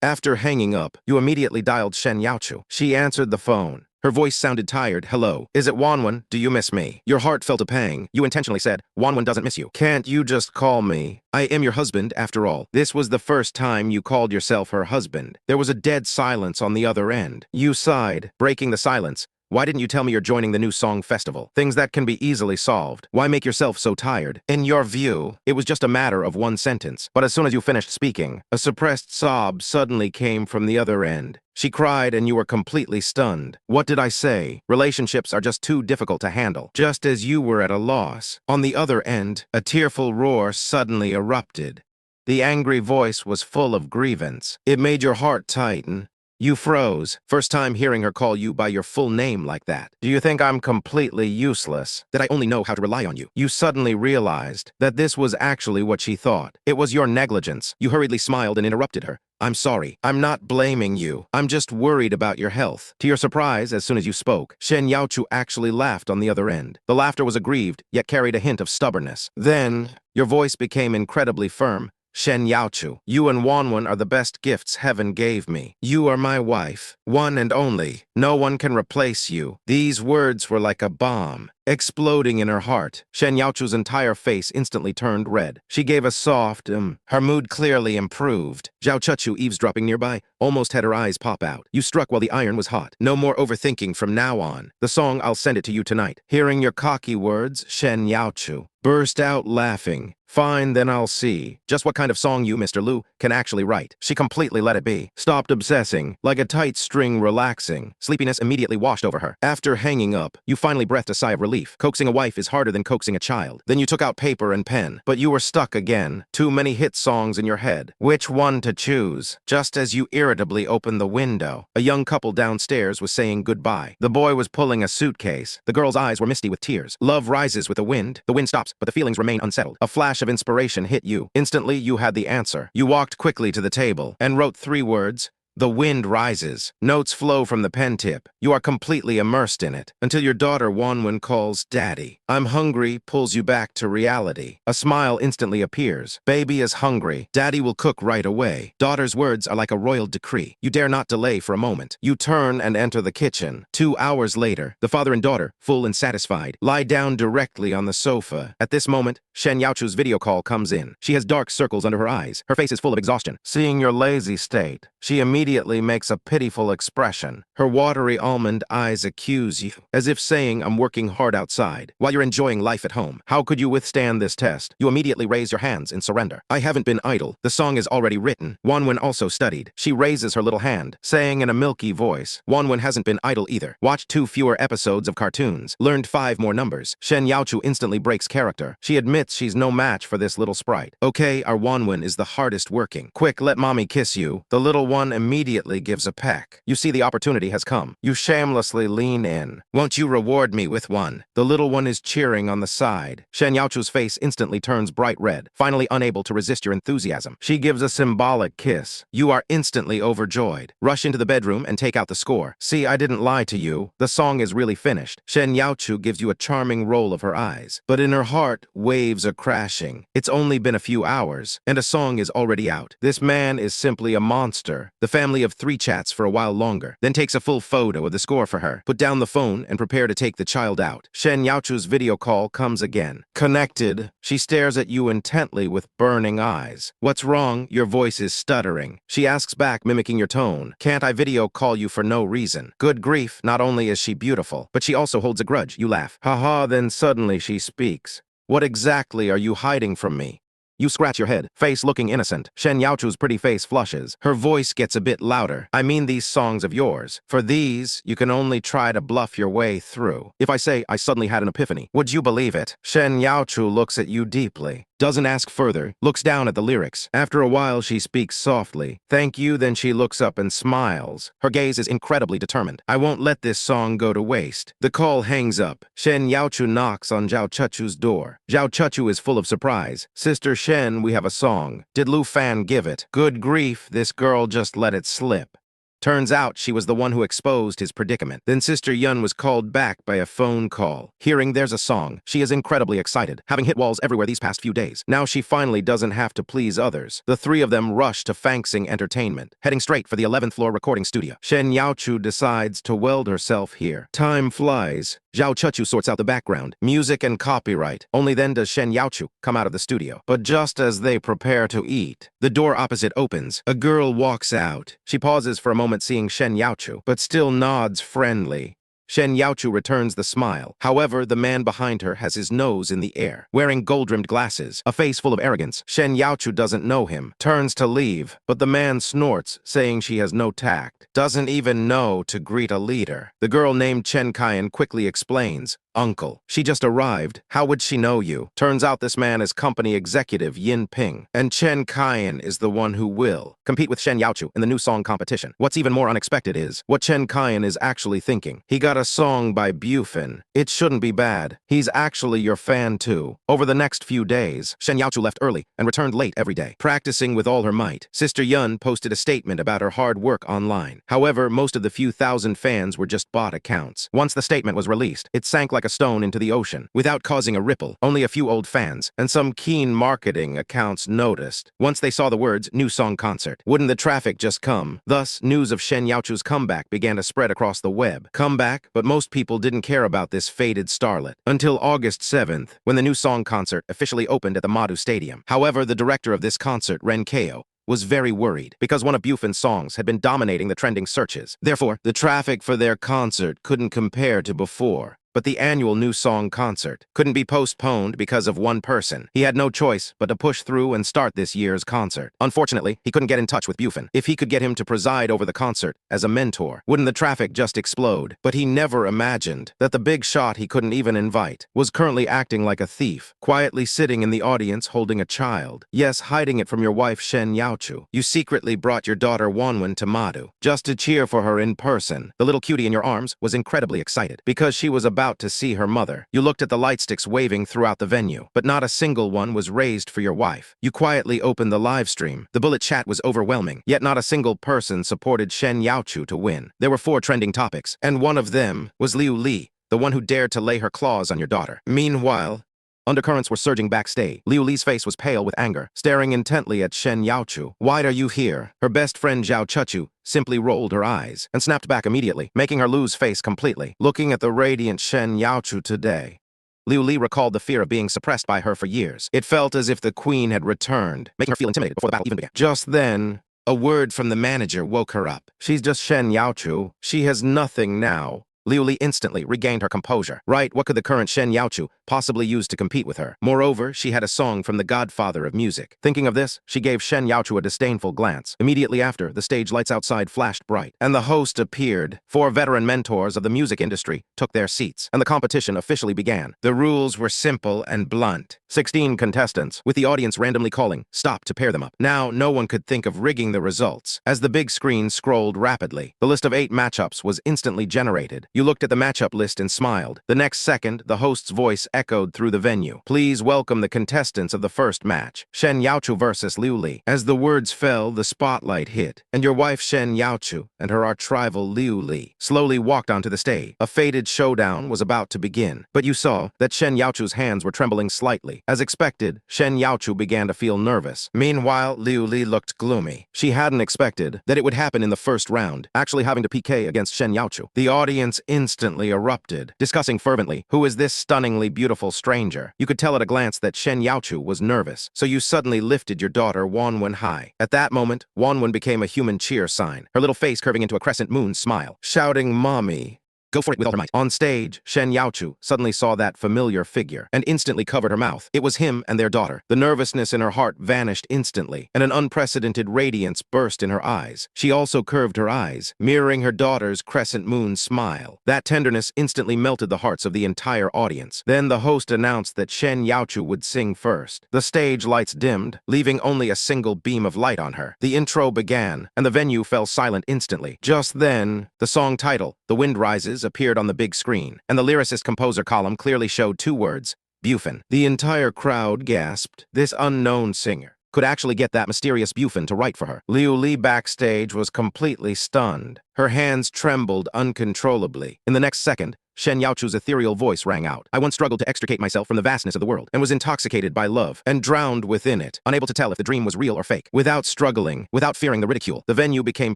After hanging up, you immediately dialed Shen Youchu. She answered the phone. Her voice sounded tired. Hello. Is it Wanwan? Do you miss me? Your heart felt a pang. You intentionally said, Wanwan doesn't miss you. Can't you just call me? I am your husband, after all. This was the first time you called yourself her husband. There was a dead silence on the other end. You sighed, breaking the silence. Why didn't you tell me you're joining the new song festival? Things that can be easily solved. Why make yourself so tired? In your view, it was just a matter of one sentence. But as soon as you finished speaking, a suppressed sob suddenly came from the other end. She cried and you were completely stunned. What did I say? Relationships are just too difficult to handle. Just as you were at a loss. On the other end, a tearful roar suddenly erupted. The angry voice was full of grievance. It made your heart tighten. You froze, first time hearing her call you by your full name like that. Do you think I'm completely useless? That I only know how to rely on you? You suddenly realized that this was actually what she thought. It was your negligence. You hurriedly smiled and interrupted her. I'm sorry. I'm not blaming you. I'm just worried about your health. To your surprise, as soon as you spoke, Shen Youchu actually laughed on the other end. The laughter was aggrieved, yet carried a hint of stubbornness. Then, your voice became incredibly firm. Shen Youchu, you and Wanwan are the best gifts heaven gave me. You are my wife, one and only. No one can replace you. These words were like a bomb, exploding in her heart. Shen Youchu's entire face instantly turned red. She gave a soft, her mood clearly improved. Zhao Chuchu, eavesdropping nearby, almost had her eyes pop out. You struck while the iron was hot. No more overthinking from now on. The song, I'll send it to you tonight. Hearing your cocky words, Shen Youchu burst out laughing. Fine, then I'll see just what kind of song you, Mr. Lu, can actually write. She completely let it be. Stopped obsessing, like a tight string relaxing. Sleepiness immediately washed over her. After hanging up, you finally breathed a sigh of relief. Coaxing a wife is harder than coaxing a child. Then you took out paper and pen, but you were stuck again. Too many hit songs in your head. Which one to choose? Just as you irritably opened the window, a young couple downstairs was saying goodbye. The boy was pulling a suitcase. The girl's eyes were misty with tears. Love rises with the wind. The wind stops, but the feelings remain unsettled. A flash of inspiration hit you. Instantly, you had the answer. You walked quickly to the table and wrote 3 words. The wind rises. Notes flow from the pen tip. You are completely immersed in it, until your daughter Wanwan calls Daddy. I'm hungry pulls you back to reality. A smile instantly appears. Baby is hungry. Daddy will cook right away. Daughter's words are like a royal decree. You dare not delay for a moment. You turn and enter the kitchen. 2 hours later, the father and daughter, full and satisfied, lie down directly on the sofa. At this moment, Shen Youchu's video call comes in. She has dark circles under her eyes. Her face is full of exhaustion. Seeing your lazy state, she immediately immediately makes a pitiful expression. Her watery almond eyes accuse you, as if saying, I'm working hard outside, while you're enjoying life at home. How could you withstand this test? You immediately raise your hands in surrender. I haven't been idle. The song is already written. Wanwan also studied. She raises her little hand, saying in a milky voice, Wanwan hasn't been idle either. Watched 2 fewer episodes of cartoons. Learned 5 more numbers. Shen Youchu instantly breaks character. She admits she's no match for this little sprite. Okay, our Wanwan is the hardest working. Quick, let mommy kiss you. The little one immediately gives a peck. You see the opportunity has come. You shamelessly lean in. Won't you reward me with one? The little one is cheering on the side. Shen Youchu's face instantly turns bright red, finally unable to resist your enthusiasm. She gives a symbolic kiss. You are instantly overjoyed. Rush into the bedroom and take out the score. See, I didn't lie to you. The song is really finished. Shen Youchu gives you a charming roll of her eyes. But in her heart, waves are crashing. It's only been a few hours, and a song is already out. This man is simply a monster. The family of 3 chats for a while longer, then takes a full photo of the score for her. Put down the phone and prepare to take the child out. Shen Youchu's video call comes again. Connected. She stares at you intently with burning eyes. What's wrong? Your voice is stuttering. She asks back, mimicking your tone. Can't I video call you for no reason? Good grief, not only is she beautiful, but she also holds a grudge. You laugh. Haha, then suddenly she speaks. What exactly are you hiding from me? You scratch your head, face looking innocent. Shen Youchu's pretty face flushes. Her voice gets a bit louder. I mean these songs of yours. For these, you can only try to bluff your way through. If I say I suddenly had an epiphany, would you believe it? Shen Youchu looks at you deeply. Doesn't ask further, looks down at the lyrics. After a while, she speaks softly. Thank you, then she looks up and smiles. Her gaze is incredibly determined. I won't let this song go to waste. The call hangs up. Shen Youchu knocks on Zhao Chuchu's door. Zhao Chuchu is full of surprise. Sister Shen, we have a song. Did Bufan give it? Good grief, this girl just let it slip. Turns out she was the one who exposed his predicament. Then Sister Yun was called back by a phone call. Hearing there's a song, she is incredibly excited, having hit walls everywhere these past few days. Now she finally doesn't have to please others. The 3 of them rush to Fangsing Entertainment, heading straight for the 11th floor recording studio. Shen Youchu decides to weld herself here. Time flies. Zhao Chuchu sorts out the background, music and copyright. Only then does Shen Youchu come out of the studio. But just as they prepare to eat, the door opposite opens. A girl walks out. She pauses for a moment seeing Shen Youchu, but still nods friendly. Shen Youchu returns the smile. However, the man behind her has his nose in the air, wearing gold-rimmed glasses, a face full of arrogance. Shen Youchu doesn't know him, turns to leave, but the man snorts, saying she has no tact, doesn't even know to greet a leader. The girl named Chen Kaiyan quickly explains, Uncle, she just arrived. How would she know you? Turns out this man is company executive Yin Ping, and Chen Kaiyan is the one who will compete with Shen Youchu in the new song competition. What's even more unexpected is what Chen Kaiyan is actually thinking. He got a song by Bufan. It shouldn't be bad. He's actually your fan too. Over the next few days, Shen Youchu left early and returned late every day, practicing with all her might. Sister Yun posted a statement about her hard work online. However, most of the few thousand fans were just bot accounts. Once the statement was released, it sank like a stone into the ocean, without causing a ripple. Only a few old fans and some keen marketing accounts noticed. Once they saw the words, new song concert, wouldn't the traffic just come? Thus, news of Shen Youchu's comeback began to spread across the web. Comeback? But most people didn't care about this faded starlet until August 7th, when the new song concert officially opened at the Madu Stadium. However, the director of this concert, Ren Ko, was very worried because one of Bufan's songs had been dominating the trending searches. Therefore, the traffic for their concert couldn't compare to before. But the annual new song concert couldn't be postponed because of one person. He had no choice but to push through and start this year's concert. Unfortunately, he couldn't get in touch with Bufan. If he could get him to preside over the concert as a mentor, wouldn't the traffic just explode? But he never imagined that the big shot he couldn't even invite was currently acting like a thief, quietly sitting in the audience holding a child. Yes, hiding it from your wife Shen Youchu. You secretly brought your daughter Wanwan to Madu, just to cheer for her in person. The little cutie in your arms was incredibly excited because she was about to see her mother. You looked at the light sticks waving throughout the venue, but not a single one was raised for your wife. You quietly opened the live stream. The bullet chat was overwhelming, yet not a single person supported Shen Youchu to win. There were 4 trending topics, and one of them was Liu Li, the one who dared to lay her claws on your daughter. Meanwhile, undercurrents were surging backstage. Liu Li's face was pale with anger, staring intently at Shen Youchu. Why are you here? Her best friend Zhao Chuchu simply rolled her eyes and snapped back immediately, making her lose face completely. Looking at the radiant Shen Youchu today, Liu Li recalled the fear of being suppressed by her for years. It felt as if the queen had returned, making her feel intimidated before the battle even began. Just then, A word from the manager woke her up. She's just Shen Youchu. She has nothing now. Liu Li instantly regained her composure. Right, what could the current Shen Youchu possibly use to compete with her? Moreover, she had a song from the godfather of music. Thinking of this, she gave Shen Youchu a disdainful glance. Immediately after, the stage lights outside flashed bright, and the host appeared. 4 veteran mentors of the music industry took their seats, and the competition officially began. The rules were simple and blunt. 16 contestants, with the audience randomly calling, "Stop" to pair them up. Now, no one could think of rigging the results. As the big screen scrolled rapidly, the list of 8 matchups was instantly generated. You looked at the matchup list and smiled. The next second, the host's voice echoed through the venue. "Please welcome the contestants of the first match, Shen Youchu versus Liu Li." As the words fell, the spotlight hit, and your wife Shen Youchu and her arch-rival Liu Li slowly walked onto the stage. A fated showdown was about to begin, but you saw that Shen Youchu's hands were trembling slightly. As expected, Shen Youchu began to feel nervous. Meanwhile, Liu Li looked gloomy. She hadn't expected that it would happen in the first round, actually having to PK against Shen Youchu. The audience instantly erupted, discussing fervently, "Who is this stunningly beautiful stranger?" You could tell at a glance that Shen Youchu was nervous, so you suddenly lifted your daughter Wanwan high. At that moment, Wanwan became a human cheer sign, her little face curving into a crescent moon smile, shouting, "Mommy." Go for it with all her might. On stage, Shen Youchu suddenly saw that familiar figure and instantly covered her mouth. It was him and their daughter. The nervousness in her heart vanished instantly, and an unprecedented radiance burst in her eyes. She also curved her eyes, mirroring her daughter's crescent moon smile. That tenderness instantly melted the hearts of the entire audience. Then the host announced that Shen Youchu would sing first. The stage lights dimmed, leaving only a single beam of light on her. The intro began, and the venue fell silent instantly. Just then, the song title, "The Wind Rises," appeared on the big screen, and the lyricist-composer column clearly showed 2 words, Bufan. The entire crowd gasped. This unknown singer could actually get that mysterious Bufan to write for her. Liu Li backstage was completely stunned. Her hands trembled uncontrollably. In the next second, Shen Youchu's ethereal voice rang out. "I once struggled to extricate myself from the vastness of the world, and was intoxicated by love, and drowned within it, unable to tell if the dream was real or fake. Without struggling, without fearing the ridicule, the venue became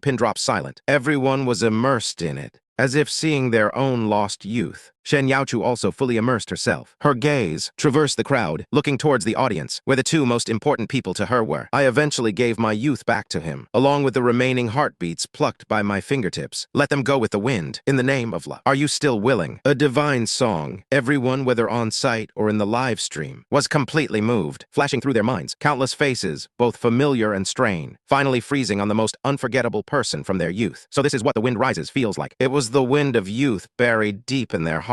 pin-drop silent. Everyone was immersed in it, as if seeing their own lost youth." Shen Youchu also fully immersed herself. Her gaze traversed the crowd, looking towards the audience, where the 2 most important people to her were. "I eventually gave my youth back to him, along with the remaining heartbeats plucked by my fingertips. Let them go with the wind, in the name of love. Are you still willing?" A divine song. Everyone, whether on site or in the live stream, was completely moved, flashing through their minds countless faces, both familiar and strained, finally freezing on the most unforgettable person from their youth. So this is what The Wind Rises feels like. It was the wind of youth buried deep in their hearts.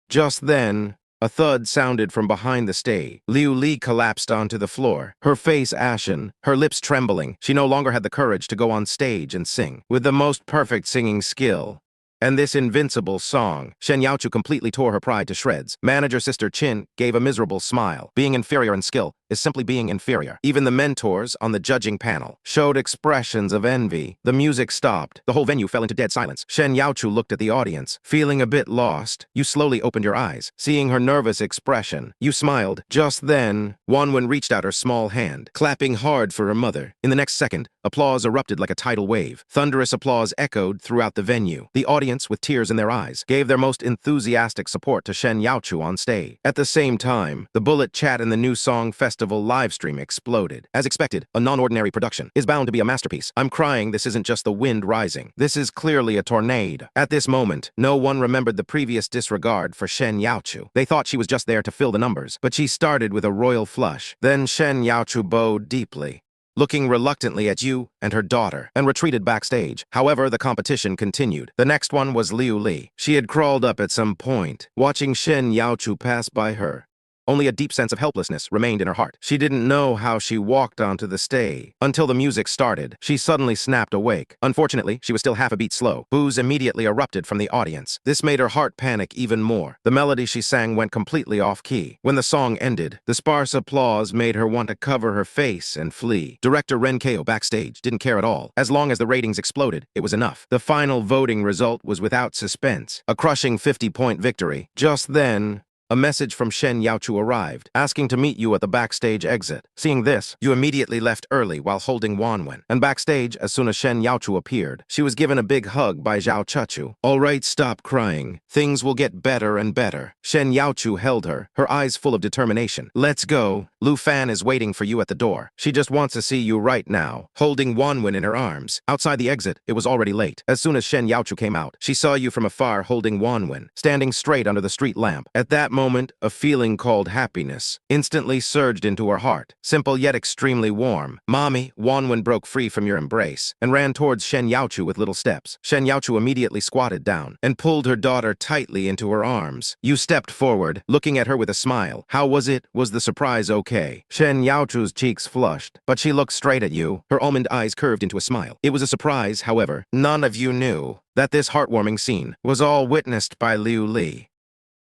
Just then, a thud sounded from behind the stage. Liu Li collapsed onto the floor, her face ashen, her lips trembling. She no longer had the courage to go on stage and sing. With the most perfect singing skill and this invincible song, Shen Youchu completely tore her pride to shreds. Manager Sister Chin gave a miserable smile. Being inferior in skill is simply being inferior. Even the mentors on the judging panel showed expressions of envy. The music stopped. The whole venue fell into dead silence. Shen Youchu looked at the audience, feeling a bit lost. You slowly opened your eyes. Seeing her nervous expression, you smiled. Just then, Wanwan reached out her small hand, clapping hard for her mother. In the next second, applause erupted like a tidal wave. Thunderous applause echoed throughout the venue. The audience, with tears in their eyes, gave their most enthusiastic support to Shen Youchu on stage. At the same time, the Bullet Chat and the New Song Festival livestream exploded. As expected, a non-ordinary production is bound to be a masterpiece. I'm crying, this isn't just the wind rising. This is clearly a tornado. At this moment, no one remembered the previous disregard for Shen Youchu. They thought she was just there to fill the numbers, but she started with a royal flush. Then Shen Youchu bowed deeply, looking reluctantly at you and her daughter, and retreated backstage. However, the competition continued. The next one was Liu Li. She had crawled up at some point, watching Shen Youchu pass by her. Only a deep sense of helplessness remained in her heart. She didn't know how she walked onto the stage. Until the music started, she suddenly snapped awake. Unfortunately, she was still half a beat slow. Boos immediately erupted from the audience. This made her heart panic even more. The melody she sang went completely off-key. When the song ended, the sparse applause made her want to cover her face and flee. Director Ren Ko backstage didn't care at all. As long as the ratings exploded, it was enough. The final voting result was without suspense. A crushing 50-point victory. Just then, A message from Shen Youchu arrived, asking to meet you at the backstage exit. Seeing this, you immediately left early while holding Wanwan. And backstage, as soon as Shen Youchu appeared, she was given a big hug by Zhao Chuchu. "All right, stop crying. Things will get better and better." Shen Youchu held her, her eyes full of determination. "Let's go. Lu Fan is waiting for you at the door. She just wants to see you right now." Holding Wanwan in her arms. Outside the exit, it was already late. As soon as Shen Youchu came out, she saw you from afar holding Wanwan, standing straight under the street lamp. At that moment, a feeling called happiness instantly surged into her heart, simple yet extremely warm. "Mommy," Wanwan broke free from your embrace and ran towards Shen Youchu with little steps. Shen Youchu immediately squatted down and pulled her daughter tightly into her arms. You stepped forward, looking at her with a smile. "How was it? Was the surprise okay?" Shen Youchu's cheeks flushed, but she looked straight at you, her almond eyes curved into a smile. It was a surprise, however. None of you knew that this heartwarming scene was all witnessed by Liu Li.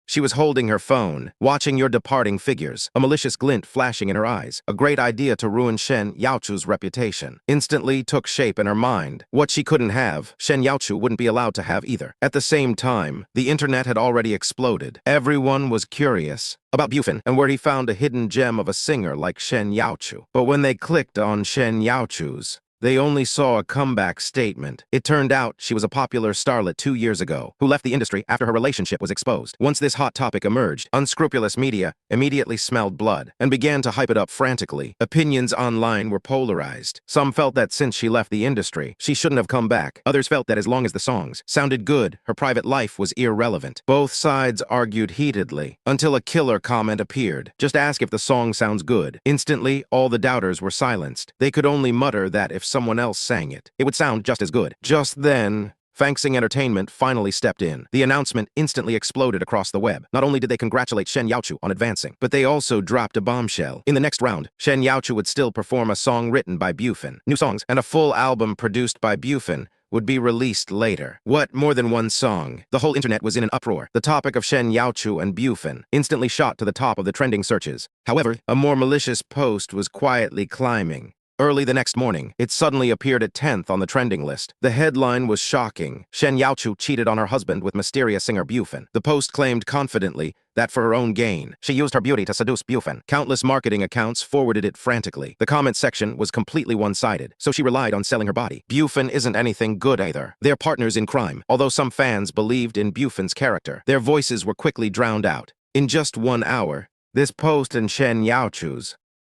She was holding her phone, watching your departing figures, a malicious glint flashing in her eyes. A great idea to ruin Shen Youchu's reputation instantly took shape in her mind. What she couldn't have, Shen Youchu wouldn't be allowed to have either. At the same time, the internet had already exploded. Everyone was curious about Bufan and where he found a hidden gem of a singer like Shen Youchu. But when they clicked on Shen Youchu's, they only saw a comeback statement. It turned out she was a popular starlet 2 years ago, who left the industry after her relationship was exposed. Once this hot topic emerged, unscrupulous media immediately smelled blood and began to hype it up frantically. Opinions online were polarized. Some felt that since she left the industry, she shouldn't have come back. Others felt that as long as the songs sounded good, her private life was irrelevant. Both sides argued heatedly, until a killer comment appeared. "Just ask if the song sounds good." Instantly, all the doubters were silenced. They could only mutter that if someone else sang it, it would sound just as good. Just then, Fangsing Entertainment finally stepped in. The announcement instantly exploded across the web. Not only did they congratulate Shen Youchu on advancing, but they also dropped a bombshell. In the next round, Shen Youchu would still perform a song written by Bufan. New songs and a full album produced by Bufan would be released later. What, more than one song? The whole internet was in an uproar. The topic of Shen Youchu and Bufan instantly shot to the top of the trending searches. However, a more malicious post was quietly climbing. Early the next morning, it suddenly appeared at 10th on the trending list. The headline was shocking. Shen Youchu cheated on her husband with mysterious singer Bufan. The post claimed confidently that for her own gain, she used her beauty to seduce Bufan. Countless marketing accounts forwarded it frantically. The comment section was completely one-sided, so she relied on selling her body. Bufan isn't anything good either. They're partners in crime. Although some fans believed in Bufan's character, their voices were quickly drowned out. In just 1 hour, this post and Shen Youchu's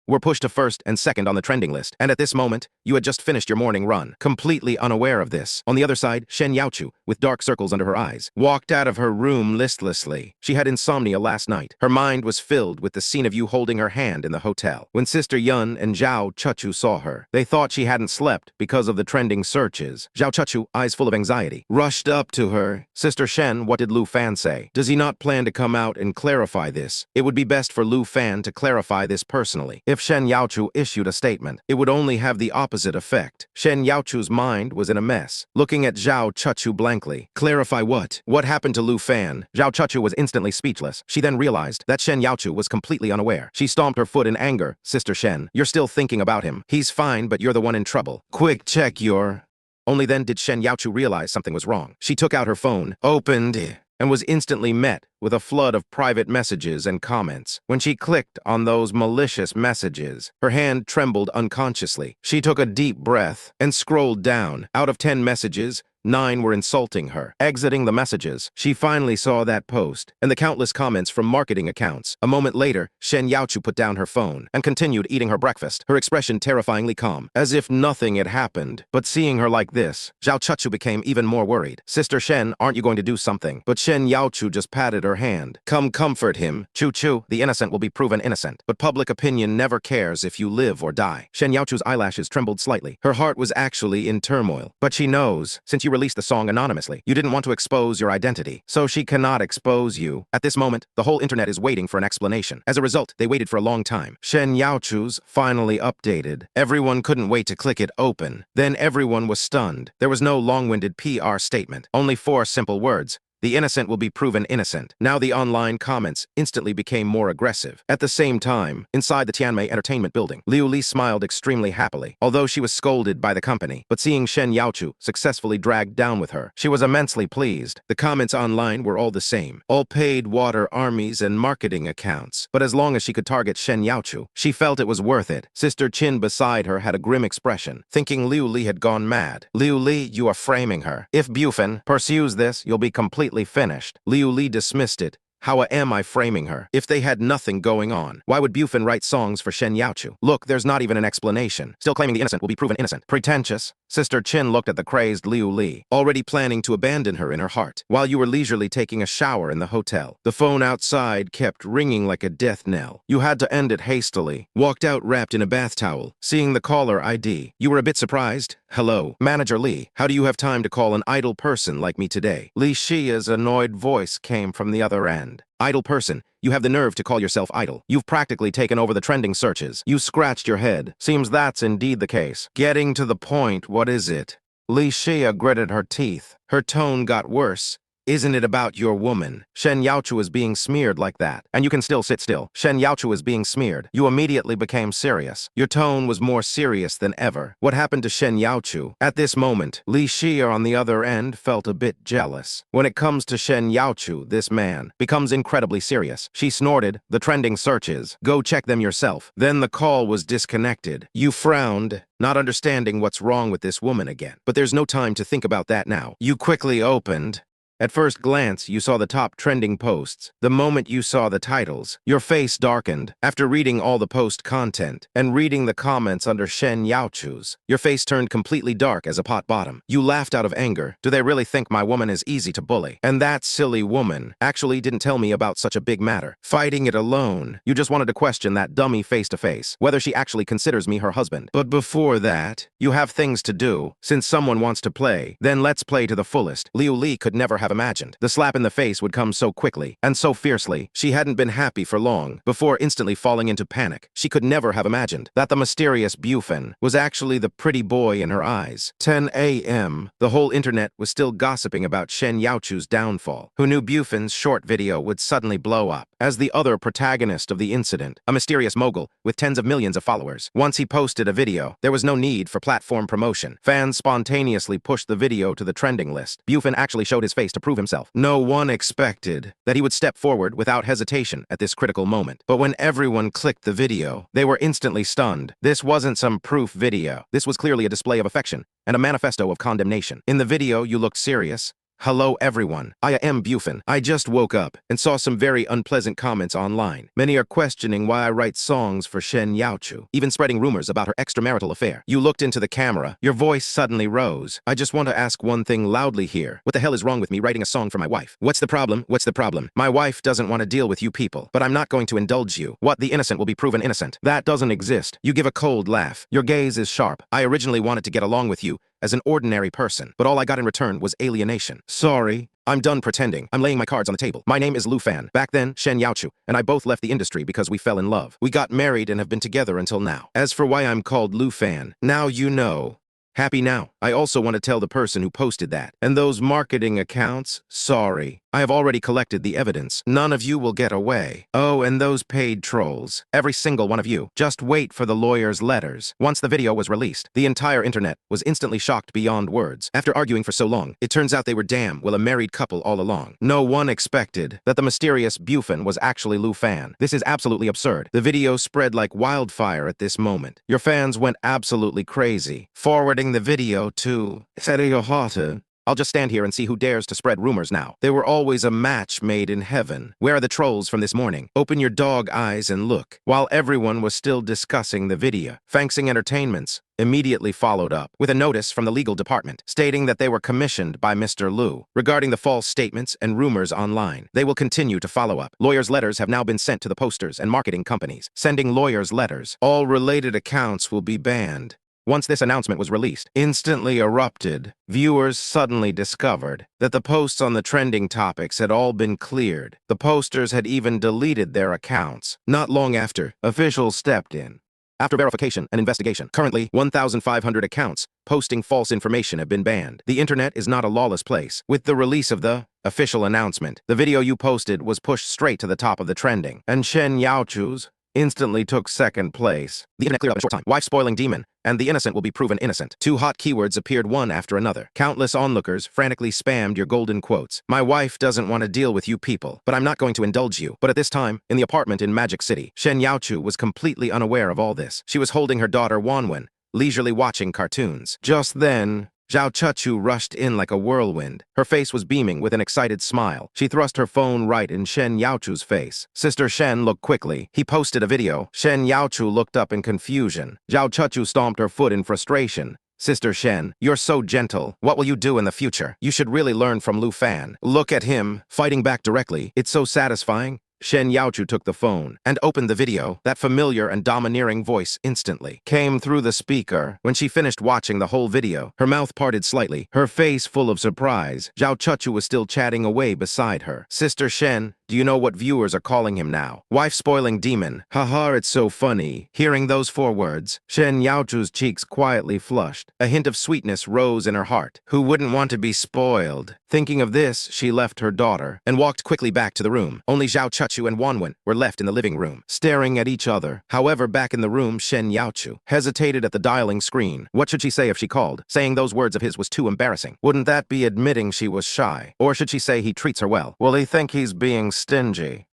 were pushed to first and second on the trending list, and at this moment, you had just finished your morning run, completely unaware of this. On the other side, Shen Youchu, with dark circles under her eyes, walked out of her room listlessly. She had insomnia last night. Her mind was filled with the scene of you holding her hand in the hotel. When Sister Yun and Zhao Chuchu saw her, they thought she hadn't slept because of the trending searches. Zhao Chuchu, eyes full of anxiety, rushed up to her. "Sister Shen, what did Lu Fan say? Does he not plan to come out and clarify this? It would be best for Lu Fan to clarify this personally." If Shen Youchu issued a statement, it would only have the opposite effect. Shen Youchu's mind was in a mess, looking at Zhao Chuchu blankly. Clarify what? What happened to Lu Fan? Zhao Chuchu was instantly speechless. She then realized that Shen Youchu was completely unaware. She stomped her foot in anger. "Sister Shen, you're still thinking about him. He's fine, but you're the one in trouble. Quick, check your..." Only then did Shen Youchu realize something was wrong. She took out her phone, opened it, and was instantly met with a flood of private messages and comments. When she clicked on those malicious messages, her hand trembled unconsciously. She took a deep breath and scrolled down. Out of 10 messages, 9 were insulting her. Exiting the messages, she finally saw that post and the countless comments from marketing accounts. A moment later, Shen Youchu put down her phone and continued eating her breakfast, her expression terrifyingly calm, as if nothing had happened. But seeing her like this, Zhao Chuchu became even more worried. "Sister Shen, aren't you going to do something?" But Shen Youchu just patted her hand. "Come comfort him. Chu-chu, the innocent will be proven innocent. But public opinion never cares if you live or die." Shen Youchu's eyelashes trembled slightly. Her heart was actually in turmoil. But she knows, since you released the song anonymously, you didn't want to expose your identity, so she cannot expose you. At this moment, the whole internet is waiting for an explanation. As a result, they waited for a long time. Shen Youchu's finally updated. Everyone couldn't wait to click it open. Then everyone was stunned. There was no long-winded PR statement, only 4 simple words. The innocent will be proven innocent. Now the online comments instantly became more aggressive. At the same time, inside the Tianmei Entertainment Building, Liu Li smiled extremely happily, although she was scolded by the company. But seeing Shen Youchu successfully dragged down with her, she was immensely pleased. The comments online were all the same, all paid water armies and marketing accounts. But as long as she could target Shen Youchu, she felt it was worth it. Sister Qin beside her had a grim expression, thinking Liu Li had gone mad. Liu Li, you are framing her. If Bufan pursues this, you'll be completely finished. Liu Li dismissed it. How am I framing her? If they had nothing going on, why would Bufan write songs for Shen Youchu? Look, there's not even an explanation. Still claiming the innocent will be proven innocent. Pretentious. Sister Qin looked at the crazed Liu Li, already planning to abandon her in her heart, while you were leisurely taking a shower in the hotel. The phone outside kept ringing like a death knell. You had to end it hastily. Walked out wrapped in a bath towel. Seeing the caller ID, you were a bit surprised. Hello, Manager Li. How do you have time to call an idle person like me today? Li Shia's annoyed voice came from the other end. Idle person, you have the nerve to call yourself idle. You've practically taken over the trending searches. You scratched your head. Seems that's indeed the case. Getting to the point, what is it? Li Shia gritted her teeth. Her tone got worse. Isn't it about your woman? Shen Youchu is being smeared like that. And you can still sit still. Shen Youchu is being smeared. You immediately became serious. Your tone was more serious than ever. What happened to Shen Youchu? At this moment, Li Xia on the other end felt a bit jealous. When it comes to Shen Youchu, this man becomes incredibly serious. She snorted, the trending searches. Go check them yourself. Then the call was disconnected. You frowned, not understanding what's wrong with this woman again. But there's no time to think about that now. You quickly opened. At first glance, you saw the top trending posts. The moment you saw the titles, your face darkened. After reading all the post content and reading the comments under Shen Youchu's, your face turned completely dark as a pot bottom. You laughed out of anger. Do they really think my woman is easy to bully? And that silly woman actually didn't tell me about such a big matter. Fighting it alone. You just wanted to question that dummy face to face, whether she actually considers me her husband. But before that, you have things to do. Since someone wants to play, then let's play to the fullest. Liu Li could never have imagined. The slap in the face would come so quickly and so fiercely. She hadn't been happy for long before instantly falling into panic. She could never have imagined that the mysterious Bufan was actually the pretty boy in her eyes. 10 a.m. The whole internet was still gossiping about Shen Youchu's downfall. Who knew Bufan's short video would suddenly blow up as the other protagonist of the incident, a mysterious mogul with tens of millions of followers. Once he posted a video, there was no need for platform promotion. Fans spontaneously pushed the video to the trending list. Bufan actually showed his face to prove himself. No one expected that he would step forward without hesitation at this critical moment. But when everyone clicked the video, they were instantly stunned. This wasn't some proof video. This was clearly a display of affection and a manifesto of condemnation. In the video, you looked serious. Hello everyone, I am Bufan. I just woke up and saw some very unpleasant comments online. Many are questioning why I write songs for Shen Youchu, even spreading rumors about her extramarital affair. You looked into the camera, your voice suddenly rose. I just want to ask one thing loudly here. What the hell is wrong with me writing a song for my wife? What's the problem? What's the problem? My wife doesn't want to deal with you people, but I'm not going to indulge you. What, the innocent will be proven innocent? That doesn't exist. You give a cold laugh. Your gaze is sharp. I originally wanted to get along with you as an ordinary person, but all I got in return was alienation. Sorry, I'm done pretending. I'm laying my cards on the table. My name is Bufan. Back then, Shen Youchu and I both left the industry because we fell in love. We got married and have been together until now. As for why I'm called Bufan, now you know. Happy now. I also want to tell the person who posted that. And those marketing accounts, sorry. I have already collected the evidence. None of you will get away. Oh, and those paid trolls. Every single one of you. Just wait for the lawyer's letters. Once the video was released, the entire internet was instantly shocked beyond words. After arguing for so long, it turns out they were damn well a married couple all along. No one expected that the mysterious Bufan was actually Bufan. This is absolutely absurd. The video spread like wildfire at this moment. Your fans went absolutely crazy, forwarding the video to Seriohata. I'll just stand here and see who dares to spread rumors now. They were always a match made in heaven. Where are the trolls from this morning? Open your dog eyes and look. While everyone was still discussing the video, Fangsing Entertainments immediately followed up with a notice from the legal department stating that they were commissioned by Mr. Liu regarding the false statements and rumors online. They will continue to follow up. Lawyers' letters have now been sent to the posters and marketing companies. Sending lawyers' letters. All related accounts will be banned. Once this announcement was released, instantly erupted, viewers suddenly discovered that the posts on the trending topics had all been cleared. The posters had even deleted their accounts. Not long after, officials stepped in. After verification and investigation, currently 1,500 accounts posting false information have been banned. The internet is not a lawless place. With the release of the official announcement, the video you posted was pushed straight to the top of the trending, and Shen Youchu's instantly took second place. The internet cleared up in a short time. Wife-spoiling demon, and the innocent will be proven innocent. Two hot keywords appeared one after another. Countless onlookers frantically spammed your golden quotes. My wife doesn't want to deal with you people, but I'm not going to indulge you. But at this time, in the apartment in Magic City, Shen Youchu was completely unaware of all this. She was holding her daughter Wanwan, leisurely watching cartoons. Just then, Zhao Chuchu rushed in like a whirlwind. Her face was beaming with an excited smile. She thrust her phone right in Shen Youchu's face. Sister Shen looked quickly. He posted a video. Shen Youchu looked up in confusion. Zhao Chuchu stomped her foot in frustration. Sister Shen, you're so gentle. What will you do in the future? You should really learn from Lu Fan. Look at him, fighting back directly. It's so satisfying. Shen Youchu took the phone and opened the video. That familiar and domineering voice instantly came through the speaker. When she finished watching the whole video, her mouth parted slightly, her face full of surprise. Zhao Chuchu was still chatting away beside her. Sister Shen, do you know what viewers are calling him now? Wife-spoiling demon. Haha, it's so funny. Hearing those 4 words, Shen Youchu's cheeks quietly flushed. A hint of sweetness rose in her heart. Who wouldn't want to be spoiled? Thinking of this, she left her daughter and walked quickly back to the room. Only Zhao Chuchu and Wanwan were left in the living room, staring at each other. However, back in the room, Shen Youchu hesitated at the dialing screen. What should she say if she called? Saying those words of his was too embarrassing. Wouldn't that be admitting she was shy? Or should she say he treats her well? Will he think he's being stingy?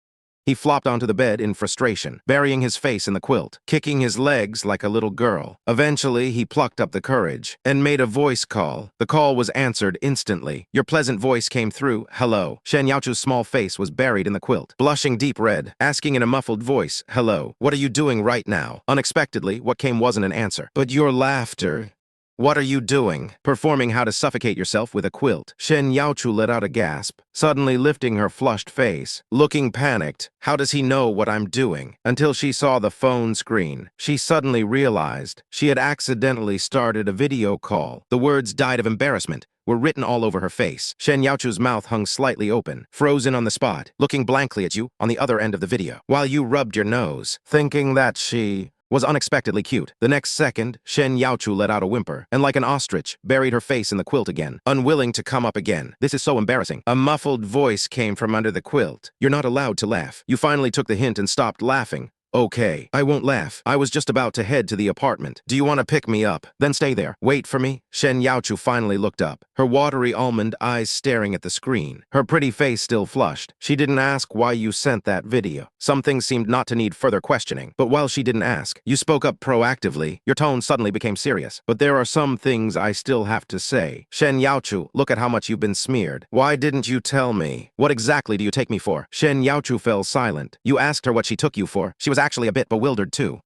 He flopped onto the bed in frustration, burying his face in the quilt, kicking his legs like a little girl. Eventually, he plucked up the courage and made a voice call. The call was answered instantly. Your pleasant voice came through. Hello. Shen Youchu's small face was buried in the quilt, blushing deep red, asking in a muffled voice, hello. What are you doing right now? Unexpectedly, what came wasn't an answer, but your laughter. What are you doing? Performing how to suffocate yourself with a quilt. Shen Youchu let out a gasp, suddenly lifting her flushed face. Looking panicked, how does he know what I'm doing? Until she saw the phone screen. She suddenly realized she had accidentally started a video call. The words died of embarrassment were written all over her face. Shen Youchu's mouth hung slightly open, frozen on the spot, looking blankly at you on the other end of the video, while you rubbed your nose, thinking that she was unexpectedly cute. The next second, Shen Youchu let out a whimper, and like an ostrich, buried her face in the quilt again, unwilling to come up again. This is so embarrassing. A muffled voice came from under the quilt. You're not allowed to laugh. You finally took the hint and stopped laughing. Okay, I won't laugh. I was just about to head to the apartment. Do you want to pick me up? Then stay there. Wait for me. Shen Youchu finally looked up, her watery almond eyes staring at the screen, her pretty face still flushed. She didn't ask why you sent that video. Some things seemed not to need further questioning, but while she didn't ask, you spoke up proactively. Your tone suddenly became serious. But there are some things I still have to say. Shen Youchu, look at how much you've been smeared. Why didn't you tell me? What exactly do you take me for? Shen Youchu fell silent. You asked her what she took you for. She was actually a bit bewildered too.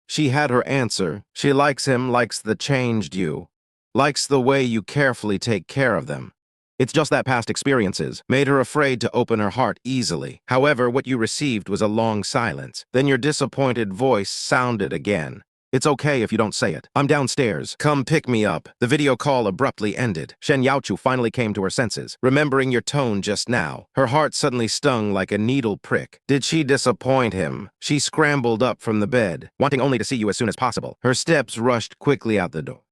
She had her answer. She likes him, likes the changed you. Likes the way you carefully take care of them. It's just that past experiences made her afraid to open her heart easily. However, what you received was a long silence. Then your disappointed voice sounded again. It's okay if you don't say it. I'm downstairs. Come pick me up. The video call abruptly ended. Shen Youchu finally came to her senses, remembering your tone just now. Her heart suddenly stung like a needle prick. Did she disappoint him? She scrambled up from the bed, wanting only to see you as soon as possible. Her steps rushed quickly out the door.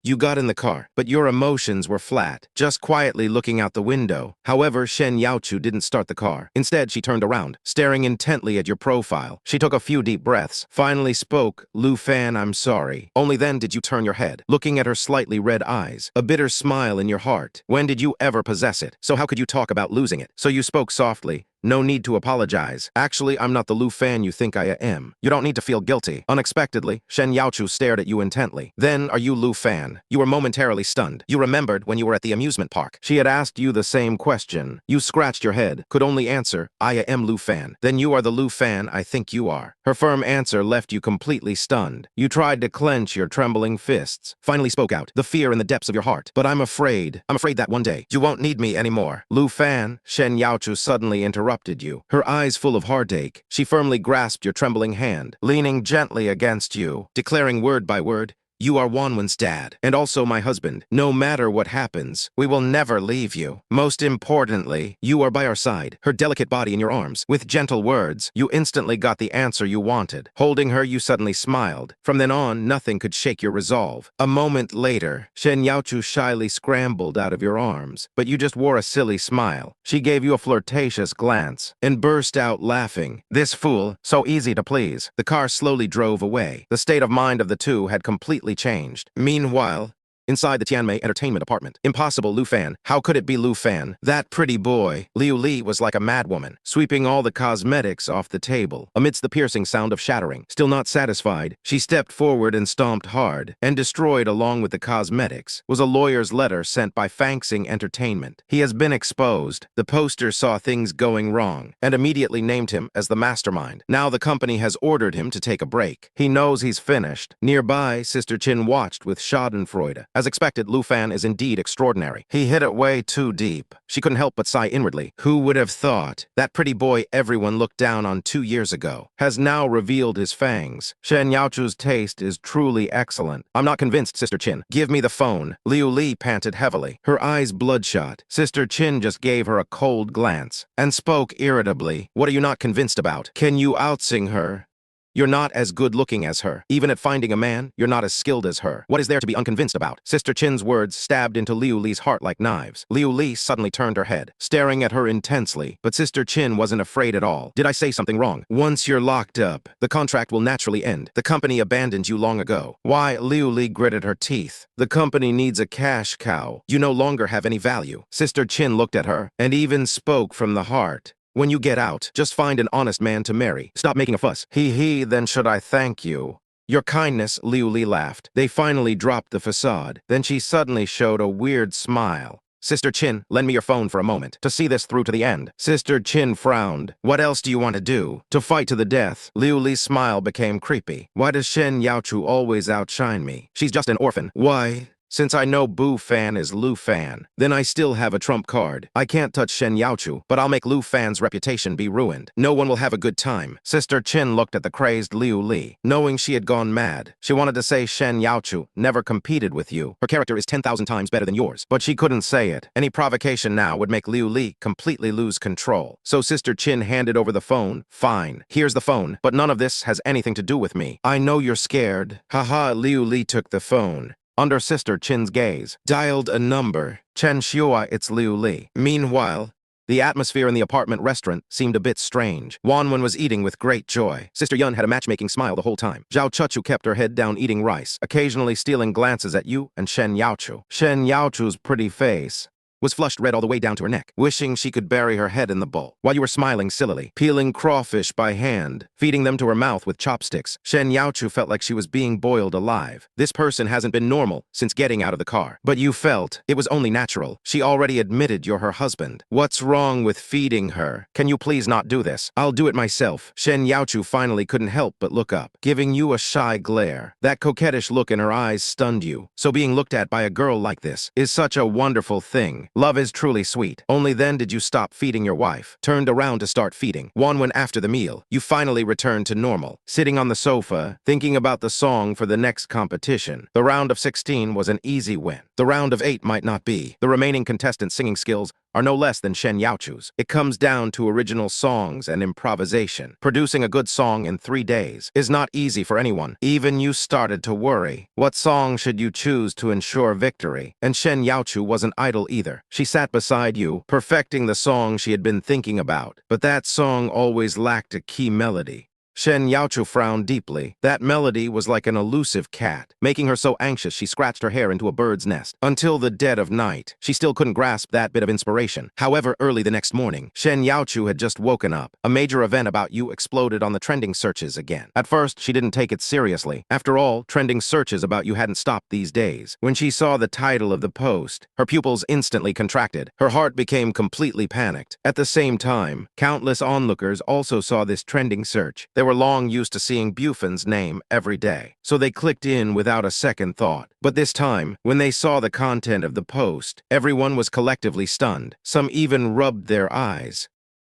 You got in the car, but your emotions were flat, just quietly looking out the window. However, Shen Youchu didn't start the car. Instead, she turned around, staring intently at your profile. She took a few deep breaths, finally spoke, Lu Fan, I'm sorry. Only then did you turn your head, looking at her slightly red eyes, a bitter smile in your heart. When did you ever possess it? So how could you talk about losing it? So you spoke softly. No need to apologize. Actually, I'm not the Lu Fan you think I am. You don't need to feel guilty. Unexpectedly, Shen Youchu stared at you intently. Then, are you Lu Fan? You were momentarily stunned. You remembered when you were at the amusement park. She had asked you the same question. You scratched your head, could only answer, I am Lu Fan. Then you are the Lu Fan I think you are. Her firm answer left you completely stunned. You tried to clench your trembling fists. Finally spoke out, the fear in the depths of your heart. But I'm afraid that one day, you won't need me anymore. Lu Fan, Shen Youchu suddenly interrupted you. Her eyes full of heartache, she firmly grasped your trembling hand, leaning gently against you, declaring word by word, You are Wanwan's dad, and also my husband. No matter what happens, we will never leave you. Most importantly, you are by our side, her delicate body in your arms. With gentle words, you instantly got the answer you wanted. Holding her, you suddenly smiled. From then on, nothing could shake your resolve. A moment later, Shen Youchu shyly scrambled out of your arms, but you just wore a silly smile. She gave you a flirtatious glance and burst out laughing. This fool, so easy to please. The car slowly drove away. The state of mind of the two had completely changed. Meanwhile, inside the Tianmei entertainment apartment. Impossible, Lu Fan. How could it be Lu Fan? That pretty boy. Liu Li was like a madwoman, sweeping all the cosmetics off the table. Amidst the piercing sound of shattering, still not satisfied, she stepped forward and stomped hard. And destroyed along with the cosmetics was a lawyer's letter sent by Fangxing Entertainment. He has been exposed. The poster saw things going wrong and immediately named him as the mastermind. Now the company has ordered him to take a break. He knows he's finished. Nearby, Sister Chin watched with schadenfreude. As expected, Lu Fan is indeed extraordinary. He hit it way too deep. She couldn't help but sigh inwardly. Who would have thought? That pretty boy everyone looked down on 2 years ago has now revealed his fangs. Shen Youchu's taste is truly excellent. I'm not convinced, Sister Chin. Give me the phone. Liu Li panted heavily, her eyes bloodshot. Sister Chin just gave her a cold glance and spoke irritably. What are you not convinced about? Can you outsing her? You're not as good-looking as her. Even at finding a man, you're not as skilled as her. What is there to be unconvinced about? Sister Chin's words stabbed into Liu Li's heart like knives. Liu Li suddenly turned her head, staring at her intensely. But Sister Chin wasn't afraid at all. Did I say something wrong? Once you're locked up, the contract will naturally end. The company abandoned you long ago. Why? Liu Li gritted her teeth. The company needs a cash cow. You no longer have any value. Sister Chin looked at her and even spoke from the heart. When you get out, just find an honest man to marry. Stop making a fuss. He, then should I thank you? Your kindness, Liu Li laughed. They finally dropped the facade. Then she suddenly showed a weird smile. Sister Chin, lend me your phone for a moment, to see this through to the end. Sister Chin frowned. What else do you want to do? To fight to the death? Liu Li's smile became creepy. Why does Shen Youchu always outshine me? She's just an orphan. Why? Since I know Bufan is Lu Fan, then I still have a trump card. I can't touch Shen Youchu, but I'll make Lu Fan's reputation be ruined. No one will have a good time. Sister Chin looked at the crazed Liu Li, knowing she had gone mad. She wanted to say Shen Youchu never competed with you. Her character is 10,000 times better than yours, but she couldn't say it. Any provocation now would make Liu Li completely lose control. So Sister Chin handed over the phone. Fine, here's the phone, but none of this has anything to do with me. I know you're scared. Haha, Liu Li took the phone. Under Sister Chin's gaze, dialed a number. Chen Xua, it's Liu Li. Meanwhile, the atmosphere in the apartment restaurant seemed a bit strange. Wanwan was eating with great joy. Sister Yun had a matchmaking smile the whole time. Zhao Chuchu kept her head down eating rice, occasionally stealing glances at you and Shen Youchu. Shen Youchu's pretty face was flushed red all the way down to her neck, wishing she could bury her head in the bowl. While you were smiling sillily, peeling crawfish by hand, feeding them to her mouth with chopsticks, Shen Youchu felt like she was being boiled alive. This person hasn't been normal since getting out of the car. But you felt it was only natural. She already admitted you're her husband. What's wrong with feeding her? Can you please not do this? I'll do it myself. Shen Youchu finally couldn't help but look up, giving you a shy glare. That coquettish look in her eyes stunned you. So being looked at by a girl like this is such a wonderful thing. Love is truly sweet. Only then did you stop feeding your wife. Turned around to start feeding. Wanwan after the meal. You finally returned to normal. Sitting on the sofa, thinking about the song for the next competition. The round of 16 was an easy win. The round of 8 might not be. The remaining contestants' singing skills are no less than Shen Youchu's. It comes down to original songs and improvisation. Producing a good song in 3 days is not easy for anyone. Even you started to worry. What song should you choose to ensure victory? And Shen Youchu wasn't idle either. She sat beside you, perfecting the song she had been thinking about. But that song always lacked a key melody. Shen Youchu frowned deeply. That melody was like an elusive cat, making her so anxious she scratched her hair into a bird's nest. Until the dead of night, she still couldn't grasp that bit of inspiration. However, early the next morning, Shen Youchu had just woken up. A major event about you exploded on the trending searches again. At first, she didn't take it seriously. After all, trending searches about you hadn't stopped these days. When she saw the title of the post, her pupils instantly contracted. Her heart became completely panicked. At the same time, countless onlookers also saw this trending search. They were long used to seeing Bufan's name every day, so they clicked in without a second thought. But this time, when they saw the content of the post, everyone was collectively stunned. Some even rubbed their eyes.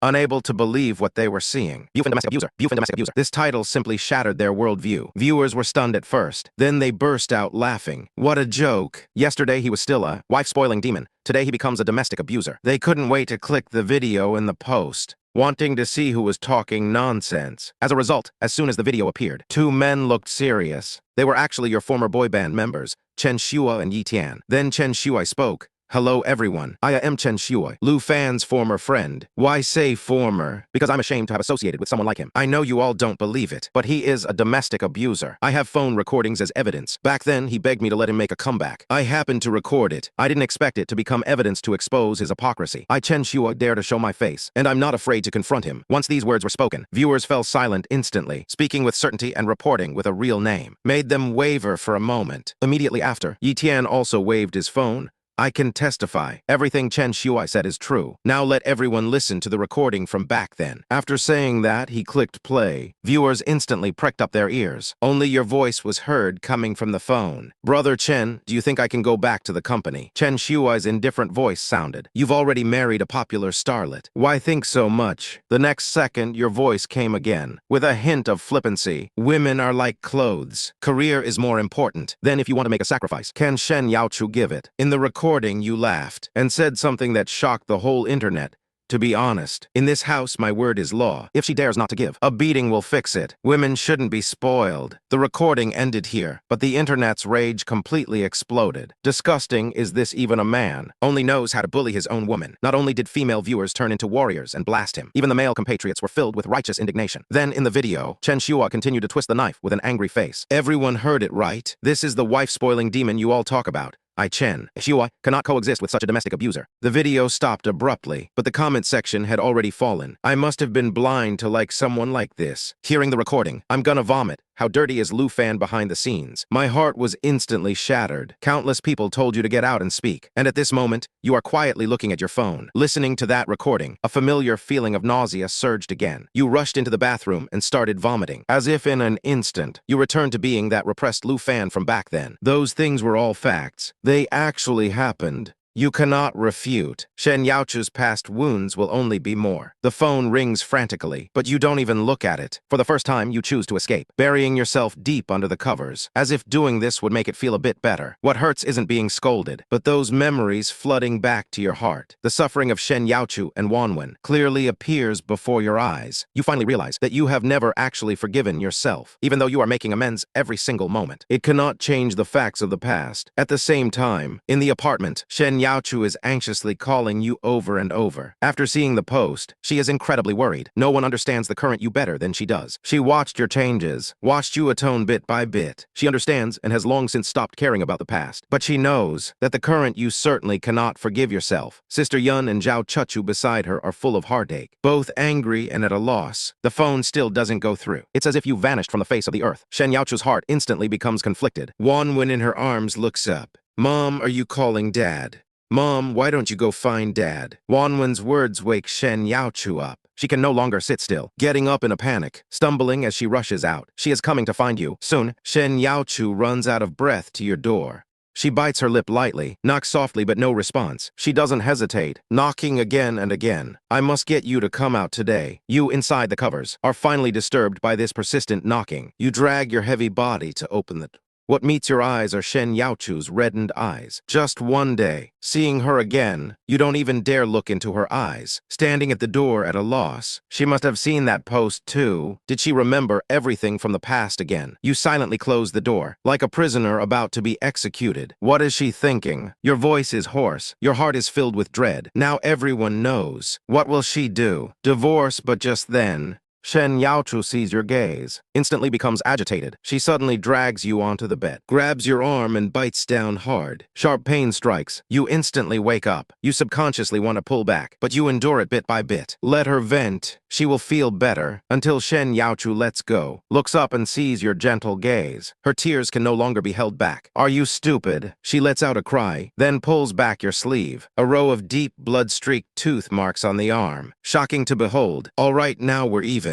unable to believe what they were seeing. Bufan domestic abuser. Bufan domestic abuser. This title simply shattered their worldview. Viewers were stunned at first. Then they burst out laughing. What a joke. Yesterday he was still a wife-spoiling demon. Today he becomes a domestic abuser. They couldn't wait to click the video in the post, wanting to see who was talking nonsense. As a result, as soon as the video appeared, two men looked serious. They were actually your former boy band members, Shen Youchu and Yi Tian. Then Shen Youchu spoke. Hello everyone, I am Shen Youchu, Lu Fan's former friend. Why say former? Because I'm ashamed to have associated with someone like him. I know you all don't believe it, but he is a domestic abuser. I have phone recordings as evidence. Back then, he begged me to let him make a comeback. I happened to record it. I didn't expect it to become evidence to expose his hypocrisy. I, Shen Youchu, dare to show my face, and I'm not afraid to confront him. Once these words were spoken, viewers fell silent instantly. Speaking with certainty and reporting with a real name made them waver for a moment. Immediately after, Yi Tian also waved his phone. I can testify. Everything Shen Youchu said is true. Now let everyone listen to the recording from back then. After saying that, he clicked play. Viewers instantly pricked up their ears. Only your voice was heard coming from the phone. Brother Chen, do you think I can go back to the company? Shen Youchu's indifferent voice sounded. You've already married a popular starlet. Why think so much? The next second, your voice came again, with a hint of flippancy. Women are like clothes. Career is more important. Then if you want to make a sacrifice, can Shen Youchu give it? In the recording, you laughed and said something that shocked the whole internet. To be honest, in this house, my word is law. If she dares not to give, a beating will fix it. Women shouldn't be spoiled. The recording ended here, but the internet's rage completely exploded. Disgusting, is this even a man? Only knows how to bully his own woman. Not only did female viewers turn into warriors and blast him, even the male compatriots were filled with righteous indignation. Then, in the video, Shen Youchu continued to twist the knife with an angry face. Everyone heard it, right? This is the wife-spoiling demon you all talk about. I, Shen Youchu, cannot coexist with such a domestic abuser. The video stopped abruptly, but the comment section had already fallen. I must have been blind to like someone like this. Hearing the recording, I'm gonna vomit. How dirty is Lu Fan behind the scenes? My heart was instantly shattered. Countless people told you to get out and speak. And at this moment, you are quietly looking at your phone. Listening to that recording, a familiar feeling of nausea surged again. You rushed into the bathroom and started vomiting. As if in an instant, you returned to being that repressed Lu Fan from back then. Those things were all facts. They actually happened. You cannot refute. Shen Youchu's past wounds will only be more. The phone rings frantically, but you don't even look at it. For the first time, you choose to escape, burying yourself deep under the covers, as if doing this would make it feel a bit better. What hurts isn't being scolded, but those memories flooding back to your heart. The suffering of Shen Youchu and Wanwan clearly appears before your eyes. You finally realize that you have never actually forgiven yourself, even though you are making amends every single moment. It cannot change the facts of the past. At the same time, in the apartment, Shen Youchu is anxiously calling you over and over. After seeing the post, she is incredibly worried. No one understands the current you better than she does. She watched your changes, watched you atone bit by bit. She understands and has long since stopped caring about the past. But she knows that the current you certainly cannot forgive yourself. Sister Yun and Zhao Chuchu beside her are full of heartache, both angry and at a loss. The phone still doesn't go through. It's as if you vanished from the face of the earth. Shen Youchu's heart instantly becomes conflicted. Wanwan in her arms looks up. Mom, are you calling Dad? Mom, why don't you go find Dad? Wanwan's words wake Shen Youchu up. She can no longer sit still, getting up in a panic, stumbling as she rushes out. She is coming to find you. Soon, Shen Youchu runs out of breath to your door. She bites her lip lightly, knocks softly but no response. She doesn't hesitate, knocking again and again. I must get you to come out today. You, inside the covers, are finally disturbed by this persistent knocking. You drag your heavy body to open the door. What meets your eyes are Shen Youchu's reddened eyes. Just one day, seeing her again, you don't even dare look into her eyes. Standing at the door at a loss, she must have seen that post too. Did she remember everything from the past again? You silently close the door, like a prisoner about to be executed. What is she thinking? Your voice is hoarse. Your heart is filled with dread. Now everyone knows. What will she do? Divorce, but just then, Shen Youchu sees your gaze, instantly becomes agitated. She suddenly drags you onto the bed, grabs your arm and bites down hard. Sharp pain strikes. You instantly wake up. You subconsciously want to pull back, but you endure it bit by bit. Let her vent. She will feel better, until Shen Youchu lets go, looks up and sees your gentle gaze. Her tears can no longer be held back. Are you stupid? She lets out a cry, then pulls back your sleeve. A row of deep, blood-streaked tooth marks on the arm. Shocking to behold. All right, now we're even.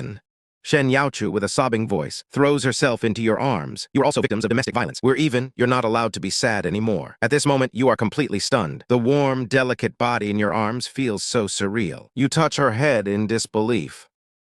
Shen Youchu, with a sobbing voice, throws herself into your arms. You're also victims of domestic violence. We're even. You're not allowed to be sad anymore. At this moment, you are completely stunned. The warm, delicate body in your arms feels so surreal. You touch her head in disbelief.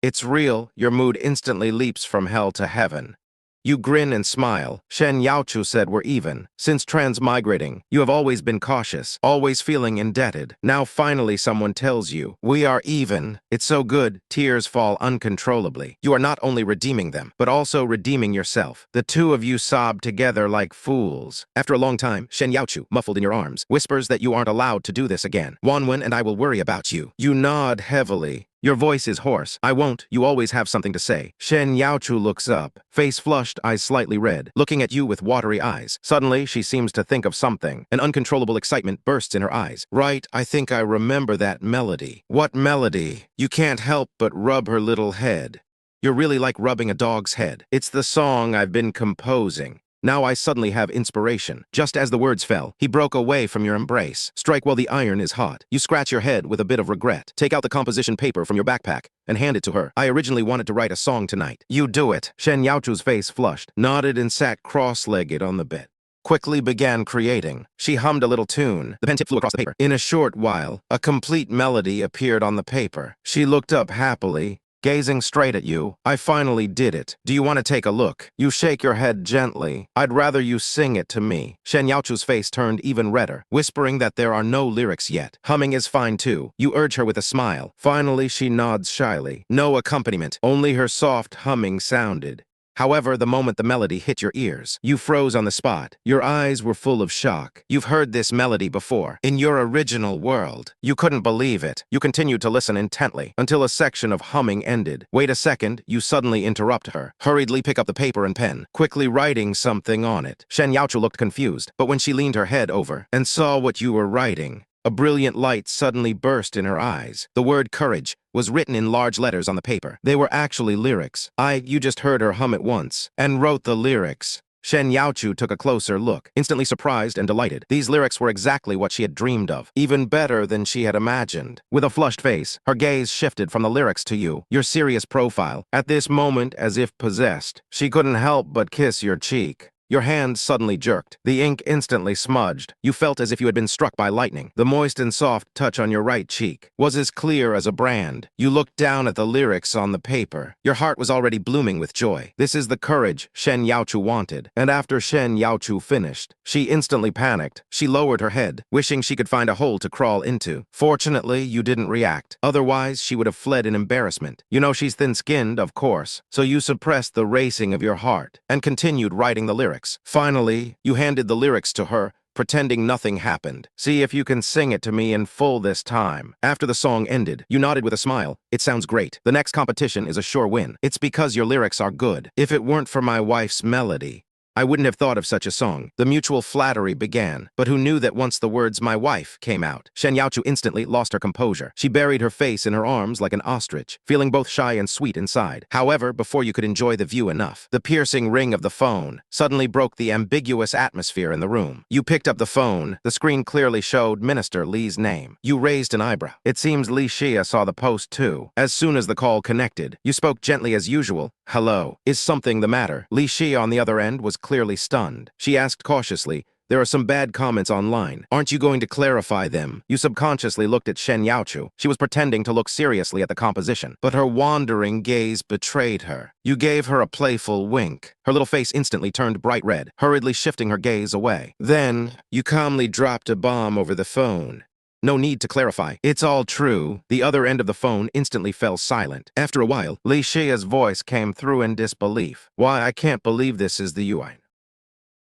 It's real. Your mood instantly leaps from hell to heaven. You grin and smile. Shen Youchu said we're even. Since transmigrating, you have always been cautious, always feeling indebted. Now finally someone tells you, we are even. It's so good, tears fall uncontrollably. You are not only redeeming them, but also redeeming yourself. The two of you sob together like fools. After a long time, Shen Youchu, muffled in your arms, whispers that you aren't allowed to do this again. Wanwan and I will worry about you. You nod heavily. Your voice is hoarse. I won't. You always have something to say. Shen Youchu looks up, face flushed, eyes slightly red, looking at you with watery eyes. Suddenly, she seems to think of something. An uncontrollable excitement bursts in her eyes. Right, I think I remember that melody. What melody? You can't help but rub her little head. You're really like rubbing a dog's head. It's the song I've been composing. Now I suddenly have inspiration. Just as the words fell, he broke away from your embrace. Strike while the iron is hot. You scratch your head with a bit of regret. Take out the composition paper from your backpack and hand it to her. I originally wanted to write a song tonight. You do it. Shen Youchu's face flushed, nodded and sat cross-legged on the bed. Quickly began creating. She hummed a little tune. The pen tip flew across the paper. In a short while, a complete melody appeared on the paper. She looked up happily, gazing straight at you. I finally did it. Do you want to take a look? You shake your head gently. I'd rather you sing it to me. Shen Youchu's face turned even redder, whispering that there are no lyrics yet. Humming is fine too. You urge her with a smile. Finally, she nods shyly. No accompaniment. Only her soft humming sounded. However, the moment the melody hit your ears, you froze on the spot. Your eyes were full of shock. You've heard this melody before, in your original world. You couldn't believe it. You continued to listen intently, until a section of humming ended. Wait a second, you suddenly interrupt her. Hurriedly pick up the paper and pen, quickly writing something on it. Shen Youchu looked confused, but when she leaned her head over and saw what you were writing, a brilliant light suddenly burst in her eyes. The word courage was written in large letters on the paper. They were actually lyrics. You just heard her hum it once and wrote the lyrics. Shen Youchu took a closer look, instantly surprised and delighted. These lyrics were exactly what she had dreamed of, even better than she had imagined. With a flushed face, her gaze shifted from the lyrics to you, your serious profile. At this moment, as if possessed, she couldn't help but kiss your cheek. Your hand suddenly jerked. The ink instantly smudged. You felt as if you had been struck by lightning. The moist and soft touch on your right cheek was as clear as a brand. You looked down at the lyrics on the paper. Your heart was already blooming with joy. This is the courage Shen Youchu wanted. And after Shen Youchu finished, she instantly panicked. She lowered her head, wishing she could find a hole to crawl into. Fortunately, you didn't react. Otherwise, she would have fled in embarrassment. You know she's thin-skinned, of course, so you suppressed the racing of your heart and continued writing the lyrics. Finally, you handed the lyrics to her, pretending nothing happened. See if you can sing it to me in full this time. After the song ended, you nodded with a smile. It sounds great. The next competition is a sure win. It's because your lyrics are good. If it weren't for my wife's melody, I wouldn't have thought of such a song. The mutual flattery began, but who knew that once the words "my wife" came out, Shen Youchu instantly lost her composure. She buried her face in her arms like an ostrich, feeling both shy and sweet inside. However, before you could enjoy the view enough, the piercing ring of the phone suddenly broke the ambiguous atmosphere in the room. You picked up the phone. The screen clearly showed Minister Li's name. You raised an eyebrow. It seems Li Xia saw the post too. As soon as the call connected, you spoke gently as usual. Hello. Is something the matter? Li Xia on the other end was clearly stunned. She asked cautiously, there are some bad comments online. Aren't you going to clarify them? You subconsciously looked at Shen Youchu. She was pretending to look seriously at the composition, but her wandering gaze betrayed her. You gave her a playful wink. Her little face instantly turned bright red, hurriedly shifting her gaze away. Then, you calmly dropped a bomb over the phone. No need to clarify. It's all true. The other end of the phone instantly fell silent. After a while, Li Xia's voice came through in disbelief. Why, I can't believe this is the Yuan.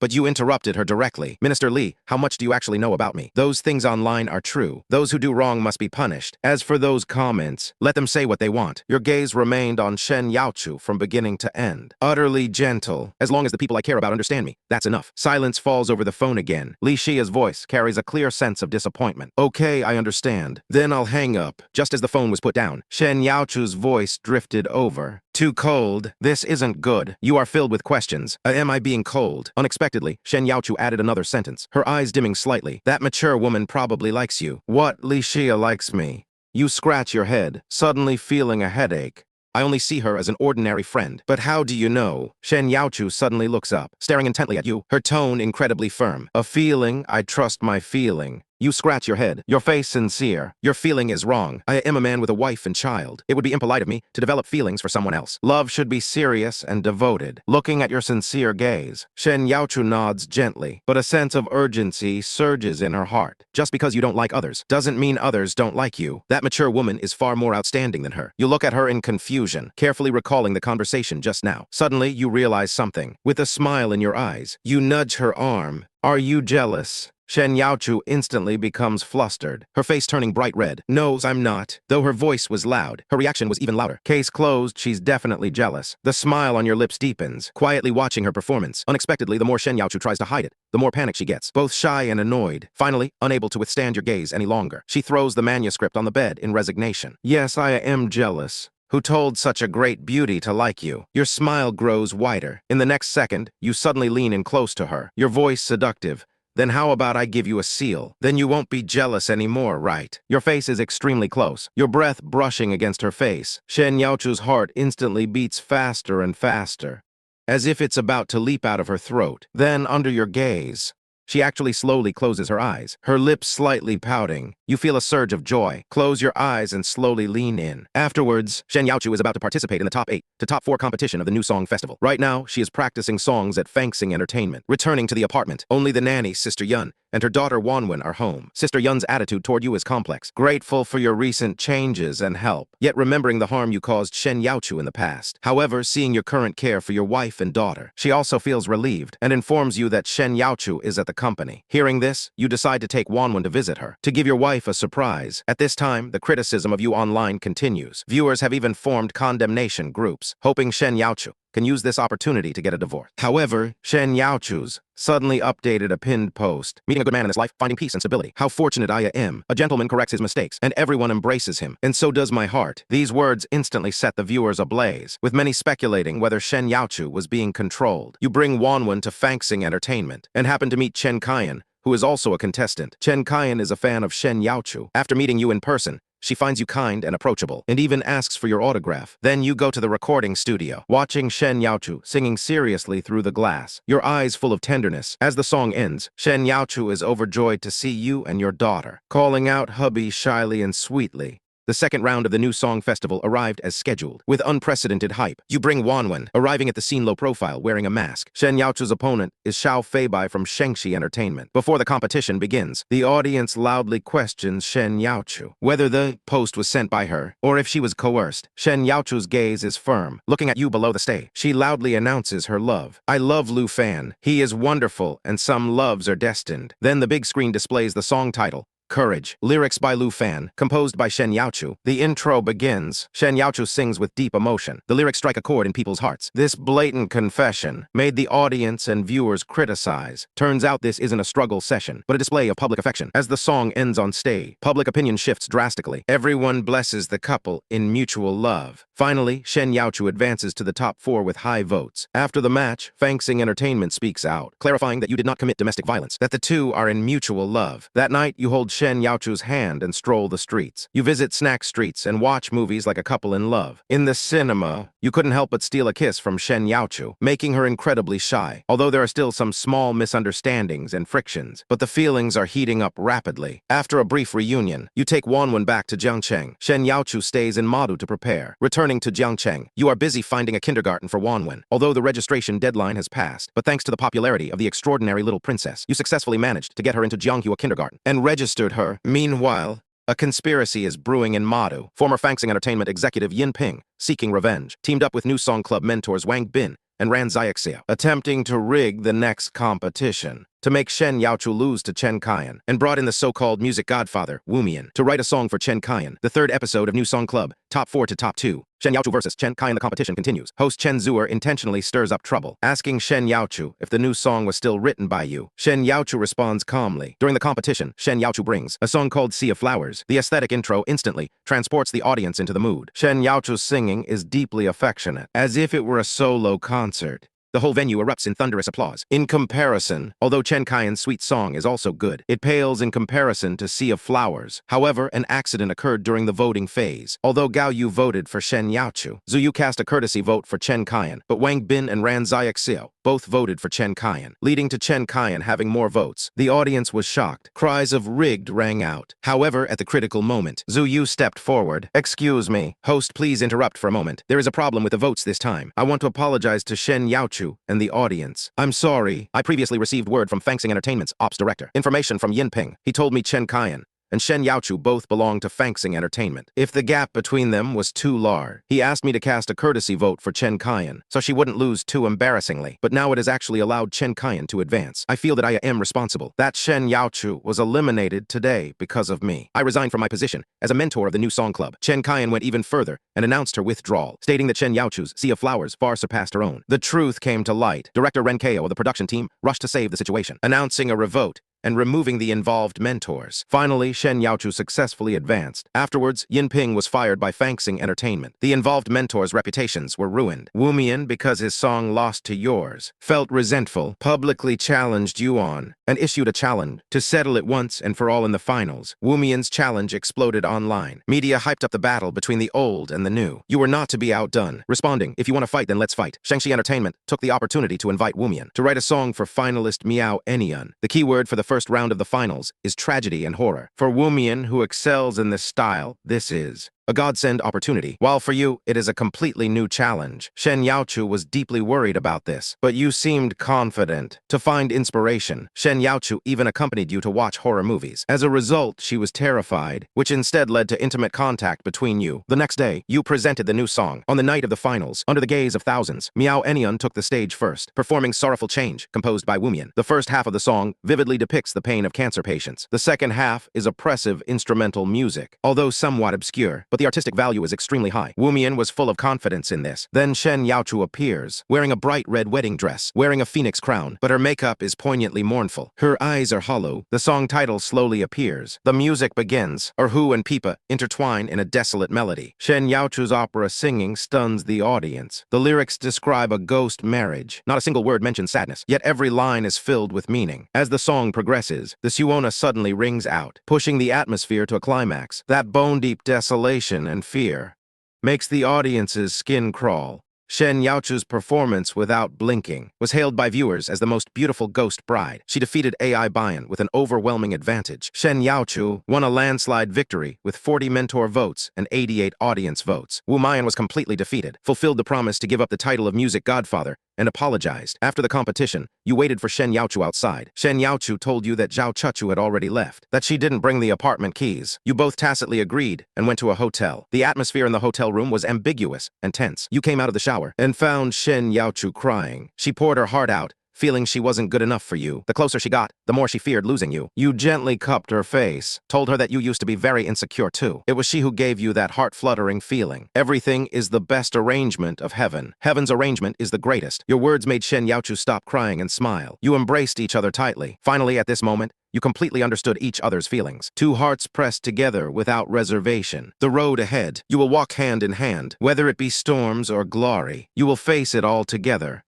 But you interrupted her directly. Minister Li, how much do you actually know about me? Those things online are true. Those who do wrong must be punished. As for those comments, let them say what they want. Your gaze remained on Shen Youchu from beginning to end. Utterly gentle. As long as the people I care about understand me, that's enough. Silence falls over the phone again. Li Xia's voice carries a clear sense of disappointment. Okay, I understand. Then I'll hang up. Just as the phone was put down, Shen Youchu's voice drifted over. Too cold. This isn't good. You are filled with questions. Am I being cold? Unexpectedly, Shen Youchu added another sentence, her eyes dimming slightly. That mature woman probably likes you. What? Li Xia likes me. You scratch your head, suddenly feeling a headache. I only see her as an ordinary friend. But how do you know? Shen Youchu suddenly looks up, staring intently at you, her tone incredibly firm. A feeling, I trust my feeling. You scratch your head, your face sincere. Your feeling is wrong. I am a man with a wife and child. It would be impolite of me to develop feelings for someone else. Love should be serious and devoted. Looking at your sincere gaze, Shen Youchu nods gently, but a sense of urgency surges in her heart. Just because you don't like others doesn't mean others don't like you. That mature woman is far more outstanding than her. You look at her in confusion, carefully recalling the conversation just now. Suddenly, you realize something. With a smile in your eyes, you nudge her arm. Are you jealous? Shen Youchu instantly becomes flustered, her face turning bright red. No, I'm not. Though her voice was loud, her reaction was even louder. Case closed, she's definitely jealous. The smile on your lips deepens, quietly watching her performance. Unexpectedly, the more Shen Youchu tries to hide it, the more panic she gets, both shy and annoyed. Finally, unable to withstand your gaze any longer, she throws the manuscript on the bed in resignation. Yes, I am jealous. Who told such a great beauty to like you? Your smile grows wider. In the next second, you suddenly lean in close to her, your voice seductive. Then how about I give you a seal? Then you won't be jealous anymore, right? Your face is extremely close, your breath brushing against her face. Shen Youchu's heart instantly beats faster and faster, as if it's about to leap out of her throat. Then, under your gaze, she actually slowly closes her eyes, her lips slightly pouting. You feel a surge of joy. Close your eyes and slowly lean in. Afterwards, Shen Youchu is about to participate in the top 8 to top 4 competition of the New Song Festival. Right now, she is practicing songs at Fangsing Entertainment. Returning to the apartment, only the nanny, Sister Yun, and her daughter Wanwan are home. Sister Yun's attitude toward you is complex, grateful for your recent changes and help, yet remembering the harm you caused Shen Youchu in the past. However, seeing your current care for your wife and daughter, she also feels relieved and informs you that Shen Youchu is at the company. Hearing this, you decide to take Wanwan to visit her, to give your wife a surprise. At this time, the criticism of you online continues. Viewers have even formed condemnation groups, hoping Shen Youchu can use this opportunity to get a divorce. However, Shen Youchu's suddenly updated a pinned post. Meeting a good man in this life, finding peace and stability. How fortunate I am. A gentleman corrects his mistakes, and everyone embraces him. And so does my heart. These words instantly set the viewers ablaze, with many speculating whether Shen Youchu was being controlled. You bring Wanwan to Fangsing Entertainment, and happen to meet Chen Kaiyan, who is also a contestant. Chen Kaiyan is a fan of Shen Youchu. After meeting you in person, she finds you kind and approachable, and even asks for your autograph. Then you go to the recording studio, watching Shen Youchu singing seriously through the glass, your eyes full of tenderness. As the song ends, Shen Youchu is overjoyed to see you and your daughter, calling out hubby shyly and sweetly. The second round of the New Song Festival arrived as scheduled, with unprecedented hype. You bring Wanwan, arriving at the scene low profile, wearing a mask. Shen Youchu's opponent is Xiao Feibai from Shengxi Entertainment. Before the competition begins, the audience loudly questions Shen Youchu, whether the post was sent by her, or if she was coerced. Shen Youchu's gaze is firm, looking at you below the stage. She loudly announces her love. I love Bufan. He is wonderful, and some loves are destined. Then the big screen displays the song title, Courage. Lyrics by Bufan, composed by Shen Youchu. The intro begins. Shen Youchu sings with deep emotion. The lyrics strike a chord in people's hearts. This blatant confession made the audience and viewers criticize. Turns out this isn't a struggle session, but a display of public affection. As the song ends on stage, public opinion shifts drastically. Everyone blesses the couple in mutual love. Finally, Shen Youchu advances to the top 4 with high votes. After the match, Fangsing Entertainment speaks out, clarifying that you did not commit domestic violence, that the two are in mutual love. That night, you hold Shen Youchu's hand and stroll the streets. You visit snack streets and watch movies like a couple in love. In the cinema, you couldn't help but steal a kiss from Shen Youchu, making her incredibly shy, although there are still some small misunderstandings and frictions, but the feelings are heating up rapidly. After a brief reunion, you take Wanwan back to Jiangcheng. Shen Youchu stays in Madu to prepare. Returning to Jiangcheng, you are busy finding a kindergarten for Wanwan, although the registration deadline has passed, but thanks to the popularity of the extraordinary little princess, you successfully managed to get her into Jianghua kindergarten and registered her. Meanwhile, a conspiracy is brewing in Madu. Former Fangsing Entertainment executive Yin Ping, seeking revenge, teamed up with New Song Club mentors Wang Bin and Ran Xiaoxia, attempting to rig the next competition to make Shen Youchu lose to Chen Kaiyan, and brought in the so-called music godfather, Wu Mian, to write a song for Chen Kaiyan. The third episode of New Song Club, Top 4 to Top 2, Shen Youchu versus Chen Kaiyan. The competition continues. Host Chen Zuer intentionally stirs up trouble, asking Shen Youchu if the new song was still written by you. Shen Youchu responds calmly. During the competition, Shen Youchu brings a song called Sea of Flowers. The aesthetic intro instantly transports the audience into the mood. Shen Youchu's singing is deeply affectionate, as if it were a solo concert. The whole venue erupts in thunderous applause. In comparison, although Chen Kaiyan's sweet song is also good, it pales in comparison to Sea of Flowers. However, an accident occurred during the voting phase. Although Gao Yu voted for Shen Youchu, Zhu Yu cast a courtesy vote for Chen Kaiyan, but Wang Bin and Ran Xiaoxiao both voted for Chen Kaiyan, leading to Chen Kaiyan having more votes. The audience was shocked. Cries of rigged rang out. However, at the critical moment, Zhu Yu stepped forward. "Excuse me. Host, please interrupt for a moment. There is a problem with the votes this time. I want to apologize to Shen Youchu and the audience. I'm sorry. I previously received word from Fangsing Entertainment's ops director. Information from Yinping. He told me Chen Kaiyan and Shen Youchu both belong to Fangsing Entertainment. If the gap between them was too large, he asked me to cast a courtesy vote for Chen Kaiyan, so she wouldn't lose too embarrassingly. But now it has actually allowed Chen Kaiyan to advance. I feel that I am responsible. That Shen Youchu was eliminated today because of me. I resigned from my position as a mentor of the new song club." Chen Kaiyan went even further and announced her withdrawal, stating that Shen Youchu's Sea of Flowers far surpassed her own. The truth came to light. Director Ren Kao of the production team rushed to save the situation, announcing a revote and removing the involved mentors. Finally, Shen Youchu successfully advanced. Afterwards, Yinping was fired by Fangsing Entertainment. The involved mentors' reputations were ruined. Wu Mian, because his song lost to yours, felt resentful, publicly challenged Yuan, and issued a challenge to settle it once and for all in the finals. Wu Mian's challenge exploded online. Media hyped up the battle between the old and the new. You were not to be outdone, responding, "If you want to fight, then let's fight." Shangxi Entertainment took the opportunity to invite Wu Mian to write a song for finalist Miao Enian. The keyword for the first round of the finals is tragedy and horror. For Wu Mian, who excels in this style, this is a godsend opportunity, while for you, it is a completely new challenge. Shen Youchu was deeply worried about this, but you seemed confident. To find inspiration, Shen Youchu even accompanied you to watch horror movies. As a result, she was terrified, which instead led to intimate contact between you. The next day, you presented the new song. On the night of the finals, under the gaze of thousands, Miao Enian took the stage first, performing Sorrowful Change, composed by Wu Mian. The first half of the song vividly depicts the pain of cancer patients. The second half is oppressive instrumental music, although somewhat obscure, but the artistic value is extremely high. Wu Mian was full of confidence in this. Then Shen Youchu appears, wearing a bright red wedding dress, wearing a phoenix crown, but her makeup is poignantly mournful. Her eyes are hollow. The song title slowly appears. The music begins. Erhu and Pipa intertwine in a desolate melody. Shen Youchu's opera singing stuns the audience. The lyrics describe a ghost marriage. Not a single word mentions sadness, yet every line is filled with meaning. As the song progresses, the Suona suddenly rings out, pushing the atmosphere to a climax. That bone-deep desolation and fear makes the audience's skin crawl. Shen Youchu's performance without blinking was hailed by viewers as the most beautiful ghost bride. She defeated AI Bayan with an overwhelming advantage. Shen Youchu won a landslide victory with 40 mentor votes and 88 audience votes. Wu Mian was completely defeated, fulfilled the promise to give up the title of music godfather, and apologized. After the competition, you waited for Shen Youchu outside. Shen Youchu told you that Zhao Chuchu had already left, that she didn't bring the apartment keys. You both tacitly agreed and went to a hotel. The atmosphere in the hotel room was ambiguous and tense. You came out of the shower and found Shen Youchu crying. She poured her heart out, feeling she wasn't good enough for you. The closer she got, the more she feared losing you. You gently cupped her face, told her that you used to be very insecure too. It was she who gave you that heart-fluttering feeling. Everything is the best arrangement of heaven. Heaven's arrangement is the greatest. Your words made Shen Youchu stop crying and smile. You embraced each other tightly. Finally, at this moment, you completely understood each other's feelings. Two hearts pressed together without reservation. The road ahead, you will walk hand in hand. Whether it be storms or glory, you will face it all together.